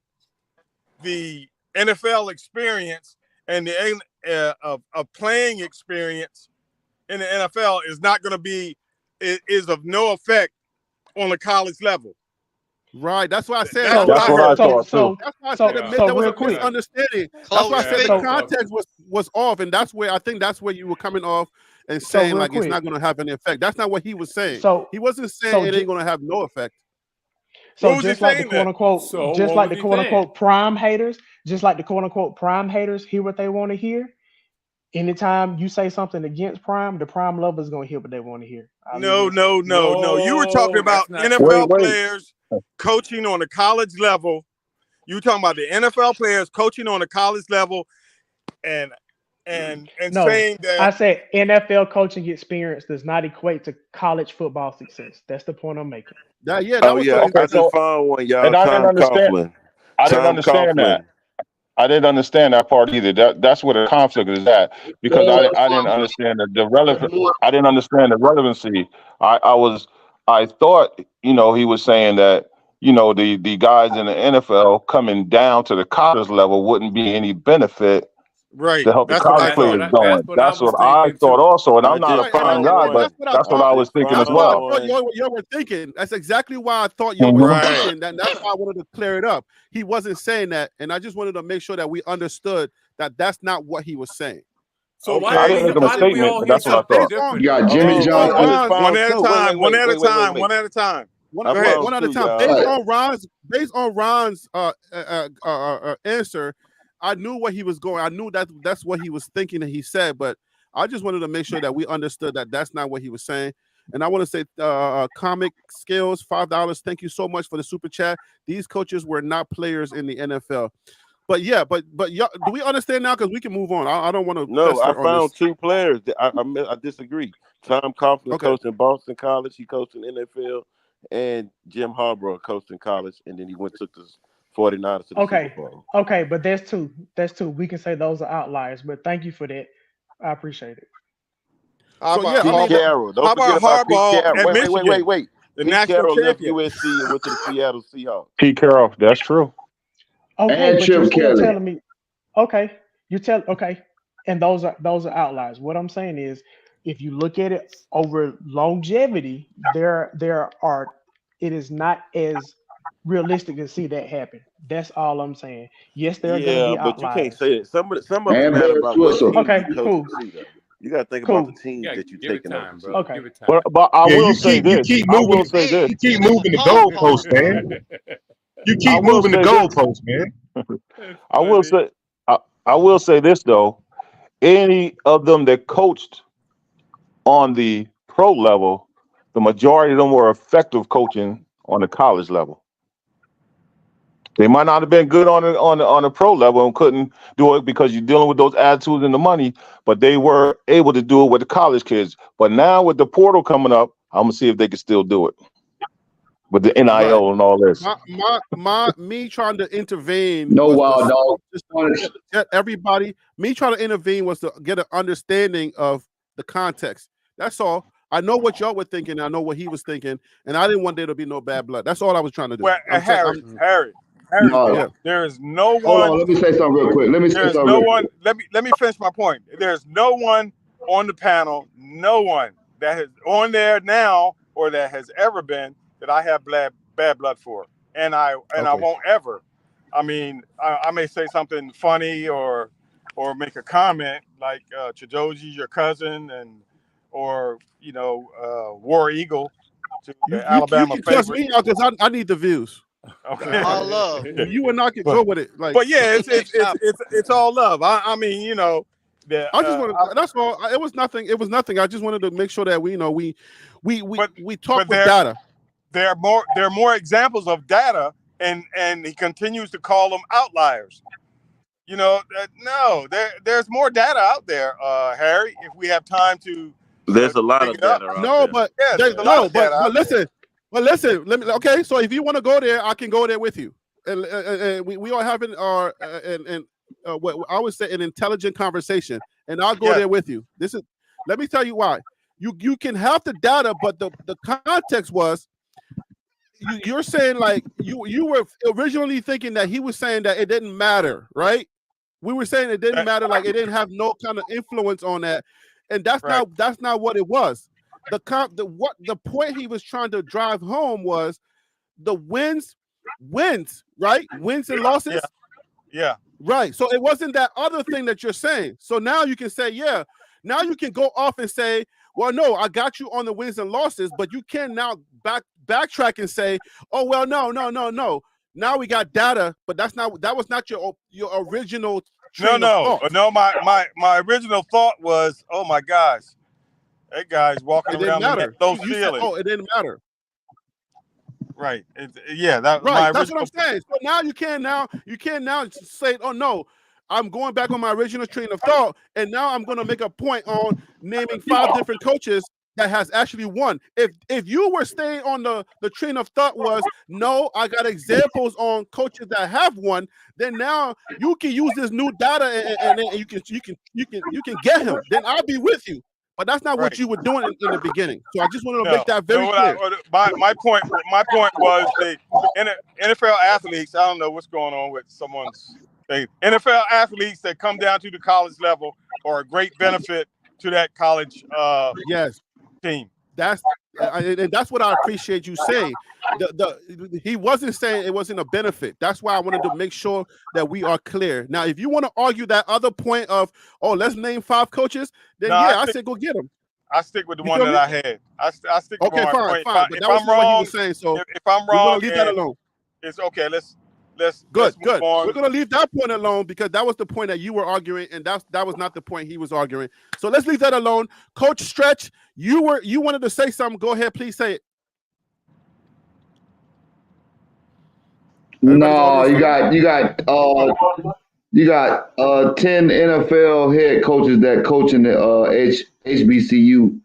the NFL experience and the of playing experience in the NFL is not going to be is of no effect on the college level. Right. That's what I said. That's what I thought too. That's why I said there was a misunderstanding. That's why I said the context was off, and that's where I think that's where you were coming off and saying like it's not going to have any effect. That's not what he was saying. He wasn't saying it ain't going to have no effect. So just like the quote unquote prime haters, hear what they want to hear. Anytime you say something against Prime, the Prime lovers gonna hear what they want to hear. No. You were talking about NFL players coaching on the college level. You were talking about the NFL players coaching on the college level, and saying that I said NFL coaching experience does not equate to college football success. That's the point I'm making. I just found one, y'all. And I didn't understand. I didn't understand that part either. That's where the conflict is at, because I didn't understand the relevant. I didn't understand the relevancy. I thought he was saying that the guys in the NFL coming down to the college level wouldn't be any benefit. Right. To help the college players going. That's what I thought also. And I'm not a Prime guy, but that's what I was thinking as well. That's what y'all were thinking. That's exactly why I thought y'all were thinking. That's why I wanted to clear it up. He wasn't saying that. And I just wanted to make sure that we understood that that's not what he was saying. So I didn't make a statement, but that's what I thought. You got Jimmy Johnson. One at a time. Based on Ron's answer, I knew what he was going. I knew that's what he was thinking and he said, but I just wanted to make sure that we understood that that's not what he was saying. And I want to say Comic Skills, $5. Thank you so much for the super chat. These coaches were not players in the NFL. But yeah, but do we understand now? Because we can move on. I don't want to. No, I found two players. I disagree. Tom Coughlin coached in Boston College. He coached in NFL, and Jim Harbaugh coached in college, and then he took the 49ers to the Super Bowl. Okay, but there's two. We can say those are outliers, but thank you for that. I appreciate it. How about Carroll? Don't forget about Pete Carroll. Wait. The Pete national Carroll left champion. USC and went to the Seattle Seahawks. Pete Carroll, that's true. Okay, And but you're Chip still Kelly. telling me. And those are outliers. What I'm saying is, if you look at it over longevity, it is not as realistic to see that happen. That's all I'm saying. Yes, there are going to be outliers. But you can't say it. Some of it matter about what team cool. You got to think about the teams that you're taking over. Bro. Okay. Give it time. But I will say this. You keep moving the goalposts, man. You keep moving the goalposts, man. I will say this though. Any of them that coached on the pro level, the majority of them were effective coaching on the college level. They might not have been good on the pro level and couldn't do it because you're dealing with those attitudes and the money, but they were able to do it with the college kids. But now with the portal coming up, I'm gonna see if they can still do it with the NIL and all this. Me trying to intervene. No wild dog. Everybody, me trying to intervene was to get an understanding of the context. That's all. I know what y'all were thinking. I know what he was thinking, and I didn't want there to be no bad blood. That's all I was trying to do. Well, Harry, No. there is no one. Hold on, let me say something real quick. Let me finish my point. There's no one on the panel, no one that is on there now or that has ever been that I have bad blood for, and I won't ever. I mean, I may say something funny or make a comment like Chidoji, your cousin, or War Eagle, to the Alabama favorite. Trust me, because I need the views. Okay. All love. You and I can go with it. But yeah, it's all love. I mean, I just wanted. That's all. It was nothing. It was nothing. I just wanted to make sure that we talk with data. There are more examples of data, and he continues to call them outliers. No, there's more data out there, Harry. If we have time to, there's a lot of data out there. But listen. Okay, so if you want to go there, I can go there with you, and we are having what I would say an intelligent conversation, and I'll go there with you. Let me tell you why. You can have the data, but the context was you're saying like you were originally thinking that he was saying that it didn't matter, right? We were saying it didn't matter, like it didn't have no kind of influence on that, and that's not what it was. The point he was trying to drive home was the wins, right? Wins and losses. Yeah. Right. So it wasn't that other thing that you're saying. So now you can say, yeah. Now you can go off and say, well, no, I got you on the wins and losses, but you can now backtrack and say, oh, well, no. Now we got data, but that was not your original train of thought. No. My original thought was, oh my gosh, that guy's walking around in low ceiling. Oh, it didn't matter. Right. That's what I'm saying. So now you can now say, oh no, I'm going back on my original train of thought, and now I'm going to make a point on naming 5 different coaches that has actually won. If you were staying on the train of thought was no, I got examples on coaches that have won, then now you can use this new data and you can get him. Then I'll be with you. But that's not what you were doing in the beginning. So I just wanted to make that very clear. My point was the NFL athletes. I don't know what's going on with someone's thing. NFL athletes that come down to the college level are a great benefit to that college team. That's what I appreciate you saying. He wasn't saying it wasn't a benefit. That's why I wanted to make sure that we are clear. Now, if you want to argue that other point of, oh, let's name 5 coaches, then I said go get them. I stick with the one that I had. I stick with my point. Fine. But that was what he was saying. So if I'm wrong, we're gonna leave that alone. It's okay. Let's good. Move on. We're gonna leave that point alone because that was the point that you were arguing, and that was not the point he was arguing. So let's leave that alone. Coach Stretch, you wanted to say something. Go ahead, please say it. No, you got 10 NFL head coaches that coach in the HBCU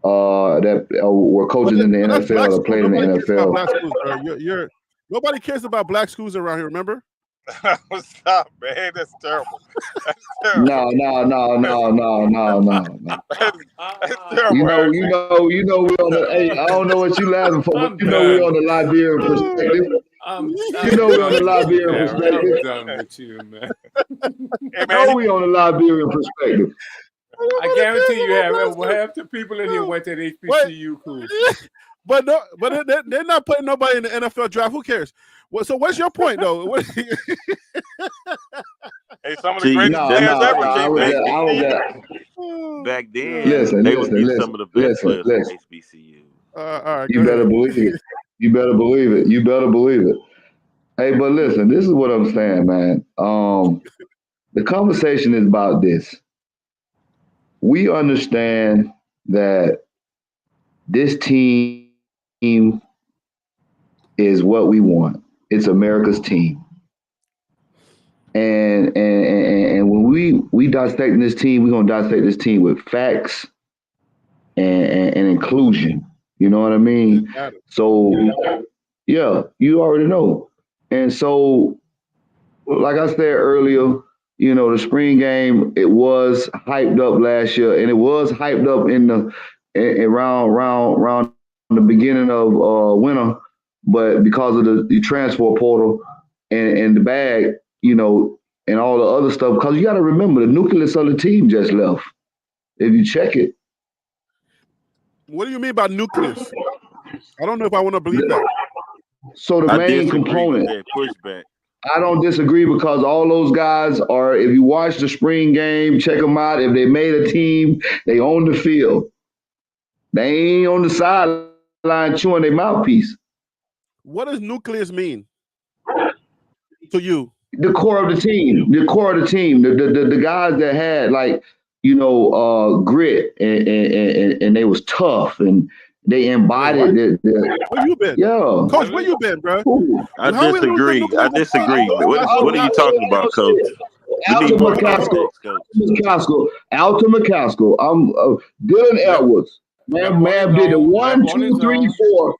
that were coaches in the NFL or played in the NFL. Nobody cares about black schools around here, remember? Stop, man. That's terrible. That's No. terrible. That's terrible. You know we on the. Hey, I don't know what you laughing for, but we on the Liberian perspective. We're on the Liberian perspective. I'm done with you, man. We on the Liberian perspective. I guarantee you half the people in here went to the HBCU cool. But they're not putting nobody in the NFL draft. Who cares? Well, so what's your point, though? Hey, some of the greatest players ever. Back then, they would get some of the best players in HBCU. All right, you better believe it. You better believe it. Hey, but listen, this is what I'm saying, man. The conversation is about this. We understand that this team is what we want. It's America's team. And when we dissect this team, we're gonna dissect this team with facts and inclusion. You know what I mean? So yeah, you already know. And so, like I said earlier, the spring game, it was hyped up last year, and it was hyped up around the beginning of winter, but because of the transfer portal and the bag, and all the other stuff, because you got to remember the nucleus of the team just left. If you check it. What do you mean by nucleus? I don't know if I want to believe that. So the main component. Pushback. I don't disagree because all those guys are, if you watch the spring game, check them out. If they made a team, they own the field. They ain't on the sideline chewing their mouthpiece. What does nucleus mean to you? The core of the team. The guys that had grit and they was tough and they embodied Where you been? Yeah. Coach, where you been, bro? I disagree. What are you talking about, Coach? Alton McCaskill. I'm Dylan Edwards. Man did the 1, 2, 3, 4.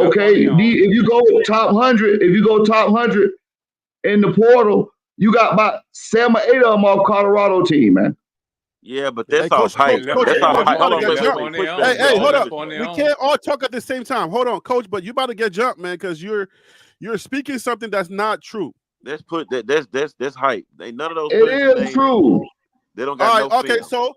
Okay, if you go top 100, in the portal, you got about 7 or 8 of them off Colorado team, man. Yeah, but that's all hype. That's all hype. Hold on, wait. Hey, hold up. We can't all talk at the same time. Hold on, Coach, but you about to get jumped, man, because you're speaking something that's not true. Let's put that's hype. None of those. It is true. They don't got no okay, film. so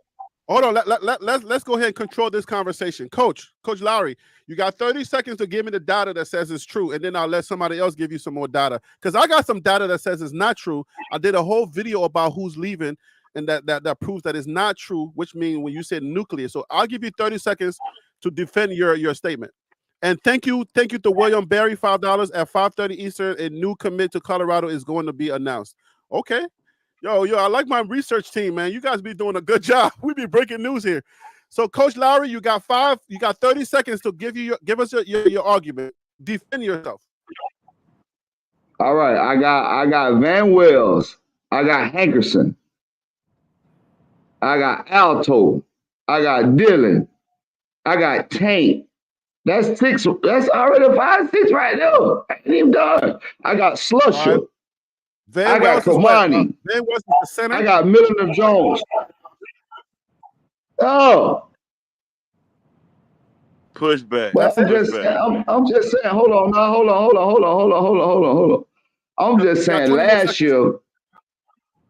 hold on. Let's go ahead and control this conversation. Coach Lowry, you got 30 seconds to give me the data that says it's true, and then I'll let somebody else give you some more data. Because I got some data that says it's not true. I did a whole video about who's leaving, and that proves that it's not true, which means when you said nucleus. So I'll give you 30 seconds to defend your statement. And thank you to William Berry, $5 at 5:30 Eastern. A new commit to Colorado is going to be announced. Okay. Yo, I like my research team, man. You guys be doing a good job. We be breaking news here. So, Coach Lowry, you got 30 seconds to give us your argument. Defend yourself. All right, I got Van Wells, I got Hankerson, I got Alto, I got Dylan, I got Tank. That's 6. That's already 5-6 right there. I ain't even done. I got Slusher. I got Kamani. Van Wells is the center. I got Milner Jones. Oh. Pushback. Well, I'm just saying, hold on. I'm just saying last year.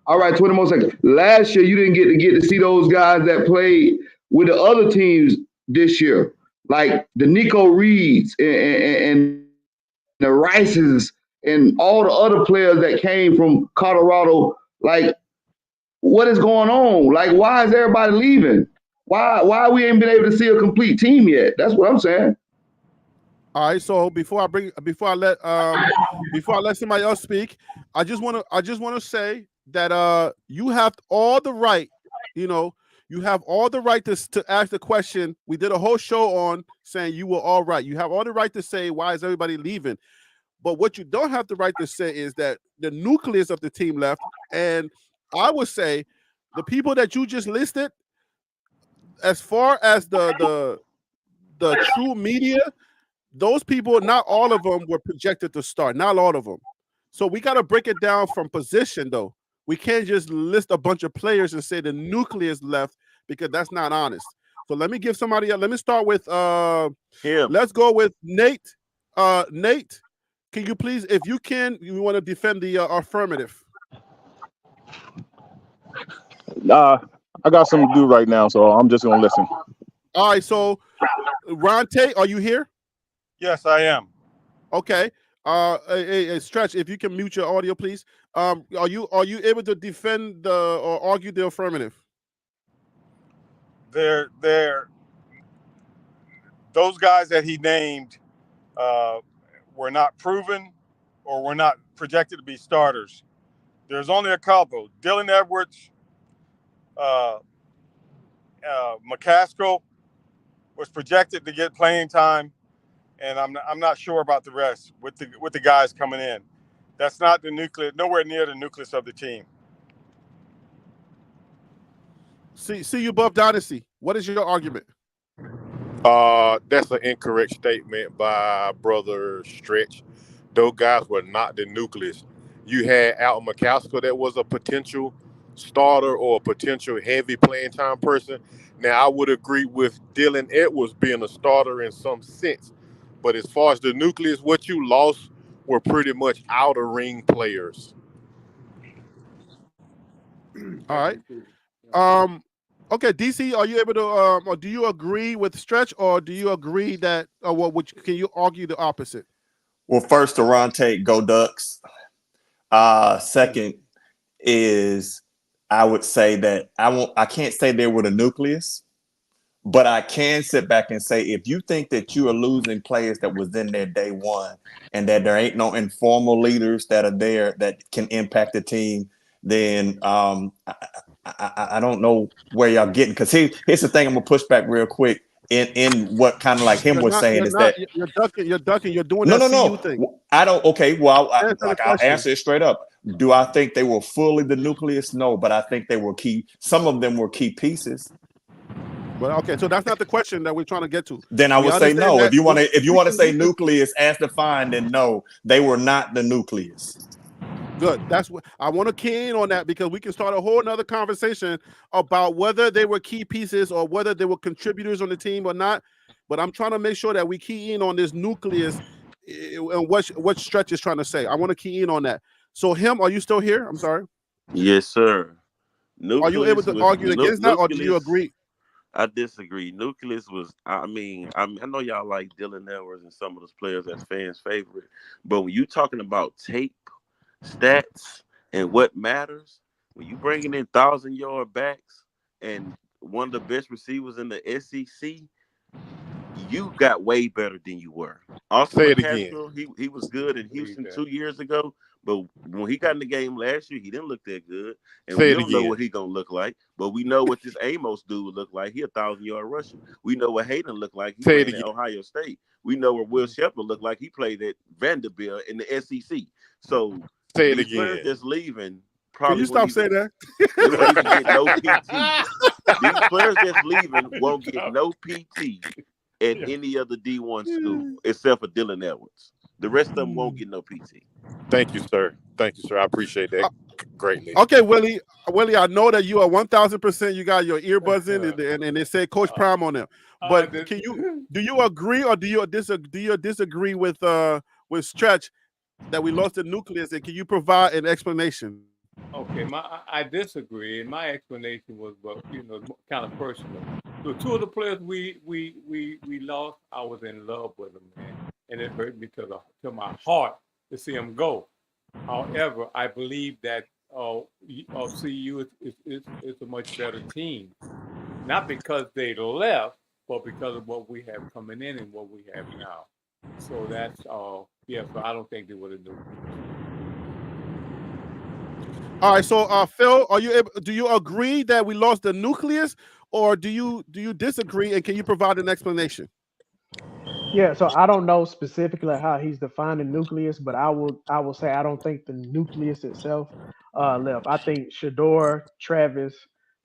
All right, 20 more seconds. Last year, you didn't get to see those guys that played with the other teams this year. Like the Nico Reeds and the Rices and all the other players that came from Colorado. Like, what is going on? Like, why is everybody leaving? Why we ain't been able to see a complete team yet? That's what I'm saying. All right. So before I let somebody else speak, I just want to say that you have all the right, you have all the right to ask the question. We did a whole show on saying you were all right. You have all the right to say, why is everybody leaving? But what you don't have the right to say is that the nucleus of the team left. And I would say the people that you just listed, as far as the true media, those people, not all of them were projected to start. Not all of them. So we got to break it down from position, though. We can't just list a bunch of players and say the nucleus left, because that's not honest. So let me give somebody else. Let me start with let's go with Nate. Nate, can you please, if you want to defend the affirmative? I got something to do right now, so I'm just gonna listen. All right, so Ron Tate, are you here? Yes, I am. Okay. Stretch, if you can mute your audio, please. Are you able to defend or argue the affirmative? Those guys that he named were not proven or were not projected to be starters. There's only a couple. Dylan Edwards, McCaskill was projected to get playing time, and I'm not sure about the rest with the guys coming in. That's not the nucleus, nowhere near the nucleus of the team. See you, Buff Dynasty. What is your argument? That's an incorrect statement by Brother Stretch. Those guys were not the nucleus. You had Alton McCaskill that was a potential starter or a potential heavy playing time person. Now, I would agree with Dylan Edwards being a starter in some sense. But as far as the nucleus, what you lost were pretty much outer ring players. All right. Okay, DC, are you able to, or do you agree with Stretch, or do you agree that, can you argue the opposite? Well, first, Ron Tate, go Ducks. Second is, I would say that I can't say they were the nucleus, but I can sit back and say, if you think that you are losing players that was in there day one and that there ain't no informal leaders that are there that can impact the team, then I don't know where y'all getting. Because here's the thing, I'm gonna push back real quick in what kind of like him was saying is that you're ducking. You're doing no. thing. I don't. Okay, well, I'll answer it straight up. Do I think they were fully the nucleus? No, but I think they were key. Some of them were key pieces. Well, okay, so that's not the question that we're trying to get to. Then I would say no. If you want to say nucleus as defined, then no, they were not the nucleus. Good. That's what I want to key in on that because we can start a whole nother conversation about whether they were key pieces or whether they were contributors on the team or not. But I'm trying to make sure that we key in on this nucleus and what Stretch is trying to say. I want to key in on that. So, are you still here? I'm sorry. Yes, sir. Are you able to argue against that, or do you agree? I disagree. Nucleus was, I know y'all like Dylan Edwards and some of those players as fans' favorite, but when you talking about tape, stats, and what matters, when you bringing in 1,000-yard backs and one of the best receivers in the SEC, you got way better than you were. Also, Say it again. he was good in Houston 2 years ago, but when he got in the game last year, he didn't look that good. And Say we it don't know again. what he gonna look like, but we know what this Amos dude look like. He 1,000-yard rusher. We know what Hayden looked like. He Say it played at again. Ohio State. We know what Will Shepard looked like. He played at Vanderbilt in the SEC. So Say it these again. players that's leaving Can you stop saying that? They won't even get no PT. These players that's leaving won't get no PT at any other D1 school except for Dylan Edwards. The rest of them won't get no PT. Thank you, sir. Thank you, sir. I appreciate that greatly. Okay, Willie, I know that you are 1,000%. You got your earbuds in, and they say Coach Prime on them. But do you agree or do you disagree with Stretch that we lost the nucleus? And can you provide an explanation? Okay, I disagree, and my explanation was, kind of personal. So two of the players we lost, I was in love with them, man, and it hurt me to my heart to see them go. However, I believe that CU is a much better team, not because they left, but because of what we have coming in and what we have now. So that's So I don't think they would have done. All right, so Phil, do you agree that we lost the nucleus, or do you disagree? And can you provide an explanation? Yeah, so I don't know specifically how he's defining nucleus, but I will say I don't think the nucleus itself left. I think Shador, Travis,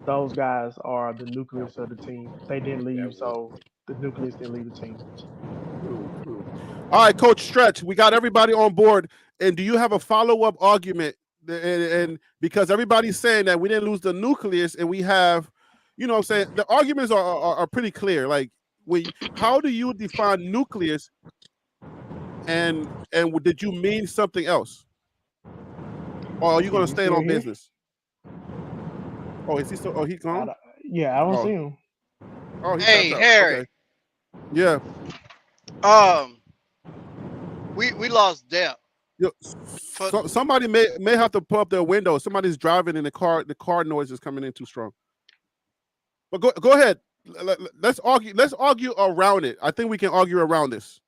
those guys are the nucleus of the team. They didn't leave, so the nucleus didn't leave the team. True. All right, Coach Stretch, we got everybody on board. And do you have a follow-up argument? And because everybody's saying that we didn't lose the nucleus, and we have, I'm saying the arguments are pretty clear. Like, how do you define nucleus? And did you mean something else? Or are you going to stay on business? Oh, is he still? Oh, he's gone. I don't see him. Oh, hey, Harry. Okay. Yeah. We lost depth. Somebody may have to pull up their window. Somebody's driving in the car. The car noise is coming in too strong. But go ahead. Let's argue around it. I think we can argue around this.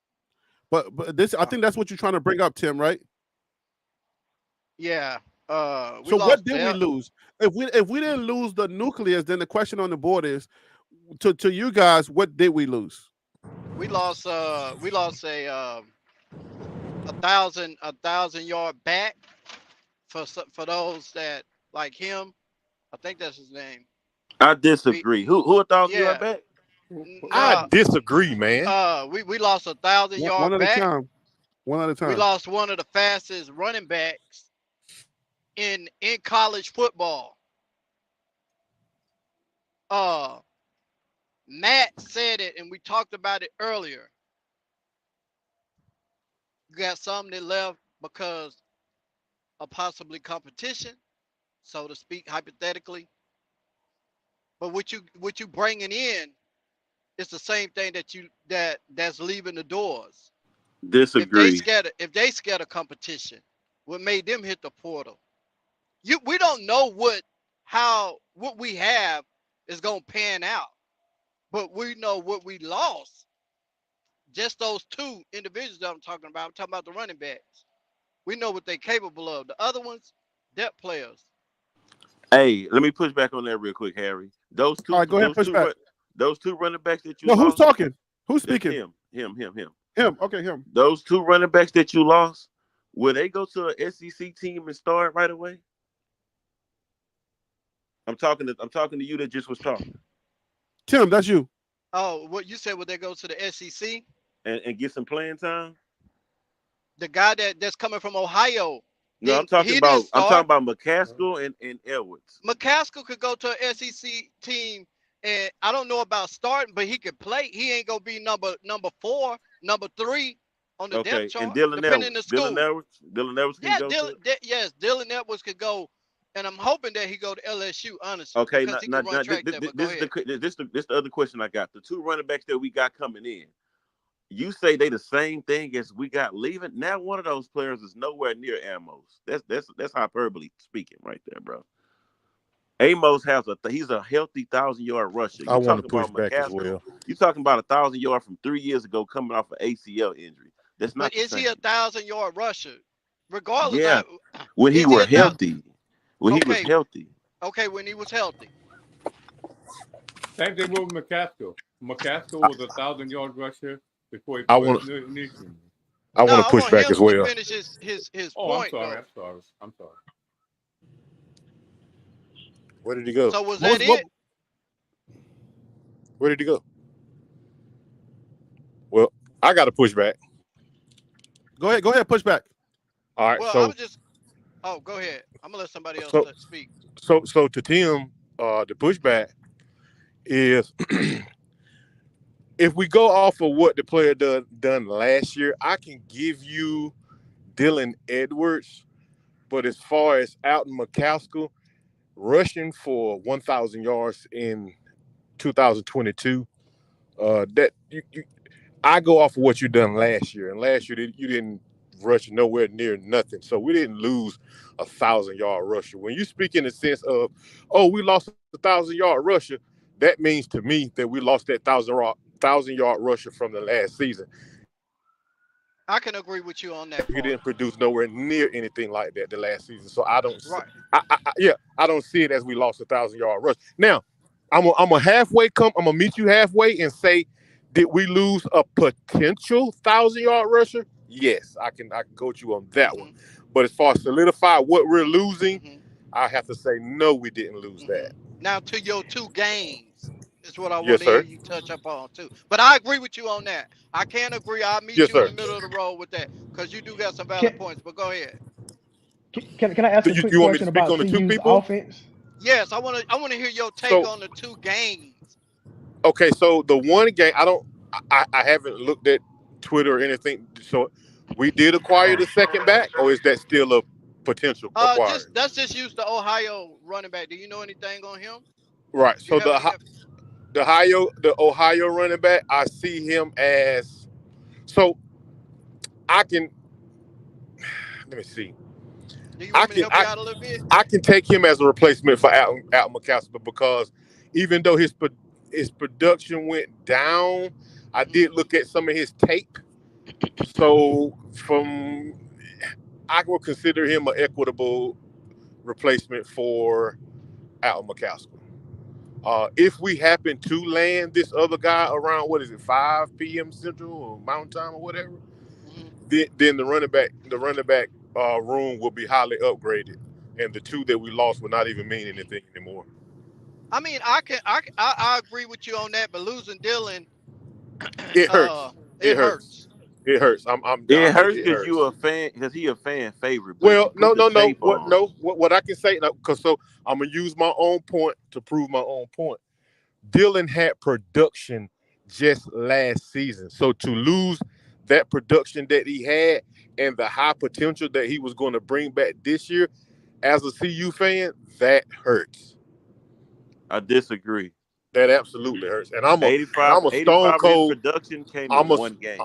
But this, I think that's what you're trying to bring up, Tim, right? Yeah. So what did we lose? If we didn't lose the nucleus, then the question on the board is, to you guys, what did we lose? We lost a 1,000-yard back for those that like him. I think that's his name. I disagree. Who 1,000-yard back? I disagree, man. We lost 1,000-yard back. One at a time. We lost one of the fastest running backs in college football. Matt said it, and we talked about it earlier. You got some that left because of possibly competition, so to speak, hypothetically. But what you bringing in is the same thing that's leaving the doors. Disagree. If they scared of competition, what made them hit the portal? We don't know what we have is gonna pan out, but we know what we lost. Just those two individuals that I'm talking about. I'm talking about the running backs. We know what they're capable of. The other ones, depth players. Hey, let me push back on that real quick, Harry. Those two. All right, go ahead, push back. Those two running backs that you No, lost. who's talking? Who's speaking? Him. Him. Okay, him. Those two running backs that you lost, will they go to an SEC team and start right away? I'm talking to you that just was talking. Tim, that's you. Oh, what you said? Would they go to the SEC and get some playing time? The guy that's coming from Ohio No, I'm talking about McCaskill and Edwards. McCaskill could go to an SEC team, and I don't know about starting, but he could play. He ain't gonna be number 4, number 3 on the depth chart, and Dylan depending Edwards. on the school. Dylan Edwards can go. Yes, Dylan Edwards could go, and I'm hoping that he go to LSU. Honestly, okay. Because Now, this the other question I got. The 2 running backs that we got coming in. You say they the same thing as we got leaving. Now one of those players is nowhere near Amos. That's hyperbole speaking right there, bro. Amos he's a healthy 1,000-yard rusher. I want to push back as well. You talking about 1,000 yard from 3 years ago coming off an ACL injury. That's not. But is he a 1,000-yard rusher? Regardless. Yeah. When he were healthy. When he was healthy. Okay, when he was healthy. Same thing with McCaskill. McCaskill was a 1,000-yard rusher before he I want to push back as well. Finish his point. I'm sorry. Where did he go? So was that it? Where did he go? Well, I got to push back. Go ahead, push back. All right. Well, so go ahead. I'm gonna let somebody else speak. So to Tim, the pushback is if we go off of what the player done last year, I can give you Dylan Edwards, but as far as Alton McCaskill rushing for 1,000 yards in 2022, I go off of what you done last year, and last year you didn't rush nowhere near nothing, so we didn't lose 1,000-yard rusher. When you speak in the sense of, we lost 1,000-yard rusher, that means to me that we lost that 1,000-yard rusher from the last season. I can agree with you on that. We didn't produce nowhere near anything like that the last season, so I don't. Right. I don't see it as we lost 1,000-yard rush. Now, I'm gonna meet you halfway and say, did we lose a potential 1,000-yard rusher? Yes, I can go with you on that one. But as far as solidify what we're losing, I have to say no, we didn't lose that. Now to your 2 games is what I want to hear you touch up on too. But I agree with you on that. I can't agree. I'll meet you in the middle of the road with that because you do got some valid points. But go ahead. Can I ask a quick question about CU's offense? Yes, I want to hear your take on the 2 games. Okay, so the one game I haven't looked at Twitter or anything. So we did acquire the second back, or is that still a potential acquired? Let's just use the Ohio running back. Do you know anything on him? Right. So the Ohio running back, I see him as, so I can, let me see. Do you want me to help you out a little bit? I can take him as a replacement for Alton McCaskill because even though his production went down, I did look at some of his tape. So I will consider him an equitable replacement for Alton McCaskill. If we happen to land this other guy around, 5 p.m. Central or Mountain Time or whatever, then the running back room will be highly upgraded, and the 2 that we lost will not even mean anything anymore. I mean, I agree with you on that, but losing Dylan, it hurts. It hurts. It hurts. It hurts because you a fan, because he a fan favorite. Well, no. What I can say, because so I'm gonna use my own point to prove my own point. Dylan had production just last season, so to lose that production that he had and the high potential that he was going to bring back this year, as a CU fan, that hurts. I disagree. That absolutely hurts. And I'm a stone cold. His production came in one game.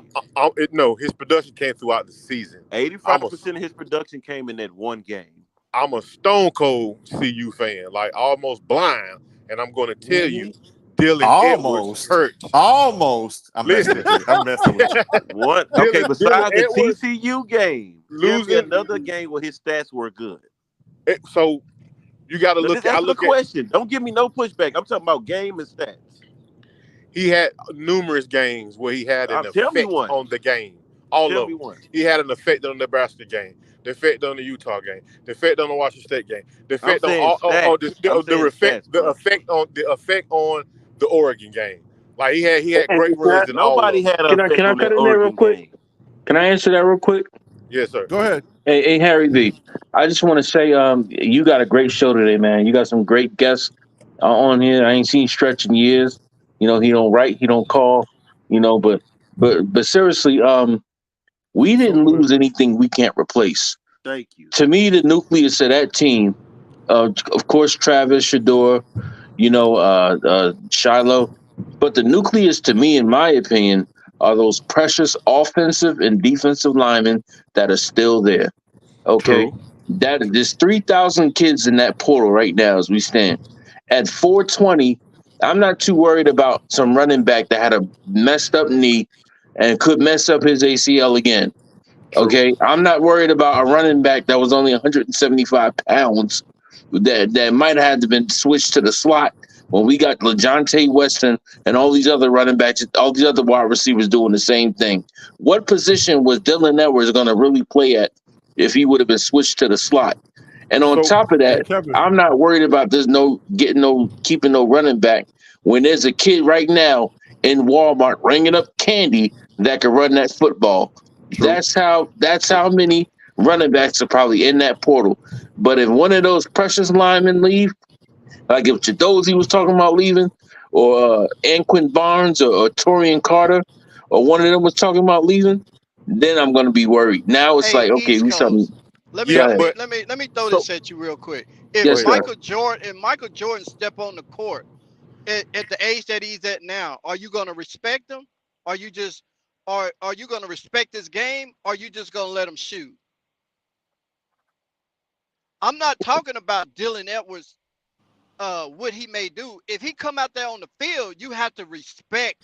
No, his production came throughout the season. 85% of his production came in that one game. I'm a stone cold CU fan, like almost blind, and I'm going to tell you, Dylan Edwards hurt. Almost. I'm messing with you. What? Okay, besides the TCU game, losing another game where his stats were good. So you got to look at the question. Don't give me no pushback. I'm talking about game and stats. He had numerous games where he had an effect on the game. All of them. He had an effect on the Nebraska game, the effect on the Utah game, the effect on the Washington State game, the effect on the effect on the Oregon game. Like he had great runs in all. Nobody had. Can I cut in there real quick? Can I answer that real quick? Yes, sir. Go ahead. Hey, Harry B. I just want to say, you got a great show today, man. You got some great guests on here. I ain't seen Stretch in years. You know, he don't write, he don't call. You know, but seriously, we didn't lose anything we can't replace. Thank you. To me, the nucleus of that team, of course, Travis, Shador, Shiloh, but the nucleus, to me, in my opinion, are those precious offensive and defensive linemen that are still there. Okay, True. there's 3,000 kids in that portal right now as we stand. At 420, I'm not too worried about some running back that had a messed up knee and could mess up his ACL again. True. Okay, I'm not worried about a running back that was only 175 pounds that might have had to been switched to the slot when we got LeJontay Weston and all these other running backs, all these other wide receivers doing the same thing. What position was Dylan Edwards going to really play at if he would have been switched to the slot? And on top of that, I'm not worried about keeping no running back when there's a kid right now in Walmart ringing up candy that can run that football. True. That's how many running backs are probably in that portal. But if one of those precious linemen leave, like if Chidozie was talking about leaving, or Anquin Barnes or Torian Carter, or one of them was talking about leaving, then I'm going to be worried. Now it's like, okay, East we something. Coast. Let me throw this at you real quick. If Michael Jordan step on the court at the age that he's at now, are you going to respect him? Are you just are you going to respect his game? Or are you just going to let him shoot? I'm not talking about Dylan Edwards, what he may do. If he come out there on the field, you have to respect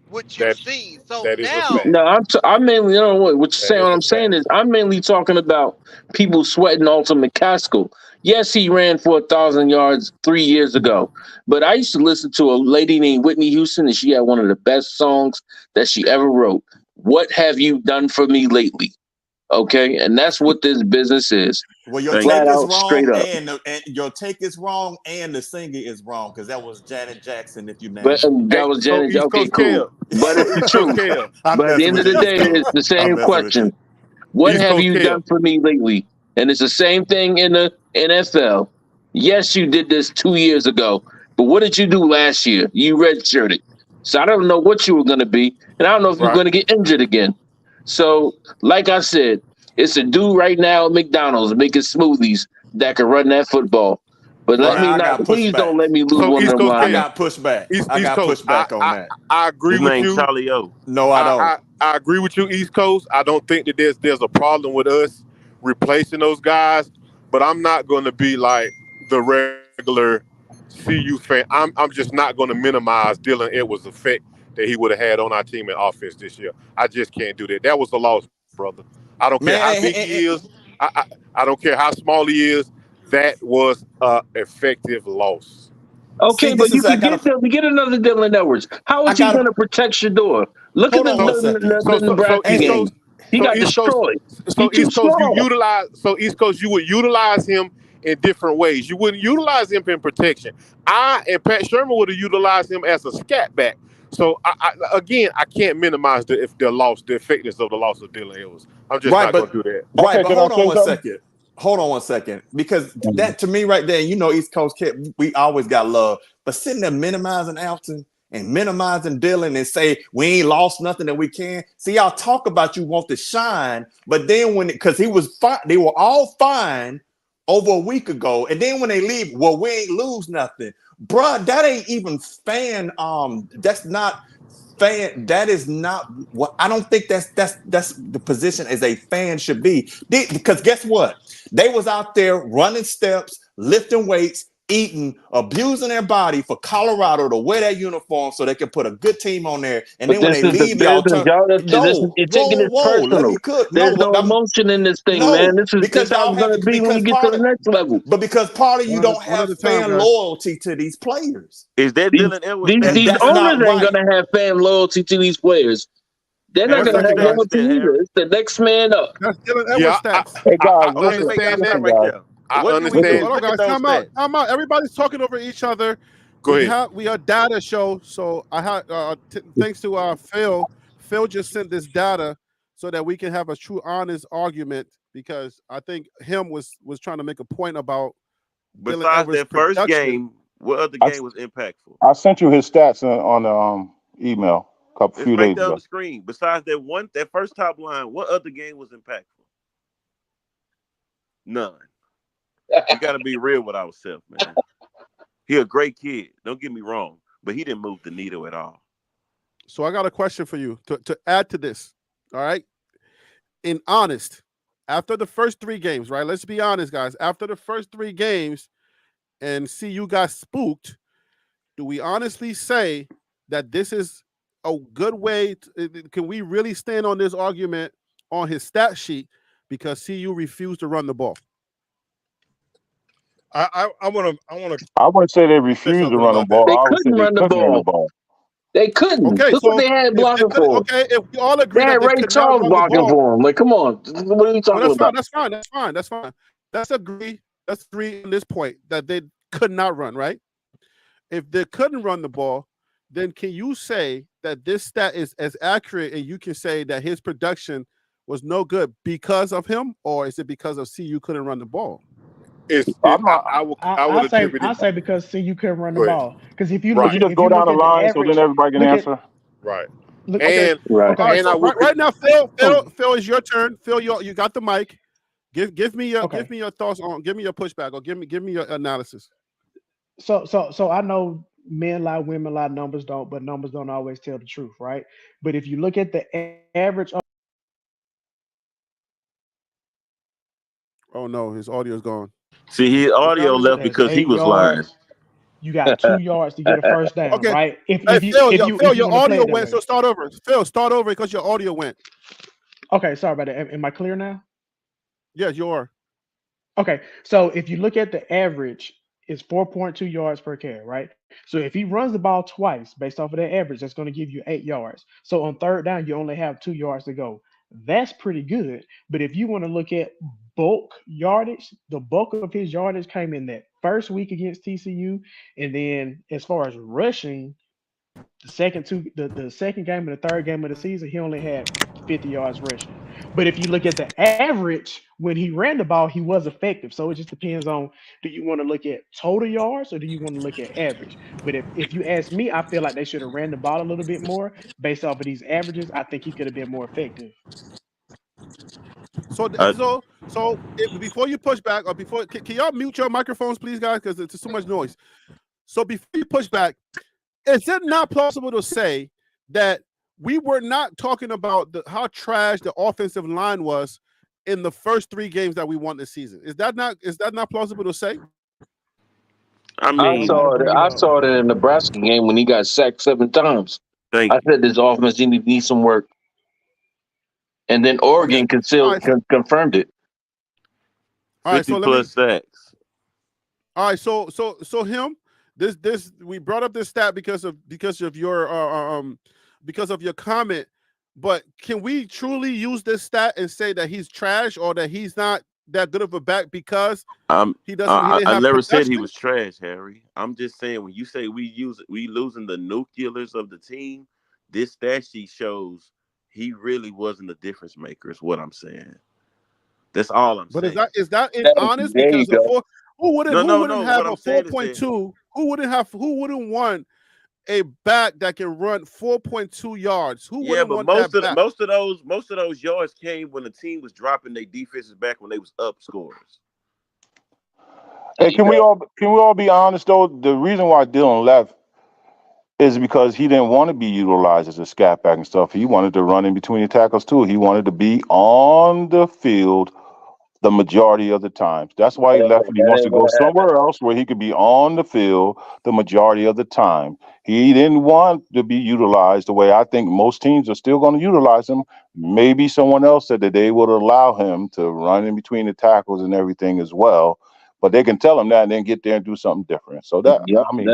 what you've seen. So now, no, I'm mainly, you know what you're saying. What I'm saying is, I'm mainly talking about people sweating Alton McCaskill. Yes, he ran for 1,000 yards 3 years ago, but I used to listen to a lady named Whitney Houston, and she had one of the best songs that she ever wrote. What have you done for me lately? Okay, and that's what this business is. Well, your take is wrong, and your take is wrong, and the singer is wrong because that was Janet Jackson. If you name but that was Janet. Okay, cool. But it's true. But at the end of the day, it's the same question. What have you done for me lately? And it's the same thing in the NFL. Yes, you did this 2 years ago, but what did you do last year? You redshirted. So I don't know what you were going to be, and I don't know if you're going to get injured again. So, like I said, it's a dude right now at McDonald's making smoothies that can run that football. But please don't let me lose one of them lines. I got pushback. I got pushback on that. I agree with you. Charlie O. No, I don't. I agree with you, East Coast. I don't think that there's a problem with us replacing those guys, but I'm not going to be like the regular CU fan. I'm just not going to minimize Dylan Edwards' effect that he would have had on our team in offense this year. I just can't do that. That was a loss, brother. I don't care how big he is. I don't care how small he is. That was an effective loss. Okay, but you can get another Dylan Edwards. How is he going to protect Shador? Look at the Nebraska game. He got destroyed. So East Coast, you would utilize him in different ways. You wouldn't utilize him in protection. I and Pat Sherman would have utilized him as a scat back. So I can't minimize the effectiveness of the loss of Dylan Edwards. I'm just not going to do that. Right, but hold on one second. Hold on one second, because that to me right there, East Coast kid, we always got love. But sitting there minimizing Alton and minimizing Dylan and say we ain't lost nothing that we can. See, y'all talk about you want to shine, but then because he was fine, they were all fine over a week ago, and then when they leave, well, we ain't lose nothing, bruh. That ain't even fan. That's not fan. That is not what I don't think that's the position as a fan should be. Because guess what? They was out there running steps, lifting weights, eating, abusing their body for Colorado to wear that uniform so they can put a good team on there. And then when they leave, y'all turn. You're taking it personal. There's no emotion in this thing, man. This is how it's going to be when you get to the next level. But because part of you don't have fan loyalty to these players. Is that Dylan Edwards? These owners ain't going to have fan loyalty to these players. They're not going to have loyalty either. It's the next man up. That's Dylan Edwards stats. Hey guys, I understand that right there. I understand. Hold on, guys. Time out. Everybody's talking over each other. Go ahead. We are data show, so I had thanks to Phil. Phil just sent this data so that we can have a true, honest argument because I think him was trying to make a point about Dylan Besides Edwards' that first production. game, what other game was impactful? I sent you his stats on the email a It's few right days there on ago. the screen. Besides that first top line, what other game was impactful? None. We got to be real with ourselves, man. He a great kid. Don't get me wrong, but he didn't move the needle at all. So I got a question for you to add to this. All right. In honest, after the first 3 games, right? Let's be honest, guys. After the first 3 games and see you got spooked, do we honestly say that this is a good way? Can we really stand on this argument on his stat sheet because CU refused to run the ball? I want to. I wouldn't say they refused to run the ball. They I would say couldn't they run the couldn't run the ball. ball. They couldn't. Okay, Look so what they had blocking for. okay, if we all agree They that had they Ray could not Charles run the blocking ball, for him. Like, come on, what are you talking that's about? fine. That's fine. That's fine. That's fine. Let's agree. Let's agree on this point that they could not run. Right? If they couldn't run the ball, then can you say that this stat is as accurate, and you can say that his production was no good because of him, or is it because of CU couldn't run the ball? I say because CU couldn't run the Go ahead. ball. Because if you Would look, you just if go you down look the at the line so average, then everybody can answer? Right. Look, And okay. All right, and so I will. right now, Phil, it's your turn. Phil, you got the mic. Give me your thoughts on. Give me your pushback, or give me your analysis. So I know men lie, women lie, numbers don't, but numbers don't always tell the truth, right? But if you look at the average, Oh no, his audio's gone. See, his audio left that's because he 8 was lying. yards. You got 2 yards to get a first down, Okay. right? Hey, If Phil, you your want to play audio it that went. way. So start over. Phil, start over because your audio went. Okay, sorry about that. Am I clear now? Yes, you are. Okay, so if you look at the average, it's 4.2 yards per carry, right? So if he runs the ball twice based off of that average, that's going to give you 8 yards. So on third down, you only have 2 yards to go. That's pretty good. But if you want to look at bulk yardage, the bulk of his yardage came in that first week against TCU. And then as far as rushing, the second game and the third game of the season, he only had 50 yards rushing. But if you look at the average, when he ran the ball, he was effective. So it just depends on, do you want to look at total yards or do you want to look at average? But if you ask me, I feel like they should have ran the ball a little bit more based off of these averages. I think he could have been more effective. So before you push back, or before can y'all mute your microphones, please, guys, because it's too much noise. So before you push back, is it not plausible to say that we were not talking about how trash the offensive line was in the first 3 games that we won this season? Is that not plausible to say? I saw it in the Nebraska game when he got sacked 7 times. I said this offense needs some work, and then Oregon confirmed it. All right, 50 plus sacks. All right, so him. This we brought up this stat because of your comment, but can we truly use this stat and say that he's trash or that he's not that good of a back because he doesn't? I never said he was trash, Harry. I'm just saying when you say we losing the nucleus of the team, this stat sheet shows he really wasn't a difference maker. Is what I'm saying. That's all I'm saying. But is that honest? Because who wouldn't have a 4.2? Who wouldn't want a back that can run 4.2 yards? Who wouldn't want that back? Most of those yards came when the team was dropping their defenses back when they was up scores. Hey, can we all be honest though? The reason why Dylan left is because he didn't want to be utilized as a scat back and stuff. He wanted to run in between the tackles too. He wanted to be on the field the majority of the times. That's why he left, and he wants to go somewhere else where he could be on the field the majority of the time. He didn't want to be utilized the way I think most teams are still going to utilize him. Maybe someone else said that they would allow him to run in between the tackles and everything as well. But they can tell him that and then get there and do something different. So that, I mean,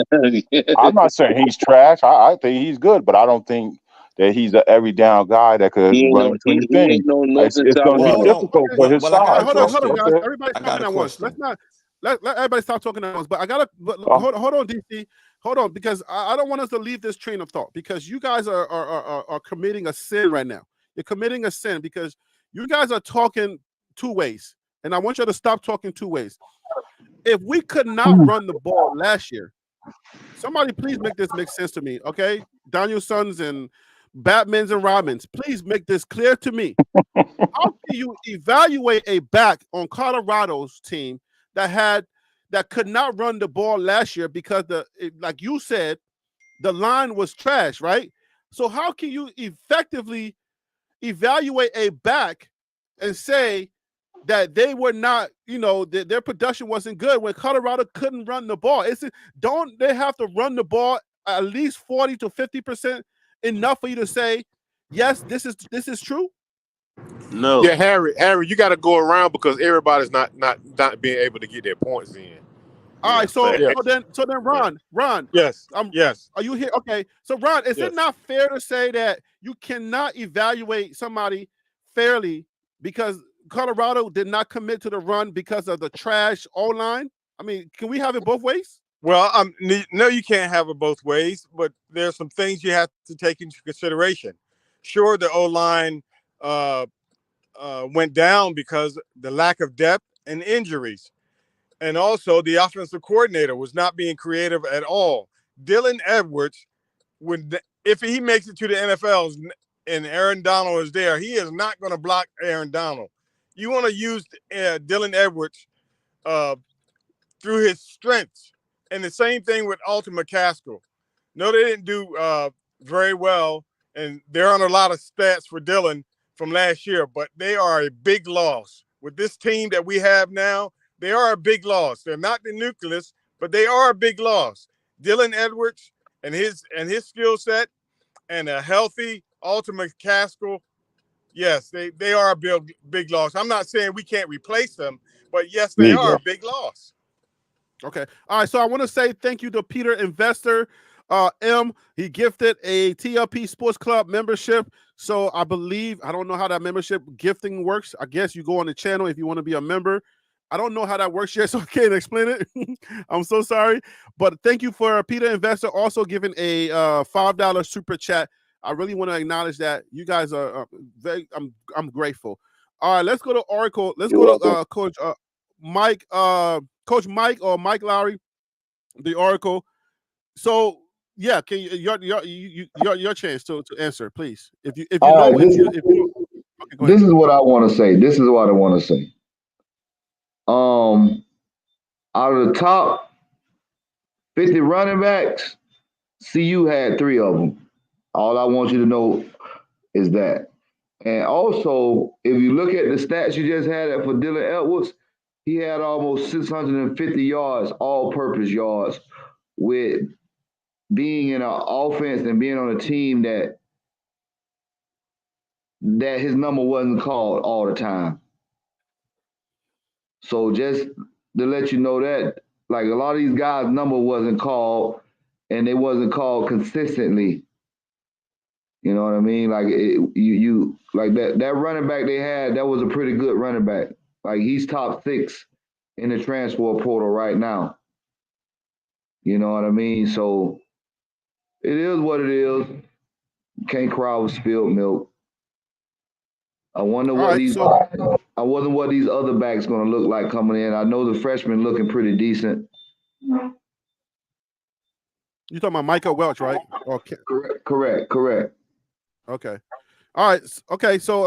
I'm not saying he's trash. I think he's good, but I don't think that he's an every down guy that could run between the things. It's going to be difficult for his size. Hold on, guys. Everybody's talking at once. Let's not let everybody stop talking at once. But hold on, DC. Hold on, because I don't want us to leave this train of thought, because you guys are committing a sin right now. You're committing a sin because you guys are talking two ways, and I want you to stop talking two ways. If we could not run the ball last year, somebody please make this make sense to me, okay? Daniel Sons and Batmans and Robins, please make this clear to me. How can you evaluate a back on Colorado's team that could not run the ball last year because like you said, the line was trash, right? So how can you effectively evaluate a back and say that they were not, their production wasn't good when Colorado couldn't run the ball? Don't they have to run the ball at least 40 to 50% enough for you to say, yes, this is true? No. Yeah, Harry, you got to go around because everybody's not being able to get their points in. All right, so then Ron, yes, yes, are you here? Okay, so Ron, is it not fair to say that you cannot evaluate somebody fairly because Colorado did not commit to the run because of the trash O-line? I mean, can we have it both ways? Well, no, you can't have it both ways, but there's some things you have to take into consideration. Sure, the O-line went down because the lack of depth and injuries. And also the offensive coordinator was not being creative at all. Dylan Edwards, if he makes it to the NFL and Aaron Donald is there, he is not going to block Aaron Donald. You want to use Dylan Edwards through his strengths. And the same thing with Alton McCaskill. No, they didn't do very well, and they're on a lot of stats for Dylan from last year, but they are a big loss. With this team that we have now, they are a big loss. They're not the nucleus, but they are a big loss. Dylan Edwards and his skill set and a healthy Alton McCaskill, yes, they are a big loss. I'm not saying we can't replace them, but yes, they are a big loss. Okay. All right. So I want to say thank you to Peter Investor. M, he gifted a TLP Sports Club membership. So I don't know how that membership gifting works. I guess you go on the channel if you want to be a member. I don't know how that works yet, so I can't explain it. I'm so sorry. But thank you for Peter Investor also giving a $5 super chat. I really want to acknowledge that. You guys are very, I'm grateful. All right, let's go to Oracle. Let's go to Coach Mike. Coach Mike or Mike Lowry, the Oracle. So yeah, can your chance to answer, please. If you know, right, this is what I want to say. This is what I want to say. Out of the top 50 running backs, CU had 3 of them. All I want you to know is that. And also, if you look at the stats you just had for Dylan Edwards, he had almost 650 yards, all-purpose yards, with being in an offense and being on a team that his number wasn't called all the time. So just to let you know that, like, a lot of these guys' number wasn't called, and they wasn't called consistently. You know what I mean? Like you like that running back they had, that was a pretty good running back. Like, he's top 6 in the transfer portal right now. You know what I mean? So it is what it is. Can't cry with spilled milk. I wonder what these other backs gonna look like coming in. I know the freshmen looking pretty decent. You talking about Micah Welch, right? Okay. Correct. Okay. All right. Okay. So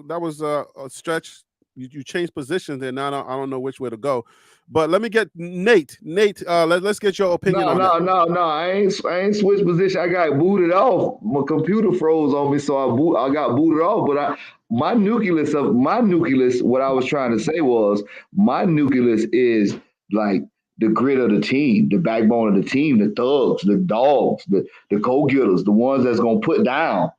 that was a stretch. You changed positions, and now I don't know which way to go. But let me get Nate. Nate, let's get your opinion on that. No. I ain't switched position. I got booted off. My computer froze on me, so I got booted off. But my nucleus, what I was trying to say was, my nucleus is like the grit of the team, the backbone of the team, the thugs, the dogs, the go-getters, the ones that's gonna put down.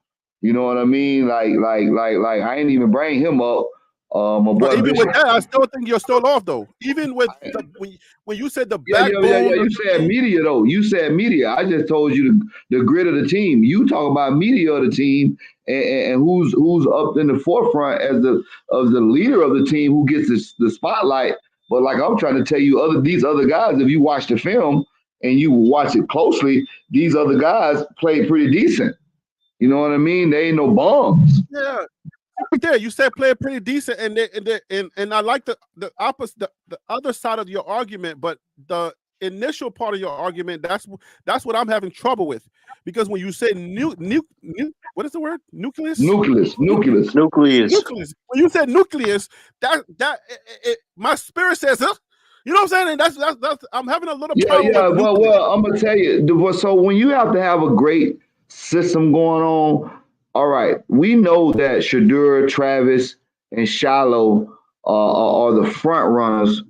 You know what I mean? Like I ain't even bring him up. But even with that, I still think you're still off, though. Even with when you said the backbone. Yeah. You said media, though. You said media. I just told you the grit of the team. You talk about media of the team and who's up in the forefront as the leader of the team, who gets the spotlight. But like I'm trying to tell you, these other guys, if you watch the film and you watch it closely, these other guys played pretty decent. You know what I mean? They ain't no bums. Yeah. right there. You said play pretty decent, and I like the opposite, the other side of your argument, but the initial part of your argument, that's what I'm having trouble with, because when you say what is the word? Nucleus. Nucleus. When you said nucleus, my spirit says, huh? You know what I'm saying? And that's I'm having a little problem with nucleus. Well, I'm gonna tell you. So when you have to have a great system going on, all right, we know that Shadur, Travis, and Shiloh are the front runners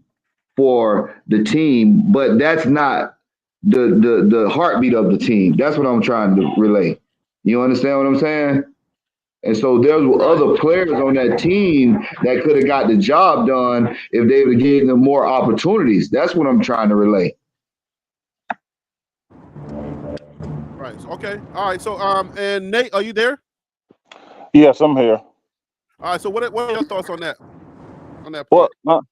for the team, but that's not the heartbeat of the team. That's what I'm trying to relay. You understand what I'm saying? And so there's other players on that team that could have got the job done if they would have given them more opportunities. That's what I'm trying to relay. Right. Okay. All right. So and Nate, are you there? Yes, I'm here. All right. So what are your thoughts on that? On that Well, point?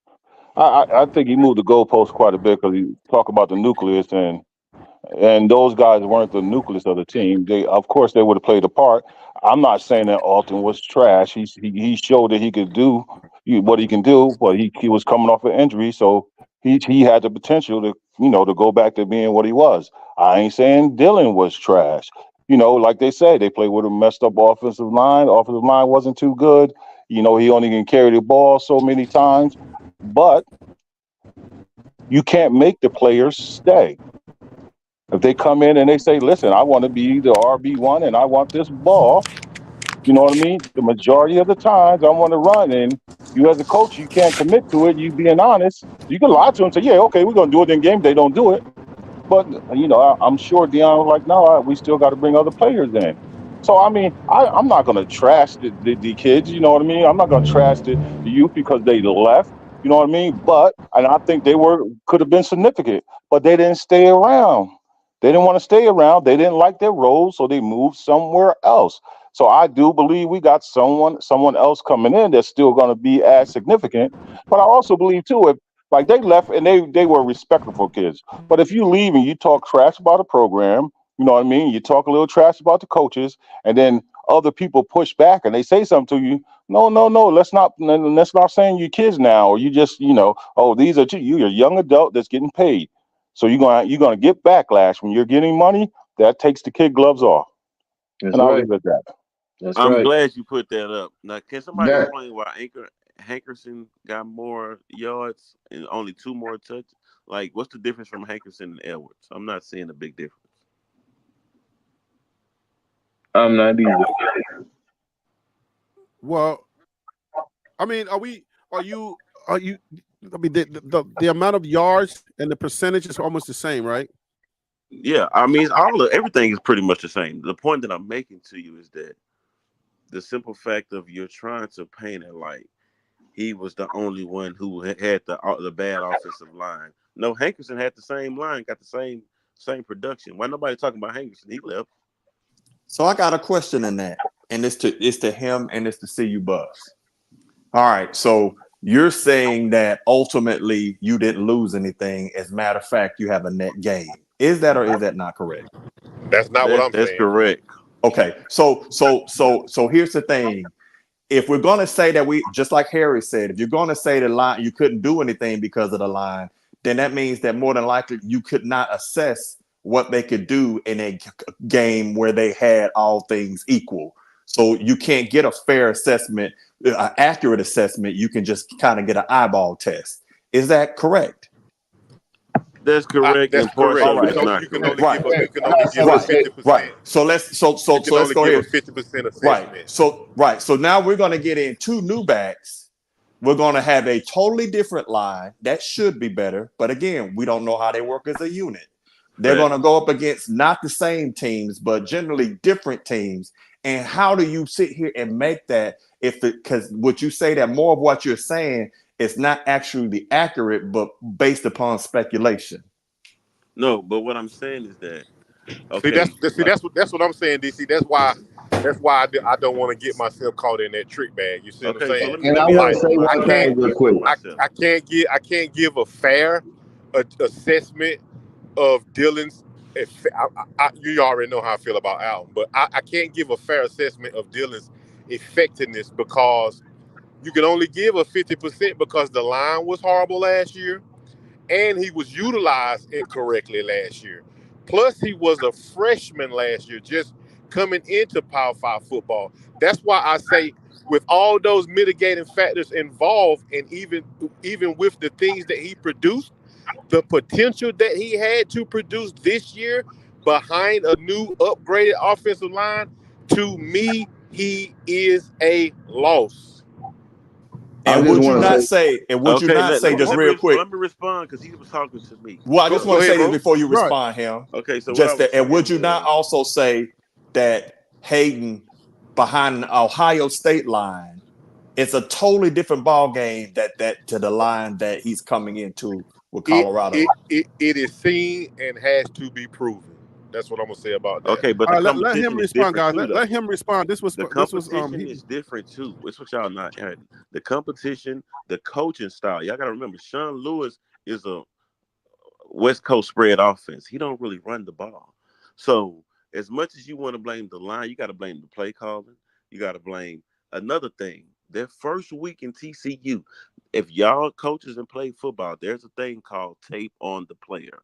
I think he moved the goalpost quite a bit because he talked about the nucleus, and those guys weren't the nucleus of the team. Of course, they would have played a part. I'm not saying that Alton was trash. He showed that he could do what he can do, but he was coming off an injury, so he had the potential to go back to being what he was. I ain't saying Dylan was trash. Like they say, they played with a messed up offensive line. Offensive line wasn't too good. He only can carry the ball so many times, but you can't make the players stay. If they come in and they say, listen, I want to be the RB1 and I want this ball, you know what I mean? The majority of the times I want to run, and you as a coach, you can't commit to it. You being honest, you can lie to them and say, yeah, okay, we're going to do it in game. They don't do it. But, I'm sure Deion was like, no, we still got to bring other players in. So, I mean, I'm not going to trash the kids, you know what I mean? I'm not going to trash the youth because they left, you know what I mean? And I think they could have been significant, but they didn't stay around. They didn't want to stay around. They didn't like their roles, so they moved somewhere else. So I do believe we got someone else coming in that's still going to be as significant. But I also believe, too, if like they left and they were respectful kids. But if you leave and you talk trash about a program, you know what I mean? You talk a little trash about the coaches, and then other people push back and they say something to you. No, let's not saying you kids now, or you just, these are you're a young adult that's getting paid. So you're gonna get backlash when you're getting money. That takes the kid gloves off. That's I'll right. leave it at that. That's I'm right. glad you put that up. Now, can somebody That explain why Hankerson got more yards and only 2 more touches? Like, what's the difference from Hankerson and Edwards? I'm not seeing a big difference. I'm not either. Well, I mean, are you? I mean, the amount of yards and the percentage is almost the same, right? Yeah, I mean, everything is pretty much the same. The point that I'm making to you is that the simple fact of you're trying to paint it like he was the only one who had the bad offensive line. No, Hankerson had the same line, got the same production. Why nobody talking about Hankerson? He left. So I got a question in that, and it's to him and it's to CU Bucks. All right, so you're saying that ultimately you didn't lose anything. As a matter of fact, you have a net gain. Is that or is that not correct? That's not what I'm saying. That's correct. Okay, so here's the thing. If we're going to say that just like Harry said, if you're going to say the line, you couldn't do anything because of the line, then that means that more than likely you could not assess what they could do in a game where they had all things equal. So you can't get a fair assessment, an accurate assessment. You can just kind of get an eyeball test. Is that correct? That's correct. That's correct. All right. You can only give a 50%. Right. So let's go ahead. 50% assessment. Right. So now we're going to get in 2 new backs. We're going to have a totally different line that should be better. But again, we don't know how they work as a unit. They're going to go up against not the same teams, but generally different teams. And how do you sit here and make that because would you say that more of what you're saying is not actually accurate, but based upon speculation? No, but what I'm saying is that okay. That's what I'm saying, DC. That's why I don't want to get myself caught in that trick bag. You see what I'm saying? And I want to say one thing real quick. I can't give a fair assessment of Dylan's. You already know how I feel about Alton, but I can't give a fair assessment of Dylan's effectiveness because you can only give a 50% because the line was horrible last year and he was utilized incorrectly last year. Plus, he was a freshman last year, just coming into Power 5 football. That's why I say, with all those mitigating factors involved, and even with the things that he produced, the potential that he had to produce this year behind a new upgraded offensive line, to me, he is a loss. And would you not say, just real quick? Let me respond because he was talking to me. Well, I just want to say this before you respond, him. Okay, so just that, and would you not also say that Hayden behind an Ohio State line, it's a totally different ball game that to the line that he's coming into with Colorado? It is seen and has to be proven. That's what I'm gonna say about that. Okay, but let him respond, guys. Let him respond. This was is different too. It's what y'all not hearing. The competition, the coaching style. Y'all gotta remember, Sean Lewis is a West Coast spread offense. He don't really run the ball. So as much as you want to blame the line, you got to blame the play calling. You got to blame another thing. Their first week in TCU, if y'all coaches and play football, there's a thing called tape on the player.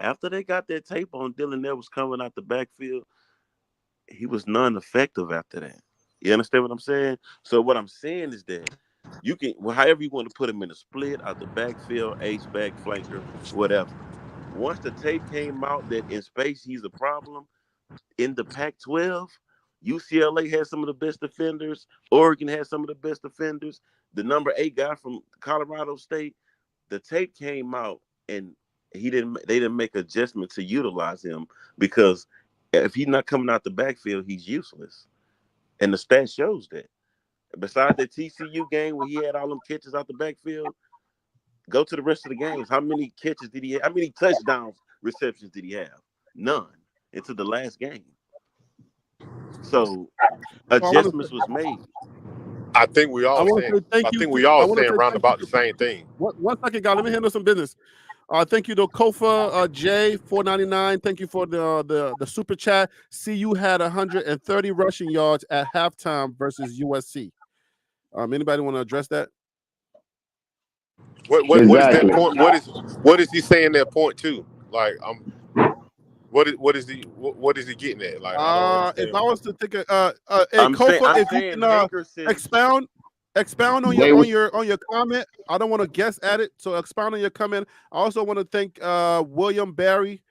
After they got that tape on Dylan Edwards coming out the backfield, he was non-effective after that. You understand what I'm saying? So what I'm saying is that you can, however you want to put him in a split, out the backfield, H-back, flanker, whatever. Once the tape came out that in space he's a problem, in the Pac-12, UCLA has some of the best defenders. Oregon has some of the best defenders. The number 8 guy from Colorado State, the tape came out and they didn't make adjustment to utilize him because if he's not coming out the backfield, he's useless. And the stat shows that. Besides the TCU game where he had all them catches out the backfield, go to the rest of the games. How many catches did he have? How many touchdowns receptions did he have? None until the last game. So adjustments was made. I think we all saying round about the same thing. One second, guys. Let me handle some business. Thank you to Kofa J 499. Thank you for the super chat. CU had 130 rushing yards at halftime versus USC. Anybody want to address that? What is that point? What is he saying that point to? Like, what is he getting at? Like, if I was to think, hey, Kofa, if you can expound on your comment. I don't want to guess at it, so expound on your comment. I also want to thank William Barry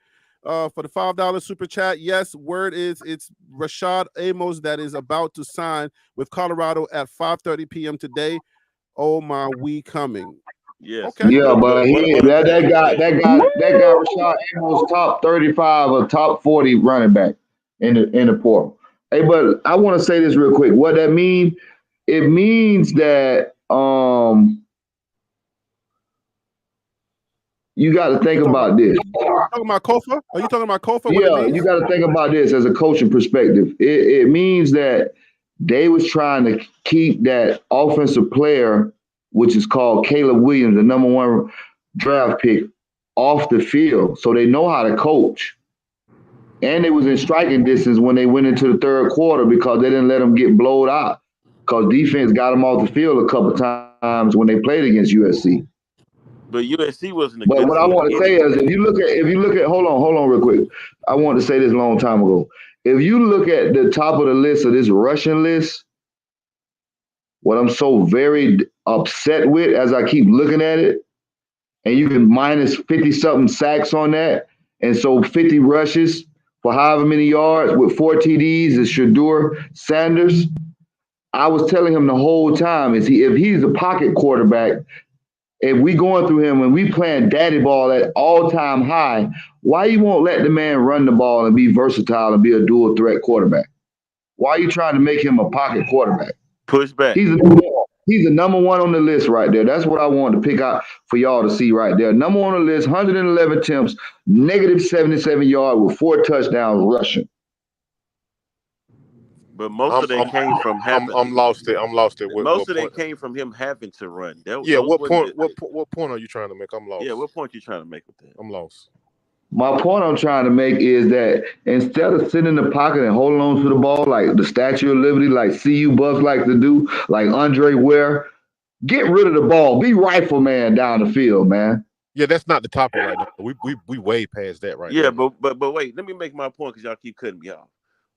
for the $5 super chat. Yes, word is it's Rashad Amos that is about to sign with Colorado at 5:30 p.m. today. Oh my, we coming. Yes. Okay. Yeah, but that guy Rashad Amos top 35 or top 40 running back in the portal. Hey, but I want to say this real quick. What that means? It means that you got to think about this. Talking about Kofa? Are you talking about Kofa? Yeah, you got to think about this as a coaching perspective. It means that they was trying to keep that offensive player, which is called Caleb Williams, the number 1 draft pick, off the field, so they know how to coach. And they was in striking distance when they went into the third quarter because they didn't let them get blowed out. Because defense got them off the field a couple times when they played against USC. But USC wasn't. But what I want to say is, if you look at, hold on, real quick. I wanted to say this a long time ago. If you look at the top of the list of this Russian list, what I'm so very upset with as I keep looking at it, and you can minus 50-something sacks on that, and so 50 rushes for however many yards with 4 TDs is Shedeur Sanders. I was telling him the whole time, if he's a pocket quarterback, if we going through him and we playing daddy ball at all-time high, why you won't let the man run the ball and be versatile and be a dual threat quarterback? Why are you trying to make him a pocket quarterback? Push back. He's the number 1 on the list right there. That's what I wanted to pick out for y'all to see right there. Number 1 on the list, 111 attempts, negative 77 yards with 4 touchdowns rushing. But most of that came from having. I'm lost it. Most of that came from him having to run. What point are you trying to make? I'm lost. Yeah, what point you trying to make with that? I'm lost. My point I'm trying to make is that instead of sitting in the pocket and holding on to the ball like the Statue of Liberty, like CU Bucks like to do, like Andre Ware, get rid of the ball. Be rifleman down the field, man. Yeah, that's not the topic right now. We way past that right Yeah, there. but wait, let me make my point because y'all keep cutting me off.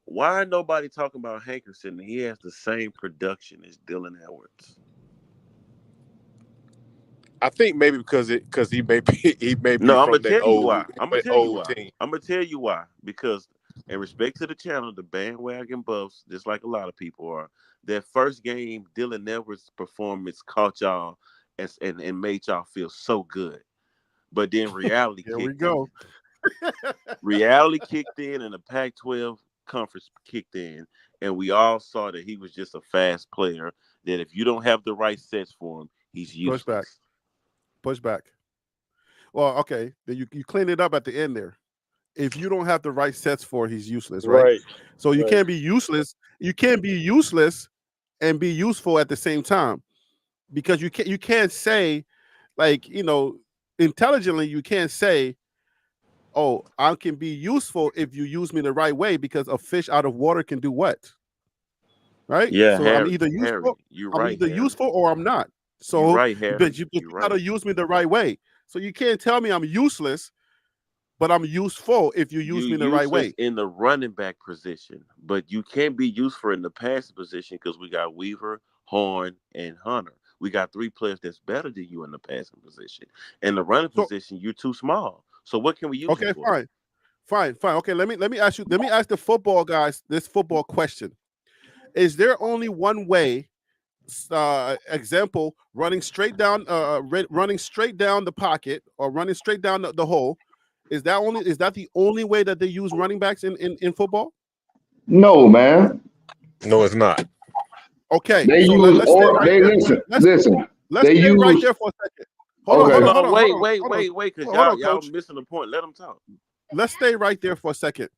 Why nobody talking about Hankerson? He has the same production as Dylan Edwards. I think maybe because he may be No, I'm gonna from that tell you old why. team. I'm gonna tell you why. Because in respect to the channel, the bandwagon buffs, just like a lot of people are, that first game, Dylan Edwards' performance caught y'all and made y'all feel so good. But then reality Here we kicked go. in. Reality kicked in and the Pac-12 conference kicked in, and we all saw that he was just a fast player, that if you don't have the right sets for him, he's useless. Push back. Well, okay. Then you clean it up at the end there. If you don't have the right sets for, he's useless, right? So you can't be useless. You can't be useless and be useful at the same time, because you can't say, like, intelligently, you can't say, oh, I can be useful if you use me the right way, because a fish out of water can do what? Right? Yeah, So Harry, I'm either useful, you're right, or I'm not. So you're right, Harry. but you gotta use me the right way. So you can't tell me I'm useless, but I'm useful if you use me the right way. In the running back position, but you can't be useful in the passing position because we got Weaver, Horn, and Hunter. We got 3 players that's better than you in the passing position. In the running position, you're too small. So what can we use? Okay, fine. Okay, let me ask you. Let me ask the football guys this football question: is there only one way? Example: running straight down the pocket, or running straight down the hole. Is that the only way that they use running backs in football? No, man. No, it's not. Okay, they so use let's stay right they there. listen. Let's They stay use right there for a second. Hold on. Wait, because y'all missing the point. Let them talk. Let's stay right there for a second.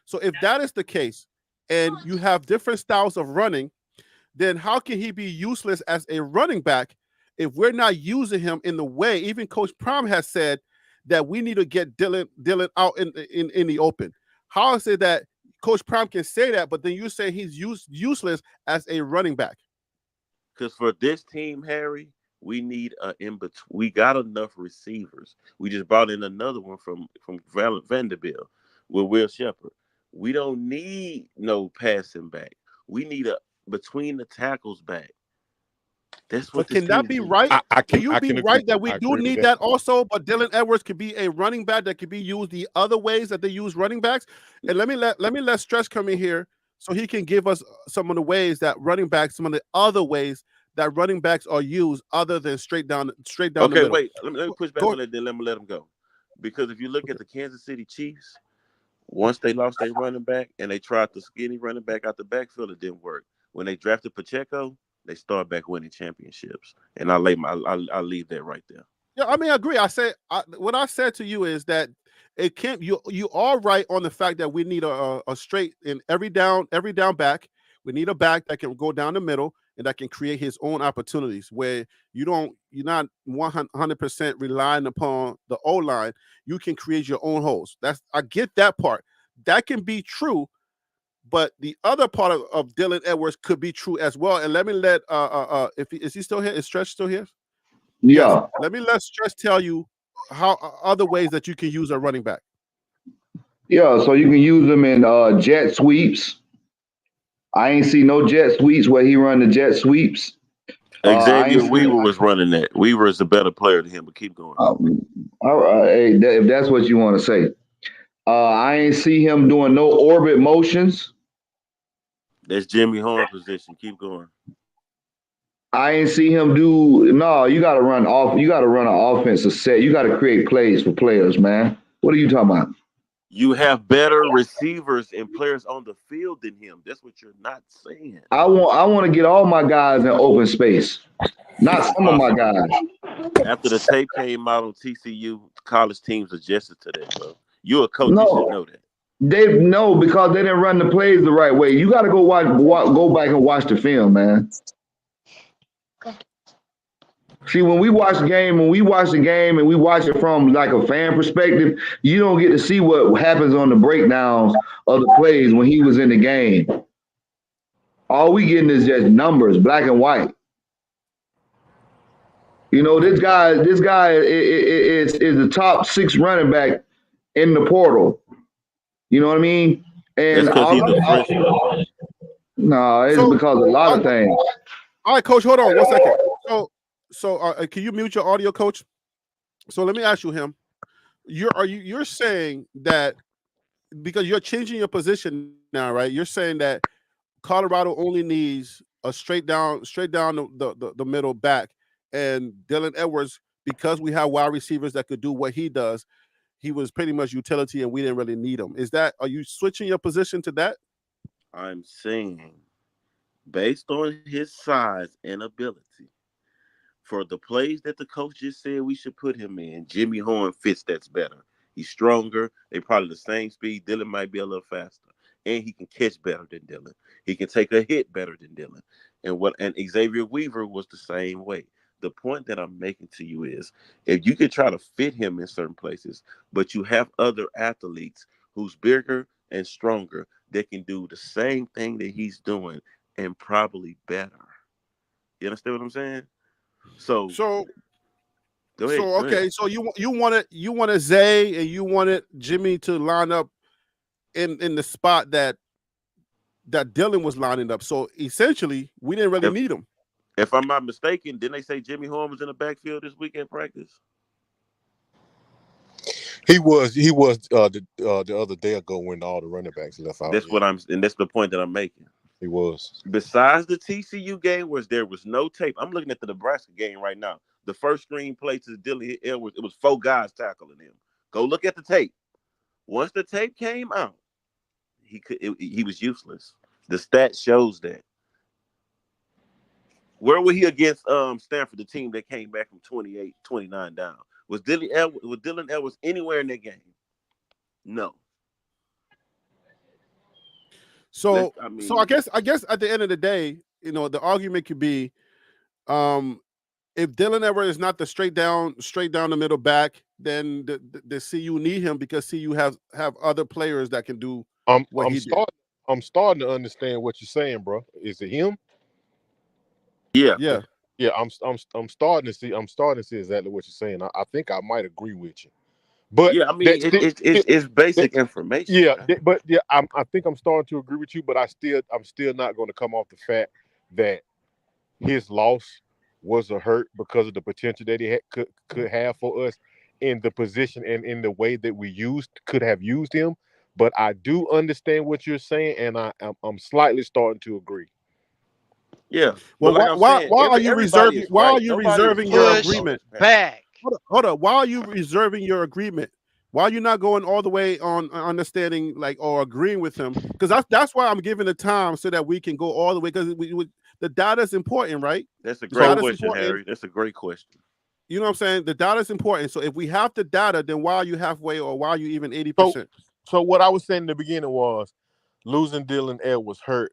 So if that is the case, and you have different styles of running, then how can he be useless as a running back if we're not using him in the way? Even Coach Prime has said that we need to get Dylan out in the open. How is it that Coach Prime can say that, but then you say he's useless as a running back? Because for this team, Harry, we need we got enough receivers. We just brought in another one from Vanderbilt with Will Shepard. We don't need no passing back. We need a between the tackles back. That's what. But can that be right? Can you be right that we do need that also? But Dylan Edwards could be a running back that could be used the other ways that they use running backs. And let me let Stretch come in here so he can give us some of the ways that some of the other ways that running backs are used other than straight down the middle. Okay, wait. Let me push back on that. Then let me let him go. Because if you look at the Kansas City Chiefs, once they lost their running back and they tried the skinny running back out the backfield, it didn't work. When they drafted Pacheco, they start back winning championships. And I'll leave that right there. Yeah, I mean, I agree. What I said to you is that it can't. You are right on the fact that we need a straight in every down back. We need a back that can go down the middle and that can create his own opportunities, where you're not 100% relying upon the O-line. You can create your own holes. I get that part. That can be true, but the other part of Dylan Edwards could be true as well. And let me let is he still here? Is Stretch still here? Yeah. Yes. Let me let Stretch tell you how other ways that you can use a running back. Yeah, so you can use them in jet sweeps. I ain't see no jet sweeps where he run the jet sweeps. Xavier Weaver was running that. Weaver is a better player than him, but keep going. All right, if that's what you want to say. I ain't see him doing no orbit motions. That's Jimmy Horn position. Keep going. I ain't see him do. No, you got to run off. You got to run an offensive set. You got to create plays for players, man. What are you talking about? You have better receivers and players on the field than him. That's what you're not saying. I want to get all my guys in open space, not some of my guys. After the tape came out on TCU, college teams adjusted to that, bro. You're a coach. You should know that. They know because they didn't run the plays the right way. You got to go back and watch the film, man. See, when we watch the game and we watch it from like a fan perspective, you don't get to see what happens on the breakdowns of the plays when he was in the game. All we getting is just numbers, black and white. You know, this guy is the top 6 running back in the portal. You know what I mean? That's And because he's a freshman. no, it's because of a lot of things. All right, Coach, hold on 1 second. So can you mute your audio, Coach? So let me ask you him. You're saying that because you're changing your position now, right? You're saying that Colorado only needs a straight down the middle back, and Dylan Edwards, because we have wide receivers that could do what he does, he was pretty much utility and we didn't really need him. Are you switching your position to that? I'm saying, based on his size and ability, for the plays that the coach just said we should put him in, Jimmy Horn fits that's better. He's stronger. They probably the same speed. Dylan might be a little faster. And he can catch better than Dylan. He can take a hit better than Dylan. And Xavier Weaver was the same way. The point that I'm making to you is, if you could try to fit him in certain places, but you have other athletes who's bigger and stronger that can do the same thing that he's doing and probably better. You understand what I'm saying? So go ahead. Okay, so you wanted Zay and you wanted Jimmy to line up in the spot that Dylan was lining up. So essentially, we didn't really need him. If I'm not mistaken, didn't they say Jimmy Horn was in the backfield this weekend practice? He was the other day ago when all the running backs left out. And that's the point that I'm making. He was. Besides the TCU game, where there was no tape, I'm looking at the Nebraska game right now. The first screen play to Dylan Edwards, it was 4 guys tackling him. Go look at the tape. Once the tape came out, he was useless. The stat shows that. Where were he against Stanford, the team that came back from 28-29 down? Was Dylan Edwards anywhere in that game? No. So I guess at the end of the day, the argument could be, if Dylan Edwards is not the straight down the middle back, then the CU need him because CU have other players that can do what he did. I'm starting to understand what you're saying, bro. Is it him? Yeah. Yeah, I'm starting to see exactly what you're saying. I think I might agree with you. But yeah, I mean, it's basic information. Yeah, but I think I'm starting to agree with you. But I'm still not going to come off the fact that his loss was a hurt because of the potential that he could have for us in the position and in the way that we could have used him. But I do understand what you're saying, and I'm slightly starting to agree. Yeah. Well, why are you reserving? Why are you reserving your agreement? Back. Hold on. Why are you reserving your agreement? Why are you not going all the way on understanding or agreeing with him? Because that's why I'm giving the time so that we can go all the way. Because the data is important, right? That's a great question, Harry. That's a great question. You know what I'm saying? The data is important. So if we have the data, then why are you halfway or why are you even 80%? So what I was saying in the beginning was losing Dylan Edwards hurt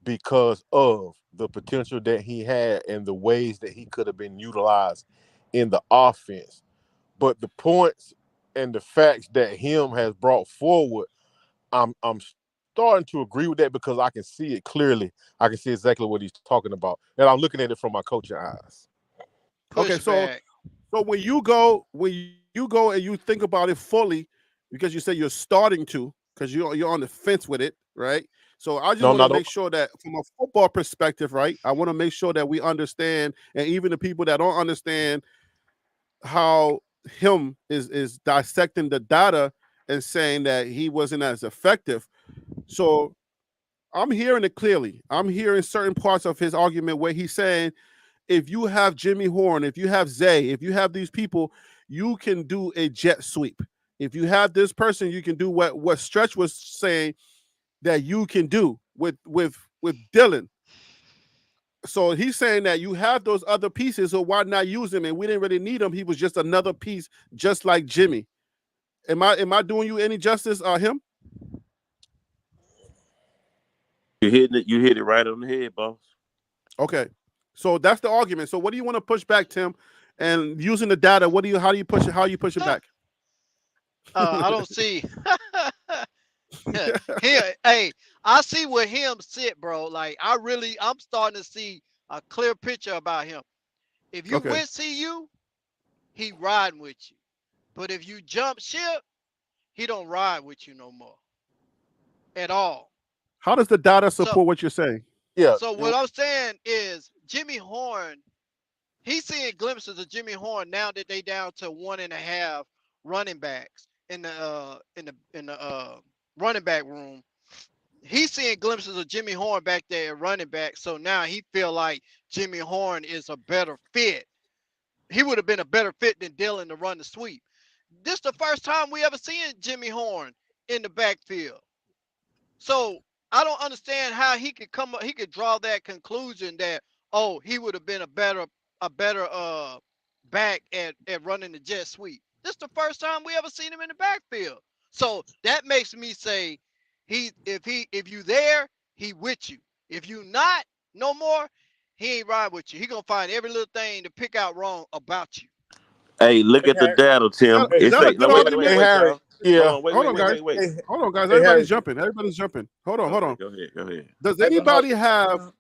because of the potential that he had and the ways that he could have been utilized in the offense. But the points and the facts that him has brought forward, I'm starting to agree with that because I can see it clearly. I can see exactly what he's talking about. And I'm looking at it from my coaching eyes. Okay, so when you go and you think about it fully, because you say you're starting to, because you're on the fence with it, right? So I just want to make sure that from a football perspective, right? I want to make sure that we understand, and even the people that don't understand how him is dissecting the data and saying that he wasn't as effective. So I'm hearing it clearly. I'm hearing certain parts of his argument where he's saying, if you have Jimmy Horn, if you have Zay, if you have these people, you can do a jet sweep. If you have this person, you can do what Stretch was saying that you can do with Dylan. So he's saying that you have those other pieces, so why not use him? And we didn't really need him. He was just another piece, just like Jimmy. Am I doing you any justice, him? You hit it right on the head, boss. Okay. So that's the argument. So what do you want to push back, Tim? and using the data, how do you push it? How you push it back? I don't see. Hey, I see where him sit, bro. Like I'm starting to see a clear picture about him. If you with CU, he riding with you. But if you jump ship, he don't ride with you no more. At all. How does the data support what you're saying? Yeah. So what I'm saying is Jimmy Horn, he's seeing glimpses of Jimmy Horn now that they down to 1.5 running backs in the running back room. He's seeing glimpses of Jimmy Horn back there at running back. So now he feel like Jimmy Horn is a better fit. He would have been a better fit than Dillon to run the sweep. This the first time we ever seen Jimmy Horn in the backfield. So I don't understand how he could draw that conclusion that, oh, he would have been a better back at running the jet sweep. This is the first time we ever seen him in the backfield. So that makes me say if you there, he with you. If you not no more, he ain't ride with you. He gonna find every little thing to pick out wrong about you. Hey, look at the data, Tim. Wait, Harry. Yeah. Hold on, guys. Hold on, guys. Everybody's jumping. Everybody's jumping. Hold on. Go ahead. Does anybody have?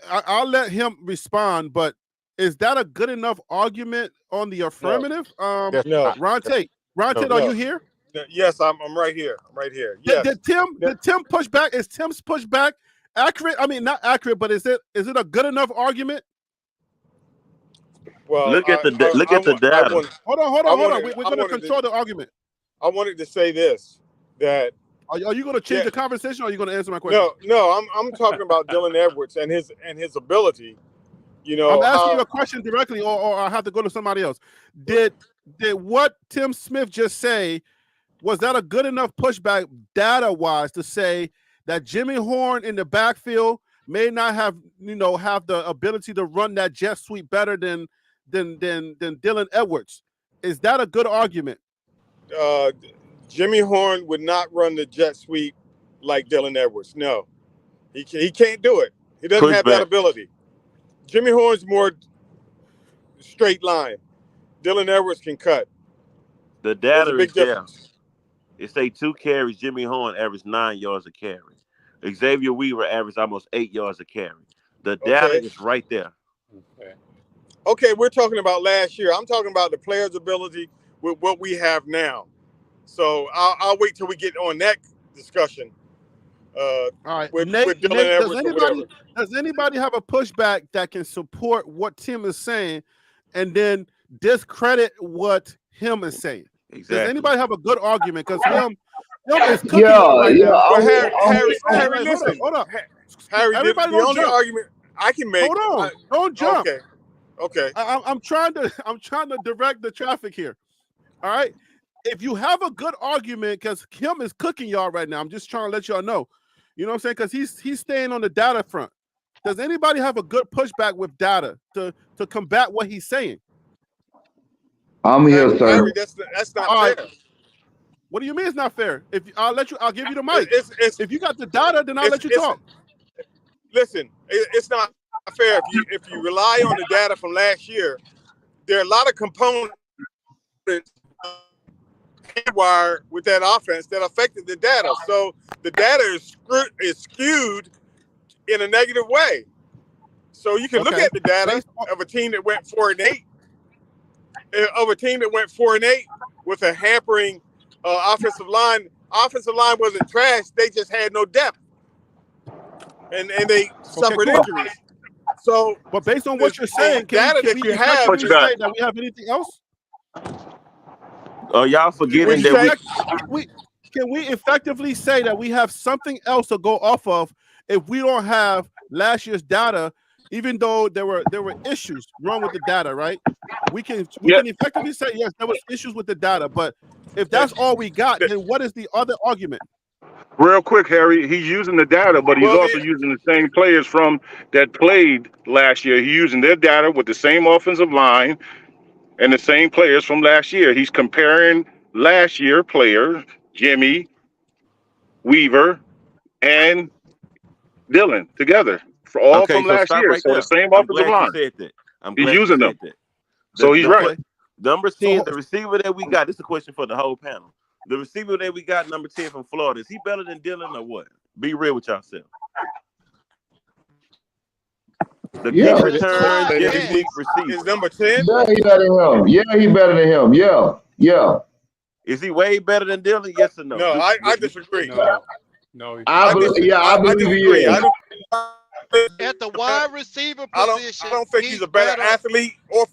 I'll let him respond, but is that a good enough argument on the affirmative? No. Ron Tate, are you here? Yes, I'm right here. I'm right here. Yes. Did Tim push back? Is Tim's pushback accurate? I mean, not accurate, but is it a good enough argument? Well, look at the data. Hold on. We're going to control the argument. I wanted to say this, that are you going to change the conversation, or are you going to answer my question? No. I'm talking about Dylan Edwards and his ability. You know, I'm asking you a question directly, or I have to go to somebody else. Did what Tim Smith just say, was that a good enough pushback data-wise to say that Jimmy Horn in the backfield may not have the ability to run that jet sweep better than Dylan Edwards? Is that a good argument? Jimmy Horn would not run the jet sweep like Dylan Edwards. No, he can't do it. He doesn't have that ability. Jimmy Horn's more straight line. Dylan Edwards can cut. The data is there. It say 2 carries. Jimmy Horn averaged 9 yards a carry. Xavier Weaver averaged almost 8 yards a carry. The data is right there. Okay, we're talking about last year. I'm talking about the player's ability with what we have now. So I'll wait till we get on that discussion. All right. With Nate, Dylan Edwards does anybody have a pushback that can support what Tim is saying and then discredit what him is saying? Exactly. Does anybody have a good argument? Because him is cooking right now. Harry, listen. Hold on. Harry, everybody the only argument I can make. Hold on. Don't jump. Okay. I'm trying to direct the traffic here. All right. If you have a good argument, because Kim is cooking y'all right now, I'm just trying to let y'all know. You know what I'm saying? Because he's staying on the data front. Does anybody have a good pushback with data to combat what he's saying? I'm here, sir. Harry, that's not fair. Right. What do you mean it's not fair? I'll give you the mic. If you got the data, then I'll let you talk. Listen, it's not fair if you rely on the data from last year. There are a lot of components wired with that offense that affected the data. So the data is skewed in a negative way. So you can look at the data of a team that went 4-8, with a hampering offensive line. Offensive line wasn't trash; they just had no depth, and they suffered injuries. So, but based on what you're saying, can we say that we have anything else? Oh, y'all forgetting that can we effectively say that we have something else to go off of if we don't have last year's data, even though there were issues wrong with the data, right? We can effectively say yes, there was issues with the data, but if that's all we got, then what is the other argument? Real quick, Harry, he's using the data, but he's also using the same players from that played last year. He's using their data with the same offensive line and the same players from last year. He's comparing last year players, Jimmy, Weaver, and Dylan together from last year. So the same offensive line. I'm He's glad using them. So he's right. Number 10, the receiver that we got. This is a question for the whole panel. The receiver that we got, number 10 from Florida, is he better than Dylan or what? Be real with yourself. The kick return, just weak receiver. Is number 10? Yeah, he better than him. Yeah, he better than him. Yeah. Is he way better than Dylan? Yes or no? No, I disagree. No. I believe he is. At the wide receiver position, I don't think he's a better athlete or.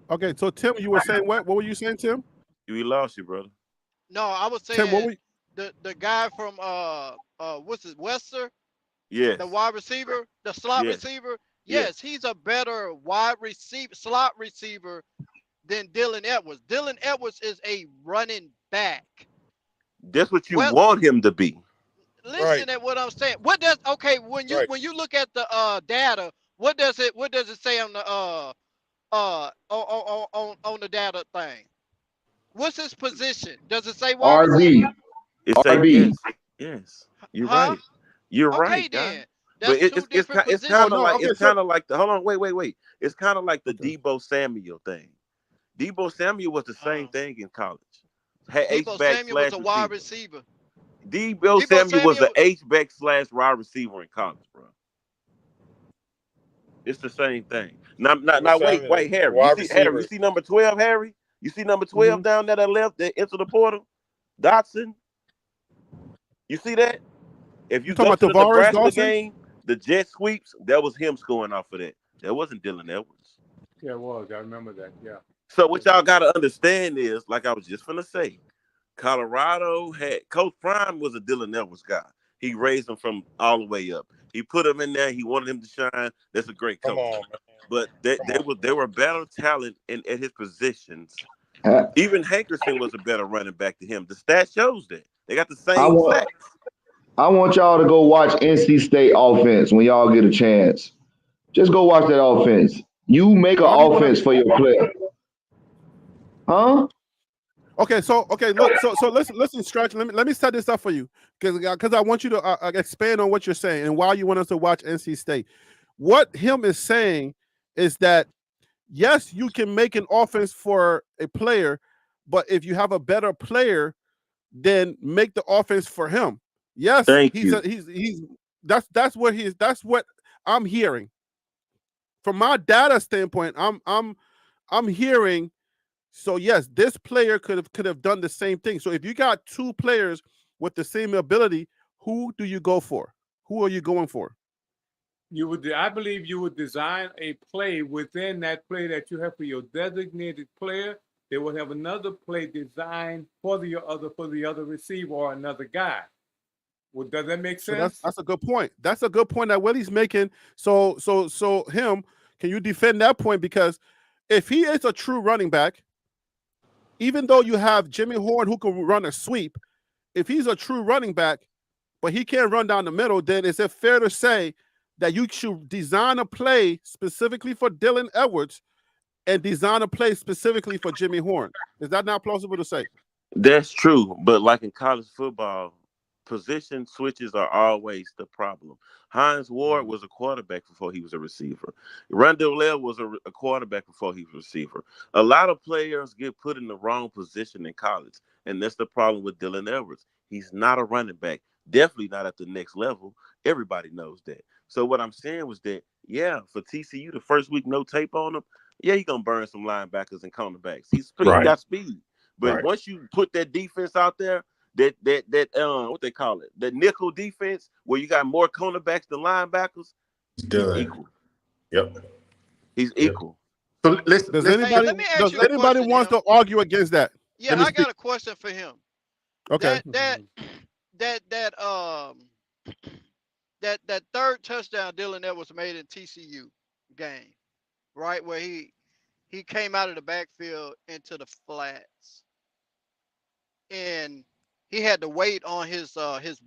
Okay, so Tim, you were saying what? What were you saying, Tim? We lost you, brother. No, I was saying Tim, the guy from what's it, Wester? Yes. The wide receiver, the slot receiver. Yes, he's a better slot receiver than Dylan Edwards. Dylan Edwards is a running back. That's what you want him to be. Listen at what I'm saying. What does when you look at the data, what does it say on the on the data thing? What's his position? Does it say wide receiver? It say yes. You're right. You're right, then. But it's kind of like the hold on, wait. It's kind of like the Deebo Samuel thing. Deebo Samuel was the same thing in college. Deebo Samuel was a wide receiver. Deebo Samuel was an H-back / wide receiver in college, bro. It's the same thing. Now wait, Harry. You see number 12, Harry? You see number 12 down there that left that into the portal? Dotson. You see that? If you go to the Nebraska game, the jet sweeps, that was him scoring off of that. That wasn't Dylan Edwards. Yeah, it was. I remember that. Yeah. So what y'all got to understand is, like I was just finna say, Colorado had Coach Prime was a Dylan Edwards guy. He raised him from all the way up. He put him in there. He wanted him to shine. That's a great coach. But they were better talent at his positions. Even Hankerson was a better running back to him. The stat shows that. They got the same stats. I want y'all to go watch NC State offense when y'all get a chance. Just go watch that offense. You make an offense for your player. Huh? Okay, so listen, Stretch. Let me set this up for you because I want you to expand on what you're saying and why you want us to watch NC State. What him is saying is that yes, you can make an offense for a player, but if you have a better player, then make the offense for him. Yes, that's what I'm hearing. From my data standpoint, I'm hearing. So yes, this player could have done the same thing. So if you got two players with the same ability, who do you go for? Who are you going for? I believe you would design a play within that play that you have for your designated player. They will have another play designed for the other receiver or another guy. Well, does that make sense? So that's a good point. That's a good point that Willie's making. So him, can you defend that point? Because if he is a true running back, even though you have Jimmy Horn who can run a sweep, if he's a true running back, but he can't run down the middle, then is it fair to say that you should design a play specifically for Dylan Edwards and design a play specifically for Jimmy Horn? Is that not plausible to say? That's true, but like in college football, position switches are always the problem. Hines Ward was a quarterback before he was a receiver. Rondale was a quarterback before he was a receiver. A lot of players get put in the wrong position in college, and that's the problem with Dylan Edwards. He's not a running back, definitely not at the next level. Everybody knows that. So what I'm saying was that, yeah, for TCU, the first week, no tape on him, yeah, he's going to burn some linebackers and cornerbacks. He got speed. But once you put that defense out there, that what they call it, the nickel defense where you got more cornerbacks than linebackers, he's equal. Yep. He's equal. So listen, does anybody wants to argue against that? Yeah, I got a question for him. Okay. That third touchdown Dylan Edwards made in TCU game, right, where he came out of the backfield into the flats, and he had to wait on his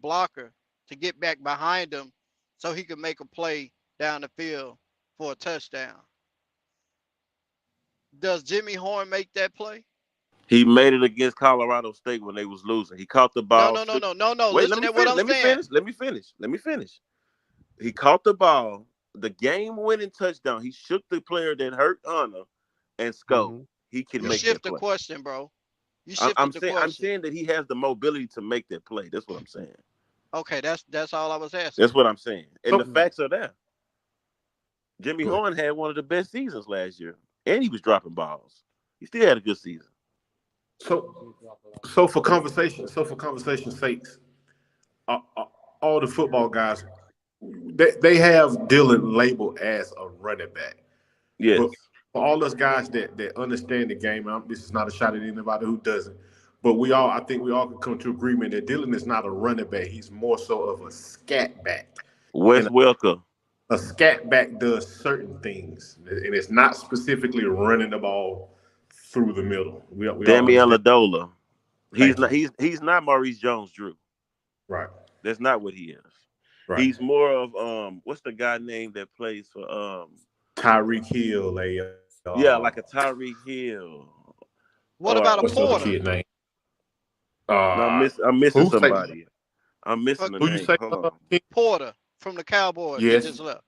blocker to get back behind him so he could make a play down the field for a touchdown. Does Jimmy Horn make that play? He made it against Colorado State when they was losing. He caught the ball. No. Wait, Listen to what I'm saying. Let me finish. He caught the ball, the game-winning touchdown. He shook the player that hurt Hunter and scored. He can make that shift play. the question, bro. You I'm shifted the saying question. I'm saying that he has the mobility to make that play. That's what I'm saying. Okay, that's all I was asking. That's what I'm saying. And the facts are there. Jimmy Horn had one of the best seasons last year, and he was dropping balls. He still had a good season. So for conversation's sakes, all the football guys, they have Dillon labeled as a running back. Yes. But for all us guys that understand the game, this is not a shot at anybody who doesn't. But I think we all can come to agreement that Dillon is not a running back. He's more so of a scat back. Wes Welker. A scat back does certain things, and it's not specifically running the ball through the middle. Damian Ladola. He's not Maurice Jones-Drew. Right. That's not what he is. Right. He's more of what's the guy name that plays for Tyreek Hill, like a Tyreek Hill. What about a what's Porter? The other kid name? I'm missing somebody. I'm missing the name. Who you say? Porter from the Cowboys. Yes. He just left.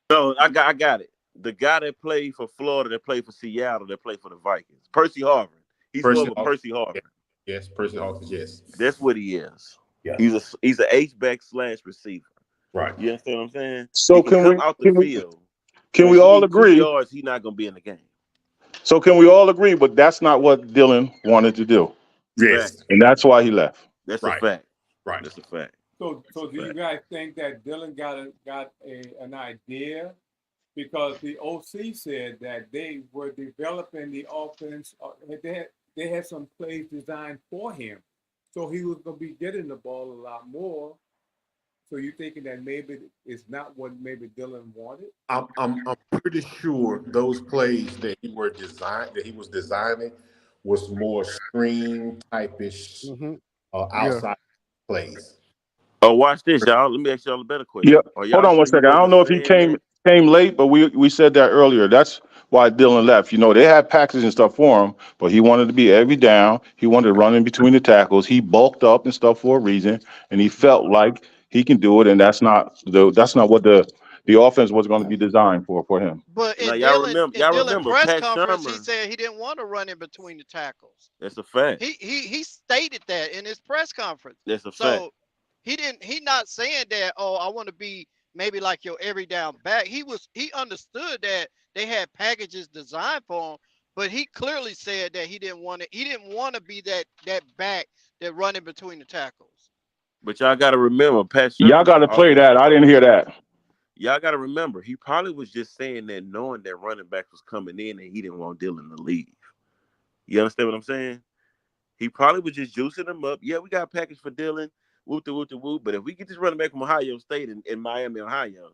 No, I got it. The guy that played for Florida, that played for Seattle, that played for the Vikings. Percy Harvin. He's more of a Percy Harvin. Yes, Percy Harvin, yes. That's what he is. Yeah. He's an H-back / receiver. Right. You understand what I'm saying? So can we all agree? Yards, he's not going to be in the game. So can we all agree? But that's not what Dillon wanted to do. Yes. And that's why he left. That's a fact. Right. That's a fact. So do you guys think that Dillon got an idea? Because the OC said that they were developing the offense. They had some plays designed for him. So he was going to be getting the ball a lot more. So you're thinking that maybe it's not what maybe Dillon wanted? I'm pretty sure those plays that he was designing was more screen type-ish outside plays. Oh, watch this, y'all. Let me ask y'all a better question. Yeah. Hold on one second. I don't know if he came late, but we said that earlier. That's why Dillon left. They had packages and stuff for him, but he wanted to be every down. He wanted to run in between the tackles. He bulked up and stuff for a reason, and he felt like he can do it. And that's not what the offense was going to be designed for him. But in y'all remember press Pat conference, Shurmur, he said he didn't want to run in between the tackles. That's a fact. He stated that in his press conference. That's a fact. So he not saying that, oh, I want to be maybe like your every down back. He understood that they had packages designed for him, but he clearly said that he didn't want to be that back that running between the tackles. But y'all got to remember, Pat Shurmur, y'all got to play that. I didn't hear that. Y'all got to remember, he probably was just saying that knowing that running back was coming in and he didn't want Dillon to leave. You understand what I'm saying? He probably was just juicing him up. Yeah, we got a package for Dillon. Whoop. But if we get this running back from Ohio State in Miami, Ohio,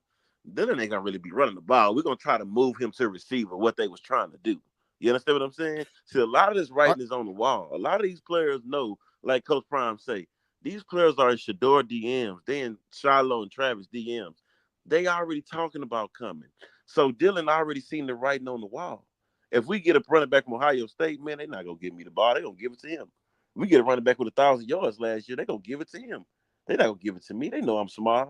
Dillon ain't going to really be running the ball. We're going to try to move him to receiver, what they was trying to do. You understand what I'm saying? See, a lot of this writing is on the wall. A lot of these players know, like Coach Prime say, these players are in Shador DMs. They in Shiloh and Travis DMs. They already talking about coming. So Dillon already seen the writing on the wall. If we get a running back from Ohio State, man, they're not going to give me the ball. They're going to give it to him. We get a running back with 1,000 yards last year, they're going to give it to him. They're not going to give it to me. They know I'm smart.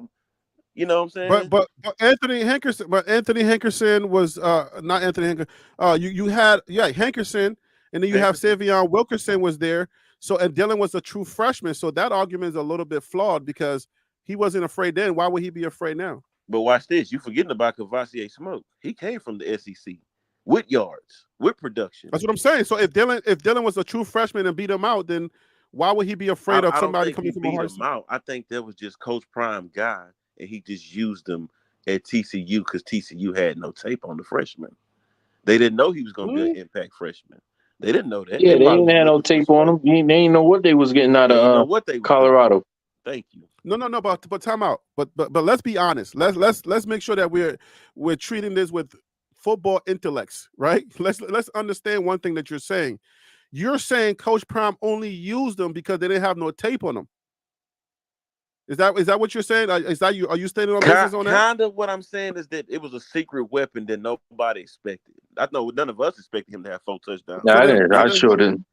You know what I'm saying? But Anthony Hankerson was not Anthony Hankerson. You had Hankerson, and then you have Savion Wilkerson was there. So and Dillon was a true freshman. So that argument is a little bit flawed because he wasn't afraid then. Why would he be afraid now? But watch this. You forgetting about Cavassier Smoke. He came from the SEC with yards, with production. That's what I'm saying. So if Dillon was a true freshman and beat him out, then why would he be afraid of somebody coming from Ohio State? I think that was just Coach Prime guy, and he just used them at TCU because TCU had no tape on the freshman. They didn't know he was going to be an impact freshman. They didn't know that. Yeah, they didn't have no tape on him. They didn't know what they was getting out of Colorado. Thank you. No, but time out. But let's be honest. Let's make sure that we're treating this with football intellects, right? Let's understand one thing that you're saying. You're saying Coach Prime only used them because they didn't have no tape on them. Is that what you're saying? Are you standing on business on that? Kind of what I'm saying is that it was a secret weapon that nobody expected. I know none of us expected him to have 4 touchdowns. No, I didn't. I sure didn't.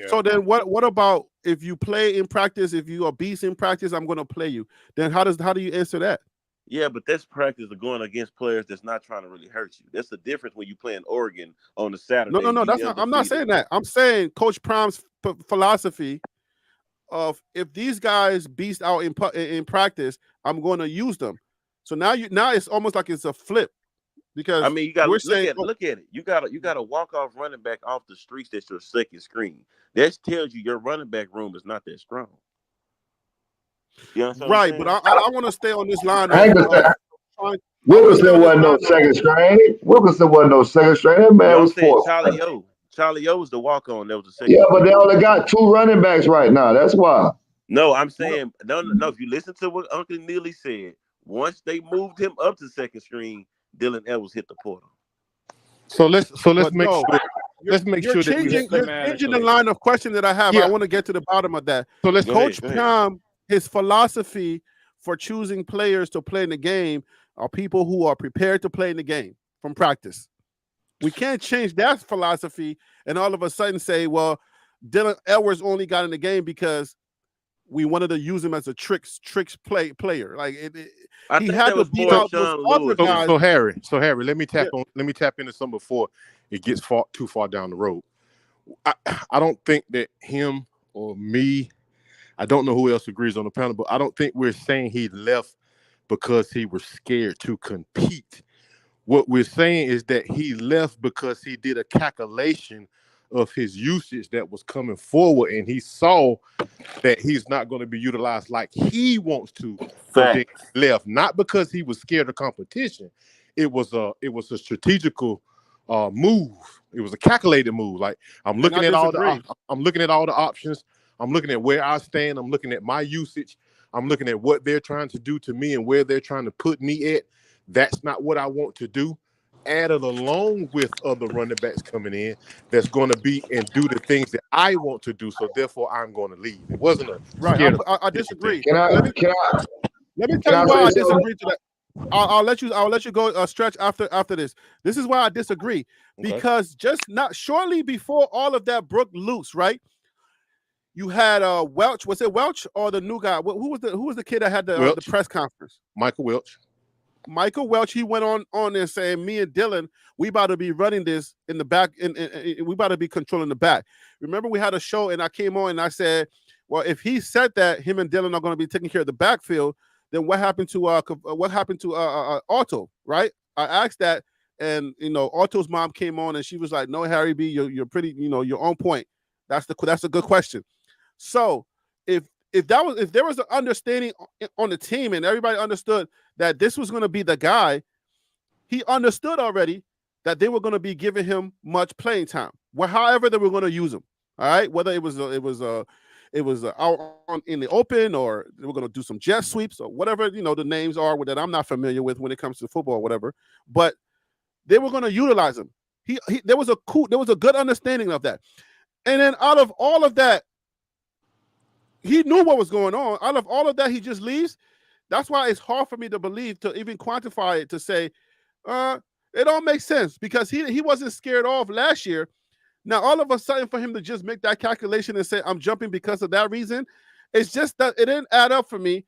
So then what about if you play in practice, if you are beast in practice, I'm going to play you. Then how do you answer that? Yeah, but that's practice of going against players that's not trying to really hurt you. That's the difference when you play in Oregon on a Saturday. No. That's not. I'm not saying that. I'm saying Coach Prime's philosophy of if these guys beast out in practice, I'm going to use them. So now it's almost like it's a flip because I mean you got to look at it. You got to walk off running back off the streets. That's your second screen. That tells you your running back room is not that strong. You know right, but I want to stay on this line. Wilkerson wasn't no second string. Wilkerson wasn't no second string. That man was fourth. Charlie O was the walk on. That was the second. Yeah, but they only got 2 running backs right now. That's why. No, I'm saying no. If you listen to what Uncle Neely said, once they moved him up to second string, Dylan Edwards hit the portal. So let's make sure. Let's make sure that you're changing the line of question that I have. Yeah. I want to get to the bottom of that. So let's Coach Prime, his philosophy for choosing players to play in the game are people who are prepared to play in the game from practice. We can't change that philosophy and all of a sudden say, well, Dylan Edwards only got in the game because we wanted to use him as a tricks player. Like he had to beat out those other guys. So Harry, let me tap into something before it gets too far down the road. I don't think that him or me, I don't know who else agrees on the panel, but I don't think we're saying he left because he was scared to compete. What we're saying is that he left because he did a calculation of his usage that was coming forward, and he saw that he's not going to be utilized like he wants to. So he left, not because he was scared of competition. It was a strategical move. It was a calculated move. Like I'm looking at all the options. I'm looking at where I stand. I'm looking at my usage. I'm looking at what they're trying to do to me and where they're trying to put me at. That's not what I want to do. Added along with other running backs coming in, that's going to be and do the things that I want to do. So therefore, I'm going to leave. It wasn't a right. I disagree. Let me tell you why I disagree to that. I'll let you go stretch after this. This is why I disagree because just not shortly before all of that broke loose, right? You had Welch. Was it Welch or the new guy? Who was the kid that had the press conference? Michael Welch. He went on there saying, "Me and Dylan, we about to be running this in the back, and we about to be controlling the back." Remember, we had a show, and I came on and I said, "Well, if he said that him and Dylan are going to be taking care of the backfield, then what happened to Otto?" Right? I asked that, and Otto's mom came on, and she was like, "No, Harry B, you're pretty, you're on point. That's a good question." So if there was an understanding on the team and everybody understood that this was going to be the guy, he understood already that they were going to be giving him much playing time. However they were going to use him. All right, whether it was out in the open or they were going to do some jet sweeps or whatever the names are that I'm not familiar with when it comes to football or whatever. But they were going to utilize him. There was a good understanding of that. And then out of all of that, he knew what was going on. Out of all of that, he just leaves. That's why it's hard for me to believe, to even quantify it, to say, it don't make sense because he wasn't scared off last year. Now, all of a sudden, for him to just make that calculation and say, I'm jumping because of that reason, it's just that it didn't add up for me.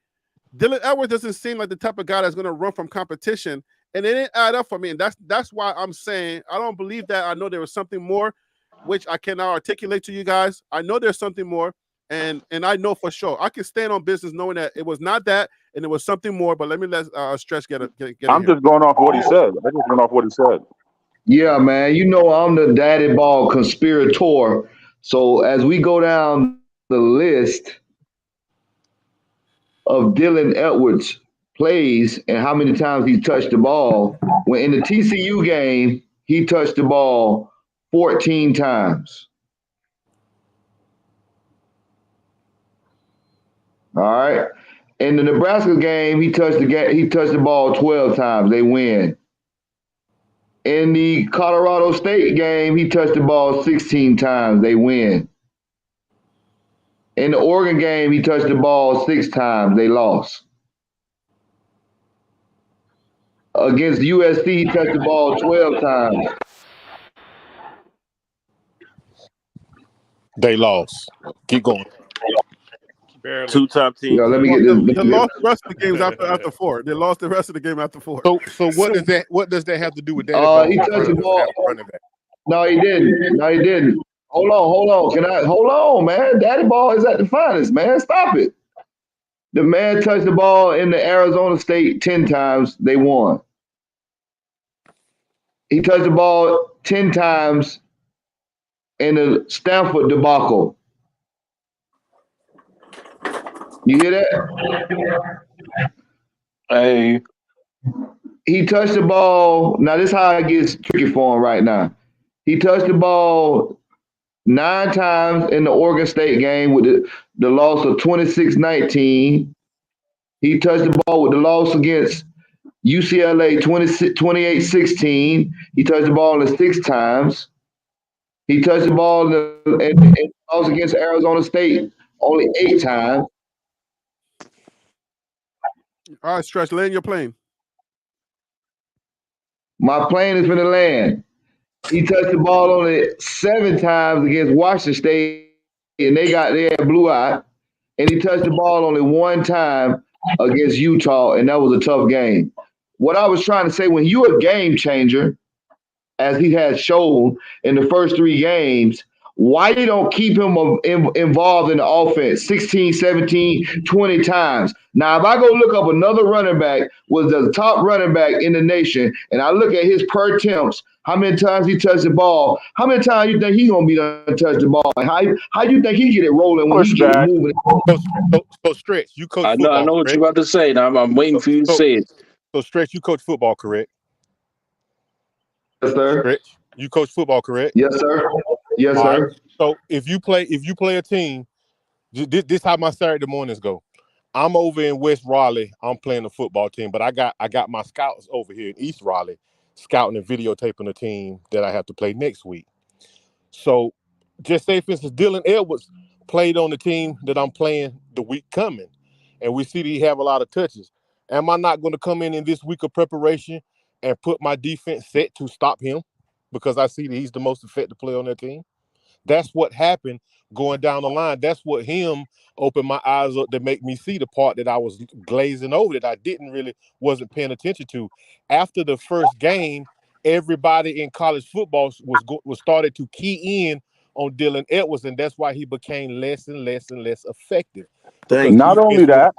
Dylan Edwards doesn't seem like the type of guy that's going to run from competition, and it didn't add up for me. And that's why I'm saying I don't believe that. I know there was something more, which I cannot articulate to you guys. I know there's something more. And I know for sure I can stand on business knowing that it was not that and it was something more. But let me let Stretch get I'm just going off what he said. I just went off what he said. Yeah, man. I'm the daddy ball conspirator. So as we go down the list of Dylan Edwards plays and how many times he touched the ball, when in the TCU game he touched the ball 14 times. All right. In the Nebraska game, he touched the ball 12 times. They win. In the Colorado State game, he touched the ball 16 times. They win. In the Oregon game, he touched the ball 6 times. They lost. Against USC, he touched the ball 12 times. They lost. Keep going. Barely. 2 top 10. Yeah, let me get this. They lost the rest of the games after 4. They lost the rest of the game after 4. So what does that have to do with Daddy Ball? He touched the ball. Running back. No, he didn't. Hold on. Hold on, man? Daddy Ball is at the finest, man. Stop it. The man touched the ball in the Arizona State 10 times. They won. He touched the ball 10 times in the Stanford debacle. You hear that? Hey. He touched the ball. Now, this is how it gets tricky for him right now. He touched the ball 9 times in the Oregon State game with the loss of 26-19. He touched the ball with the loss against UCLA 28-16. He touched the ball 6 times. He touched the ball in the loss against Arizona State only 8 times. All right, Stretch, land your plane. My plane is for the land. He touched the ball only 7 times against Washington State, and they had blue eye. And he touched the ball only 1 time against Utah, and that was a tough game. What I was trying to say, when you're a game changer, as he has shown in the first 3 games, why you don't keep him involved in the offense 16, 17, 20 times? Now, if I go look up another running back, was the top running back in the nation, and I look at his per attempts, how many times he touched the ball, how many times you think he's going to be done to touch the ball? And how you think he get it rolling when he get it moving? So Stretch, you coach football, I know what you're about to say. Now I'm waiting for you to say it. So Stretch, you coach football, correct? Yes, sir. Stretch, you coach football, correct? Yes, sir. Yes, All sir. right. So if you play a team, this how my Saturday mornings go. I'm over in West Raleigh. I'm playing the football team, but I got my scouts over here in East Raleigh scouting and videotaping the team that I have to play next week. So just say, for instance, Dylan Edwards played on the team that I'm playing the week coming, and we see that he have a lot of touches. Am I not going to come in this week of preparation and put my defense set to stop him because I see that he's the most effective player on that team? That's what happened going down the line. That's what him opened my eyes up to make me see the part that I was glazing over, that I wasn't paying attention to. After the first game, everybody in college football was started to key in on Dylan Edwards, and that's why he became less and less and less effective. Not only that,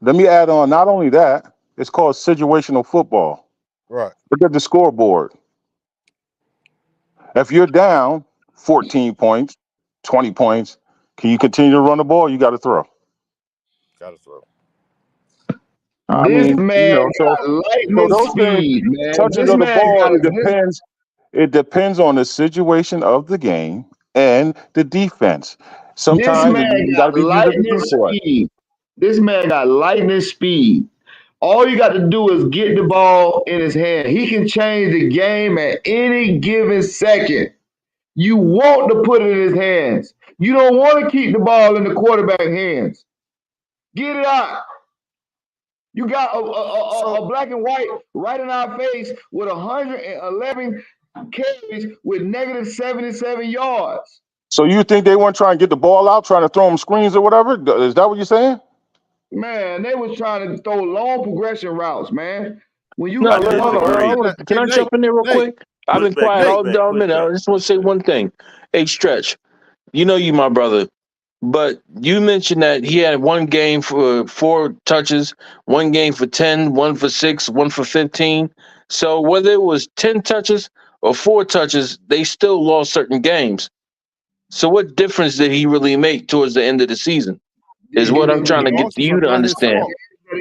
let me add on, not only that, it's called situational football. Right. Look at the scoreboard. If you're down 14 points, 20 points, can you continue to run the ball? You got to throw. This man got lightning speed, man. Touches of the ball, it depends on the situation of the game and the defense. Sometimes you got to be lightning speed. This man got lightning speed. All you got to do is get the ball in his hand. He can change the game at any given second. You want to put it in his hands. You don't want to keep the ball in the quarterback's hands. Get it out. You got a black and white right in our face with 111 carries with negative 77 yards. So you think they weren't trying to get the ball out, trying to throw them screens or whatever? Is that what you're saying? Man, they was trying to throw long progression routes, man. When you hold on. Can I jump in there real quick? I've been quiet all minute. I just want to say one thing. Hey, Stretch, you know you my brother, but you mentioned that he had 1 game for 4 touches, 1 game for 10, 1 for 6, 1 for 15. So whether it was 10 touches or 4 touches, they still lost certain games. So what difference did he really make towards the end of the season? Is what I'm trying to get you to understand. The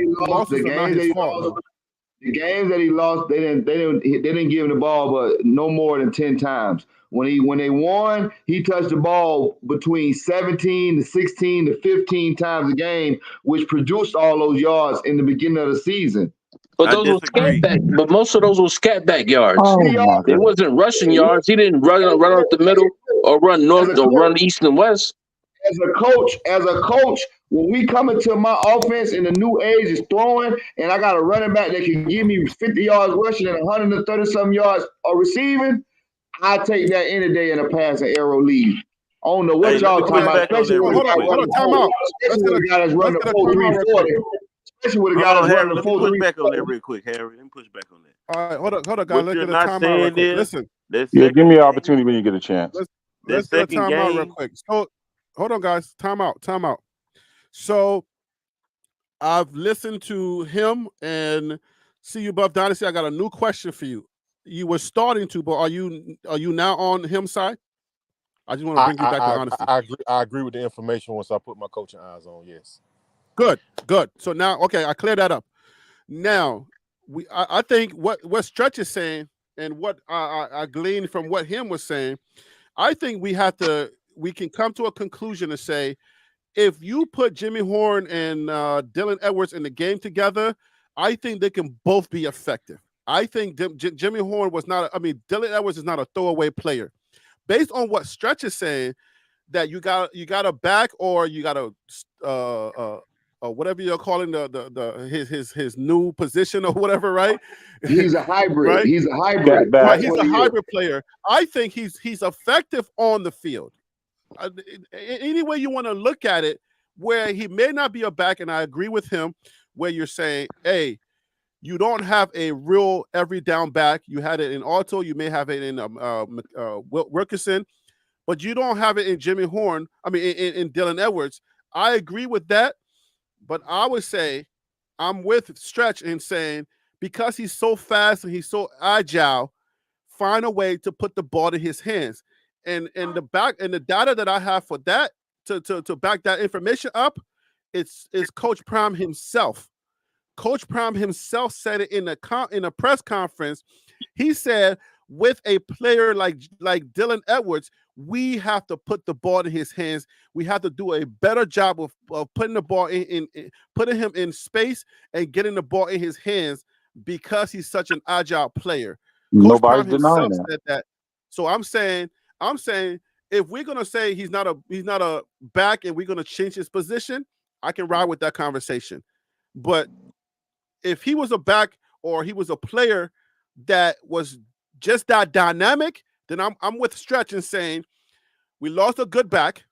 games that he lost, they didn't give him the ball, but no more than 10 times. When they won, he touched the ball between 17 to 16 to 15 times a game, which produced all those yards in the beginning of the season. But those were scat back. But most of those were scat back yards. It wasn't rushing yards. He didn't run up the middle or run north or run east and west. As a coach, when we come into my offense in the new age is throwing, and I got a running back that can give me 50 yards rushing and 130 some yards receiving, I take that any day in a pass and arrow lead. I don't know what y'all talking about, especially with a guy running the 4. Especially with a guy that's running the 4.340. Especially with a guy that's running the 4.340. Let me push back on that real quick, Harry. Let me push back on that. All right, hold on, guys. What Let's you're get a not timeout real saying quick. is Listen. Yeah, give me an opportunity when you get a chance. Let's get a timeout real quick. So, hold on, guys. Timeout. So, I've listened to him and see you, Buff Dynasty. I got a new question for you. You were starting to, but are you now on him side? I just want to bring you back to honesty. I agree with the information once I put my coaching eyes on. Yes. Good. So now, okay, I cleared that up. Now, I think what Stretch is saying and what I gleaned from what him was saying, I think we can come to a conclusion and say, if you put Jimmy Horn and Dylan Edwards in the game together, I think they can both be effective. I think Jimmy Horn Dylan Edwards is not a throwaway player. Based on what Stretch is saying, that you got a back or you got a whatever you're calling his new position or whatever, right? He's a hybrid. Right? He's a hybrid. Right, he's a hybrid player. I think he's effective on the field. Any way you want to look at it, where he may not be a back, and I agree with him, where you're saying, hey, you don't have a real every down back. You had it in Otto. You may have it in Wilkerson, but you don't have it in Jimmy Horn. In Dylan Edwards. I agree with that, but I would say I'm with Stretch in saying, because he's so fast and he's so agile, find a way to put the ball in his hands. And the data that I have for that to back that information up, it's Coach Prime himself. Coach Prime himself said it in a press conference. He said, with a player like Dylan Edwards, we have to put the ball in his hands. We have to do a better job of putting the ball in putting him in space and getting the ball in his hands, because he's such an agile player. Nobody's denying that. Said that. So I'm saying if we're gonna say he's not a back and we're gonna change his position, I can ride with that conversation. But if he was a back or he was a player that was just that dynamic, then I'm with Stretch and saying we lost a good back.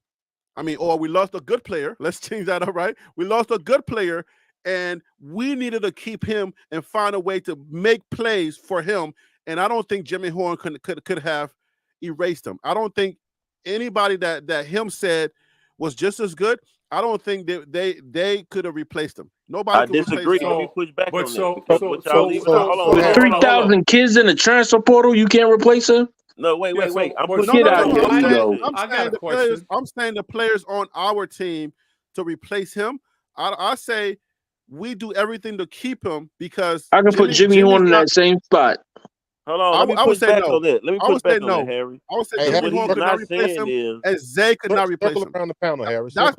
Or we lost a good player. Let's change that up, right? We lost a good player, and we needed to keep him and find a way to make plays for him. And I don't think Jimmy Horn could have erased him. I don't think anybody that him said was just as good. I don't think they could have replaced him. Nobody. I disagree. Let me push back on that. The 3,000 kids in the transfer portal, you can't replace him? No, wait. I'm saying the players on our team to replace him. I say we do everything to keep him, because I can put Jimmy Horn in that same spot. Hold on, let me push back on that. Let me push back on that, Harry. I would say Jimmy Horn could not replace him, and Zay could not replace him. Around the panel, Harry. That's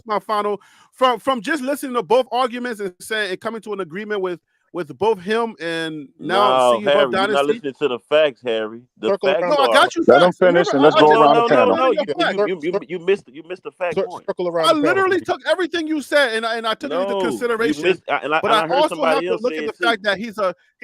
my final. From just listening to both arguments and saying and coming to an agreement with both him and now Harry, you're not listening to the facts, Harry. The facts I got you. Let him finish and let's go around the panel. No, you missed the fact point. I literally took everything you said and I took it into consideration. But I also have to look at the fact that he's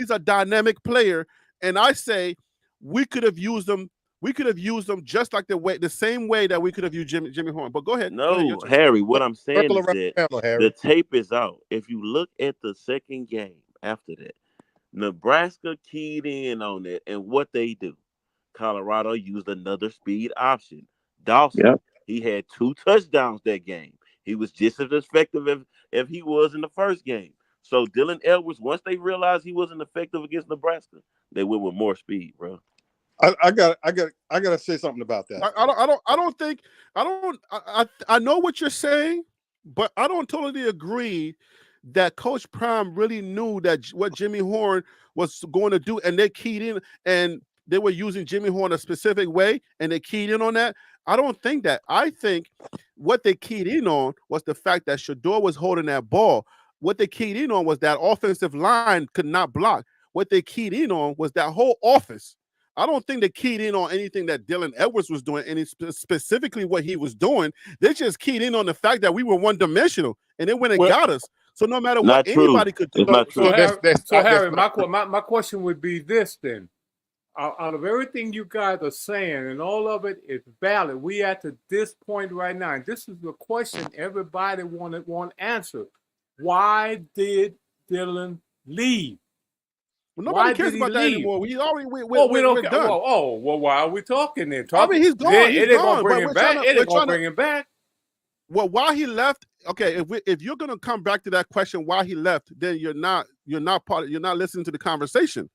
a dynamic player, and I say we could have used him. We could have used them just like the same way that we could have used Jimmy Horn. But go ahead. No, Harry, what I'm saying is that the tape is out. If you look at the second game after that, Nebraska keyed in on it, and what they do, Colorado used another speed option. Dawson, he had 2 touchdowns that game. He was just as effective if he was in the first game. So Dylan Edwards, once they realized he wasn't effective against Nebraska, they went with more speed, bro. I gotta say something about that. I know what you're saying, but I don't totally agree that Coach Prime really knew that what Jimmy Horn was going to do, and they keyed in and they were using Jimmy Horn a specific way, and they keyed in on that. I don't think that. I think what they keyed in on was the fact that Shador was holding that ball. What they keyed in on was that offensive line could not block. What they keyed in on was that whole offense. I don't think they keyed in on anything that Dylan Edwards was doing, and specifically what he was doing. They just keyed in on the fact that we were one-dimensional, and it went and got us. So no matter what anybody could do. So Harry, my question would be this then. out of everything you guys are saying, and all of it is valid. We at this point right now, and this is the question everybody want answered. Why did Dylan leave? Well, nobody cares about that anymore. We already we're done. Well, why are we talking then? I mean, he's gone. It ain't gonna bring him back. It ain't gonna bring him back. Well, why he left? Okay, if you're gonna come back to that question, why he left, then you're not listening to the conversation.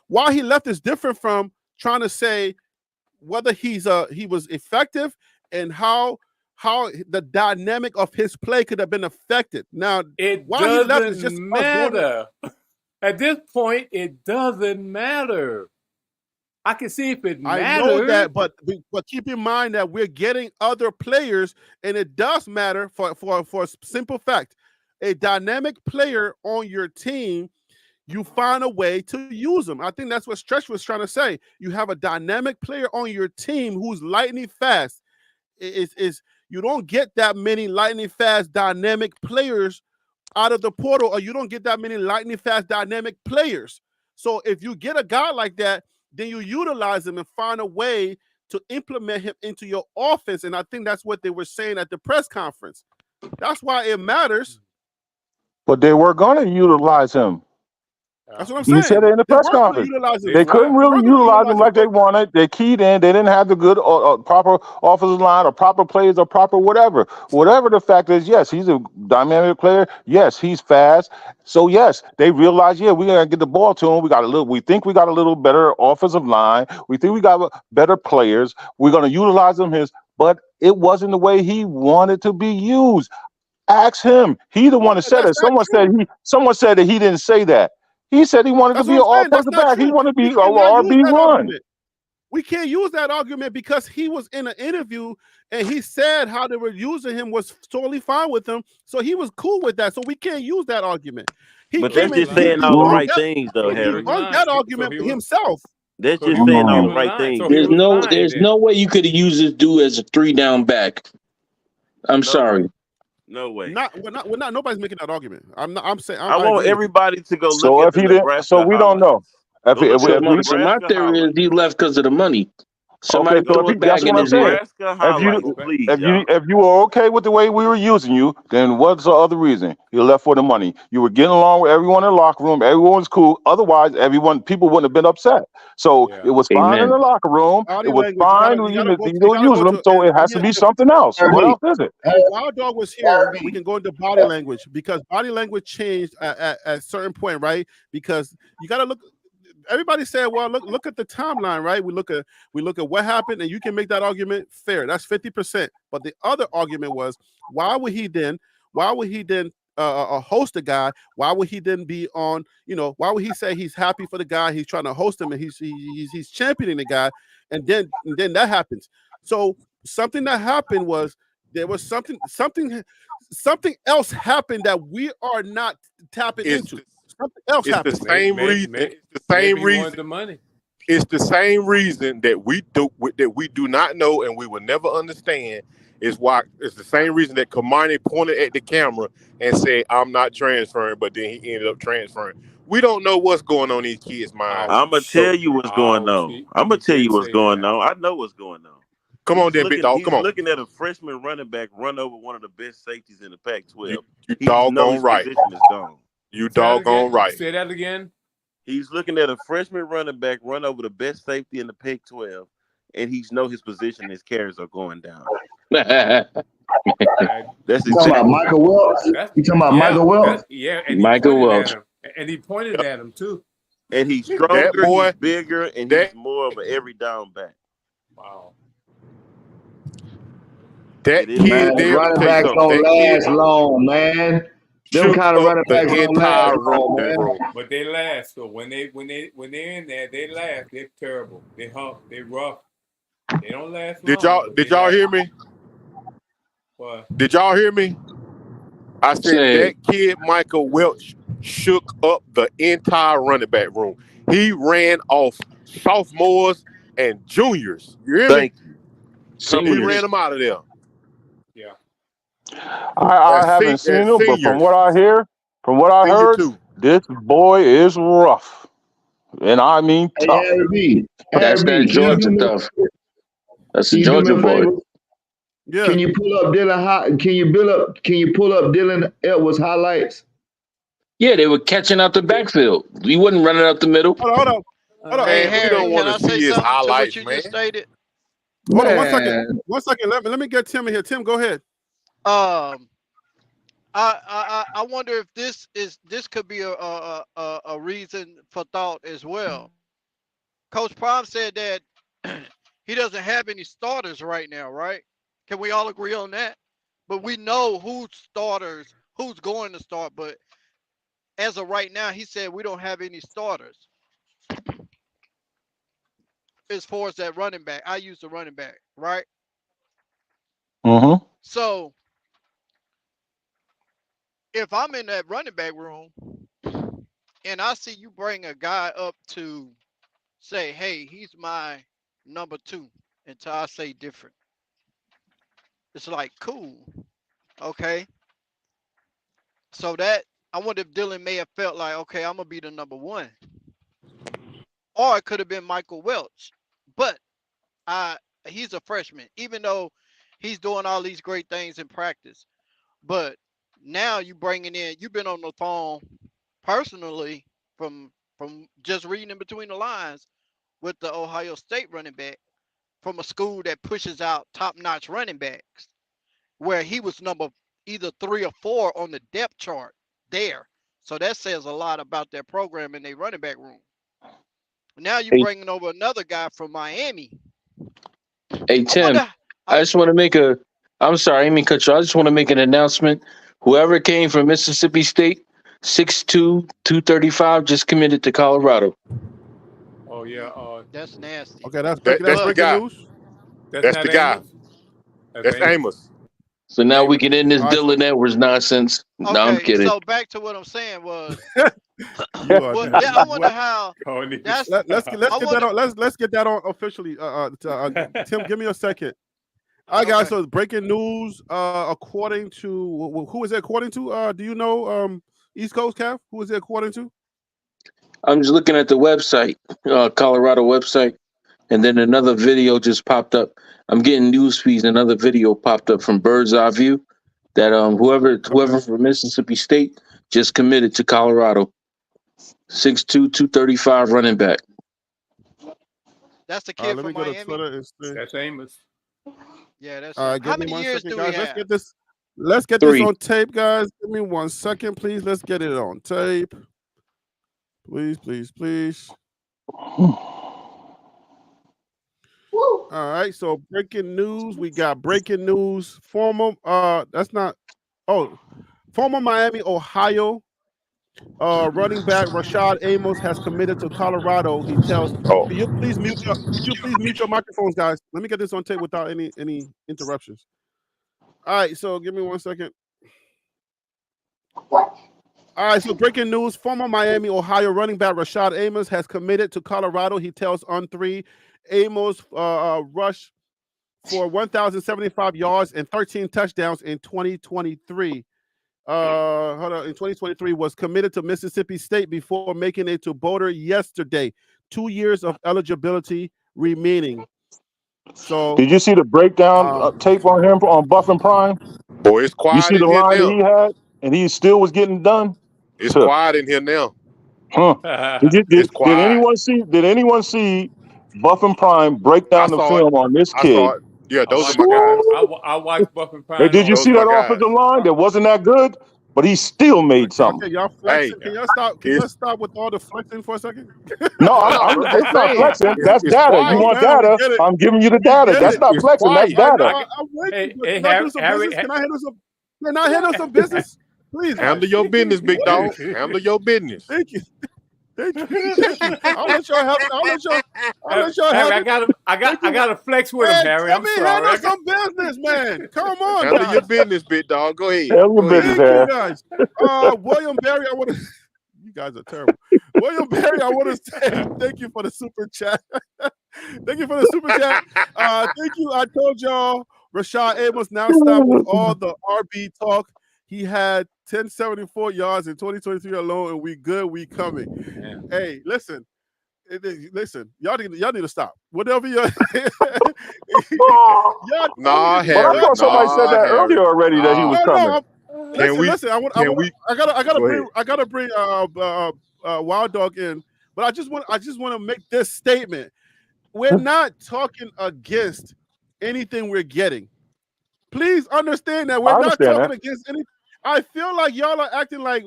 Why he left is different from trying to say whether he was effective and how the dynamic of his play could have been affected. Now, why he left is just matter. At this point, it doesn't matter. I can see if it matters. I know that, but keep in mind that we're getting other players, and it does matter for a simple fact. A dynamic player on your team, you find a way to use them. I think that's what Stretch was trying to say. You have a dynamic player on your team who's lightning fast. You don't get that many lightning fast dynamic players out of the portal, or you don't get that many lightning fast dynamic players. So if you get a guy like that, then you utilize him and find a way to implement him into your offense. And I think that's what they were saying at the press conference. That's why it matters. But they were going to utilize him. That's what I'm saying. He said it in the press conference. They couldn't really utilize him like they wanted. They keyed in. They didn't have the good proper offensive line or proper plays or proper whatever. Whatever the fact is, yes, he's a dynamic player. Yes, he's fast. So yes, they realized, yeah, we gotta get the ball to him. We think we got a little better offensive line. We think we got better players. We're gonna utilize him but it wasn't the way he wanted to be used. Ask him. He the one that said it. Someone said that he didn't say that. He said he wanted to be an offensive back. He wanted to be RB1. We can't use that argument because he was in an interview and he said how they were using him was totally fine with him. So he was cool with that. So we can't use that argument. But that's just saying all the right things, though, Harry. On that argument himself. That's just saying all the right things. There's no way you could use this dude as a 3-down back. I'm sorry. No way. We're not. Nobody's making that argument. I'm saying. I want everybody to go look so at if the he didn't, Nebraska so we don't know. So my theory is he left because of the money. Somebody throw it back in his head. If you were okay with the way we were using you, then what's the other reason? You left for the money. You were getting along with everyone in the locker room. Everyone's cool. Otherwise, people wouldn't have been upset. So it was fine in the locker room. It was fine when you were using them. So it has to be something else. What else is it? Wild Dog was here. We can go into body language because body language changed at a certain point, right? Because you got to look. Everybody said, "Well, look at the timeline, right? We look at what happened, and you can make that argument fair. That's 50%. But the other argument was, why would he then host a guy? Why would he then be on? Why would he say he's happy for the guy? He's trying to host him, and he's championing the guy, and then that happens. So something that happened was there was something else happened that we are not tapping into. Something else happened. It's the same reason. It's the same reason. The money. It's the same reason that we do not know and we will never understand. It's the same reason that Kamani pointed at the camera and said, "I'm not transferring," but then he ended up transferring. We don't know what's going on in these kids' minds. I'm gonna tell you what's going on. I'm gonna tell you what's going on. I know what's going on. Come on, then, big dog. Come on. He's looking at a freshman running back run over one of the best safeties in the Pac-12. You doggone right. Position is gone. You doggone right. Say that again. He's looking at a freshman running back run over the best safety in the Pac-12, and he's know his position. His carries are going down. That's you talking about Michael Welch? You talking about Michael Welch? Yeah, Michael Welch. And he pointed at him too. And he's stronger, he's bigger, and he's more of an every down back. Wow. That kid there, running backs don't last long, man. Them kind of running backs don't last long, man. But they last. So when they're in there, they last. They're terrible. They hump. They rough. They don't last long. Did y'all hear me? What? Did y'all hear me? I said that kid Michael Welch shook up the entire running back room. He ran off sophomores and juniors. You hear me? He ran them out of there. Yeah. I haven't seen him, but from what I hear, this boy is rough. and I mean Hey, tough. Harry B. That's that Georgia stuff. That's the Georgia boy. Yeah. Can you pull up Dylan? Can you pull up Dylan Edwards highlights? Yeah, they were catching out the backfield. He wasn't running up the middle. Hold on. Hey, Man, we Harry, don't can want I to say see his something to what highlights, you man. just stated? Hold on 1 second. 1 second. Let me get Tim in here. Tim, go ahead. I wonder if this could be a reason for thought as well. Coach Prime said that he doesn't have any starters right now, right? Can we all agree on that? But we know who's going to start. But as of right now, he said we don't have any starters. As far as that running back, I use the running back, right? Mm-hmm. So if I'm in that running back room and I see you bring a guy up to say, hey, he's my number 2 until I say different. It's like, cool. Okay. So that, I wonder if Dylan may have felt like, okay, I'm going to be the number 1. Or it could have been Michael Welch. But he's a freshman, even though he's doing all these great things in practice. But now you've been on the phone personally from just reading in between the lines with the Ohio State running back from a school that pushes out top-notch running backs, where he was number either 3 or 4 on the depth chart there. So that says a lot about their program in their running back room. Now you're bringing over another guy from Miami. Hey, Tim, I just want to make I'm sorry, I didn't mean to cut you. I just want to make an announcement. Whoever came from Mississippi State, 6'2", 235, just committed to Colorado. Oh, yeah. That's nasty. Okay, that's the breaking guy. news. That's the guy. That's Amos. So now we can end this Dylan Edwards nonsense. Okay, no, I'm kidding. So back to what I'm saying was, Well, I wonder how. Let's get that on officially. Tim, give me a second. All right, guys. So breaking news. According to who is it? According to? Do you know? East Coast Cav. Who is it according to? I'm just looking at the website, Colorado website, and then another video just popped up. I'm getting news feeds. Another video popped up from Bird's Eye View that whoever from Mississippi State just committed to Colorado. 6'2", 235 running back. That's the kid let me from go Miami. to Twitter and see. That's Amos. Yeah, that's. All right, How many years do we have? Let's get this. Let's get this on tape, guys. Give me 1 second, please. Let's get it on tape. Please, please, please. All right, so breaking news. We got breaking news. Former Miami, Ohio running back Rashad Amos has committed to Colorado. He tells, could you please mute your microphones, guys? Let me get this on tape without any interruptions. All right, so give me 1 second. All right, so breaking news. Former Miami, Ohio running back Rashad Amos has committed to Colorado. He tells On3 Amos rushed for 1,075 yards and 13 touchdowns in 2023. In 2023 was committed to Mississippi State before making it to Boulder yesterday. 2 years of eligibility remaining. So did you see the breakdown tape on him on Buff and Prime? Boy, it's quiet. You see the line that he had, and he still was getting done. It's quiet in here now. Huh? Did anyone see? Did anyone see Buff and Prime break down the film on this kid? I saw it. Yeah, those are my guys. I watched Buff and Prime. Hey, did you see that offensive line that wasn't that good, but he still made something? Okay, y'all flexing. Can y'all stop? Can you stop with all the flexing for a second? No, it's not flexing. That's data. quiet. You want Man, data? I'm giving you the data. That's not flexing. That's data. I'm waiting. Can I handle some business? Please. Handle your business, big dog. Handle your business. Thank you. Thank you. I'll let y'all have it. I'll let y'all have it. I got to flex with him, Harry. I'm sorry. Handle some business, man. Come on. Handle your business, big dog. Go ahead. Handle your business, Harry. Guys. William Berry, I want to. You guys are terrible. William Berry, I want to say thank you for the super chat. Thank you for the super chat. Thank you. I told y'all Rashad Amos now stop with all the RB talk. He had 1074 yards in 2023 alone, and we good. We coming. Yeah. Hey, listen. Listen, y'all need to stop. Whatever you Nah, But I Harry. thought somebody said Nah, that Harry. earlier already that he was Nah. coming. Listen. I gotta bring Go Wild Dog in, but I just want to make this statement. We're not talking against anything we're getting. Please understand that we're not talking against anything. I feel like y'all are acting like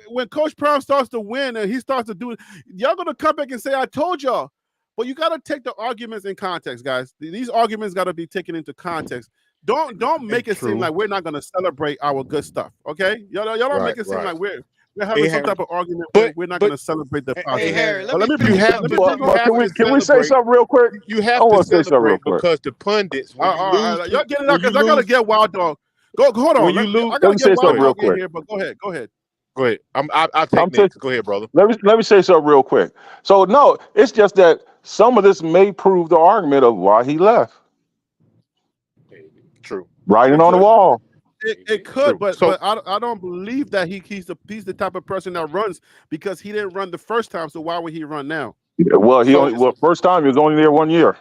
when Coach Prime starts to win and he starts to do it, y'all gonna come back and say, "I told y'all." But you gotta take the arguments in context, guys. These arguments gotta be taken into context. Don't make it seem like we're not gonna celebrate our good stuff. Okay, y'all don't make it seem like we're having some type of argument where we're not gonna celebrate the positive. Hey, Harry, But let me bring Can we say something real quick? You have I to want to say something real celebrate quick. because the pundits, when you lose, y'all get it out because I gotta get Wild Dog. Hold on. When you lose, I gotta get Wild real Dog in quick. here, but go ahead. Go ahead. I'll take next. Go ahead, brother. Let me say something real quick. So no, it's just that some of this may prove the argument of why he left. True. Writing on the wall. It could, but I don't believe that he's the type of person that runs because he didn't run the first time. So why would he run now? Yeah, well, first time he was only there 1 year.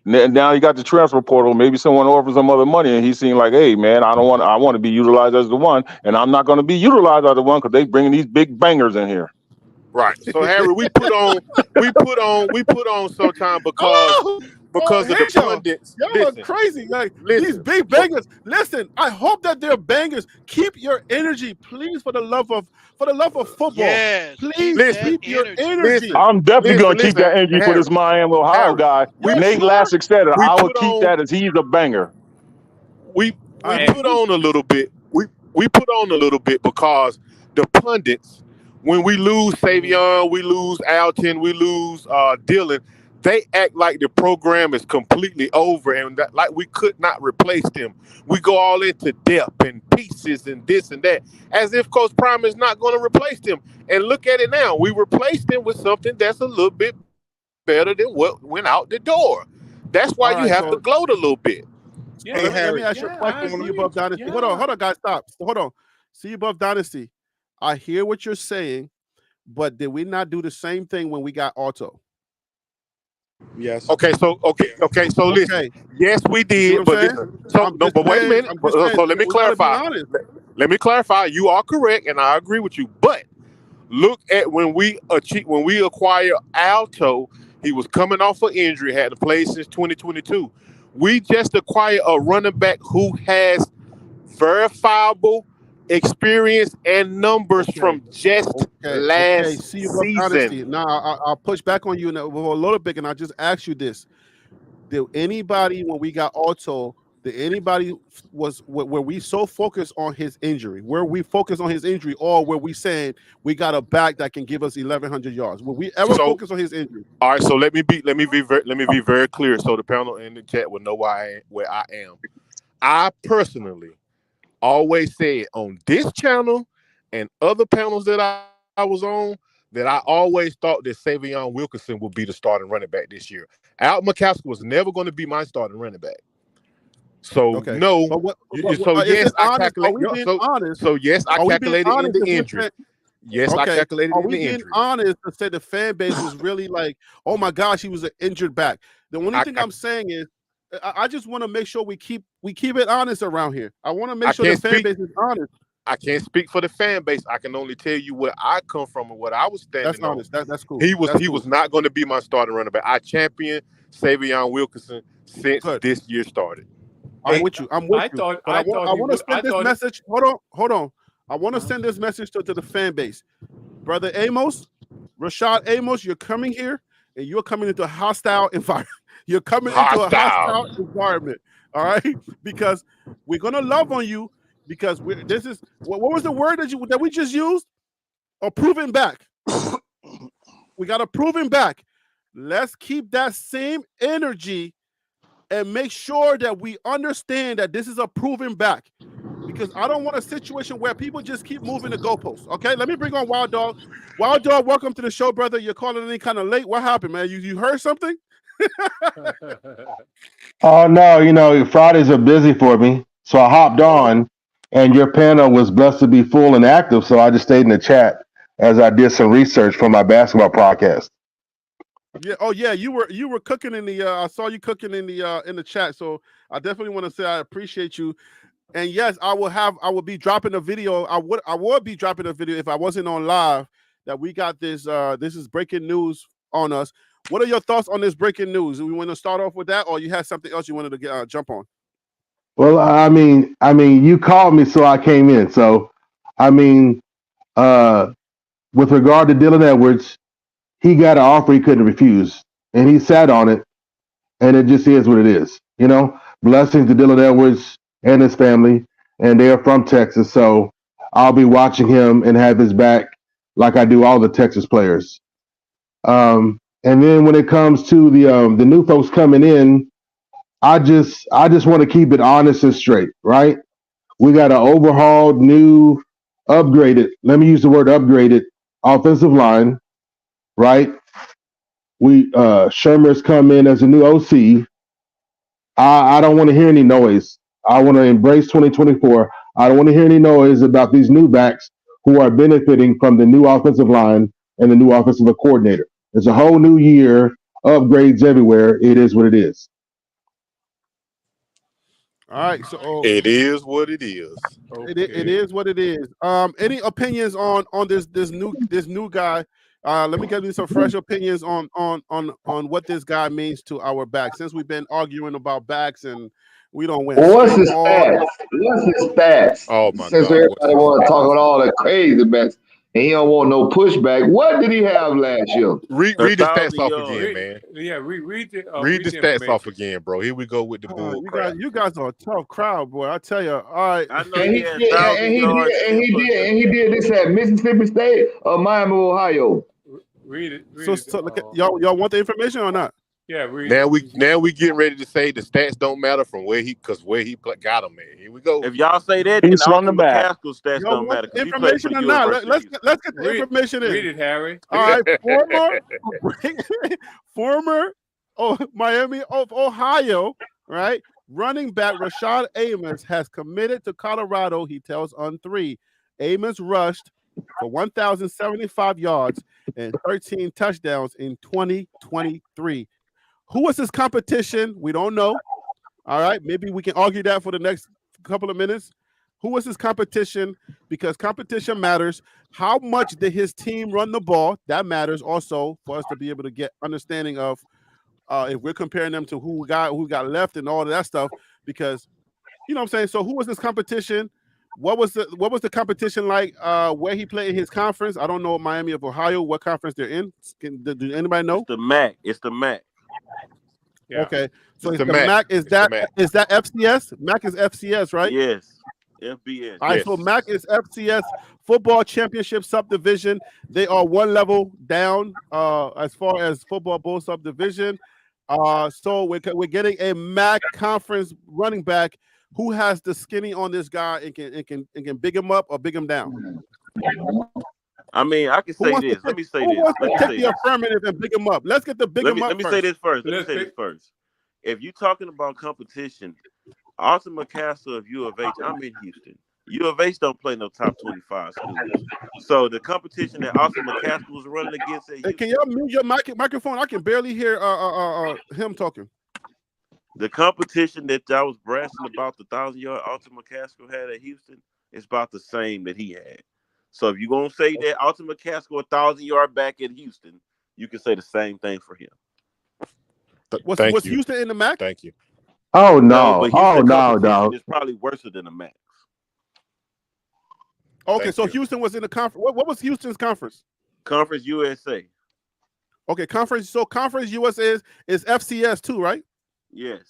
Now he got the transfer portal. Maybe someone offers him other money, and he's seeing like, "Hey, man, I want to be utilized as the one, and I'm not going to be utilized as the one because they bringing these big bangers in here." Right. So Harry, we put on sometime because of the pundits. Y'all are crazy. Like these big bangers. Listen, I hope that they're bangers. Keep your energy, please, for the love of football. Yes, please keep your energy. I'm definitely going to keep that energy for this Miami Ohio guy, Nate Lassick said it. I will keep that as he's a banger. We put on a little bit. We put on a little bit because the pundits, when we lose Savion, we lose Alton, we lose Dylan, they act like the program is completely over and that, like we could not replace them. We go all into depth and pieces and this and that, as if Coach Prime is not going to replace them. And look at it now. We replaced them with something that's a little bit better than what went out the door. That's why you have to gloat a little bit. Yeah, let me ask you a question. See above Dynasty. Hold on, guys, stop. Hold on. See above Dynasty. I hear what you're saying, but did we not do the same thing when we got Auto? Yes. Okay. So listen. Yes, we did. But wait a minute. So let me clarify. Let me clarify. You are correct, and I agree with you. But look at when we acquired Alto. He was coming off an injury, had to play since 2022. We just acquired a running back who has verifiable experience and numbers from just last season. Now I'll push back on you a little bit, and I'll just ask you this: did anybody, when we got Auto, were we so focused on his injury? Were we focused on his injury, or were we saying we got a back that can give us 1,100 yards? Were we ever focused on his injury? All right, so let me be very clear, so the panel in the chat will know where I am. I personally always said on this channel and other panels that I was on that I always thought that Savion Wilkinson would be the starting running back this year. Al McCaskill was never going to be my starting running back. So no. Yes, I calculated. So yes, I calculated in the injury. Yes, I calculated in the injury. Are we being honest to say the fan base was really like, oh my gosh, he was an injured back? The only thing I'm saying is, I just want to make sure we keep it honest around here. I want to make sure the fan base is honest. I can't speak for the fan base. I can only tell you where I come from and what I was standing That's honest. That's cool. He was not going to be my starting running back. I championed Savion Wilkinson since this year started. I'm with you. I want to send this message. Hold on. I want to send this message to the fan base. Brother Amos, Rashad Amos, you're coming here and you're coming into a hostile environment. You're coming into a hostile environment. All right? Because we're gonna love on you because this is what was the word that we just used? A proven back. We got a proven back. Let's keep that same energy and make sure that we understand that this is a proven back. Because I don't want a situation where people just keep moving the goalposts. Okay, let me bring on Wild Dog. Wild Dog, welcome to the show, brother. You're calling in kind of late. What happened, man? You heard something? Oh no, Fridays are busy for me. So I hopped on and your panel was blessed to be full and active. So I just stayed in the chat as I did some research for my basketball podcast. Yeah. Oh yeah. You were cooking in the. I saw you cooking in the chat. So I definitely want to say I appreciate you. And yes, I will be dropping a video. I would be dropping a video if I wasn't on live. That we got this. This is breaking news on us. What are your thoughts on this breaking news? Do we want to start off with that, or you had something else you wanted to get, jump on? Well, I mean, you called me, so I came in. So, I mean, with regard to Dylan Edwards, he got an offer he couldn't refuse, and he sat on it, and it just is what it is. You know, blessings to Dylan Edwards and his family, and they are from Texas, so I'll be watching him and have his back like I do all the Texas players. And then when it comes to the new folks coming in, I just want to keep it honest and straight, right? We got an overhauled, new, upgraded. Let me use the word upgraded offensive line, right? We Shermer's come in as a new OC. I don't want to hear any noise. I want to embrace 2024. I don't want to hear any noise about these new backs who are benefiting from the new offensive line and the new offensive coordinator. It's a whole new year, upgrades everywhere. It is what it is. All right, so it is what it is. It is what it is. Any opinions on this new guy? Let me give you some fresh opinions on what this guy means to our back. Since we've been arguing about backs and we don't win. Well, what's his stats? What's his stats? Oh my Since God! everybody want to talk about all the crazy backs, and he don't want no pushback. What did he have last year? Read his stats off again, man. Yeah, read the stats off again, bro. Here we go with the bull crap. You guys are a tough crowd, boy. I tell you. All right. And he did this at Mississippi State or Miami, Ohio. Read it. So look at, y'all want the information or not? Yeah, now we getting ready to say the stats don't matter from where he got them, man. Here we go. If y'all say that, then Alton McCaskill's stats don't matter. Information or not? Let's get the information in. Read it, Harry. All right, former Miami of Ohio, right? Running back Rashad Amos has committed to Colorado. He tells On3. Amos rushed for 1,075 yards and 13 touchdowns in 2023. Who was his competition? We don't know. All right, maybe we can argue that for the next couple of minutes. Who was his competition? Because competition matters. How much did his team run the ball? That matters also for us to be able to get understanding of if we're comparing them to who got left and all of that stuff. Because you know what I'm saying. So who was his competition? What was the competition like? Where he played in his conference? I don't know Miami of Ohio. What conference they're in? Do anybody know? It's the MAC. Yeah. Okay, so the MAC is that FCS? MAC is FCS, right? Yes, FBS. All right, yes. so MAC is FCS Football Championship Subdivision. They are one level down as far as Football Bowl Subdivision. So we're getting a MAC conference running back who has the skinny on this guy and can big him up or big him down. I mean, I can say this. Let me say this. Let me take the affirmative and big him up. Let's get the big him up. Let me say this first. If you're talking about competition, Alton McCaskill of U of H, I'm in Houston. U of H don't play no top 25 schools. So the competition that Alton McCaskill was running against at Houston, can y'all mute your microphone? I can barely hear him talking. The competition that I was bragging about, the 1,000-yard Alton McCaskill had at Houston, is about the same that he had. So if you're going to say that Alton McCaskill 1,000-yard back in Houston, you can say the same thing for him. Was Houston in the MAC? Thank you. Oh, no. But Houston competition is probably worse than the MAC. Okay, so Houston was in the conference. What was Houston's conference? Conference USA. Okay, Conference USA is FCS too, right? Yes.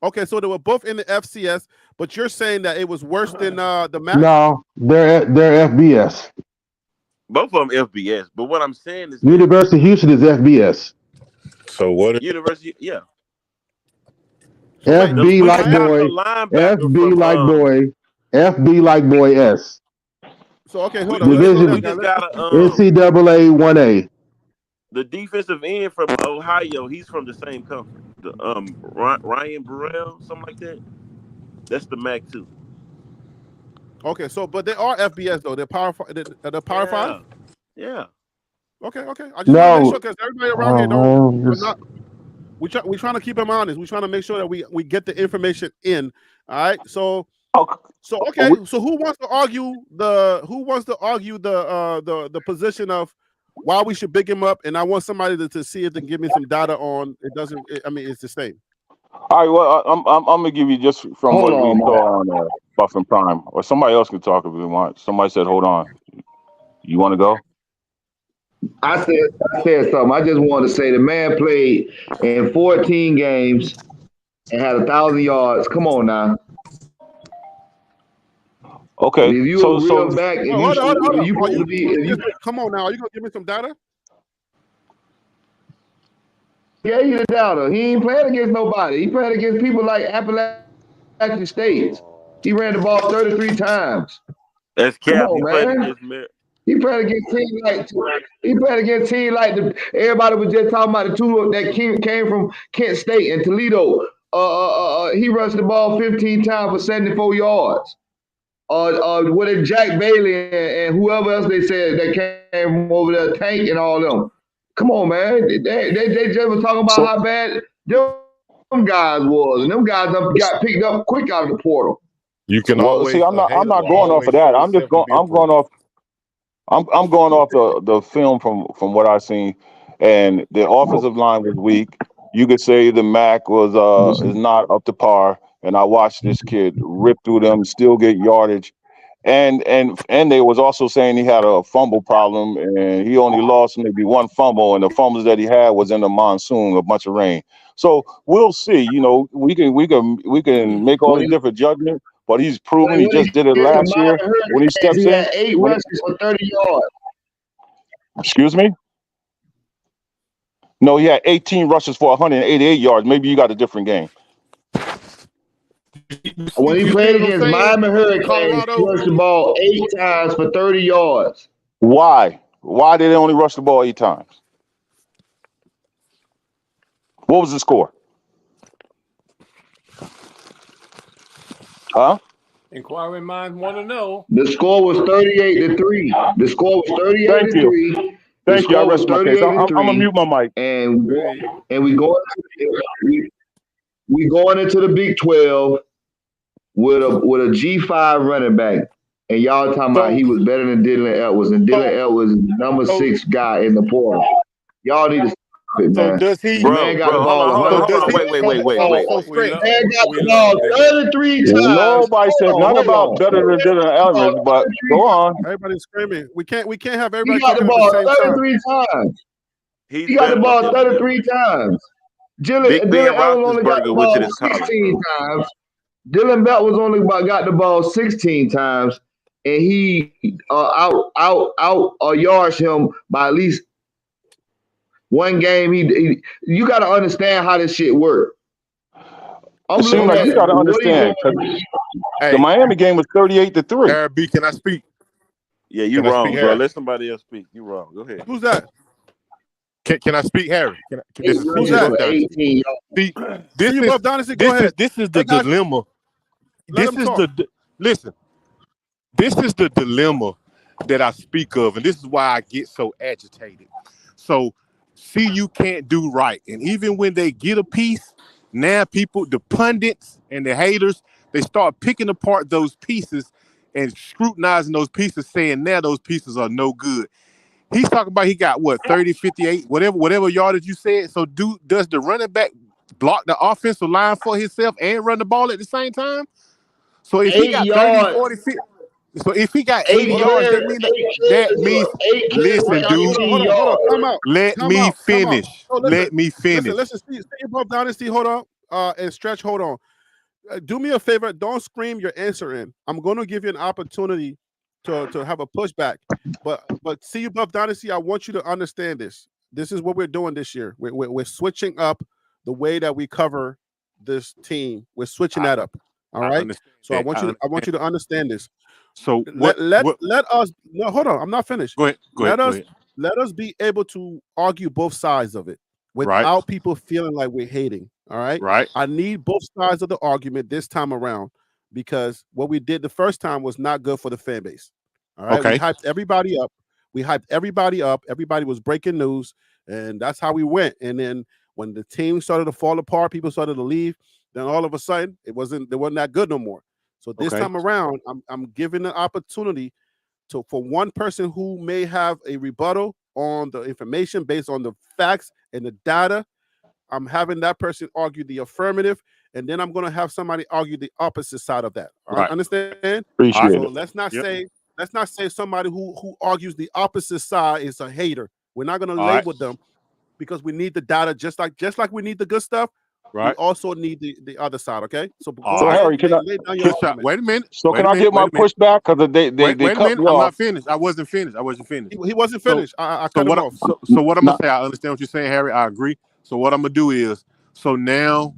Okay, so they were both in the FCS, but you're saying that it was worse than the MAC? No, they're FBS. Both of them FBS, but what I'm saying is University of Houston is FBS. So what? University, yeah. FB like boy, FB like boy S. So okay, hold on. We just got NCAA 1A. The defensive end from Ohio, he's from the same conference. The Ryan Burrell, something like that. That's the MAC too. Okay, so but they are FBS though. They're Power 5. The Power 5. Yeah. Okay. I just want to make sure because everybody around here don't. man, We're trying to keep him honest. We're trying to make sure that we get the information in. All right. So okay. So who wants to argue the position of why we should big him up? And I want somebody to see if they can give me some data on it. It's the same. All right. Well, I'm gonna give you just from Hold what we on, saw on Buff and Prime, or somebody else can talk if they want. Somebody said, "Hold on, you want to go?" I said something. I just wanted to say the man played in 14 games and had 1,000 yards. Come on now. Okay. If you So a real back, if Hold on. you supposed to be, Come on now. Are you gonna give me some data? yeah, he's a doubter. He ain't playing against nobody. He playing against people like Appalachian State. He ran the ball 33 times. That's Come cap. on, He played man. against Mer- He played against teams like everybody was just talking about the two that came from Kent State and Toledo. He rushed the ball 15 times for 74 yards. With it Jack Bailey and whoever else they said that came over there, Tank and all them. Come on, man. They just was talking about how bad them guys was, and them guys got picked up quick out of the portal. You can Well, see, I'm not going off of that. I'm just going. I'm going off. I'm going off the film from what I've seen, and the offensive line was weak. You could say the MAC was is not up to par, and I watched this kid rip through them, still get yardage, and they was also saying he had a fumble problem, and he only lost maybe one fumble, and the fumbles that he had was in the monsoon, a bunch of rain. So we'll see. You know, we can make all these different judgments, but he's proven he just did it last year when he steps in. He had 8 rushes for 30 yards. Excuse me? No, he had 18 rushes for 188 yards. Maybe you got a different game. When he played against Miami Hurricanes, he rushed the ball 8 times for 30 yards. Why? Why did they only rush the ball 8 times? What was the score? Huh? Inquiring minds want to know. The score was 38-3. The score was 38-3. Thank you. I rest my case. I'm gonna mute my mic. And we going into the Big 12 with a G5 running back, and y'all talking about he was better than Dylan Edwards, and Dylan Edwards is the number 6 guy in the portal. Y'all need to stop it, man. So does he? The man got the ball. Hold on. Wait. Man got the ball 33 times. Nobody said nothing about better than Dylan Edwards, but go on. Everybody's screaming. We can't have He everybody got the talking ball at the same 33 times. He's He got the better ball than 33 times. Big Ben Dylan Edwards only got the Roethlisberger went ball to this college. 16 times. Dylan Belt was only got the ball 16 times, and he out yards him by at least one game. You got to understand how this shit works. It seems like you got to understand. The Miami game was 38-3. Harry B, can I speak? Yeah, you wrong, bro. Let somebody else speak. You wrong. Go ahead. Who's that? Can I speak, Harry? This is Who's that? 18. See, this is the dilemma. Listen. This is the dilemma that I speak of, and this is why I get so agitated. So, CU can't do right, and even when they get a piece, now people, the pundits and the haters, they start picking apart those pieces and scrutinizing those pieces, saying now those pieces are no good. He's talking about he got what 30, 58, whatever yardage you said. So does the running back block the offensive line for himself and run the ball at the same time? So if he got 30, 40, 50, so if he got 80 yards, that means listen, dude. Hold on, come out. Let me finish. Let me finish. Listen, stay above dynasty. Hold on. And Stretch, hold on. Do me a favor. Don't scream your answer in. I'm going to give you an opportunity to have a pushback. But see above dynasty, I want you to understand this. This is what we're doing this year. We're switching up the way that we cover this team. We're switching that up. All right. So I want you to understand this. So let us no, hold on. I'm not finished. Go ahead. Let us be able to argue both sides of it without people feeling like we're hating. All right. Right. I need both sides of the argument this time around, because what we did the first time was not good for the fan base. All right. Okay. We hyped everybody up. We hyped everybody up. Everybody was breaking news, and that's how we went. And then when the team started to fall apart, people started to leave. Then all of a sudden, it wasn't that good no more. So this time around, I'm giving the opportunity for one person who may have a rebuttal on the information based on the facts and the data. I'm having that person argue the affirmative, and then I'm going to have somebody argue the opposite side of that. Right. Understand? Appreciate so it. let's not say somebody who argues the opposite side is a hater. We're not going to label them, because we need the data just like we need the good stuff. Right. We also need the other side. Okay. So Harry, can I? Wait a minute. So can I get my pushback? Because they wait a cut minute. me I'm off. not finished. I wasn't finished. He wasn't finished. I cut him off. So what I'm gonna say, I understand what you're saying, Harry. I agree. So what I'm gonna do is, so now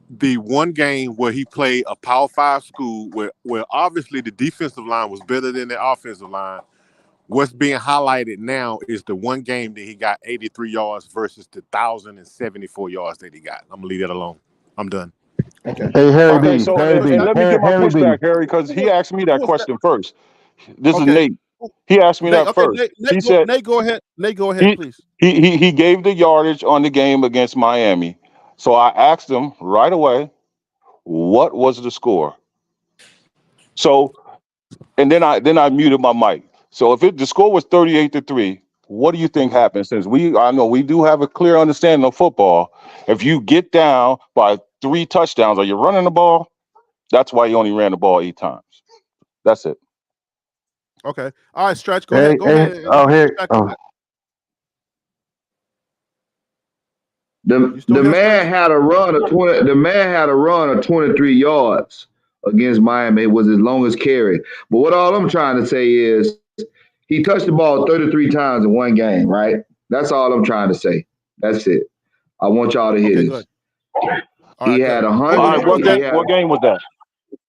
the one game where he played a Power 5 school where obviously the defensive line was better than the offensive line. What's being highlighted now is the one game that he got 83 yards versus the 1,074 yards that he got. I'm gonna leave that alone. I'm done. Okay. Hey, Harry B. So Harry B. let me get my Harry B. pushback, Harry, because he asked me that question first. This is Nate. He asked me that first. He said, Nate, go ahead. Nate, go ahead, please. He gave the yardage on the game against Miami. So I asked him right away, what was the score? So, and then I muted my mic. So if the score was 38-3, what do you think happened? Since I know we do have a clear understanding of football. If you get down by 3 touchdowns, are you running the ball? That's why you only ran the ball 8 times. That's it. Okay. All right, Stretch. Go ahead. Go ahead. The man had a run of 20. The man had a run of 23 yards against Miami. It was his longest carry. But what all I'm trying to say is he touched the ball 33 times in one game, right? That's all I'm trying to say. That's it. I want y'all to hear this. He had 100. All right, what game was that?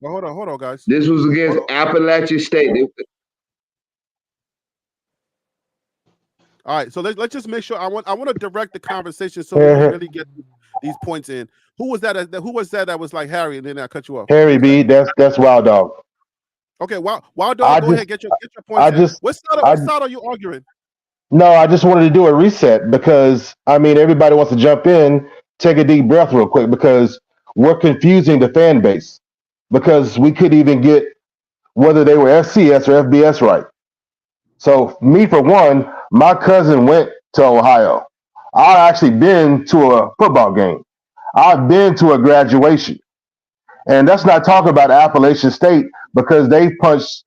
Well, hold on, guys. This was against Appalachian State. All right, so let's just make sure. I want to direct the conversation so we can really get these points in. Who was that? Who was that was like Harry, and then I cut you off? Harry B. That's Wild Dog. Okay, Wild Dog. Go ahead, get your points. What side are you arguing? No, I just wanted to do a reset because everybody wants to jump in, take a deep breath real quick because we're confusing the fan base because we couldn't even get whether they were FCS or FBS right. So me, for one, my cousin went to Ohio. I've actually been to a football game. I've been to a graduation. And that's not talking about Appalachian State because they've punched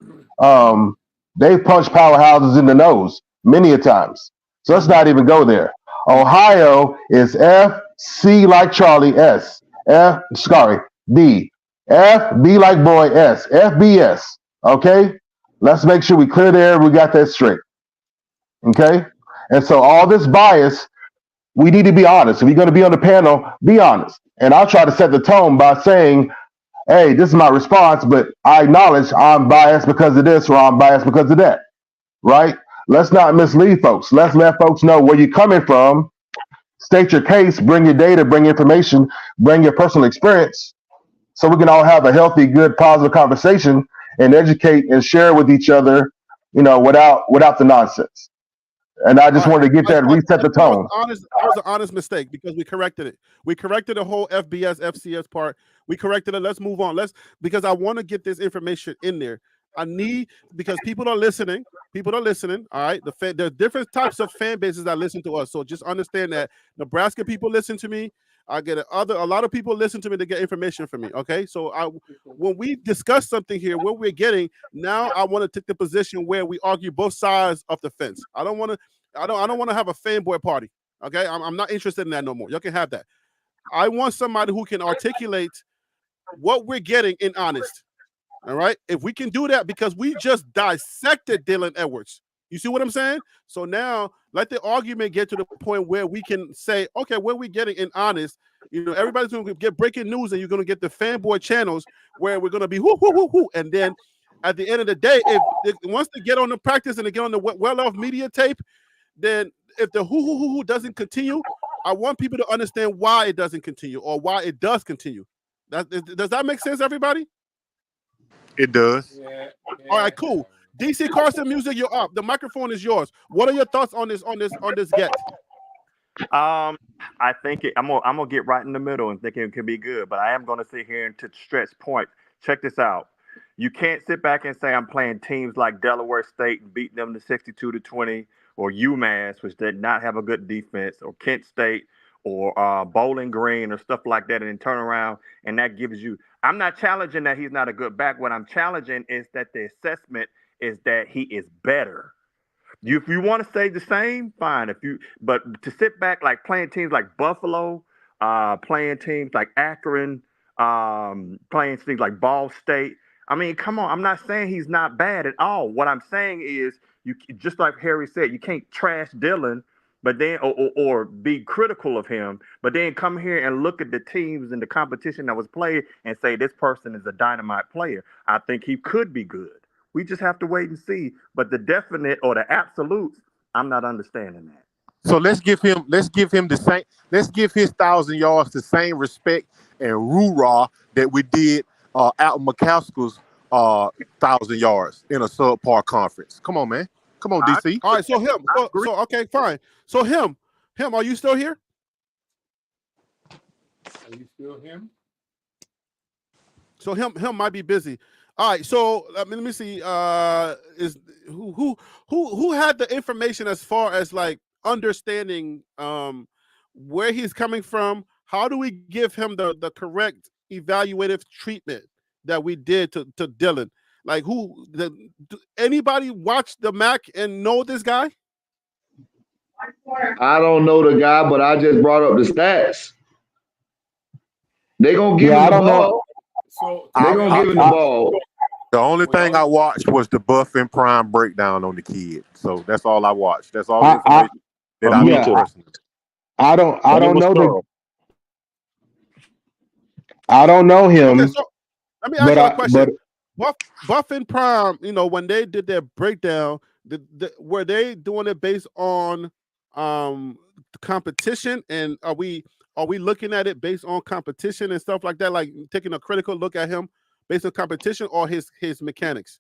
powerhouses in the nose many a times. So let's not even go there. Ohio is FC like Charlie, D. F, B like boy, S. FBS. Okay? Let's make sure we clear the air. We got that straight. Okay? And so all this bias, we need to be honest. If you're going to be on the panel, be honest. And I'll try to set the tone by saying, hey, this is my response, but I acknowledge I'm biased because of this or I'm biased because of that. Right? Let's not mislead folks. Let's let folks know where you're coming from. State your case, bring your data, bring information, bring your personal experience so we can all have a healthy, good, positive conversation and educate and share with each other, without the nonsense. And I just wanted to get that, reset the tone. That was an honest mistake because we corrected it. We corrected the whole FBS, FCS part. We corrected it. Let's move on. Because I want to get this information in there. Because people are listening. All right. There are different types of fan bases that listen to us. So just understand that Nebraska people listen to me. I get a lot of people listen to me to get information from me. Okay. So when we discuss something here, what we're getting now, I want to take the position where we argue both sides of the fence. I don't want to have a fanboy party. Okay. I'm not interested in that no more. Y'all can have that. I want somebody who can articulate what we're getting in honest. All right. If we can do that, because we just dissected Dylan Edwards. You see what I'm saying? So now let the argument get to the point where we can say, okay, what we're getting in honest, everybody's going to get breaking news and you're going to get the fanboy channels where we're going to be whoo, whoo, whoo, whoo. And then at the end of the day, if once they get on the practice and they get on the well-off media tape, then if the who doesn't continue, I want people to understand why it doesn't continue or why it does continue. Does that make sense, everybody? It does. All right, cool. DC Carson Music, you're up. The microphone is yours. What are your thoughts on this get? I think I'm gonna get right in the middle and think it could be good, but I am gonna sit here and to Stretch's point. Check this out. You can't sit back and say I'm playing teams like Delaware State and beat them to 62-20, or UMass, which did not have a good defense, or Kent State, or Bowling Green, or stuff like that, and then turn around and that gives you. I'm not challenging that he's not a good back. What I'm challenging is that the assessment is that he is better. If you want to stay the same, fine. But to sit back like playing teams like Buffalo, playing teams like Akron, playing teams like Ball State. I mean, come on. I'm not saying he's not bad at all. What I'm saying is, you just like Harry said, you can't trash Dylan, but then or be critical of him, but then come here and look at the teams and the competition that was played and say this person is a dynamite player. I think he could be good. We just have to wait and see. But the definite or the absolutes, I'm not understanding that. So let's give him the same. Let's give his 1,000 yards the same respect and roo-rah that we did Alton McCaskill's 1,000 yards in a subpar conference. Come on, man. Come on, DC. All right, so him. So okay, fine. So him. Are you still here? Are you still him? So him might be busy. All right, so let me see. Is who had the information as far as like understanding where he's coming from? How do we give him the correct evaluative treatment that we did to Dylan? Like anybody watch the MAC and know this guy? I don't know the guy, but I just brought up the stats. They gonna give him the ball. They gonna give him the ball. The only thing I watched was the Buff and Prime breakdown on the kid. So that's all I watched. That's all the information that I need personally. I don't know him. Okay, so let me ask you a question. Buff and Prime, when they did their breakdown, were they doing it based on competition? And are we looking at it based on competition and stuff like that, like taking a critical look at him based on competition or his mechanics?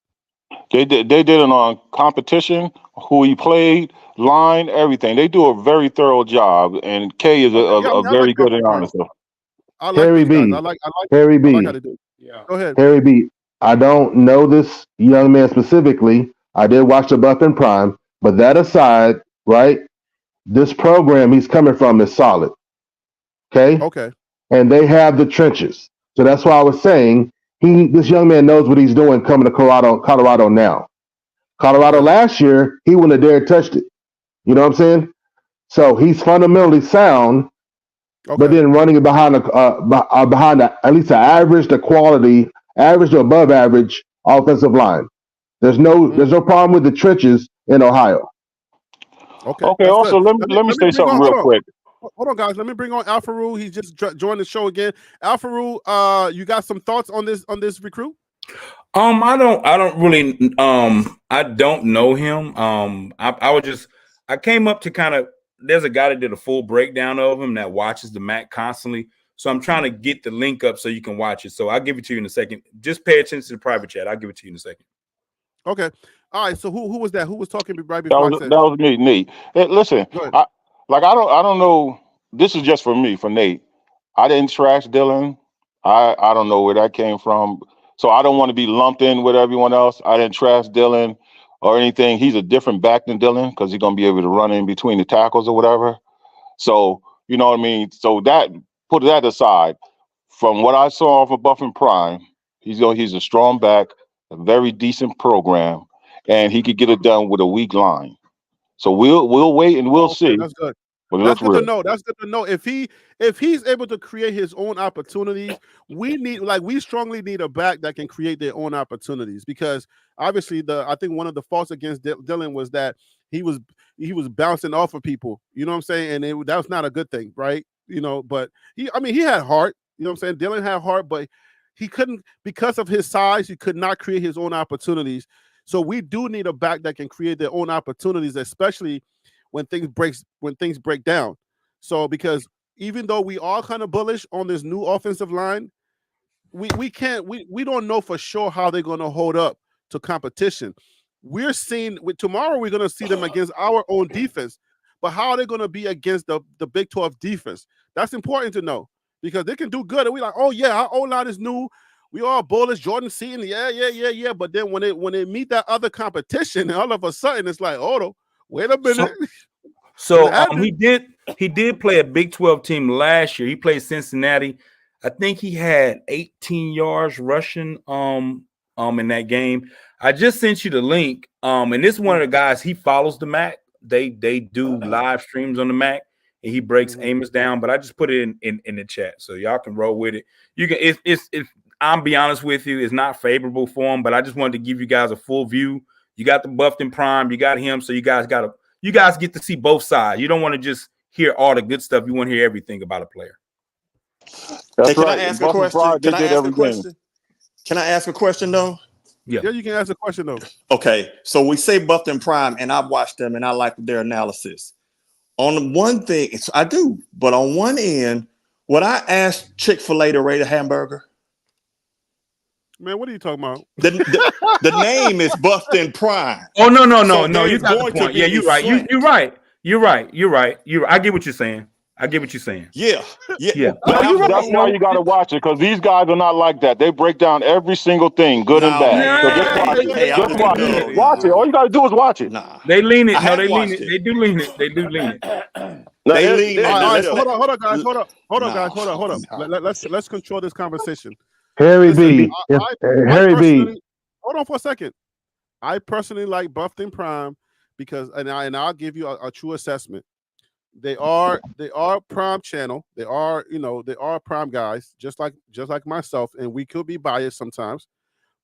They did it on competition, who he played, line, everything. They do a very thorough job, and K is a very good and honest. Harry B. Harry B. Yeah. Go ahead. Harry B. I don't know this young man specifically. I did watch the Buff and Prime, but that aside, right? This program he's coming from is solid. Okay. And they have the trenches. So that's why I was saying this young man knows what he's doing coming to Colorado now. Colorado last year, he wouldn't have dared touched it. You know what I'm saying? So he's fundamentally sound, but then running behind at least the average, the quality, average to above average offensive line. There's no problem with the trenches in Ohio. Okay. Also, let me say something real quick. Hold on, guys. Let me bring on Alfaru. He just joined the show again. Alfaru, you got some thoughts on this recruit? I don't really I don't know him. I came up to kind of, there's a guy that did a full breakdown of him that watches the MAC constantly. So I'm trying to get the link up so you can watch it. So I'll give it to you in a second. Just pay attention to the private chat. I'll give it to you in a second. Okay. All right. So who was that? Who was talking right before? That was me, Nate. Hey, listen, I don't know. This is just for me, for Nate. I didn't trash Dylan. I don't know where that came from. So I don't want to be lumped in with everyone else. I didn't trash Dylan or anything. He's a different back than Dylan because he's gonna be able to run in between the tackles or whatever. So you know what I mean. So put that aside. From what I saw of Buff and Prime, he's a strong back, a very decent program, and he could get it done with a weak line. So we'll wait and we'll see. That's good. But that's good to know. That's good to know. If he's able to create his own opportunities, we strongly need a back that can create their own opportunities, because obviously I think one of the faults against Dylan was that he was bouncing off of people. You know what I'm saying? And that was not a good thing, right? But he had heart. You know what I'm saying? Dylan had heart, but he couldn't, because of his size, he could not create his own opportunities. So we do need a back that can create their own opportunities, especially when things break down. So because even though we are kind of bullish on this new offensive line, we don't know for sure how they're going to hold up to competition. we're seeing tomorrow we're going to see them against our own defense. But how are they going to be against the Big 12 defense? That's important to know because they can do good. And we're like, oh, yeah, our O-line is new. We all bullish, Jordan Seaton, yeah. But then when they meet that other competition, all of a sudden it's like, oh, wait a minute. So he did play a Big 12 team last year. He played Cincinnati. I think he had 18 yards rushing in that game. I just sent you the link. And this is one of the guys, he follows the Mac. They do live streams on the Mac and he breaks Amos down, but I just put it in the chat so y'all can roll with it. You can it's I'm be honest with you, it's not favorable for him, but I just wanted to give you guys a full view. You got the buffed in Prime, you got him, so you guys get to see both sides. You don't want to just hear all the good stuff. You want to hear everything about a player. Hey, can I ask a question? Can I ask a question though? Yeah, you can ask a question though. Okay, so we say buffed in Prime, and I've watched them, and I like their analysis. On one thing, I do, but on one end, would I ask Chick-fil-A to rate a hamburger? Man, what are you talking about? The name is buffed in Prime. Oh no! So You got the point. Yeah, you're right. You're right. I get what you're saying. Yeah. That's why you got to watch it because these guys are not like that. They break down every single thing, good and bad. So just watch it. Watch it. All you got to do is watch it. They lean it. No, they lean it. They do lean it. They lean it. Hold on, guys. Hold on. Let's control this conversation. Harry B. Hold on for a second. I personally like buffed in Prime because, and I'll give you a true assessment. They are Prime channel. They are Prime guys, just like myself, and we could be biased sometimes.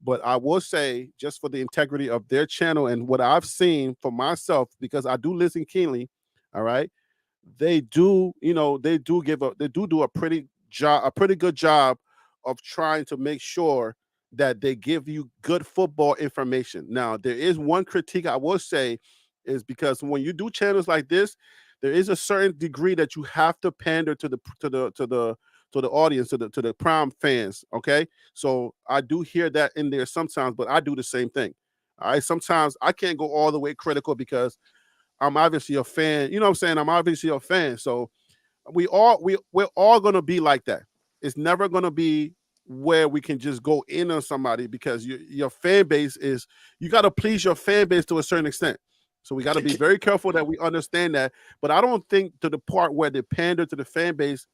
But I will say, just for the integrity of their channel and what I've seen for myself, because I do listen keenly, all right, they do do a pretty good job of trying to make sure that they give you good football information. Now, there is one critique I will say is because when you do channels like this, there is a certain degree that you have to pander to the audience, to the Prime fans. Okay, so I do hear that in there sometimes, but I do the same thing. All right, sometimes I can't go all the way critical because I'm obviously a fan. You know what I'm saying? I'm obviously a fan. So we're all gonna be like that. It's never gonna be where we can just go in on somebody because your fan base is, you got to please your fan base to a certain extent. So we got to be very careful that we understand that. But I don't think to the part where they pander to the fan base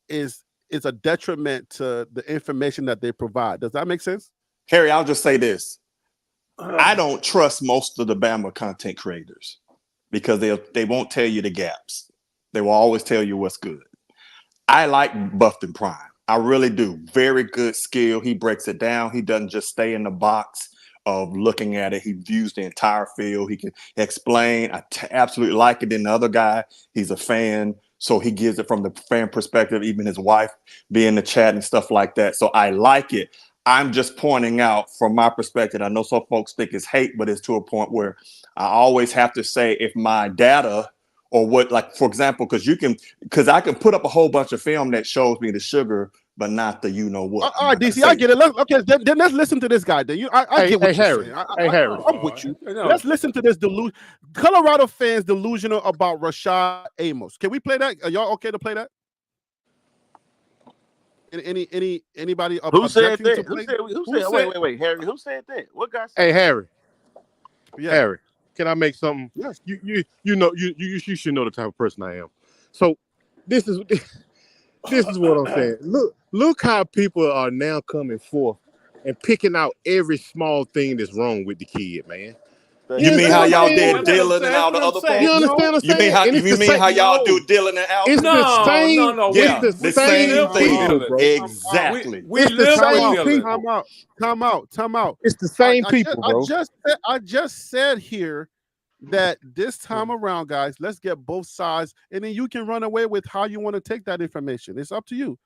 is a detriment to the information that they provide. Does that make sense? Harry, I'll just say this. I don't trust most of the Bama content creators because they won't tell you the gaps. They will always tell you what's good. I like Buffed and Prime. I really do. Very good skill. He breaks it down. He doesn't just stay in the box of looking at it. He views the entire field. He can explain. I absolutely like it. Then the other guy, he's a fan, so he gives it from the fan perspective, even his wife being in the chat and stuff like that. So I like it. I'm just pointing out from my perspective, I know some folks think it's hate, but it's to a point where I always have to say if my data or what, like, for example, because I can put up a whole bunch of film that shows me the sugar, but not the you know what. All right, DC, I get it. Then let's listen to this guy. Then I get what you're saying. Harry. I'm with you. Let's listen to this Colorado fans delusional about Rashad Amos. Can we play that? Are y'all okay to play that? Anybody? Who said that? Who said? Wait, Harry. Who said that? What guy said? Hey, Harry. Yeah. Harry, can I make something? Yes. You should know the type of person I am. So this is what I'm saying. Look how people are now coming forth and picking out every small thing that's wrong with the kid, man. You mean how y'all did Dylan and all the other folks? You understand what I'm saying? You mean how y'all do Dylan and Al? It's the same. No. Yeah, it's the same thing. people, bro. Exactly. It's the same people. Time out. It's the same people, bro. I just said here that this time around, guys, let's get both sides, and then you can run away with how you want to take that information. It's up to you.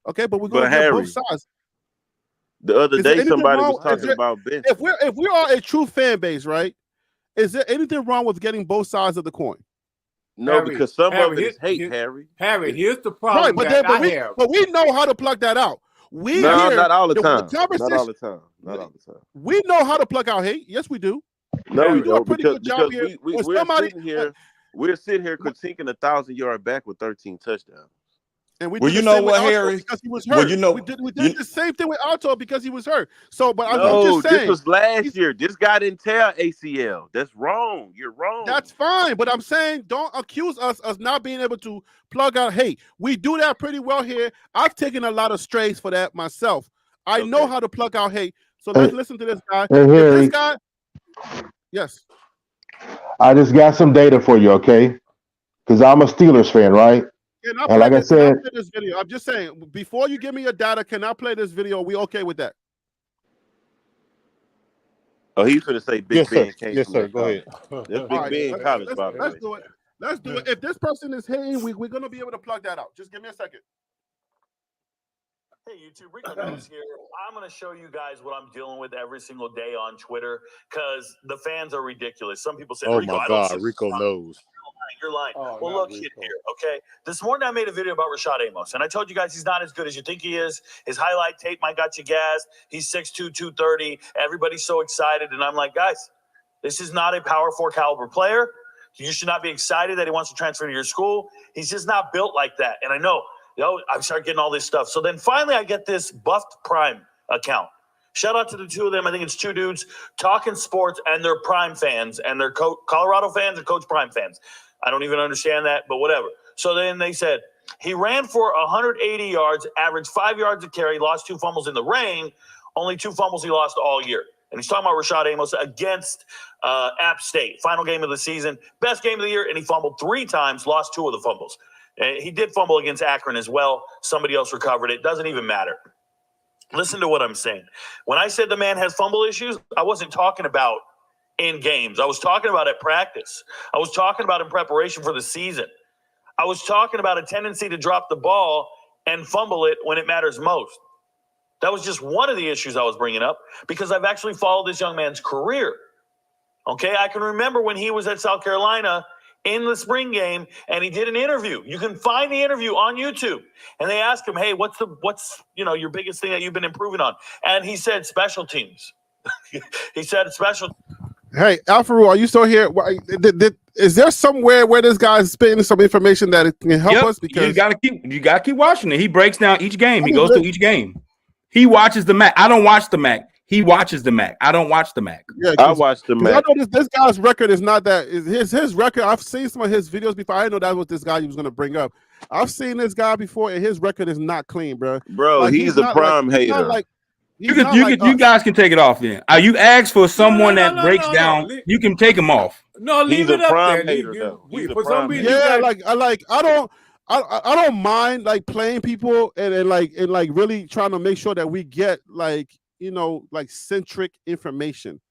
Okay, but we're going to get both sides. The other day, somebody was talking about Ben. If we are a true fan base, right? Is there anything wrong with getting both sides of the coin? No, Harry, because some of it is hate, Harry. Harry, here's the problem. Right, but we know how to pluck that out. Not all the time. Not all the time. We know how to pluck out hate. Yes, we do. No, we You do a don't, pretty because good job here. we're When somebody sitting here critiquing 1,000-yard back with 13 touchdowns. and we Well, did you the know same with what, Alto Harry? because he was Well, hurt. you know, we did you, the same thing with Alto because he was hurt. So, but I'm No, just this saying was last year. This guy didn't tear ACL. That's wrong. You're wrong. that's fine. But I'm saying don't accuse us of not being able to plug out. Hey, we do that pretty well here. I've taken a lot of strays for that myself. I know how to plug out hate. So let's listen to this guy. Hey, If this Harry, guy, yes. I just got some data for you, okay? Because I'm a Steelers fan, right? Can I And play like I this? Can I said, play this video? I'm just saying, before you give me your data, can I play this video? Are we okay with that? Oh, he's going to say Big Yes, sir. Ben came Yes, from sir. that Go college. ahead. That's All Big right, Ben college, by the let's way. do it. Let's do it. If this person is hating, we're gonna be able to plug that out. Just give me a second. Hey, YouTube, Rico Knows here. I'm going to show you guys what I'm dealing with every single day on Twitter because the fans are ridiculous. Some people say, Oh Rico, my I don't God, Rico knows. You're lying. Oh, Well, not look Rico. here, okay? This morning I made a video about Rashad Amos, and I told you guys he's not as good as you think he is. His highlight tape might got you gassed. He's 6'2", 230. Everybody's so excited, and I'm like, guys, this is not a Power 4 caliber player. You should not be excited that he wants to transfer to your school. He's just not built like that. And I know, I start getting all this stuff. So then finally I get this Buffed Prime account. Shout out to the two of them. I think it's two dudes talking sports, and they're Prime fans, and they're Colorado fans and Coach Prime fans. I don't even understand that, but whatever. So then they said, he ran for 180 yards, averaged 5 yards a carry, lost 2 fumbles in the rain, only 2 fumbles he lost all year. And he's talking about Rashad Amos against App State. Final game of the season, best game of the year, and he fumbled 3 times, lost 2 of the fumbles. He did fumble against Akron as well. Somebody else recovered it. Doesn't even matter. Listen to what I'm saying. When I said the man has fumble issues, I wasn't talking about in games. I was talking about at practice. I was talking about in preparation for the season. I was talking about a tendency to drop the ball and fumble it when it matters most. That was just one of the issues I was bringing up because I've actually followed this young man's career. Okay, I can remember when he was at South Carolina in the spring game and he did an interview. You can find the interview on YouTube. And they asked him, hey, what's your biggest thing that you've been improving on? And he said special teams. He said special. Hey, Alfaru, are you still here? Is there somewhere where this guy's spitting some information that it can help us? Because you gotta keep watching it. He breaks down each game. He goes through each game. He watches the MAC. I don't watch the MAC. He watches the MAC. I don't watch the MAC. Yeah, I watched the MAC. I know this guy's record is not that. His record. I've seen some of his videos before. I didn't know that was this guy he was going to bring up. I've seen this guy before, and his record is not clean, bro. Bro, like, he's a prime hater. You guys can take it off then. You ask for someone that breaks down. You can take him off. No, leave it up there. I don't mind like playing people and really trying to make sure that we get like centric information.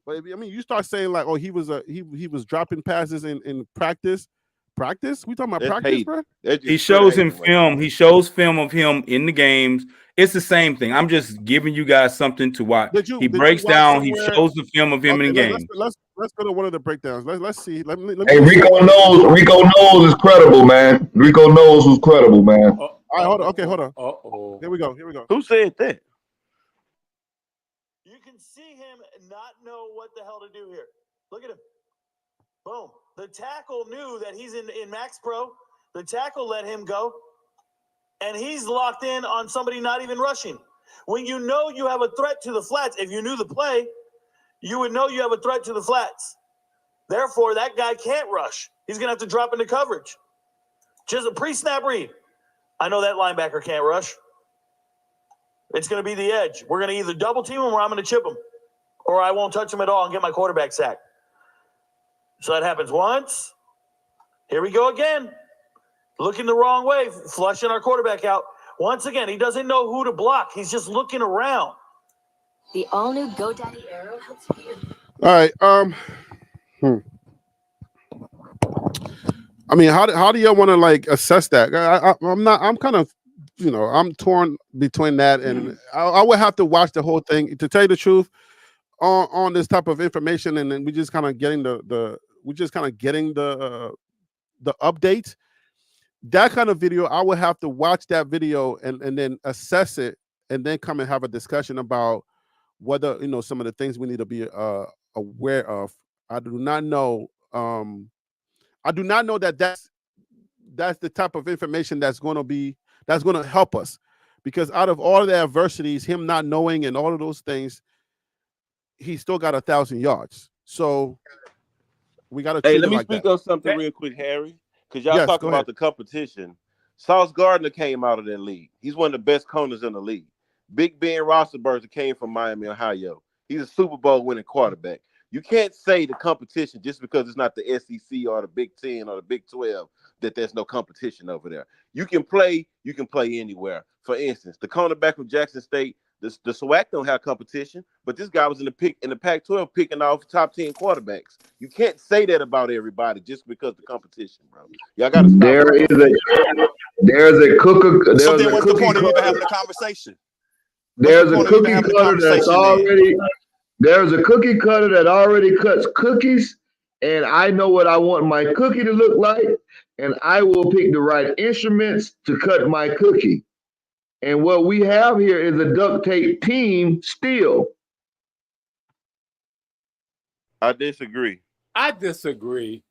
But I mean, you start saying like, oh, he was dropping passes in practice. Practice? We talking about practice, bro? He shows him film. He shows film of him in the games. It's the same thing. I'm just giving you guys something to watch. He breaks down. He shows the film of him in the game. Let's go to one of the breakdowns. Let's see. Let me hey, Rico knows is credible, man. Rico knows who's credible, man. All right, hold on. Okay, hold on. Here we go. Who said that? You can see him not know what the hell to do here. Look at him. Boom. The tackle knew that he's in Max Pro. The tackle let him go. And he's locked in on somebody not even rushing. When you know you have a threat to the flats, if you knew the play, you would know you have a threat to the flats. Therefore, that guy can't rush. He's going to have to drop into coverage. Just a pre-snap read. I know that linebacker can't rush. It's going to be the edge. We're going to either double team him or I'm going to chip him. Or I won't touch him at all and get my quarterback sacked. So that happens once. Here we go again. Looking the wrong way, flushing our quarterback out. Once again, he doesn't know who to block. He's just looking around. The all-new GoDaddy Arrow helps you. All right. I mean, how do y'all want to like assess that? I'm kind of, I'm torn between that, and I would have to watch the whole thing to tell you the truth on this type of information, and then we just kind of getting the update. That kind of video, I would have to watch that video and then assess it, and then come and have a discussion about whether some of the things we need to be aware of. I do not know. I do not know that that's the type of information that's going to help us, because out of all the adversities, him not knowing and all of those things, he still got 1,000 yards. So we got to treat let it me like speak that. on something real quick, Harry, because y'all Yes, talk go about ahead. the competition. Sauce Gardner came out of that league. He's one of the best corners in the league. Big Ben Roethlisberger came from Miami, Ohio. He's a Super Bowl winning quarterback. You can't say the competition just because it's not the SEC or the Big 10 or the Big 12 that there's no competition over there. You can play anywhere. For instance, the cornerback from Jackson State, the SWAC don't have competition, but this guy was in the Pac-12 picking off top 10 quarterbacks. You can't say that about everybody just because the competition, bro. Y'all got to stop. There's a cookie. So then, what's the point of even having a conversation? There's a cookie cutter that's already. There's a cookie cutter that already cuts cookies, and I know what I want my cookie to look like, and I will pick the right instruments to cut my cookie. And what we have here is a duct tape team still. I disagree. I disagree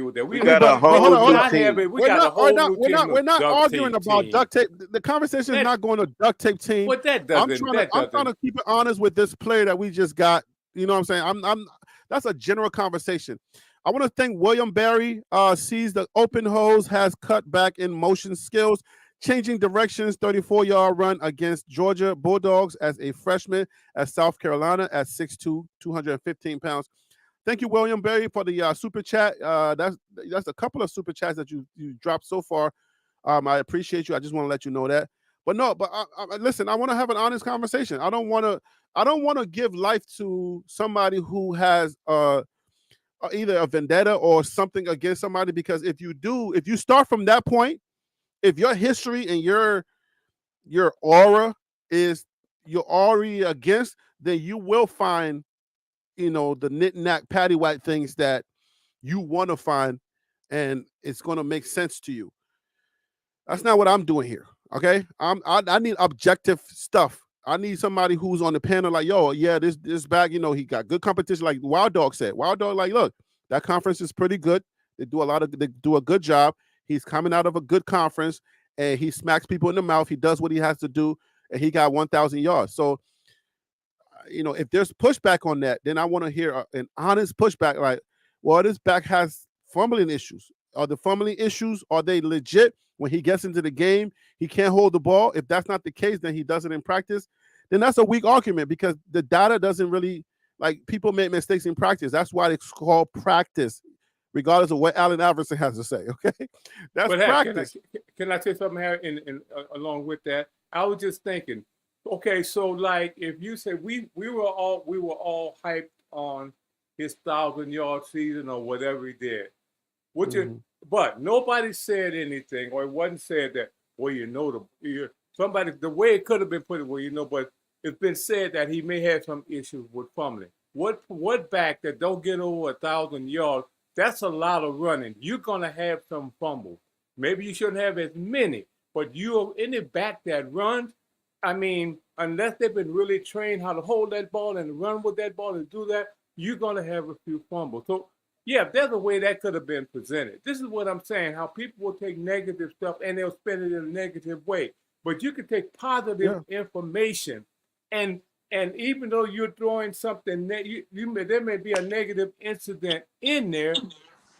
with that. We got a whole new team. We're not arguing about duct tape. The conversation is not going to duct tape team. But that I'm doesn't. trying to keep it honest with this player that we just got. You know what I'm saying? That's a general conversation. I want to thank William Barry. Sees the open hose, has cut back in motion skills, changing directions. 34-yard run against Georgia Bulldogs as a freshman at South Carolina at 6'2", 215 pounds. Thank you, William Berry, for the super chat. That's a couple of super chats that you dropped so far. I appreciate you. I just want to let you know that. But listen, I want to have an honest conversation. I don't want to give life to somebody who has either a vendetta or something against somebody, because if you start from that point, if your history and your aura is you're already against, then you will find the knick-knack paddywhack things that you want to find, and it's going to make sense to you. That's not what I'm doing here, okay? I need objective stuff. I need somebody who's on the panel like, yo, yeah, this back, he got good competition, like Wild Dog said. Wild Dog, like, look, that conference is pretty good. They do a good job. He's coming out of a good conference, and he smacks people in the mouth. He does what he has to do, and he got 1,000 yards. So, if there's pushback on that, then I want to hear an honest pushback. Like, well, this back has fumbling issues. Are the fumbling issues, are they legit? When he gets into the game, he can't hold the ball. If that's not the case, then he does it in practice. Then that's a weak argument, because the data doesn't really, like, people make mistakes in practice. That's why it's called practice, regardless of what Allen Iverson has to say, okay? That's practice. Can I say something, Harry, along with that? I was just thinking, okay, so like if you say we were all hyped on his 1,000-yard season or whatever he did, but nobody said anything, or it wasn't said that, well, somebody, the way it could have been put, but it's been said that he may have some issues with fumbling. What back that don't get over 1,000 yards? That's a lot of running. You're gonna have some fumbles. Maybe you shouldn't have as many, but you any back that runs. I mean, unless they've been really trained how to hold that ball and run with that ball and do that, you're going to have a few fumbles. So, yeah, there's a way that could have been presented. This is what I'm saying, how people will take negative stuff and they'll spend it in a negative way. But you can take positive information, and even though you're throwing something, there may be a negative incident in there,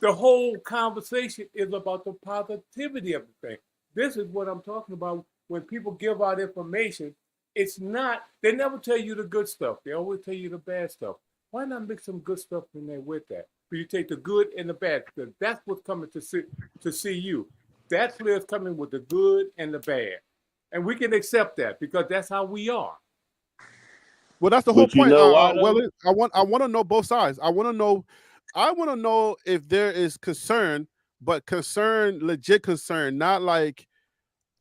the whole conversation is about the positivity of the thing. This is what I'm talking about. When people give out information, it's not, they never tell you the good stuff. They always tell you the bad stuff. Why not mix some good stuff in there with that? But you take the good and the bad, because that's what's coming to see you. That player's coming with the good and the bad. And we can accept that, because that's how we are. Well, that's the whole point. I want to know both sides. I want to know if there is concern, but legit concern, not like,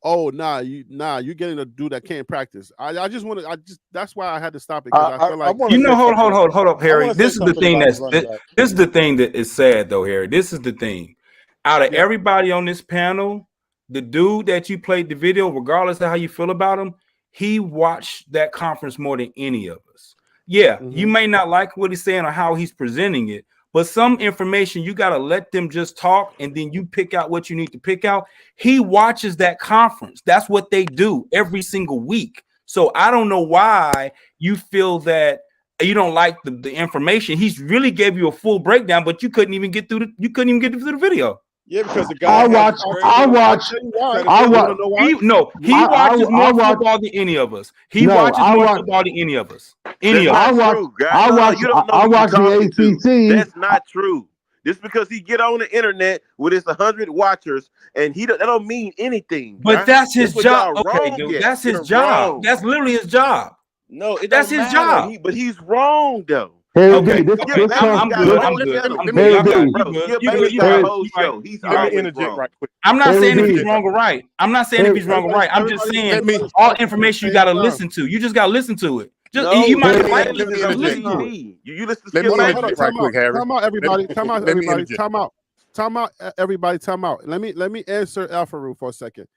oh, you're getting a dude that can't practice. That's why I had to stop it, because I feel like hold up, Harry. This is the thing this is the thing that is sad though, Harry. This is the thing. Out of everybody on this panel, the dude that you played the video, regardless of how you feel about him, he watched that conference more than any of us. Yeah, you may not like what he's saying or how he's presenting it, but some information you got to let them just talk, and then you pick out what you need to pick out. He watches that conference. That's what they do every single week. So I don't know why you feel that you don't like the information. He's really gave you a full breakdown, but you couldn't even get through the video. Yeah, because the guy I watch. He watches more football than any of us. He watches more football than any of us. That's not true, guys. You don't know who you're talking to. That's not true. Just because he get on the internet with his 100 watchers, and that don't mean anything. But that's his job. Okay, wrong dude, at. that's his You're job. wrong. That's literally his job. No, it That's don't his matter. job. But he's wrong though. Okay, I'm good. He's always wrong. I'm not saying if he's wrong or right. I'm not saying if he's wrong or right. I'm just saying all information you got to listen to. You just got to listen to it. Just you might like listen to it. You listen Let to me right quick, Harry. Time out, everybody. Time out, everybody. Time out. Let me answer Alfaru for a second.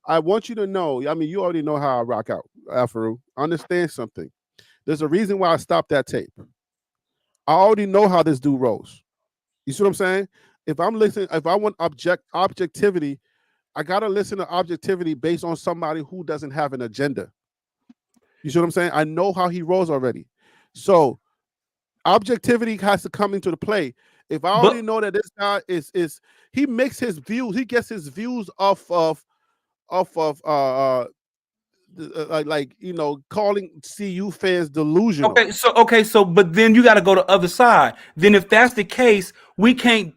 I want you to know. I mean, you already know how I rock out, Alfaru. Understand something. There's a reason why I stopped that tape. I already know how this dude rolls. You see what I'm saying? If I'm listening, if I want objectivity, I gotta listen to objectivity based on somebody who doesn't have an agenda. You see what I'm saying? I know how he rolls already. So objectivity has to come into the play. If I already know that this guy is he makes his views, he gets his views off of like you know, calling CU fans delusional. Okay, so but then you got to go to other side. Then if that's the case, we can't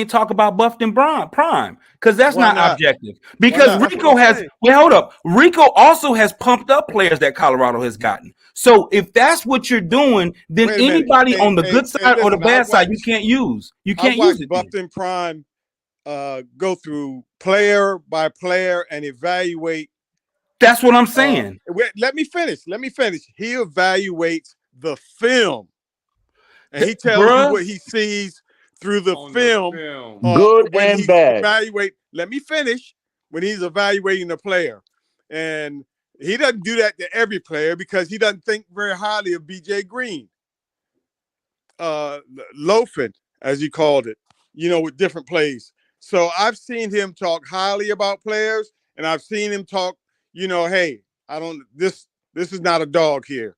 talk about Buffed and Prime because that's not objective. Because Rico has hold up. Rico also has pumped up players that Colorado has gotten. So if that's what you're doing, then anybody on the good side or the bad side, you can't use. You can't use it. Buffed and Prime go through player by player and evaluate. That's what I'm saying. Let me finish. He evaluates the film, and he tells you what he sees through the film. Good when and bad. Let me finish. When he's evaluating the player, and he doesn't do that to every player because he doesn't think very highly of BJ Green, loafing as he called it. You know, with different plays. So I've seen him talk highly about players, and I've seen him talk. You know, hey, this is not a dog here.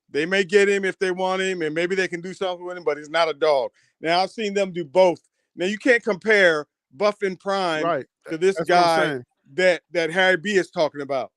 They may get him if they want him, and maybe they can do something with him, but he's not a dog. Now, I've seen them do both. Now, you can't compare Buff and Prime to this guy that Harry B is talking about.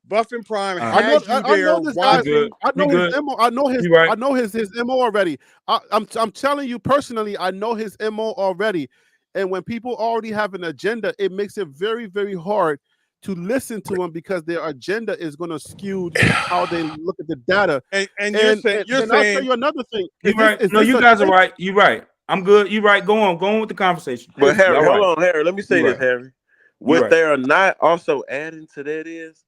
Buff and Prime has you there watching. I know his MO. I know his MO already. I'm telling you personally, I know his MO already. And when people already have an agenda, it makes it very, very hard to listen to them because their agenda is going to skew how they look at the data. And you're saying I'll tell you another thing. You're right. No, you guys are right. You're right. I'm good. You're right. Go on with the conversation. But Harry, hold on, Harry. Let me say this, Harry. What they are not also adding to that is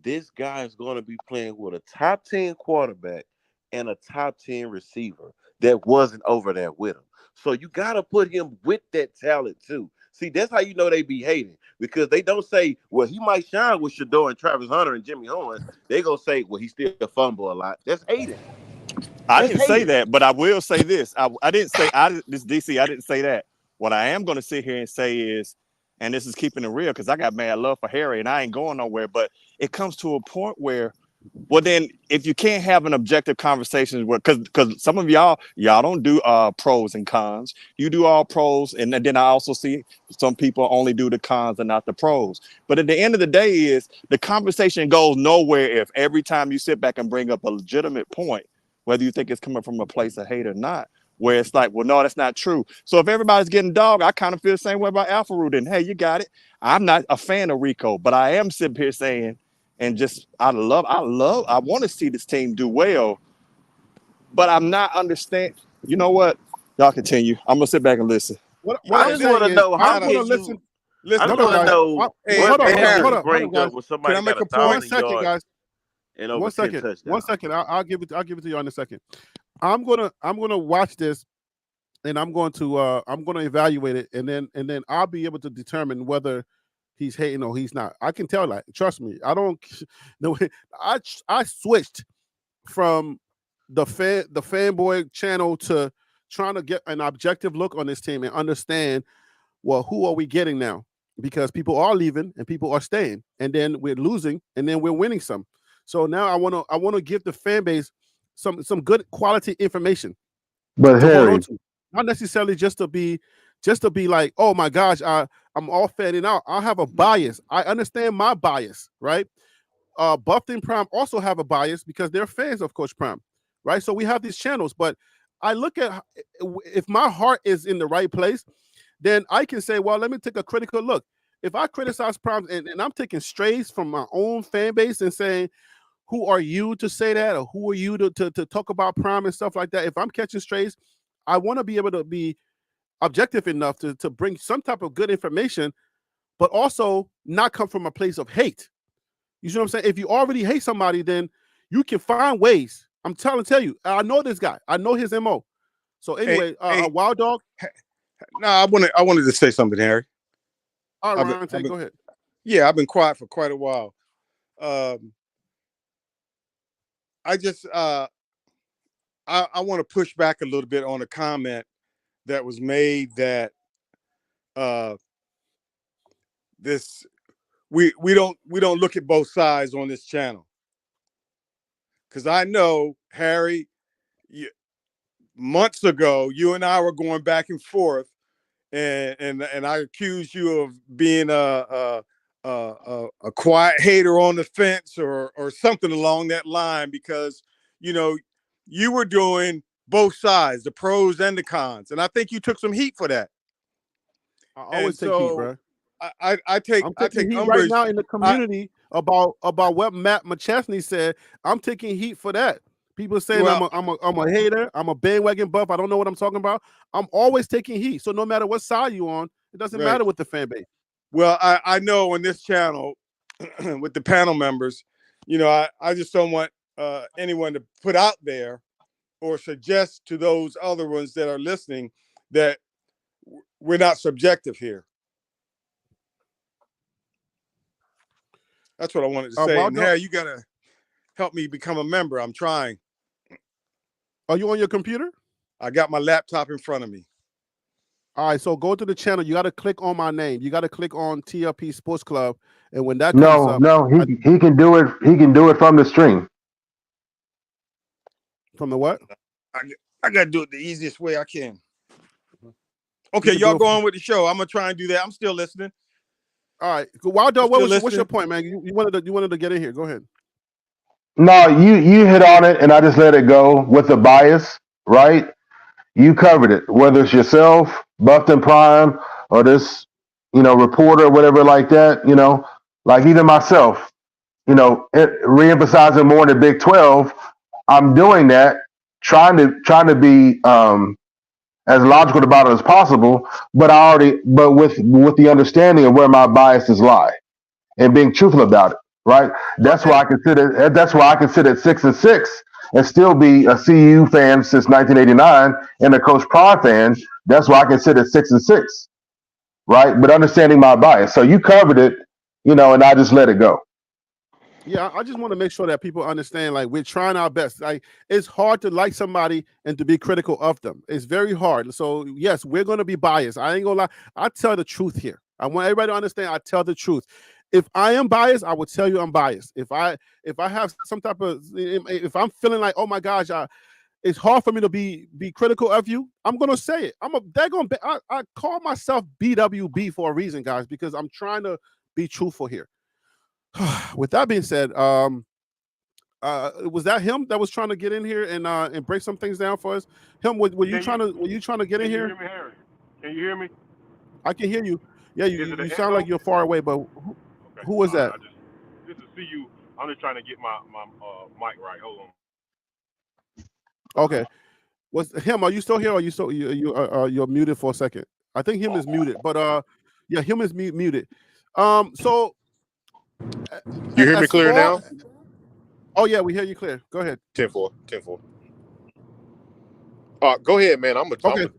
this guy is going to be playing with a top 10 quarterback and a top 10 receiver that wasn't over there with him. So you got to put him with that talent too. See, that's how you know they be hating. Because they don't say, well, he might shine with Shador and Travis Hunter and Jimmy Horn. They gonna say, well, he still fumble a lot. That's hating. I didn't say that, but I will say this. I didn't say this DC. I didn't say that. What I am gonna sit here and say is, and this is keeping it real because I got mad love for Harry and I ain't going nowhere. But it comes to a point where, well, then if you can't have an objective conversation with, because some of y'all don't do pros and cons. You do all pros, and then I also see some people only do the cons and not the pros. But at the end of the day, is the conversation goes nowhere if every time you sit back and bring up a legitimate point, whether you think it's coming from a place of hate or not, where it's like, well, no, that's not true. So if everybody's getting dog, I kind of feel the same way about Alfaru. Then hey, you got it. I'm not a fan of Rico, but I am sitting here saying. And just, I want to see this team do well, but I'm not understand. You know what? Y'all continue. I'm gonna sit back and listen. I just want to know how can you listen. I just want to know what Harry bring up with somebody. Can I make a point? 1 second, guys. 1 second. 1 second. I'll give it to you in a second. I'm gonna watch this, and I'm going to evaluate it, and then I'll be able to determine whether he's hating or he's not. I can tell that. Trust me. I don't know. I switched from the fanboy channel to trying to get an objective look on this team and understand, well, who are we getting now? Because people are leaving and people are staying, and then we're losing and then we're winning some. So now I want to give the fan base some good quality information But to hold on Harry, to, not necessarily just to be like, oh my gosh, I'm all fanning out. I have a bias. I understand my bias, right? Buffton Prime also have a bias because they're fans of Coach Prime, right? So we have these channels, but I look at, if my heart is in the right place, then I can say, well, let me take a critical look. If I criticize Prime and I'm taking strays from my own fan base and saying, who are you to say that, or who are you to talk about Prime and stuff like that? If I'm catching strays, I want to be able to be objective enough to bring some type of good information, but also not come from a place of hate. You see what I'm saying? If you already hate somebody, then you can find ways. I'm tell you, I know this guy. I know his MO. So anyway, Wild Dog. No, I wanted to say something, Harry. All right, Ron, go ahead. Yeah, I've been quiet for quite a while. I just I want to push back a little bit on a comment that was made that this we don't look at both sides on this channel. Because I know, Harry, months ago, you and I were going back and forth, and I accused you of being a quiet hater on the fence or something along that line, because you were doing both sides, the pros and the cons, and I think you took some heat for that. I always take heat, bro. I take heat umbrage right now in the community about what Matt McChesney said. I'm taking heat for that. People saying I'm a hater, I'm a bandwagon buff, I don't know what I'm talking about. I'm always taking heat. So no matter what side you on, it doesn't matter with the fan base. Well, I know on this channel with the panel members, I just don't want anyone to put out there or suggest to those other ones that are listening that we're not subjective here. That's what I wanted to say. And Harry, you gotta help me become a member. I'm trying. Are you on your computer? I got my laptop in front of me. All right, so go to the channel. You got to click on my name. You got to click on TLP Sports Club, and when that comes up, he can do it. He can do it from the stream. From the what? I got to do it the easiest way I can. Okay, y'all go on with the show. I'm gonna try and do that. I'm still listening. All right, Wild Dog, what's your point, man? You wanted to get in here. Go ahead. No, you hit on it, and I just let it go with the bias, right? You covered it, whether it's yourself, Buffton Prime, or this, reporter or whatever like that, like even myself, reemphasizing more in the Big 12. I'm doing that, trying to be as logical about it as possible, but with the understanding of where my biases lie and being truthful about it. Right. That's why I can sit at 6-6 and still be a CU fan since 1989 and a Coach Prime fan. That's why I can sit at 6-6. Right. But understanding my bias. So you covered it, and I just let it go. Yeah, I just want to make sure that people understand, like, we're trying our best. Like, it's hard to like somebody and to be critical of them. It's very hard. So yes, we're going to be biased. I ain't gonna lie. I tell the truth here. I want everybody to understand. I tell the truth. If I am biased, I will tell you I'm biased. If I have some type of, if I'm feeling like, oh my gosh, it's hard for me to be critical of you, I'm gonna say it. I call myself BWB for a reason, guys, because I'm trying to be truthful here. With that being said, was that him that was trying to get in here and break some things down for us? Were you trying to get in here? Can you hear me, Harry? Can you hear me? I can hear you. Yeah, you sound like you're far away, but who was that? This is CU. I'm just trying to get my mic right. Hold on. Okay. Was him? Are you still here? Or you're muted for a second? I think him is muted, but yeah, him is muted. So you hear me clear now? Oh yeah, we hear you clear. Go ahead. 10-4. Go ahead, man. I'm gonna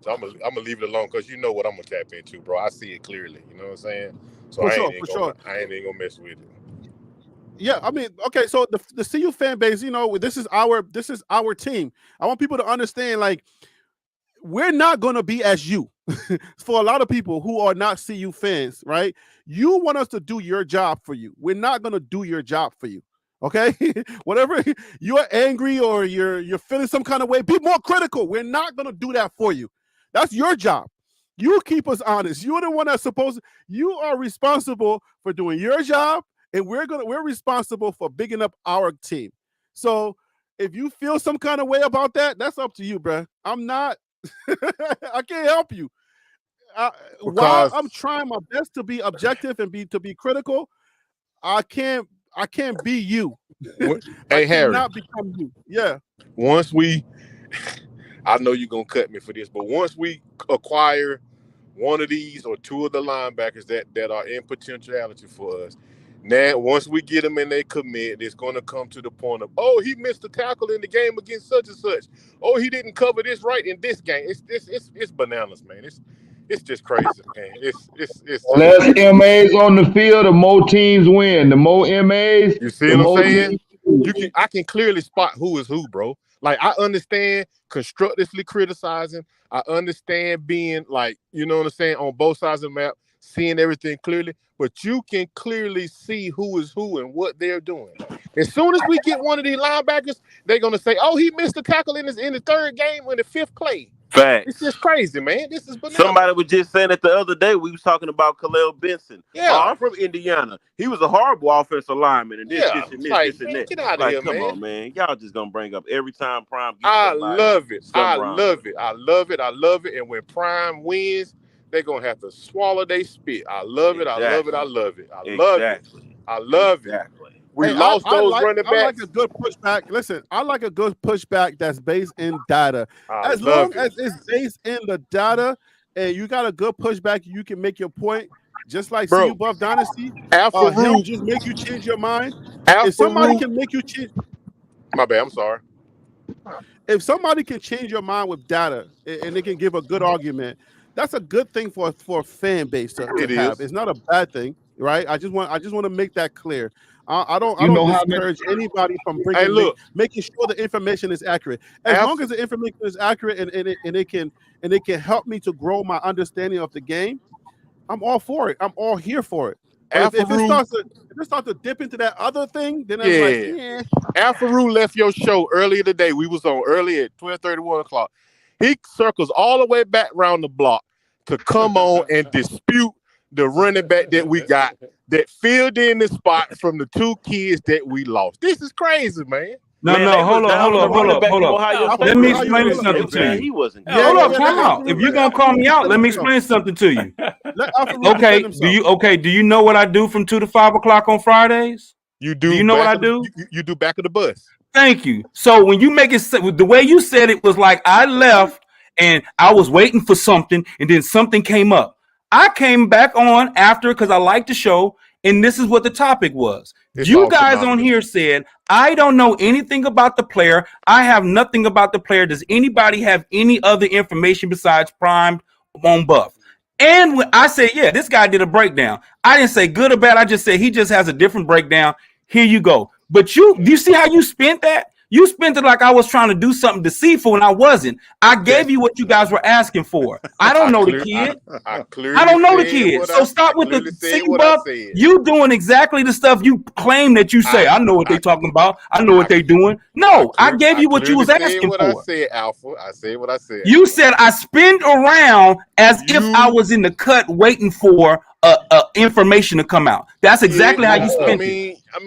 leave it alone because you know what I'm gonna tap into, bro. I see it clearly. You know what I'm saying? So I ain't gonna mess with it. Yeah, I mean, okay, so the CU fan base, you know, this is our team. I want people to understand, like, we're not going to be as you. For a lot of people who are not CU fans, right? You want us to do your job for you. We're not going to do your job for you. Okay? Whatever you're angry or you're feeling some kind of way, be more critical. We're not going to do that for you. That's your job. You keep us honest. You're the one that's you are responsible for doing your job, and we're responsible for bigging up our team. So if you feel some kind of way about that, that's up to you, bro. I'm not I can't help you. While I'm trying my best to be objective and be critical, I can't be you. Hey, Harry, not become you. Yeah. Once we, I know you're gonna cut me for this, but once we acquire one of these or two of the linebackers that are in potentiality for us, now once we get them and they commit, it's gonna come to the point of, oh, he missed a tackle in the game against such and such. Oh, he didn't cover this right in this game. It's bananas, man. It's just crazy, man. It's less MAs on the field, the more teams win. The more MAs, you see what I'm saying? I can clearly spot who is who, bro. Like, I understand constructively criticizing. I understand being, like, you know what I'm saying, on both sides of the map, seeing everything clearly, but you can clearly see who is who and what they're doing. As soon as we get one of these linebackers, they're gonna say, "Oh, he missed a tackle in the third game in the fifth play." Facts. It's just crazy, man. This is bananas. Somebody was just saying it the other day. We was talking about Khalil Benson. Yeah. I'm from Indiana. He was a horrible offensive lineman, and this and this, like, this and man, that. get out of like, here, come man. on, man. Y'all just gonna bring up every time Prime gets I somebody. love it. I wrong. love it. I love it. I love it. And when Prime wins, they're gonna have to swallow their spit. I love it. I love it. I love it. I love it. I love it. We lost those running backs. I like a good pushback. Listen, I like a good pushback that's based in data. As love long as it's based in the data and you got a good pushback, you can make your point. Just like CU Buff Dynasty, he'll just make you change your mind. If somebody can make you change, my bad. I'm sorry. If somebody can change your mind with data and they can give a good argument, that's a good thing for a fan base to have. It's not a bad thing, right? I just want to make that clear. I don't discourage anybody from making sure the information is accurate. As long as the information is accurate and it can help me to grow my understanding of the game, I'm all for it. I'm all here for it. But if it starts to dip into that other thing, then I'm like, yeah. Alfaru left your show earlier today. We was on early at 12:31 o'clock. He circles all the way back around the block to come on and dispute the running back that we got that filled in the spot from the two kids that we lost. This is crazy, man. No, hold on. Let me explain something to you. Hold up, time out. If you're gonna call me out, let me explain something to you. Do you know what I do from 2 to 5 o'clock on Fridays? You do. Do you know what I do? You do back of the bus. Thank you. So when you make it, the way you said it was like I left and I was waiting for something, and then something came up. I came back on after because I liked the show, and this is what the topic was. You guys on here said, I don't know anything about the player. I have nothing about the player. Does anybody have any other information besides Prime on Buff? And when I said, yeah, this guy did a breakdown. I didn't say good or bad. I just said he just has a different breakdown. Here you go. But do you see how you spent that? You spent it like I was trying to do something deceitful, and I wasn't. I gave you what you guys were asking for. I don't know the kid. I don't know the kid. So stop with the see, Buff. You doing exactly the stuff you claim that you say. I know what they talking about. I know what they doing. No, I gave you what you was asking for. I said, Alpha. I said what I said. You said I spinned around as if I was in the cut waiting for information to come out. That's exactly how you spent it. I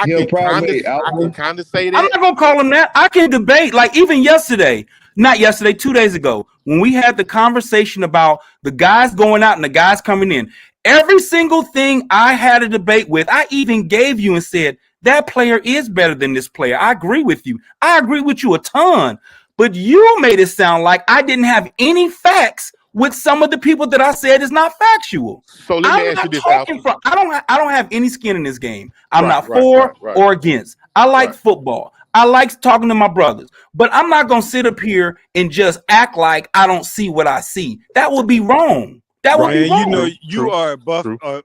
can kind of say that. I'm not gonna call him that. I can debate. Like even yesterday, not yesterday, 2 days ago, when we had the conversation about the guys going out and the guys coming in. Every single thing I had a debate with, I even gave you and said that player is better than this player. I agree with you. I agree with you a ton. But you made it sound like I didn't have any facts with some of the people that I said is not factual. So let me ask you this, Alpha. I don't have any skin in this game. I'm not for or against. I like football. I like talking to my brothers. But I'm not going to sit up here and just act like I don't see what I see. That would be wrong. That would be Man, wrong. you know you are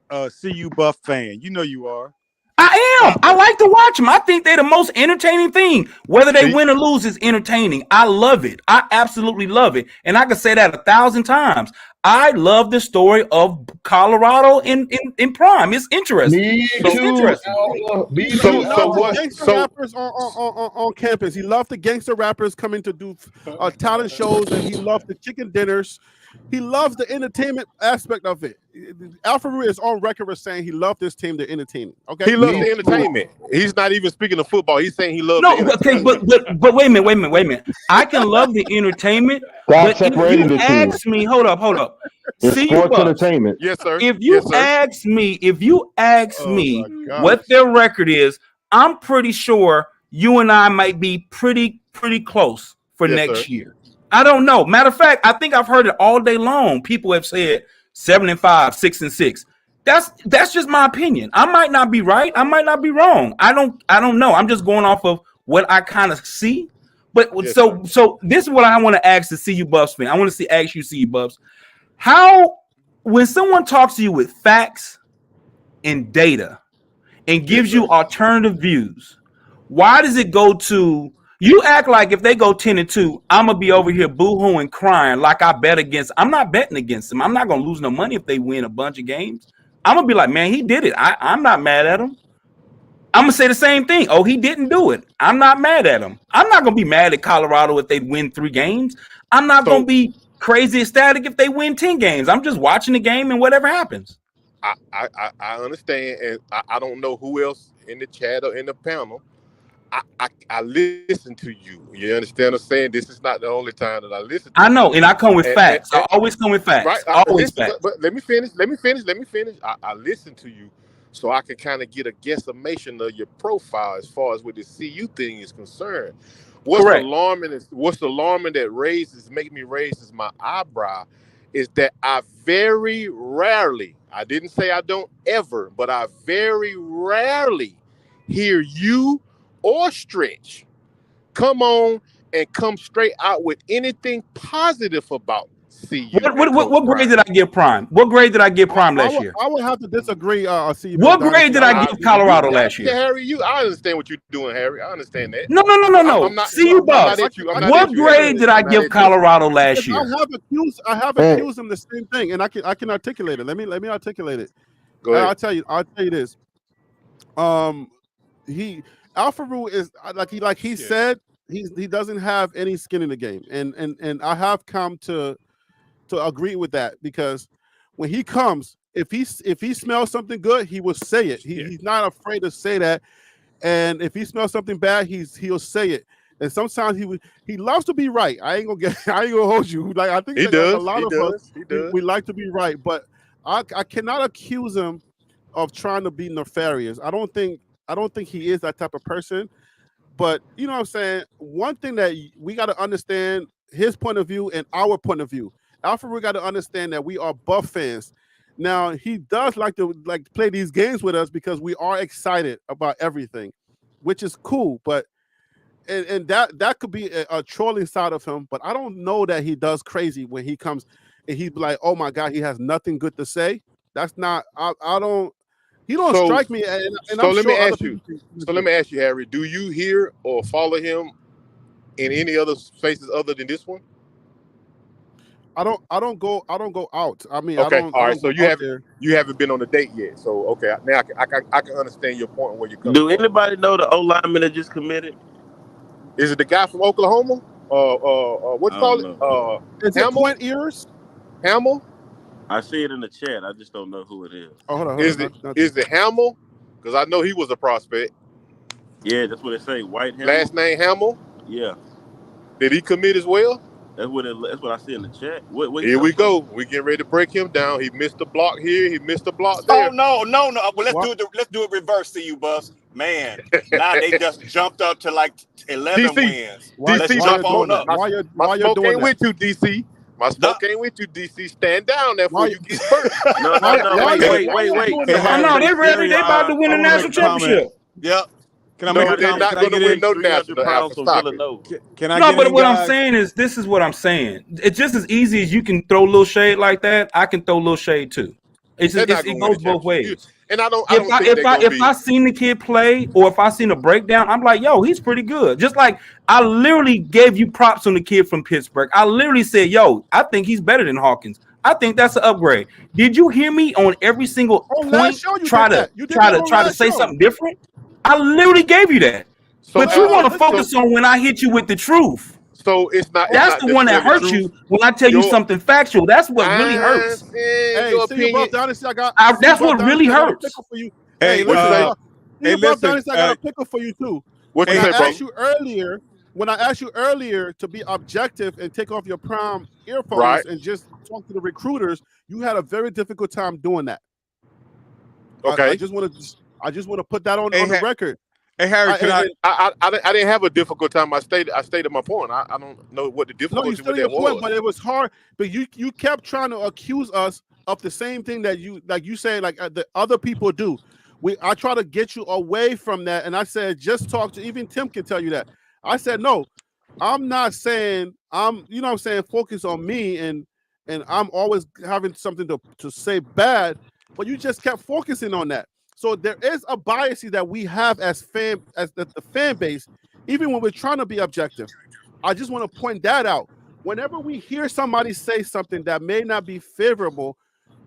a CU Buff fan. You know you are. I am. I like to watch them. I think they're the most entertaining thing. Whether they win or lose is entertaining. I love it. I absolutely love it. And I can say that 1,000 times. I love the story of Colorado in Prime. It's interesting. Me It's too. interesting. Me He too. loves the gangster rappers on campus. He loved the gangster rappers coming to do talent shows, and he loved the chicken dinners. He loves the entertainment aspect of it. Alfred is on record as saying he loved this team to entertain. Okay, He loves the entertainment. He's not even speaking of football. He's saying he loves No, the okay, entertainment. but wait a minute. I can love the entertainment, but if you ask me, hold up. It's See, sports entertainment. Yes, sir. If you ask me what their record is, I'm pretty sure you and I might be pretty close for next year. I don't know. Matter of fact, I think I've heard it all day long. People have said 7-5, 6-6. That's just my opinion. I might not be right. I might not be wrong. I don't know. I'm just going off of what I kind of see. But so this is what I want to ask the CU Buffs fan. I want to ask you, CU Buffs, how when someone talks to you with facts and data and gives you alternative views, why does it go to you act like if they go 10-2, I'm gonna be over here boo-hooing, crying like I bet against. I'm not betting against them. I'm not gonna lose no money if they win a bunch of games. I'm gonna be like, man, he did it. I'm not mad at him. I'm gonna say the same thing. Oh, he didn't do it. I'm not mad at him. I'm not gonna be mad at Colorado if they win 3 games. I'm not gonna be crazy ecstatic if they win 10 games. I'm just watching the game and whatever happens. I understand, and I don't know who else in the chat or in the panel. I listen to you. You understand what I'm saying? This is not the only time that I listen to you. I know, and I come with facts. I always come with facts. Right? Always facts. But let me finish. I listen to you so I can kind of get a guesstimation of your profile as far as what the CU thing is concerned. What's alarming that make me raise my eyebrow is that I very rarely, I didn't say I don't ever, but I very rarely hear you or Stretch come on and come straight out with anything positive about CU. What grade did I give Prime? What grade did I give Prime last year? I would have to disagree. CU. What grade did I give Colorado last year? Harry, I understand what you're doing, Harry. I understand that. No. CU Buffs. What grade did I give Colorado last year? I have accused him the same thing, and I can articulate it. Let me articulate it. Go ahead. I'll tell you this. Alfaru is like he said, he doesn't have any skin in the game, and I have come to agree with that, because when he comes, if he smells something good, he will say it. He's not afraid to say that, and if he smells something bad, he'll say it. And sometimes he loves to be right. I ain't gonna hold you. Like I think a lot of us we like to be right, but I cannot accuse him of trying to be nefarious. I don't think he is that type of person. But you know what I'm saying? One thing that we got to understand, his point of view and our point of view. Alfred, we got to understand that we are Buff fans. Now, he does like to play these games with us because we are excited about everything, which is cool. But and that could be a trolling side of him. But I don't know that he does crazy when he comes and he's like, oh my God, he has nothing good to say. That's not. I don't. He don't strike me. So let me ask you, Harry. Do you hear or follow him in any other spaces other than this one? I don't go out. I mean, okay, all right. So you haven't been on a date yet. So okay, now I can understand your point where you're coming. Do anybody know the O-lineman that just committed? Is it the guy from Oklahoma? What you call it? Is it Point Ears? Hamill? I see it in the chat. I just don't know who it is. Oh, hold on. Is it Hamill? Because I know he was a prospect. Yeah, that's what it say. White Hamill. Last name Hamill? Yeah. Did he commit as well? That's what I see in the chat. Here we go. We getting ready to break him down. He missed a block here. He missed a block there. Oh no! Well, let's do it reverse. CU Buffs, man. Now they just jumped up to like 11 wins. Let's jump on up. Why you doing ain't with you, DC. My smoke ain't with you, DC. Stand down there before you get hurt. No. Wait. No, they ready. They about to win a national championship. Yep. Can I make a comment? They're not going to win no national after. Stop it. Can I No, get but in, what I'm guys? saying is, this is what I'm saying. It's just as easy as you can throw a little shade like that. I can throw a little shade too. It's They're just, not it going to win goes the both championship. ways. And I don't think they're going to be. If I seen the kid play, or if I seen a breakdown, I'm like, yo, he's pretty good. Just like I literally gave you props on the kid from Pittsburgh. I literally said, yo, I think he's better than Hawkins. I think that's an upgrade. Did you hear me on every single point try to say something different? I literally gave you that. So But you want to focus on when I hit you with the truth. So it's not. That's the one that hurts you when I tell you something factual. That's what really hurts. Hey, That's what really hurts. Hey, listen, I got a pickle for you too. What when you I say, bro? asked you earlier, when I asked you earlier to be objective and take off your Prime earphones Right. and just talk to the recruiters, you had a very difficult time doing that. Okay. I just want to put that on the record. Hey Harry, I didn't have a difficult time. I stated my point. I don't know what the difficulty with that was. But it was hard. But you kept trying to accuse us of the same thing that you say the other people do. I try to get you away from that, and I said just talk to. Even Tim can tell you that. I said no. I'm not saying focus on me and I'm always having something to say bad, but you just kept focusing on that. So there is a bias that we have as the fan base, even when we're trying to be objective. I just want to point that out. Whenever we hear somebody say something that may not be favorable,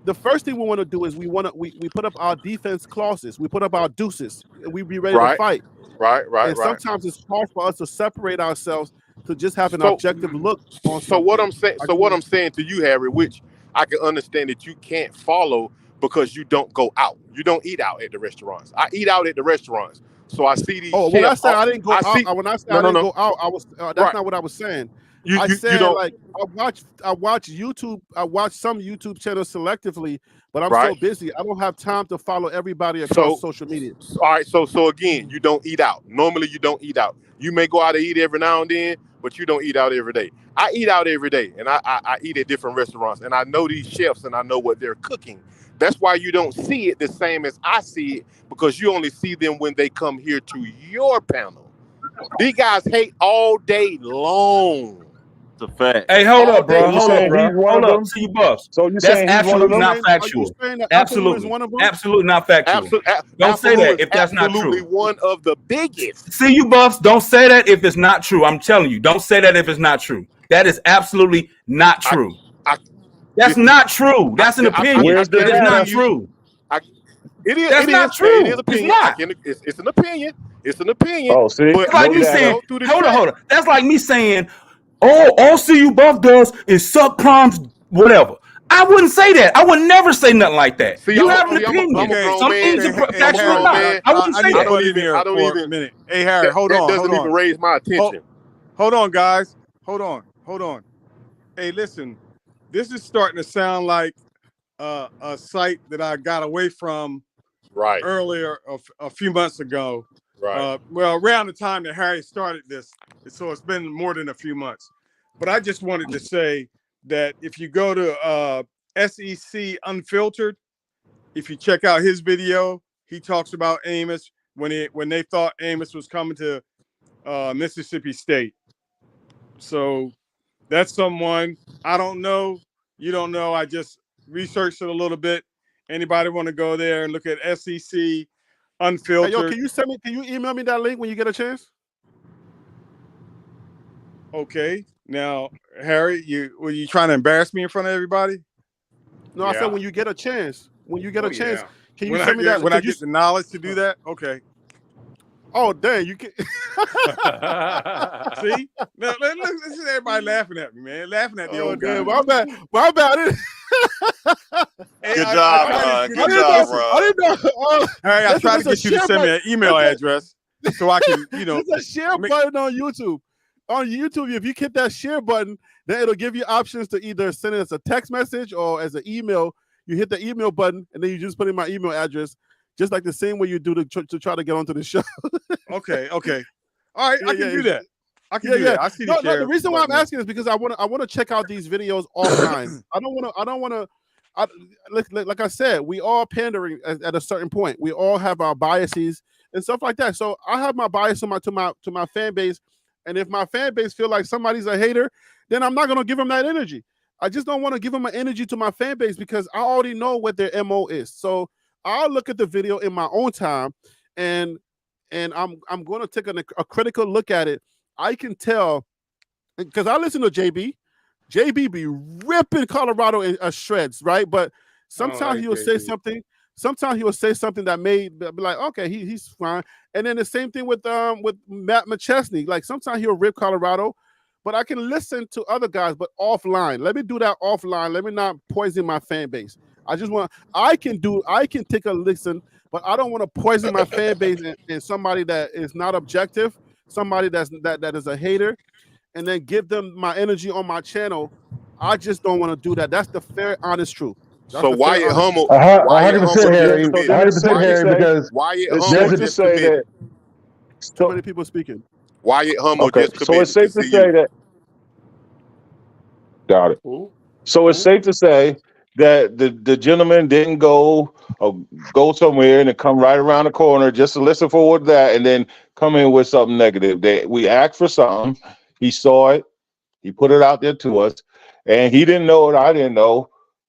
the first thing we want to do is we put up our defense clauses, we put up our deuces, and we be ready to fight. Right. And sometimes it's hard for us to separate ourselves to just have an objective look on. So what I'm saying to you, Harry, which I can understand that you can't follow because you don't go out. You don't eat out at the restaurants. I eat out at the restaurants. So I see these. When I said I didn't go out, when I said I didn't go out, I was that's not what I was saying. I said I watch YouTube. I watch some YouTube channels selectively, but I'm so busy. I don't have time to follow everybody across social media. All right. So again, you don't eat out. Normally, you don't eat out. You may go out and eat every now and then, but you don't eat out every day. I eat out every day, and I eat at different restaurants, and I know these chefs, and I know what they're cooking. That's why you don't see it the same as I see it, because you only see them when they come here to your panel. These guys hate all day long. It's a fact. Hey, hold up, bro. Hold up. See you, Buffs. So you That's saying he's one of absolutely them? not factual. Absolutely not factual. Don't say that if that's not true. Absolutely one of the biggest. See you, Buffs. Don't say that if it's not true. I'm telling you, don't say that if it's not true. That is absolutely not true. That's not true. That's an opinion. It's not true. It is. That's not true. It is opinion. It's an opinion. It's an opinion. Oh, see, it's like me saying, hold on. That's like me saying, all CU Buff does is suck Prime's whatever. I wouldn't say that. I would never say nothing like that. See, you have an opinion. Some things are factual or not. I wouldn't say that. I don't even. A minute. Hey Harry, hold on. That doesn't even raise my attention. Hold on, guys. Hold on. Hey, listen. This is starting to sound like a site that I got away from earlier a few months ago. Well, around the time that Harry started this, so it's been more than a few months. But I just wanted to say that if you go to SEC Unfiltered, if you check out his video, he talks about Amos when they thought Amos was coming to Mississippi State. So that's someone I don't know. You don't know. I just researched it a little bit. Anybody want to go there and look at SEC Unfiltered? Hey, yo, can you email me that link when you get a chance? Okay. Now, Harry, were you trying to embarrass me in front of everybody? No, I said when you get a chance. When you get a chance, can you send me that? When I get the knowledge to do that? Okay. Oh, dang, you can. See? Now, this is everybody laughing at me, man. Laughing at the old guy. My bad. Good job, Good job, bro. I didn't know. Harry, I tried to get you to send me an email address so I can, There's a share button on YouTube. On YouTube, if you hit that share button, then it'll give you options to either send us a text message or as an email. You hit the email button, and then you just put in my email address. Just like the same way you do to try to get onto the show. Okay. All right, I can do that. I can do that. I see the the reason why I'm asking is because I want to check out these videos offline. I don't want to. Like I said, we all pandering at a certain point. We all have our biases, and stuff like that. So I have my bias to my fan base, and if my fan base feel like somebody's a hater, then I'm not gonna give them that energy. I just don't want to give them an energy to my fan base because I already know what their MO is. So I'll look at the video in my own time, and I'm going to take a critical look at it. I can tell because I listen to JB. JB be ripping Colorado in shreds, right? But sometimes he will say something. Sometimes he will say something that may be like, okay, he's fine. And then the same thing with Matt McChesney. Like sometimes he'll rip Colorado, but I can listen to other guys, but offline. Let me do that offline. Let me not poison my fan base. I can take a listen, but I don't want to poison my fan base and somebody that is not objective, somebody that is a hater, and then give them my energy on my channel. I just don't want to do that. That's the fair, honest truth. That's so Wyatt Hummel, 100% Harry, 100% Harry, because Wyatt there's Hummel a just committed. Too many people speaking. Wyatt Hummel just committed. So it's safe to say that. Got it. So it's safe to say that the gentleman didn't go somewhere and then come right around the corner just to listen for what that and then come in with something negative. We asked for something. He saw it. He put it out there to us, and he didn't know it. I didn't know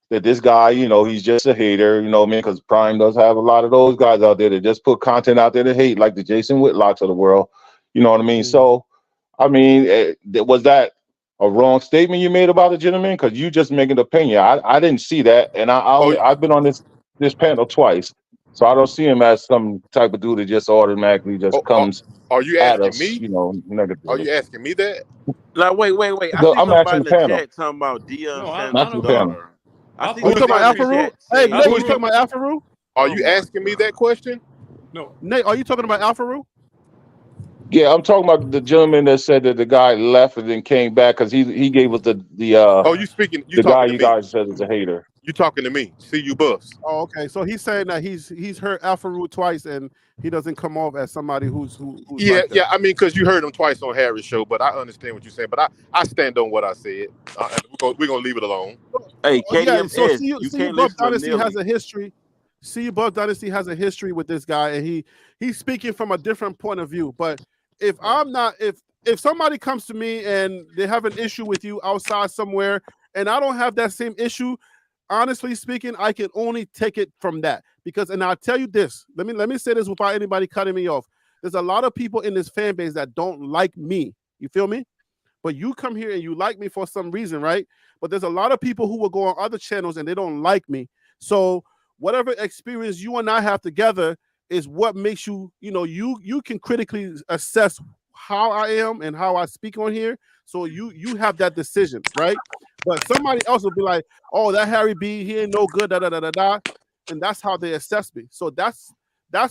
that this guy, he's just a hater, because Prime does have a lot of those guys out there that just put content out there to hate, like the Jason Whitlocks of the world. You know what I mean? So, I mean, was that a wrong statement you made about the gentleman? Because you just make an opinion. I didn't see that, and I've been on this panel twice, so I don't see him as some type of dude that just automatically just comes are you at asking us, me? negatively. Are you asking me that? Like, wait. I No, see I'm somebody asking in the the panel. chat talking about Deion I Not Sanders' the panel. daughter. I see You talking about somebody in the Alpha chat Hey, saying, Nate, you talking about Alpha? Are you asking me that question? No. Nate, are you talking about Alpha? Yeah, I'm talking about the gentleman that said that the guy left and then came back because he gave us the You guy talking to you me? guys said is a hater. You talking to me? See you, Buffs. Oh, okay. So he's saying that he's heard Alpha twice and he doesn't come off as somebody who's Yeah, like that. yeah. I mean, because you heard him twice on Harry's show, but I understand what you're saying. But I stand on what I said. We're gonna leave it alone. Hey, Yeah. So KMS, see you can't Buff listen to Dynasty has Nilly. a history. See you Buff Dynasty has a history with this guy, and he's speaking from a different point of view. But if I'm not, if somebody comes to me and they have an issue with you outside somewhere, and I don't have that same issue, honestly speaking, I can only take it from that. Because, and I'll tell you this, let me say this without anybody cutting me off. There's a lot of people in this fan base that don't like me. You feel me? But you come here and you like me for some reason, right? But there's a lot of people who will go on other channels and they don't like me. So whatever experience you and I have together is what makes you, you can critically assess how I am and how I speak on here. So you have that decision, right? But somebody else will be like, oh, that Harry B, he ain't no good, da da da da da. And that's how they assess me. So that's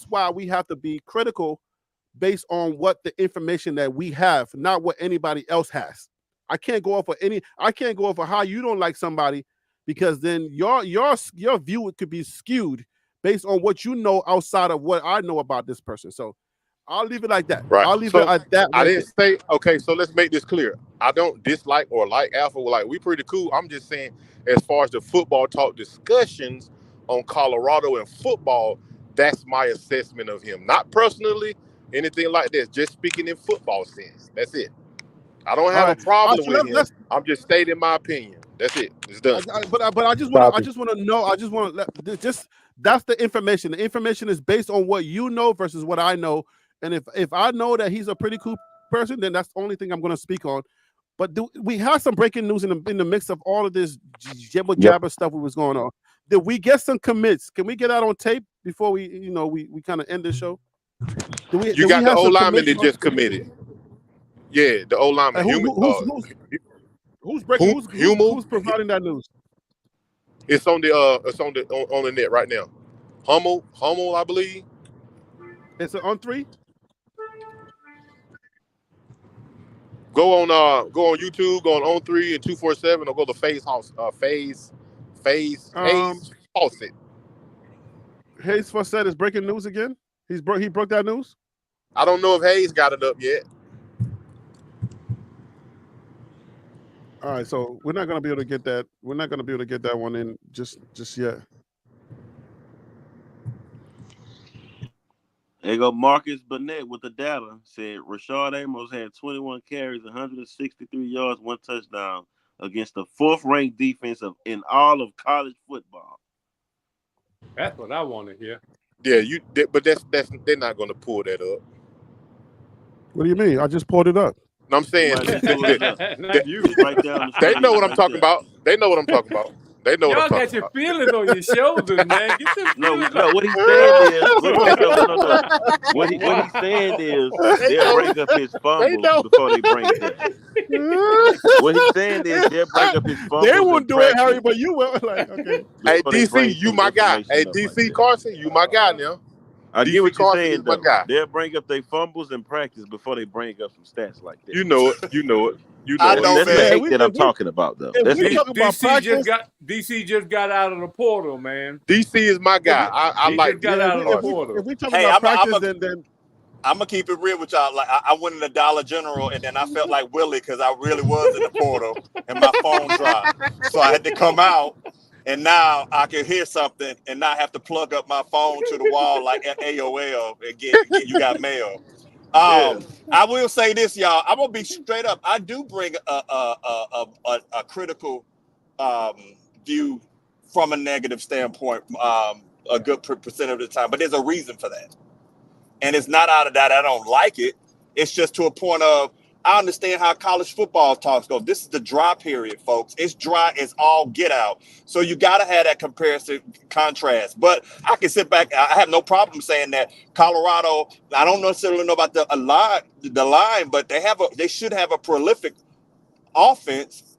why we have to be critical based on what the information that we have, not what anybody else has. I can't go off of how you don't like somebody, because then your view could be skewed based on what you know outside of what I know about this person. So I'll leave it like that. Right. I'll leave so it at that. I didn't say, okay, so let's make this clear. I don't dislike or like Alpha. Like, we pretty cool. I'm just saying, as far as the football talk discussions on Colorado and football, that's my assessment of him. Not personally, anything like this. Just speaking in football sense. That's it. I don't have a problem with him. I'm just stating my opinion. That's it. It's done. But I just want to know. I just want to just that's the information. The information is based on what you know versus what I know. And if I know that he's a pretty cool person, then that's the only thing I'm going to speak on. But we have some breaking news in the mix of all of this jibber jabber stuff that was going on. Did we get some commits? Can we get that on tape before we kind of end the show? You got the old lineman that just committed. Yeah, the old lineman. Who's providing that news? It's on the net right now. Hummel, I believe. It's on 3. Go on YouTube, go on 3 and 247, or go to Hayes Fawcett. Hayes Fawcett is breaking news again. He broke that news. I don't know if Hayes got it up yet. All right, so we're not gonna be able to get that. We're not gonna be able to get that one in just yet. There go Marcus Burnett with the data. Said Rashad Amos had 21 carries, 163 yards, 1 touchdown against the 4th-ranked defense in all of college football. That's what I want to hear. Yeah, but that's they're not going to pull that up. What do you mean? I just pulled it up. No, I'm saying Not you. Right down the they street, know what I'm right talking there. about. They know what I'm talking about. They know what I'm Y'all talking got your about. feelings on your shoulders, man. Get your feelings No. What he's saying is, no. What he's saying is, they'll bring up his fumbles before they bring that. What he's saying is, they'll bring up his fumbles. They won't do it, Harry, but you will. Like, okay. Hey, DC, you my guy. Hey, DC Carson, you my guy now. I DC get what you're Carson saying, is my though. guy. They'll bring up their fumbles in practice before they bring up some stats like that. You know it. You know it. You know I it. know, That's the man. hate that I'm talking about, though. If That's we hate. talking about practice, DC just got out of the portal, man. DC is my guy. I like just got DC out of the Carson. portal. if we talking Hey, about practice, then I'm gonna keep it real with y'all. Like I went in the Dollar General and then I felt like Willie because I really was in the portal and my phone dropped. So I had to come out, and now I can hear something and not have to plug up my phone to the wall like at AOL and get you got mail. I will say this, y'all. I'm gonna be straight up. I do bring a critical view from a negative standpoint a good percent of the time, but there's a reason for that. And it's not out of that I don't like it. It's just to a point of I understand how college football talks go. This is the dry period, folks. It's dry as all get out. So you got to have that comparison contrast. But I can sit back. I have no problem saying that Colorado. I don't necessarily know about the line, but they should have a prolific offense,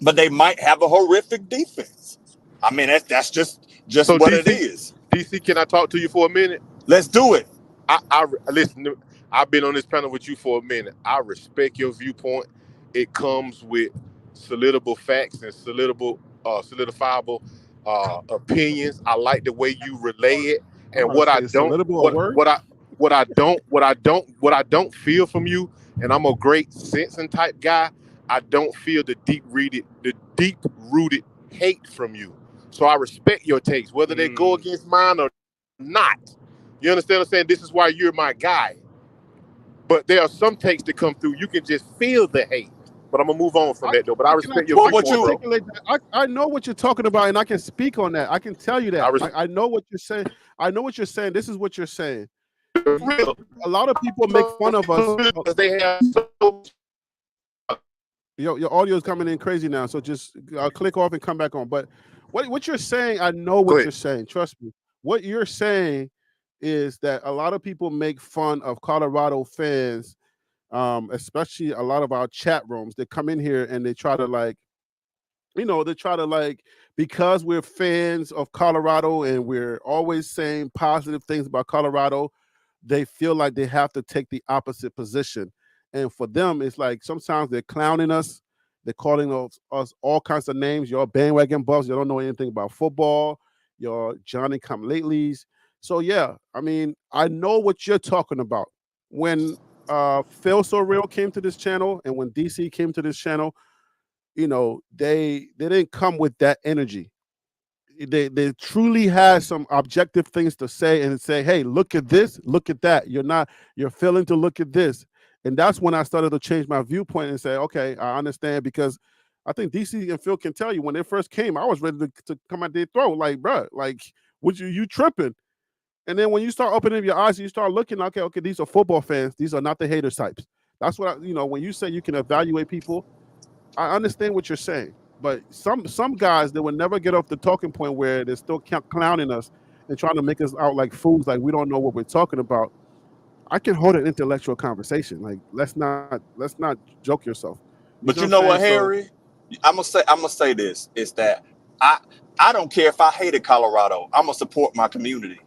but they might have a horrific defense. I mean, that's just So what DC, it is. DC, can I talk to you for a minute? Let's do it. I listen. I've been on this panel with you for a minute. I respect your viewpoint. It comes with solidifiable facts and solidifiable opinions. I like the way you relay it. And what I don't feel from you, and I'm a great sensing type guy. I don't feel the deep rooted hate from you. So I respect your takes, whether they go against mine or not. You understand what I'm saying? This is why you're my guy. But there are some takes that come through. You can just feel the hate. But I'm gonna move on from that though. But I respect your viewpoint, bro. I know what you're talking about, and I can speak on that. I can tell you that. I know what you're saying. I know what you're saying. This is what you're saying. A lot of people make fun of us. They have your audio is coming in crazy now, so just click off and come back on. But what you're saying, I know what you're saying. Trust me. What you're saying is that a lot of people make fun of Colorado fans, especially a lot of our chat rooms. They come in here and they try to because we're fans of Colorado and we're always saying positive things about Colorado, they feel like they have to take the opposite position. And for them, it's like sometimes they're clowning us. They're calling us all kinds of names. You're bandwagon buffs. You don't know anything about football. You're Johnny come latelys. So yeah, I mean, I know what you're talking about. When Phil So Real came to this channel and when DC came to this channel, they didn't come with that energy. They truly had some objective things to say and say, hey, look at this, look at that. You're failing to look at this. And that's when I started to change my viewpoint and say, okay, I understand, because I think DC and Phil can tell you when they first came, I was ready to come at their throat. Like, bro, like, would you tripping? And then when you start opening your eyes and you start looking, okay, these are football fans. These are not the hater types. That's what when you say you can evaluate people, I understand what you're saying. But some guys, they will never get off the talking point where they're still clowning us and trying to make us out like fools, like we don't know what we're talking about. I can hold an intellectual conversation. Like, let's not joke yourself. But you know what, Harry? I'm gonna say this is that I don't care if I hated Colorado. I'm gonna support my community.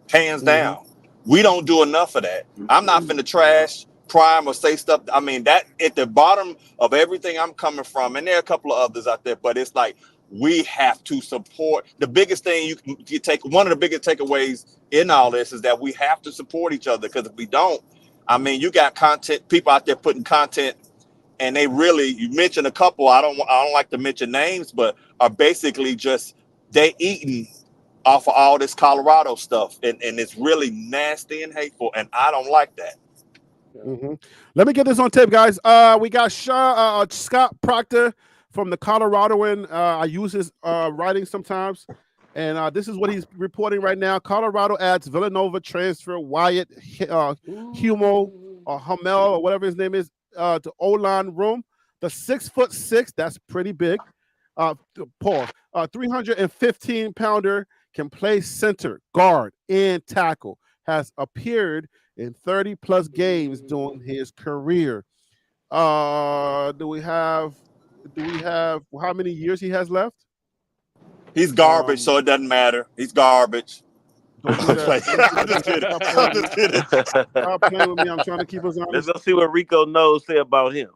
Hands down. We don't do enough of that. I'm not finna trash Prime or say stuff. I mean, that at the bottom of everything I'm coming from, and there are a couple of others out there, but it's like we have to support. The biggest thing you take, one of the biggest takeaways in all this is that we have to support each other, because if we don't, I mean, you got people out there putting content, and they really, you mentioned a couple, I don't like to mention names, but are basically just they eating off of all this Colorado stuff, and it's really nasty and hateful, and I don't like that. Mm-hmm. Let me get this on tape, guys. We got Scott Proctor from the Coloradoan. I use his writing sometimes, and this is what he's reporting right now. Colorado adds Villanova transfer Wyatt Hummel or Hummel or whatever his name is to O-line room. The 6'6", that's pretty big. Paul, 315-pounder can play center, guard, and tackle. Has appeared in 30+ games during his career. Do we have how many years he has left? He's garbage, so it doesn't matter. He's garbage. Don't do that. I'm just kidding. Stop playing with me. I'm trying to keep us honest. Let's go see what Rico knows say about him.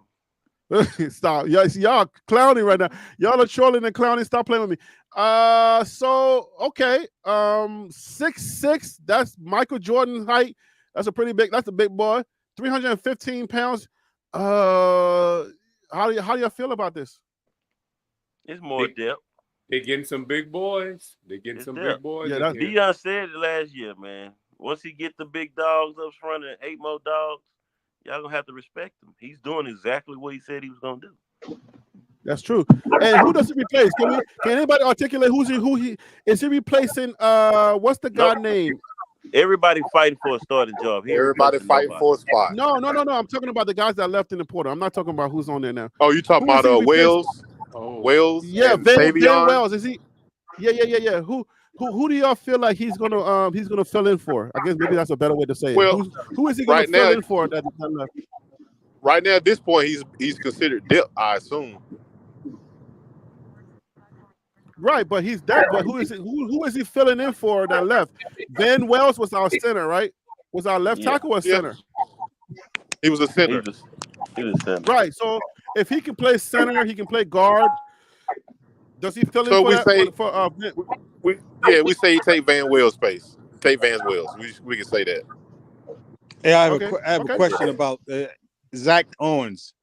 Stop. Y'all clowning right now. Y'all are trolling and clowning. Stop playing with me. So okay. 6'6", that's Michael Jordan's height. That's a big boy. 315 pounds. How do y'all feel about this? It's more depth. They're getting some big boys. Big boys. Yeah, Deion said it last year, man. Once he get the big dogs up front and 8 more dogs, y'all gonna have to respect him. He's doing exactly what he said he was gonna do. That's true. And who does he replace? Can anybody articulate who he is he replacing? What's the guy name? Everybody fighting for a starting job. Everybody fighting for a spot. No. I'm talking about the guys that left in the portal. I'm not talking about who's on there now. Oh, you talking about Wells? Wells? Yeah, Van Wells. Is he? Yeah. Who do y'all feel like he's gonna fill in for? I guess maybe that's a better way to say it. Well, who is he gonna fill in for that left? Right now, at this point, he's considered depth, I assume. Right, but he's that. But who is he filling in for that left? Van Wells was our center, right? Was our left tackle or center? He was a center. He was center. Right. So if he can play center, he can play guard. Does he fill in for that? We say take Van Wells' space. Take Van Wells. We can say that. Hey, I have a question about Zach Owens.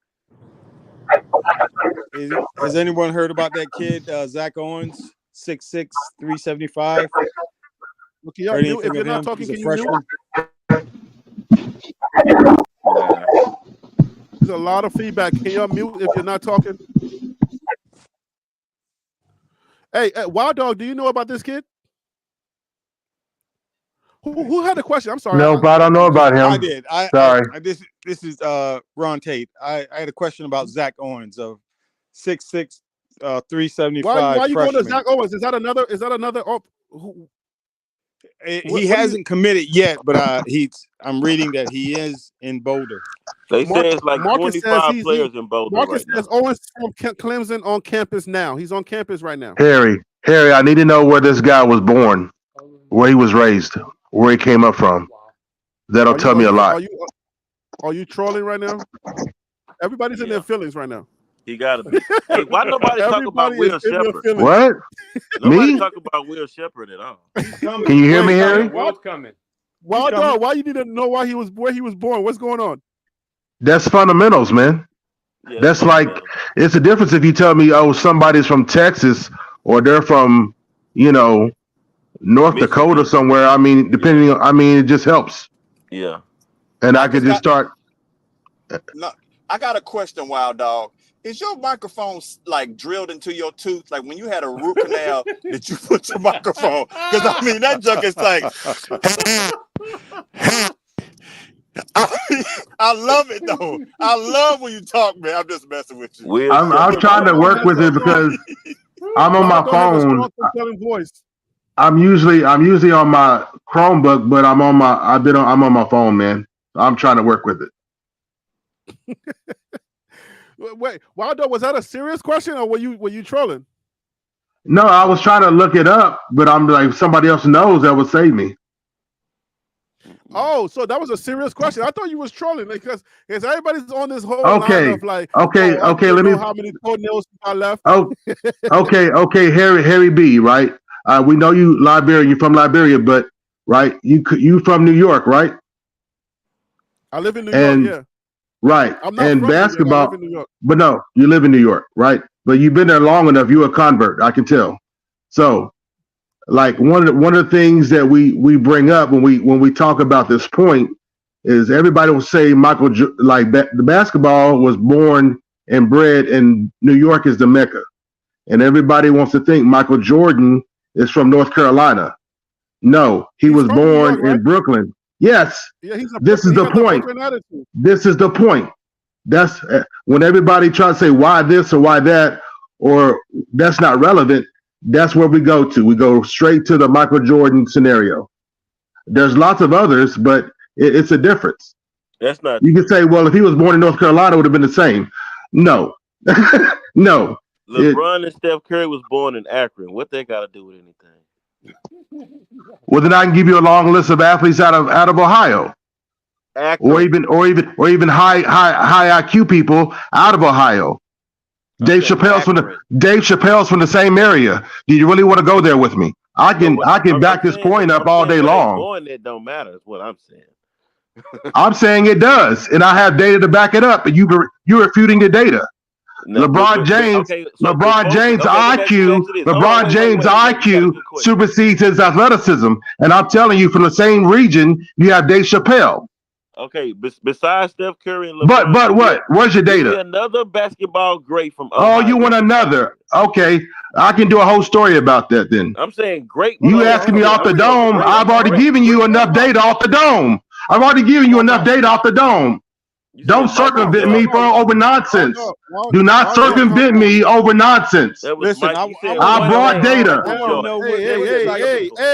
Has anyone heard about that kid, Zach Owens, 6'6", 375? Look, if you're not talking, He's can a you freshman. There's a lot of feedback. Can you unmute if you're not talking? Hey, Wild Dog, do you know about this kid? Who had the question? I'm sorry. No, but I don't know about him. I did. Sorry. This is Ron Tate. I had a question about Zach Owens of 6'6", 375. Why you going to freshman. Zach Owens? Is that another? He hasn't committed yet, but I'm reading that he is in Boulder. They say it's like 25 players in Boulder. Marcus right says now. Owens from Clemson on campus now. He's on campus right now. Harry, I need to know where this guy was born, where he was raised, where he came up from. That'll tell me a lot. Are you trolling right now? Everybody's in their feelings right now. He gotta be. Hey, why nobody talk about Will Shepherd? What? Nobody Me? talk about Will Shepherd at all. Can you hear me, Harry? Will's coming. Wild Dog, why you need to know where he was born? What's going on? That's fundamentals, man. Yeah, That's like, it's a difference if you tell me, oh, somebody's from Texas or they're from, North Dakota somewhere. I mean, it just helps. Yeah. And I could just start. No, I got a question, Wild Dog. Is your microphone like drilled into your tooth? Like when you had a root canal, did you put your microphone? Because I mean, that junk is like. I love it though. I love when you talk, man. I'm just messing with you. I'm trying to work with it because I'm on my phone. I'm usually on my Chromebook, but I'm on my phone, man. I'm trying to work with it. Wait, Wildo, was that a serious question or were you trolling? No, I was trying to look it up, but I'm like, somebody else knows that would save me. Oh, so that was a serious question. I thought you was trolling because everybody's on this whole Okay. line of like, Okay. Let me. How many toenails got left? Oh, okay. Harry B. Right. We know you Liberia. You're from Liberia, but right, you from New York, right? I live in New York. Yeah. Right. I'm not And from New York, basketball. I live in New York. But no, you live in New York, right? But you've been there long enough. You're a convert. I can tell. So, like one of the things that we bring up when we talk about this point is everybody will say the basketball was born and bred in New York is the Mecca, and everybody wants to think Michael Jordan is from North Carolina. No, he's was born York, right? In Brooklyn. Yes. Yeah, this is the point. This is the point. That's when everybody tries to say why this or why that, or that's not relevant. That's where we go to. We go straight to the Michael Jordan scenario. There's lots of others, but it's a difference. That's not. You can say, well, if he was born in North Carolina, it would have been the same. No, no. LeBron and Steph Curry was born in Akron. What they got to do with anything? Well, then I can give you a long list of athletes out of Ohio, Akron. or even high IQ people out of Ohio. Dave Chappelle's from the same area. Do you really want to go there with me? I can back this point up all day long. Born that don't matter. Is what I'm saying. I'm saying it does, and I have data to back it up. And you're refuting the data. No, LeBron James IQ supersedes his athleticism, and I'm telling you, from the same region, you have Dave Chappelle. Okay, besides Steph Curry and LeBron, but what? Where's your data? Another basketball great from Ohio. Oh, you want another? Okay, I can do a whole story about that then. I'm saying great. You asking me off the dome? I've already given you enough data off the dome. I've already given you enough data off the dome. Don't circumvent me over nonsense. Do not circumvent me over nonsense. Listen, I brought data.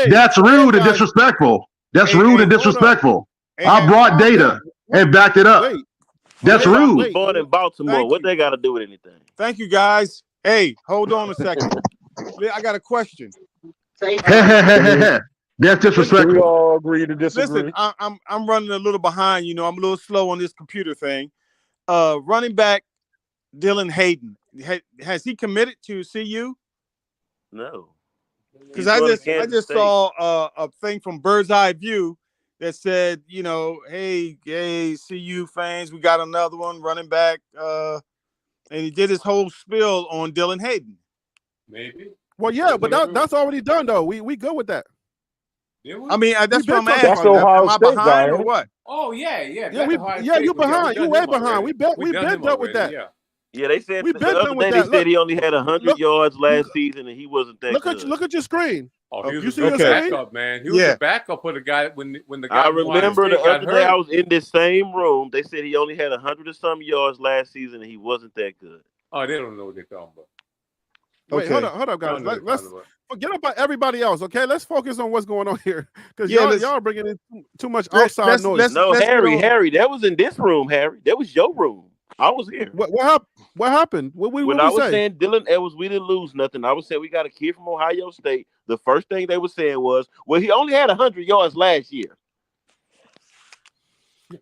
That's rude and disrespectful. That's rude and disrespectful. I brought data and backed it up. That's rude. Born in Baltimore. What they got to do with anything? Thank you, guys. Hey, hold on a second. I got a question. That's disrespectful. We all agree to disagree. Listen, I'm running a little behind. I'm a little slow on this computer thing. Running back Dylan Hayden, has he committed to CU? No. Because I just saw a thing from Bird's Eye View that said, hey, CU fans, we got another one running back, and he did his whole spiel on Dylan Hayden. Maybe. Well, yeah, but that's already done though. We good with that. I mean, that's what I'm asking. That's Ohio Am I State behind guy, or what? Oh yeah. You behind. You way behind. We been done with that. Yeah, they said the other day they said he only had 100 yards last season and he wasn't that good. Look at your screen. Oh, he was you see the backup, man. He was the backup for the guy when the guy. I remember the other day I was in this same room. They said he only had 100 or some yards last season and he wasn't that good. Oh, they don't know what they're talking about. Wait, hold up, guys. Let's forget about everybody else, okay? Let's focus on what's going on here because y'all bringing in too much outside noise. Harry, that was in this room, Harry. That was your room. I was here. What happened? When I was saying Dylan Edwards, we didn't lose nothing. I was saying we got a kid from Ohio State. The first thing they were saying was, well, he only had 100 yards last year.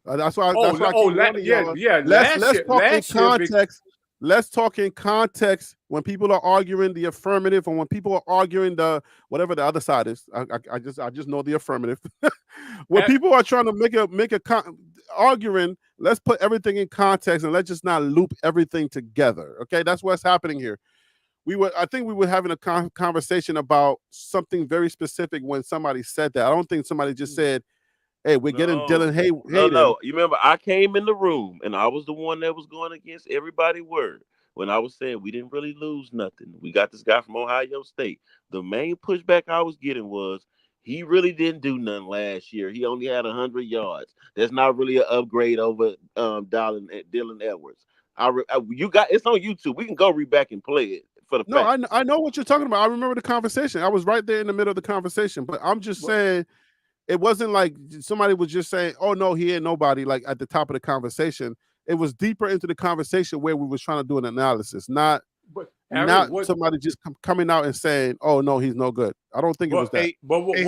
That's why. Let's talk in context. Let's talk in context when people are arguing the affirmative, and when people are arguing the whatever the other side is. I just know the affirmative. When people are trying to make a arguing, let's put everything in context and let's just not loop everything together. Okay, that's what's happening here. I think we were having a conversation about something very specific when somebody said that. I don't think somebody just said, hey, we're getting Dylan Hayden. No. You remember I came in the room and I was the one that was going against everybody's word when I was saying we didn't really lose nothing. We got this guy from Ohio State. The main pushback I was getting was he really didn't do nothing last year. He only had 100 yards. That's not really an upgrade over Dylan Edwards. You got it's on YouTube. We can go read back and play it. I know what you're talking about. I remember the conversation. I was right there in the middle of the conversation, but I'm just saying it wasn't like somebody was just saying, oh no, he ain't nobody, like at the top of the conversation. It was deeper into the conversation where we was trying to do an analysis, not somebody just coming out and saying, oh no, he's no good. I don't think it was that. But what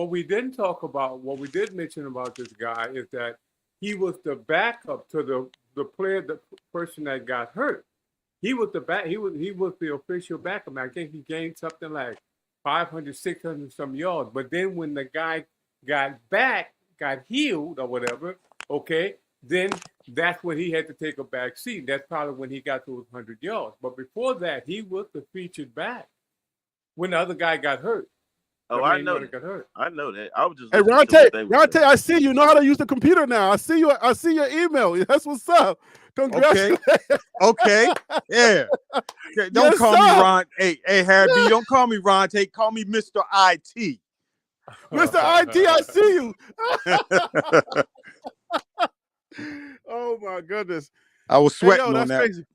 we didn't talk about, what we did mention about this guy is that he was the backup to the player, the person that got hurt. He was he was the official backup. I think he gained something like 500, 600 some yards. But then when the guy got healed or whatever, okay, then that's when he had to take a back seat. That's probably when he got to 100 yards. But before that, he was the featured back. when the other guy got hurt. Oh, I know that. Got hurt. I know that. I was just. Hey, Ronte, I see you know how to use the computer now. I see your email. That's what's up. Congratulations. Okay. Yeah. Okay. Don't call me Ron. Hey, Harry B, don't call me Ronte. Call me Mr. IT. Mr. IT, I see you. Oh my goodness. I was sweating on that. Crazy.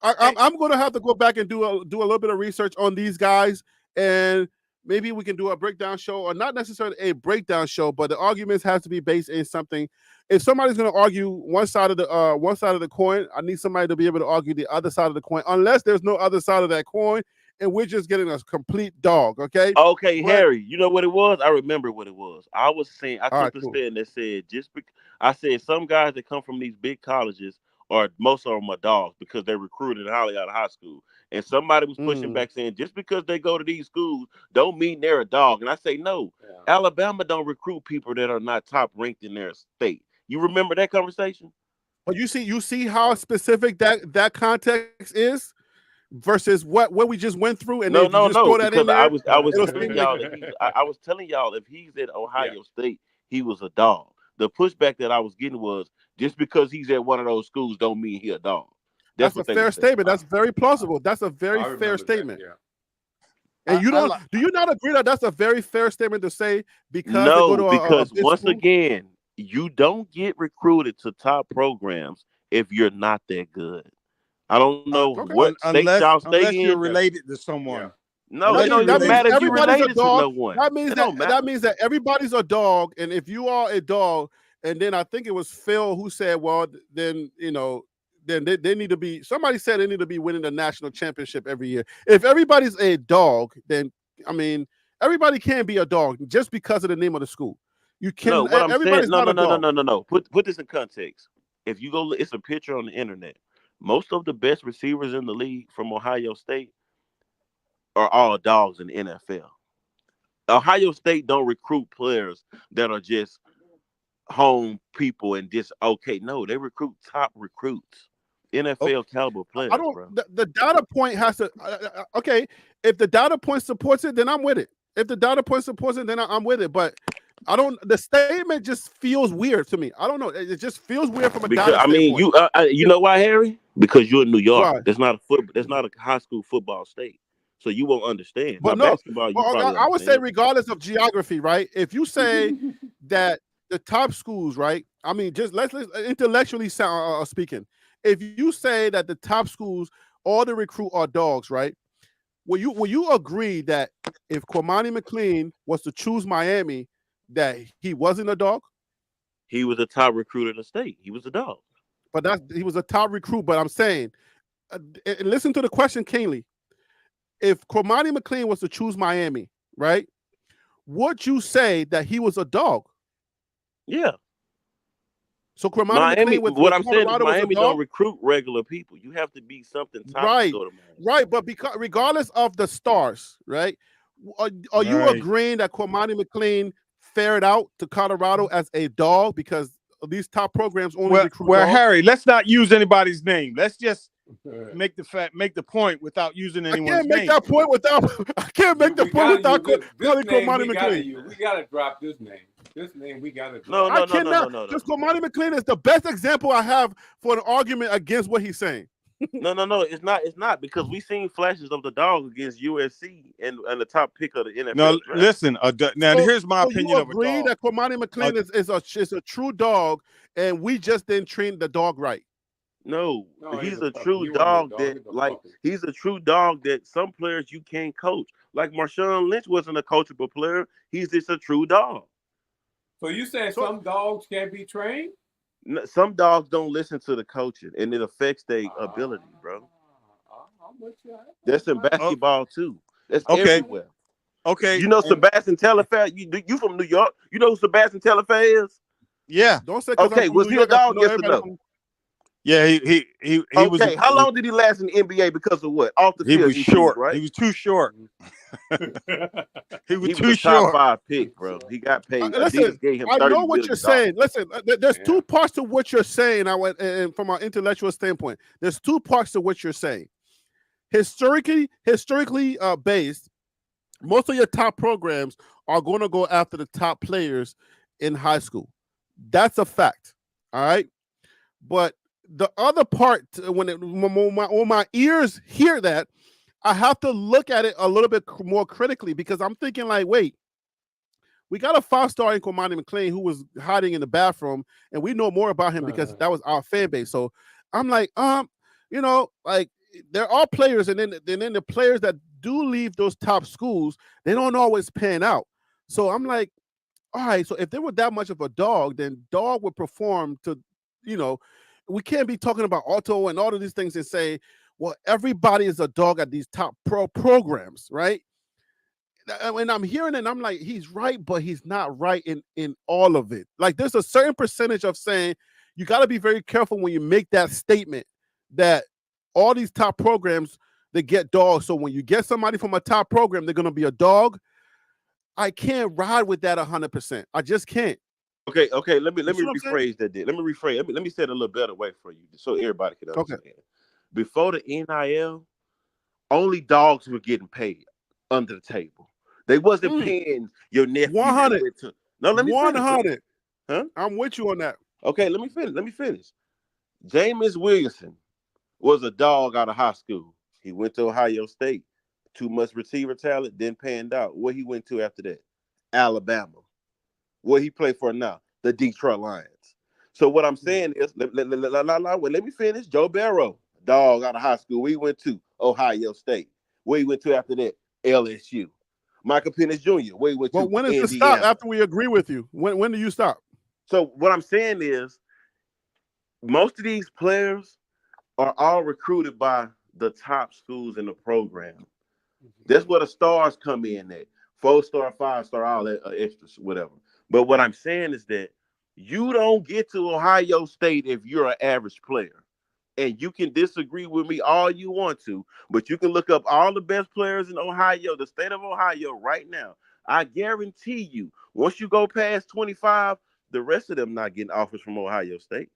I'm going to have to go back and do a little bit of research on these guys, and maybe we can do a breakdown show, or not necessarily a breakdown show, but the arguments have to be based in something. If somebody's going to argue one side of the coin, I need somebody to be able to argue the other side of the coin, unless there's no other side of that coin, and we're just getting a complete dog. Okay. Okay, Harry. You know what it was? I remember what it was. I was saying I took the stand that said I said some guys that come from these big colleges, or most of them are dogs because they're recruited highly out of high school. And somebody was pushing back saying just because they go to these schools don't mean they're a dog. And I say no. Alabama don't recruit people that are not top ranked in their state. You remember that conversation? But you see how specific that context is versus what we just went through. And no. Because I was telling y'all if he's at Ohio State, he was a dog. The pushback that I was getting was just because he's at one of those schools don't mean he a dog. That's a fair statement. That's very plausible. That's a very fair statement. And do you not agree that that's a very fair statement to say because because once again, you don't get recruited to top programs if you're not that good. I don't know what state y'all stay unless in. you're related to someone. No, it don't even matter if you're related to no one. That means that everybody's a dog, and if you are a dog, and then I think it was Phil who said, well, then then they need to be. Somebody said they need to be winning the national championship every year. If everybody's a dog, then I mean everybody can't be a dog just because of the name of the school. You can't. No, what I'm saying, no. Put this in context. If you go, it's a picture on the internet. Most of the best receivers in the league from Ohio State are all dogs in the NFL. Ohio State don't recruit players that are just home people and just okay. No, they recruit top recruits, NFL caliber players. I don't. Bro. The data point has to. Okay, if the data point supports it, then I'm with it. If the data point supports it, then I'm with it. But I don't. The statement just feels weird to me. I don't know. It just feels weird from a data standpoint. I mean, you know why, Harry? Because you're in New York. Why? That's not a high school football state. So you won't understand. But now, no, basketball, I would say regardless of geography, right? If you say that the top schools, right? I mean, just let's intellectually speaking. If you say that the top schools, all the recruit are dogs, right? Will you agree that if Kwamani McLean was to choose Miami, that he wasn't a dog? He was a top recruit in the state. He was a dog. But he was a top recruit. But I'm saying, listen to the question keenly. If Kwamani McLean was to choose Miami, right? Would you say that he was a dog? Yeah. So Miami, what I'm saying is Miami don't recruit regular people. You have to be something top right, to go to Miami. Right. But because regardless of the stars, right? Are you agreeing that Kwamani McLean fared out to Colorado as a dog because these top programs only recruit dogs? Harry, let's not use anybody's name. Let's just make the point without using anyone's name. I can't make the point without Kwamani McLean. We gotta drop this name. This name we gotta drop. No. Just Kwamani McLean is the best example I have for an argument against what he's saying. No, it's not because we seen flashes of the dog against USC and the top pick of the NFL. No, listen. Now here's my opinion of a dog. You agree that Kwamani McLean is a true dog, and we just didn't train the dog right. No, he's a true dog he's a true dog that some players you can't coach. Like Marshawn Lynch wasn't a coachable player. He's just a true dog. So you saying some dogs can't be trained? Some dogs don't listen to the coaching, and it affects their ability, bro. That's in basketball too. That's everywhere. Okay. You know Sebastian Telfair? You from New York? You know who Sebastian Telfair is? Yeah. Don't say. Okay, was he a dog? Yes or no? Yeah, he was. Okay, how long did he last in the NBA because of what? Off the field, he was short. Right? He was too short. He was too short. Top 5 pick, bro. He got paid. Listen, gave him I $30 know what you're saying. Listen, there's two parts to what you're saying. And from an intellectual standpoint, there's two parts to what you're saying. historically based, most of your top programs are going to go after the top players in high school. That's a fact. All right. But the other part, when my ears hear that, I have to look at it a little bit more critically, because I'm thinking like, wait, we got a 5-star in Kwamani McLean who was hiding in the bathroom, and we know more about him because that was our fan base. So I'm like, like there are players, and then the players that do leave those top schools, they don't always pan out. So I'm like, all right, so if they were that much of a dog, then dog would perform to, we can't be talking about auto and all of these things and say, well, everybody is a dog at these top programs, right? And I'm hearing it and I'm like, he's right, but he's not right in all of it. Like, there's a certain percentage of saying you got to be very careful when you make that statement that all these top programs, they get dogs. So when you get somebody from a top program, they're going to be a dog. I can't ride with that 100%. I just can't. Okay. Let me rephrase that. Let me rephrase. Let me say it a little better way for you, so everybody can understand. Okay. Before the NIL, only dogs were getting paid under the table. They wasn't paying your nephew. 100. No, let me 100. Finish. Huh? I'm with you on that. Okay, let me finish. Jameis Williamson was a dog out of high school. He went to Ohio State. Too much receiver talent, didn't pan out. Where he went to after that? Alabama. Where he played for now? The Detroit Lions. So what I'm saying is, let me finish. Joe Burrow, dog out of high school. We went to Ohio State. Where he went to after that? LSU. Michael Penix Jr. Where he went to But when is Indiana. it stop after we agree with you? When do you stop? So what I'm saying is, most of these players are all recruited by the top schools in the program. That's where the stars come in at. 4-star, 5-star, all that extras, whatever. But what I'm saying is that you don't get to Ohio State if you're an average player. And you can disagree with me all you want to, but you can look up all the best players in Ohio, the state of Ohio right now. I guarantee you, once you go past 25, the rest of them not getting offers from Ohio State.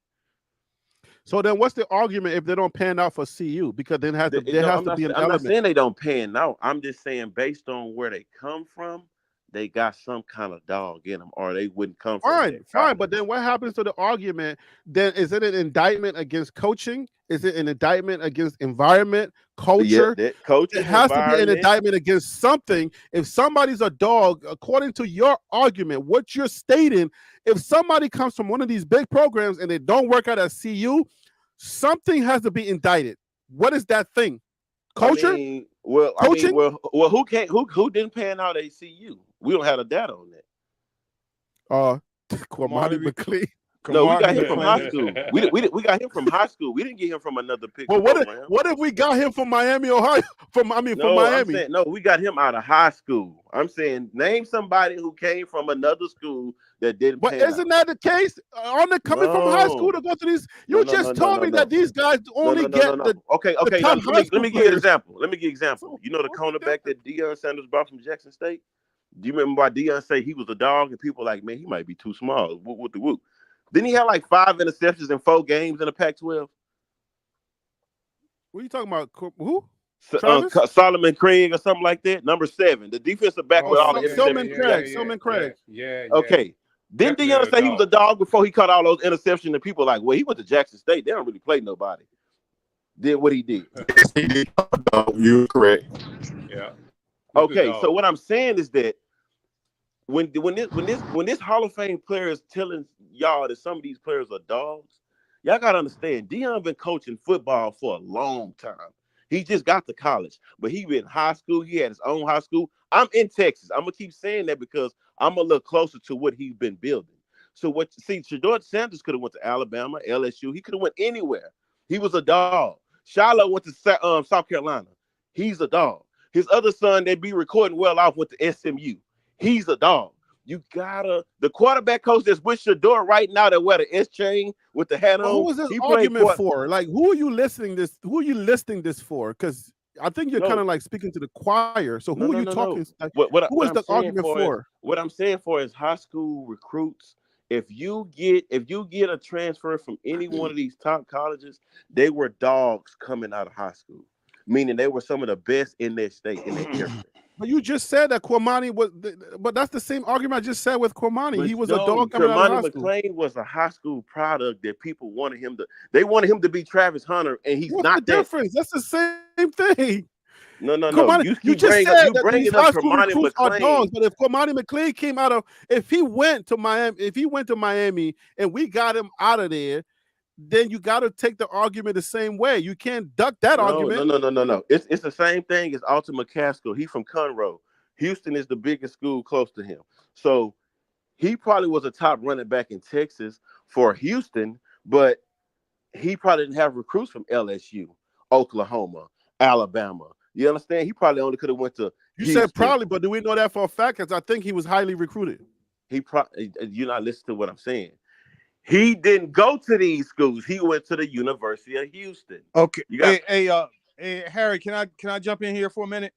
So then what's the argument if they don't pan out for CU? Because then there has to be an element. I'm not saying they don't pan out. I'm just saying based on where they come from, they got some kind of dog in them, or they wouldn't come from. Fine. But then what happens to the argument? Then is it an indictment against coaching? Is it an indictment against environment, culture? Yeah, coaching, it has to be an indictment against something. If somebody's a dog, according to your argument, what you're stating, if somebody comes from one of these big programs and they don't work out at CU, something has to be indicted. What is that thing? Culture? Coaching? Who didn't pan out at CU? We don't have the data on that. Kwamani McLean. No, we got him from high school. We got him from high school. We didn't get him from another pick. Well, what if we got him from Miami, Ohio? From Miami. We got him out of high school. I'm saying, name somebody who came from another school that didn't. But isn't that the case? Aren't they coming from high school to go to these? You just told me that these guys only get the. Okay. Let me give you an example. You know the cornerback that Deion Sanders brought from Jackson State? Do you remember why Deion say he was a dog and people like, man, he might be too small. What the whoop? Didn't he have like 5 interceptions in 4 games in the Pac-12? What are you talking about? Who? Solomon Craig or something like that. Number 7, the defensive back with all the interceptions. Solomon Craig. Yeah. Okay. Didn't Deion say he was a dog before he caught all those interceptions and people like, well, he went to Jackson State. They don't really play nobody. Did what he did. You're correct. Yeah. Okay, so what I'm saying is that when this Hall of Fame player is telling y'all that some of these players are dogs, y'all gotta understand, Deion been coaching football for a long time. He just got to college, but he been in high school. He had his own high school. I'm in Texas. I'm gonna keep saying that because I'm a little closer to what he's been building. So Shedeur Sanders could have went to Alabama, LSU. He could have went anywhere. He was a dog. Shiloh went to South Carolina. He's a dog. His other son, they be recording well off, went to SMU. He's a dog. You gotta, the quarterback coach that's with Shedeur right now that wear the S chain with the hat on. Who was this argument for? Like, who are you listing this for? Because I think you're kind of like speaking to the choir. So who are you talking? Like, who is the argument for? What I'm saying for is high school recruits. If you get a transfer from any one of these top colleges, they were dogs coming out of high school. meaning they were some of the best in their state, in their area. But you just said that Cormani was, but that's the same argument I just said with Cormani. But He was no, a dog coming out of high school. McClain was a high school product that people wanted him to. They wanted him to be Travis Hunter, and he's What's not the difference? That's the same thing. No. Cormani, you just bring said you that bringing these up high school Cormani recruits are McClain. dogs. But if Cormani McClain came out of, if he went to Miami and we got him out of there, then you got to take the argument the same way. You can't duck that argument. No. It's the same thing as Alton McCaskill. He's from Conroe. Houston is the biggest school close to him. So he probably was a top running back in Texas for Houston, but he probably didn't have recruits from LSU, Oklahoma, Alabama. You understand? He probably only could have went to Houston. Said probably, but do we know that for a fact? Because I think he was highly recruited. You're not listening to what I'm saying. He didn't go to these schools. He went to the University of Houston. Okay. Hey, Harry, can I jump in here for a minute?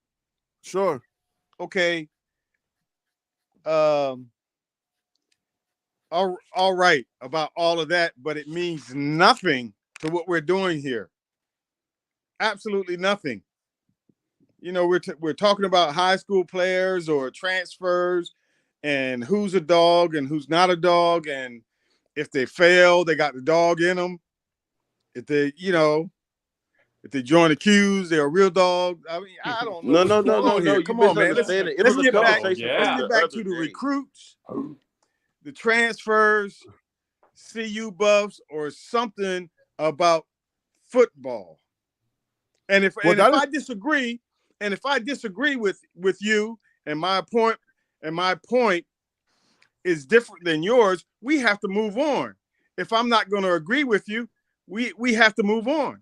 Sure. Okay. All right about all of that, but it means nothing to what we're doing here. Absolutely nothing. You know, we're talking about high school players or transfers and who's a dog and who's not a dog, and if they fail, they got the dog in them. If they, if they join the queues, they're a real dog. I mean, I don't know. No. Come on, man. Let's get back to the recruits, the transfers, CU buffs, or something about football. And if I disagree with you, and my point is different than yours, we have to move on. If I'm not going to agree with you, we have to move on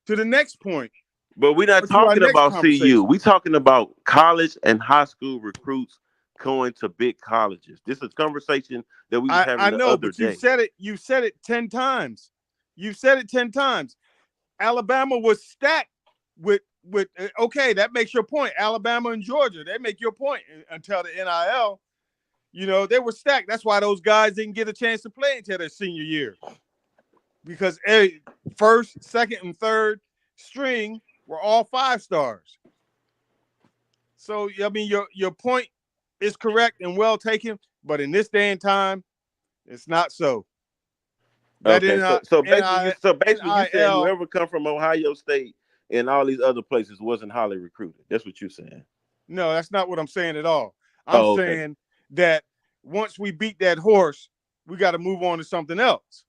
to the next point. But we're not talking about CU. We're talking about college and high school recruits going to big colleges. This is a conversation that we were having the other day. You said it 10 times. You said it 10 times. Alabama was stacked with okay, that makes your point. Alabama and Georgia, they make your point until the NIL. They were stacked. That's why those guys didn't get a chance to play until their senior year. Because first, second, and third string were all 5 stars. So, I mean, your point is correct and well taken, but in this day and time, it's not so. Okay, so basically you said whoever come from Ohio State and all these other places wasn't highly recruited. That's what you're saying. No, that's not what I'm saying at all. I'm saying that once we beat that horse, we got to move on to something else.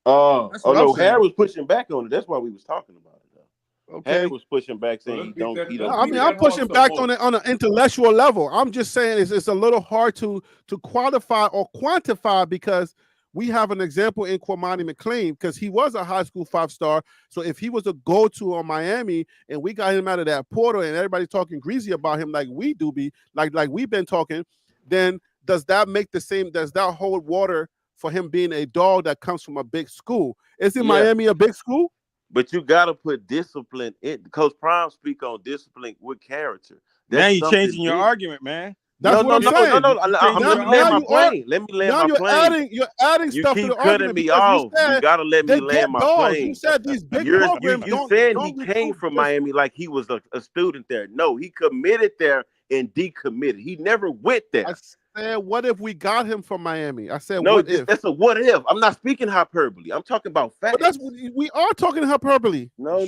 No, Harry was pushing back on it. That's why we was talking about it, though. Okay. Harry was pushing back saying he don't. I mean, I'm pushing back on an intellectual level. I'm just saying it's a little hard to qualify or quantify, because we have an example in Cormani McClain, because he was a high school 5-star. So if he was a go-to on Miami and we got him out of that portal and everybody's talking greasy about him like we do like we've been talking, then does that make the same? Does that hold water for him being a dog that comes from a big school? Isn't Miami a big school? But you got to put discipline in. Coach Prime speak on discipline with character. Now you're changing your argument, man. That's what I'm saying. No. Let me land my plane. Let me land my plane. You're adding stuff to the argument. You keep cutting me off. You gotta let me land my plane. You said these big programs. You said he came from Miami like he was a student there. No, he committed there and decommitted. He never went there. I said, what if we got him from Miami? I said, no, what if? That's a what if. I'm not speaking hyperbole. I'm talking about facts. But we are talking hyperbole. No.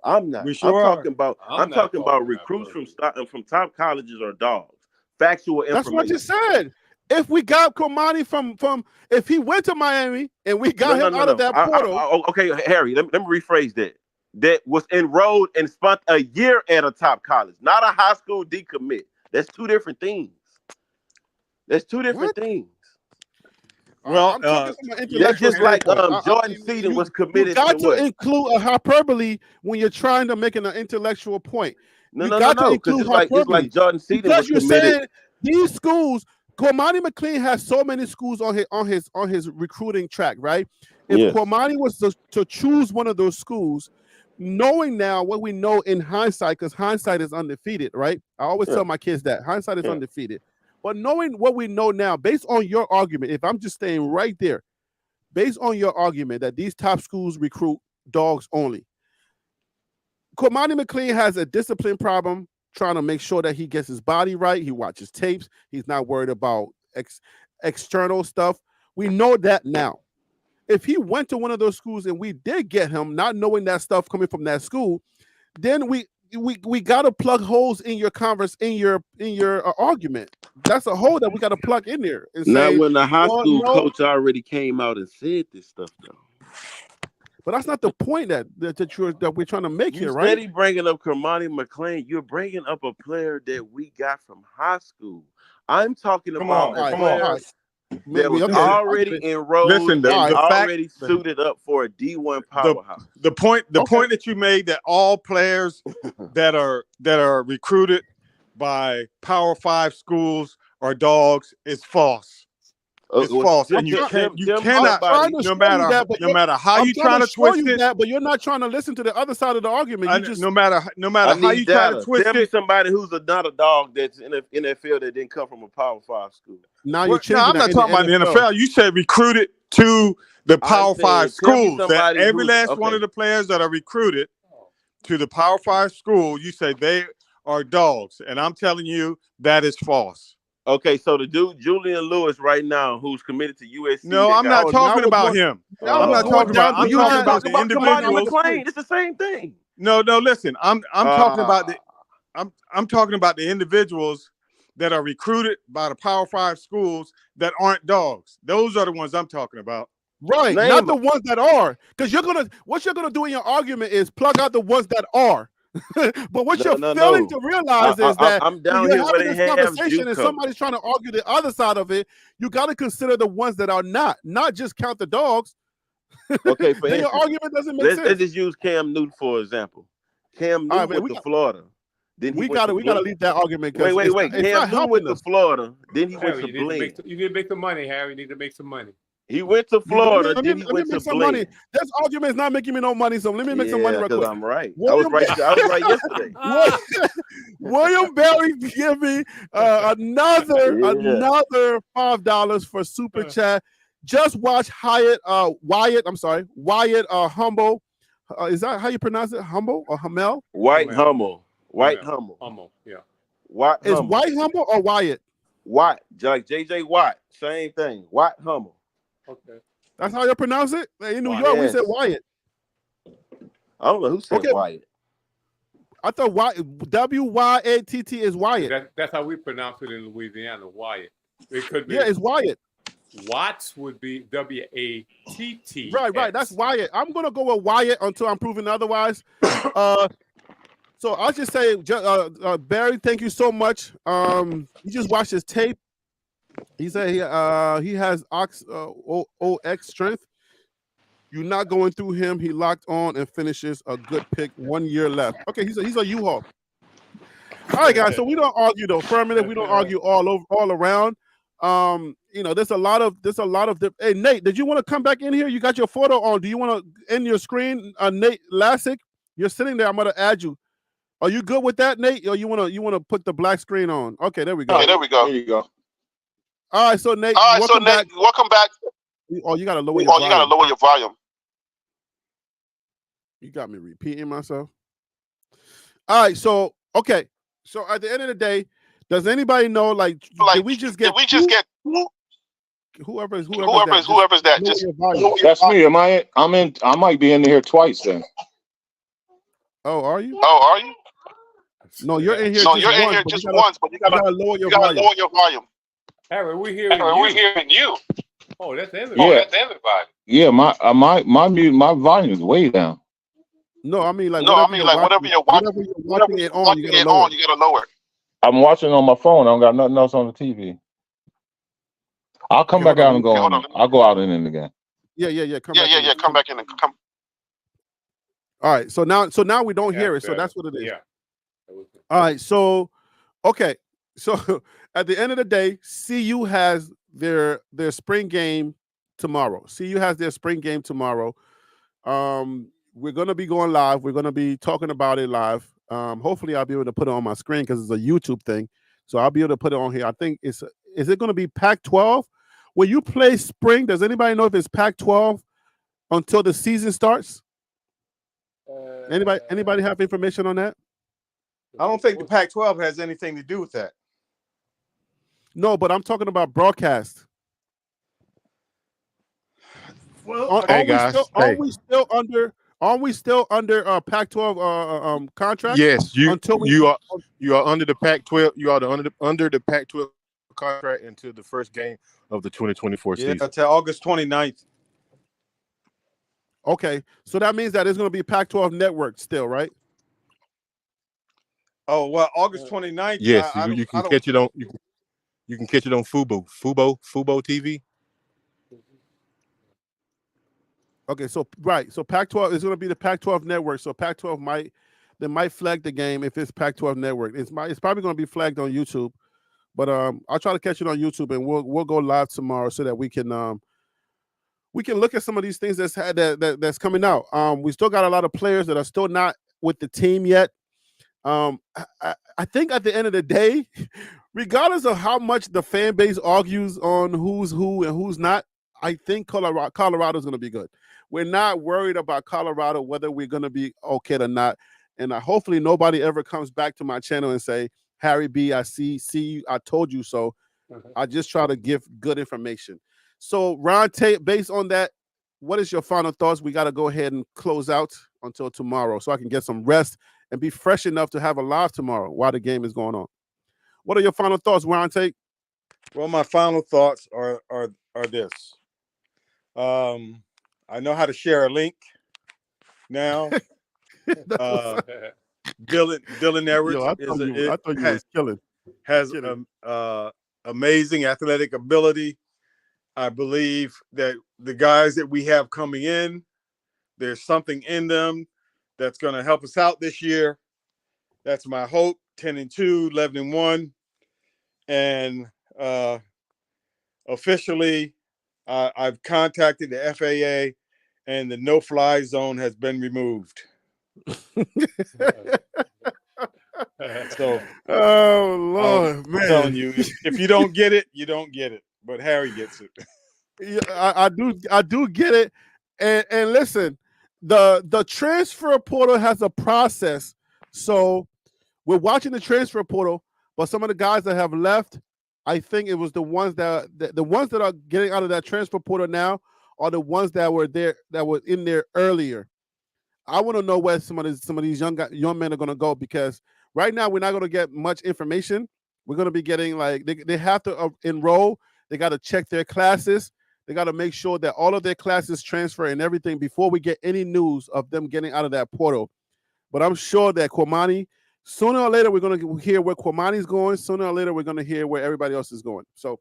I'm not. I'm talking about recruits from top colleges or dogs. Factual information. That's what you said. If we got Cormani from if he went to Miami and we got him out of that portal. Okay, Harry, let me rephrase that. That was enrolled and spent a year at a top college, not a high school decommit. That's two different things. Things. Well, that's just like Jordan Seaton was committed. You got to include a hyperbole when you're trying to make an intellectual point. No. It's like Jordan Seaton was you're committed. Saying these schools, Cormani McClain has so many schools on his recruiting track, right? If Cormani was to choose one of those schools, knowing now what we know in hindsight, because hindsight is undefeated, right? I always tell my kids that hindsight is undefeated. But knowing what we know now, based on your argument, if I'm just staying right there, based on your argument that these top schools recruit dogs only, Cormani McLean has a discipline problem, trying to make sure that he gets his body right. He watches tapes. He's not worried about external stuff. We know that now. If he went to one of those schools and we did get him, not knowing that stuff coming from that school, then we got to plug holes in your argument. That's a hole that we got to plug in there. And Not say, when the high well, school no. coach already came out and said this stuff though. But that's not the point that we're trying to make here, You right? steady bringing up Cormani McLean. You're bringing up a player that we got from high school. I'm talking about a player that was already enrolled and already suited up for a D1 powerhouse. The point that you made that all players that are recruited by Power 5 schools are dogs is false. It's false, and you cannot. No matter how you try to twist it, but you're not trying to listen to the other side of the argument. No matter how you try to twist Tell me it. somebody who's not a dog that's in the NFL that didn't come from a Power 5 school. Now I'm not talking about the NFL. You said recruited to the Power 5 schools. That every last one of the players that are recruited to the Power 5 school, you say they are dogs, and I'm telling you that is false. Okay, so the dude Julian Lewis right now, who's committed to USC. No, I'm not talking about him. I'm not talking about. I'm talking about the individuals. It's the same thing. No. Listen, I'm talking about the. I'm talking about the individuals that are recruited by the Power 5 schools that aren't dogs. Those are the ones I'm talking about. Right, not the ones that are. Because what you're gonna do in your argument is plug out the ones that are. But what you're failing to realize is that I'm down when here you're where having they this have conversation and somebody's trying to argue the other side of it, you got to consider the ones that are not just count the dogs. Okay, for then instance, your argument doesn't make sense. Let's just use Cam Newton for example. Cam Newton went to Florida. Then we gotta leave that argument. Wait. Cam Newton went to Florida. Then he went to Harry, Blink. You need to make some money, Harry. You need to make some money. He went to Florida. Then he went to Blink. This argument is not making me no money, so let me make some money real quick. I'm right. I was right yesterday. William Berry give me another $5 for super chat. Just watch Wyatt Humble. Is that how you pronounce it? Humble or Hummel? White Hummel. Hummel, yeah. White is Hummel. White Humble or Wyatt? White, like JJ Watt, same thing. White Hummel. Okay. That's how you pronounce it? In New York, we said Wyatt. I don't know who said Wyatt. I thought WYATT is Wyatt. That's how we pronounce it in Louisiana, Wyatt. It could be. Yeah, it's Wyatt. Watts would be WATT. Right. That's Wyatt. I'm gonna go with Wyatt until I'm proven otherwise. So I'll just say, Barry, thank you so much. You just watched his tape. He said he has OX strength. You're not going through him. He locked on and finishes a good pick. 1 year left. Okay, he's a U-Haul. All right, guys. So we don't argue though. Affirmative. We don't argue all around. There's a lot of. Hey, Nate, did you want to come back in here? You got your photo on. Do you want to end your screen? Nate Lassick, you're sitting there. I'm gonna add you. Are you good with that, Nate? Or you wanna put the black screen on? Okay, there we go. There you go. All right, so Nate, welcome back. Oh, you gotta lower your volume. You got me repeating myself. All right, so okay. So at the end of the day, does anybody know did we just get whoever's that? Just that's me. I might be in here twice then. Oh, are you? No, you're in here just once, but you gotta lower your volume. Harry, we're hearing you. Oh, that's everybody. Yeah. That's everybody. Yeah, my volume is way down. No, I mean whatever you're watching it on, you gotta lower it. I'm watching on my phone. I don't got nothing else on the TV. I'll come back out and go on. I'll go out and in again. Yeah. Come back in and come. All right. So now we don't hear it. So that's what it is. Yeah. All right. So, okay. So at the end of the day, CU has their spring game tomorrow. CU has their spring game tomorrow. We're gonna be going live. We're gonna be talking about it live. Hopefully, I'll be able to put it on my screen because it's a YouTube thing. So I'll be able to put it on here. I think is it going to be Pac-12? When you play spring, does anybody know if it's Pac-12 until the season starts? Anybody have information on that? I don't think the Pac-12 has anything to do with that. No, but I'm talking about broadcast. Well, Are we still under Pac-12 contract? Yes, until we you are under the Pac-12. You are under the Pac-12 contract until the first game of the 2024 season. Until August 29th. Okay, so that means that it's going to be Pac-12 network still, right? Oh well, August 29th. Yes, you can catch it on you can catch it on Fubo TV. Okay, so Pac-12 is going to be the Pac-12 network. So Pac-12 might flag the game if it's Pac-12 network. It's probably going to be flagged on YouTube, but I'll try to catch it on YouTube, and we'll go live tomorrow so that we can look at some of these things that's coming out. We still got a lot of players that are still not with the team yet. I think at the end of the day, regardless of how much the fan base argues on who's who and who's not, I think Colorado's going to be good. We're not worried about Colorado, whether we're going to be okay or not. And hopefully nobody ever comes back to my channel and say, Harry B, I see you, I told you so. I just try to give good information. So Ron Tate, based on that, what is your final thoughts? We got to go ahead and close out until tomorrow so I can get some rest and be fresh enough to have a live tomorrow while the game is going on. What are your final thoughts, Ron Tate? Well, my final thoughts are this. I know how to share a link now. Dylan Edwards has amazing athletic ability. I believe that the guys that we have coming in, there's something in them that's going to help us out this year. That's my hope. 10-2, 11-1, and officially, I've contacted the FAA, and the no-fly zone has been removed. So, oh Lord, I'm man! telling you, if you don't get it, you don't get it. But Harry gets it. Yeah, I do get it. And listen, the transfer portal has a process. So we're watching the transfer portal, but some of the guys that have left, I think it was the ones that are getting out of that transfer portal now are the ones that were in there earlier. I want to know where some of these young men are going to go, because right now we're not going to get much information. We're going to be getting they have to enroll. They got to check their classes. They got to make sure that all of their classes transfer and everything before we get any news of them getting out of that portal. But I'm sure that Kwamani, sooner or later, we're going to hear where Kwamani's going. Sooner or later, we're going to hear where everybody else is going. So,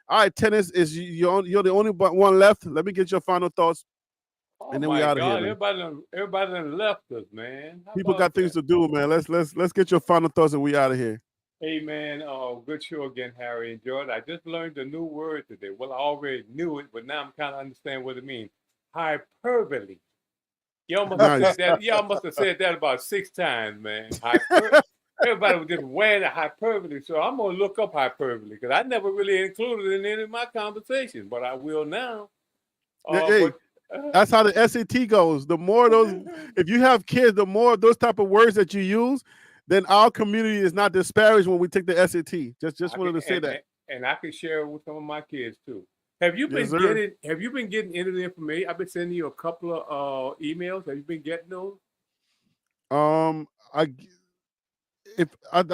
all right, Tennis, you're the only one left. Let me get your final thoughts, and then we out of here. Everybody done left us, man. People got things to do, man. Let's get your final thoughts, and we out of here. Hey, man, good show again, Harry. Enjoyed it. I just learned a new word today. Well, I already knew it, but now I'm kind of understanding what it means. Hyperbole. Y'all must have said that about 6 times, man. Everybody was just wearing a hyperbole, so I'm going to look up hyperbole, because I never really included it in any of my conversations, but I will now. That's how the SAT goes. The more those, if you have kids, the more those type of words that you use, then our community is not disparaged when we take the SAT. Just wanted to say that. And I can share it with some of my kids too. Have you been getting into the information? I've been sending you a couple of emails. Have you been getting those? I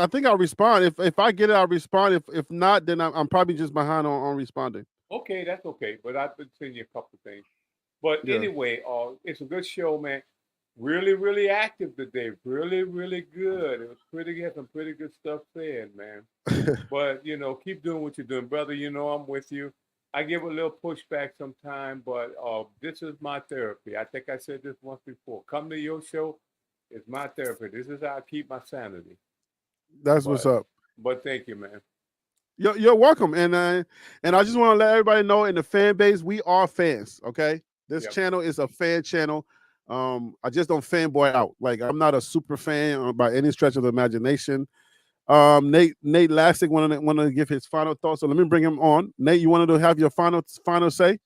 think I'll respond. If I get it, I'll respond. If not, then I'm probably just behind on responding. Okay, that's okay. But I've been sending you a couple of things. But anyway, it's a good show, man. Really, really active today. Really, really good. It was had some pretty good stuff said, man. But, keep doing what you're doing. Brother, I'm with you. I give a little pushback sometime, but this is my therapy. I think I said this once before. Come to your show. It's my therapy. This is how I keep my sanity. What's up. But thank you, man. You're welcome. And I just want to let everybody know, in the fan base, we are fans, okay? This channel is a fan channel. I just don't fanboy out. Like, I'm not a super fan by any stretch of the imagination. Nate Lastic wanted to give his final thoughts, so let me bring him on. Nate, you wanted to have your final say?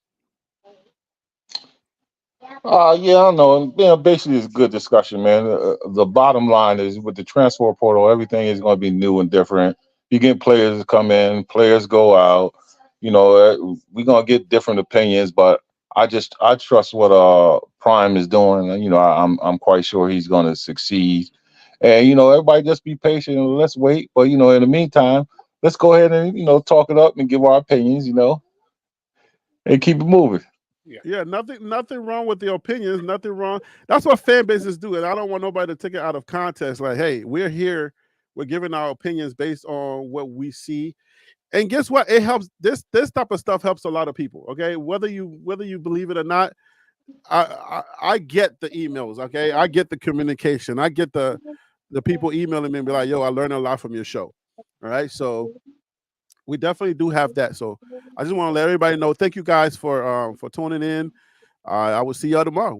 Yeah, I know. And, basically, it's good discussion, man. The bottom line is with the transfer portal, everything is going to be new and different. You get players to come in, players go out. We're going to get different opinions, but I trust what Prime is doing. And, I'm quite sure he's going to succeed. And, everybody just be patient and let's wait. But, in the meantime, let's go ahead and, talk it up and give our opinions, and keep it moving. Yeah, nothing wrong with the opinions. Nothing wrong. That's what fan bases do, and I don't want nobody to take it out of context. Like, hey, we're here. We're giving our opinions based on what we see, and guess what? It helps. This type of stuff helps a lot of people. Okay, whether you believe it or not, I get the emails. Okay, I get the communication. I get the people emailing me and be like, "Yo, I learned a lot from your show." All right, so we definitely do have that. So I just want to let everybody know. Thank you guys for tuning in. I will see y'all tomorrow.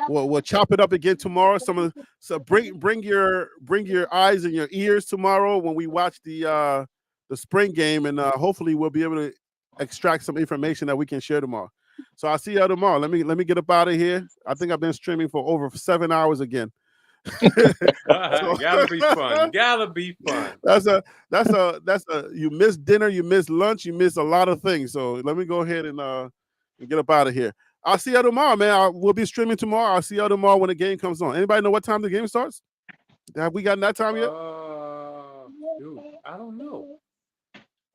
We'll chop it up again tomorrow. So bring your eyes and your ears tomorrow when we watch the spring game, and hopefully we'll be able to extract some information that we can share tomorrow. So I'll see y'all tomorrow. Let me get up out of here. I think I've been streaming for over 7 hours again. Gotta be fun. Gotta be fun. That's a you miss dinner, you miss lunch, you miss a lot of things. So let me go ahead and get up out of here. I'll see you tomorrow, man. We'll be streaming tomorrow. I'll see you tomorrow when the game comes on. Anybody know what time the game starts? Have we gotten that time yet? Dude, I don't know.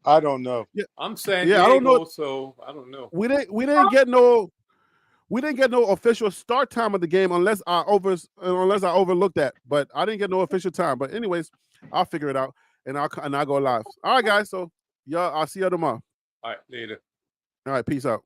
I don't know. Yeah. I'm San Diego, I don't know. so I don't know. We didn't get no official start time of the game unless I overlooked that. But I didn't get no official time. But anyways, I'll figure it out and I'll go live. All right, guys. So I'll see you tomorrow. All right, later. All right, peace out.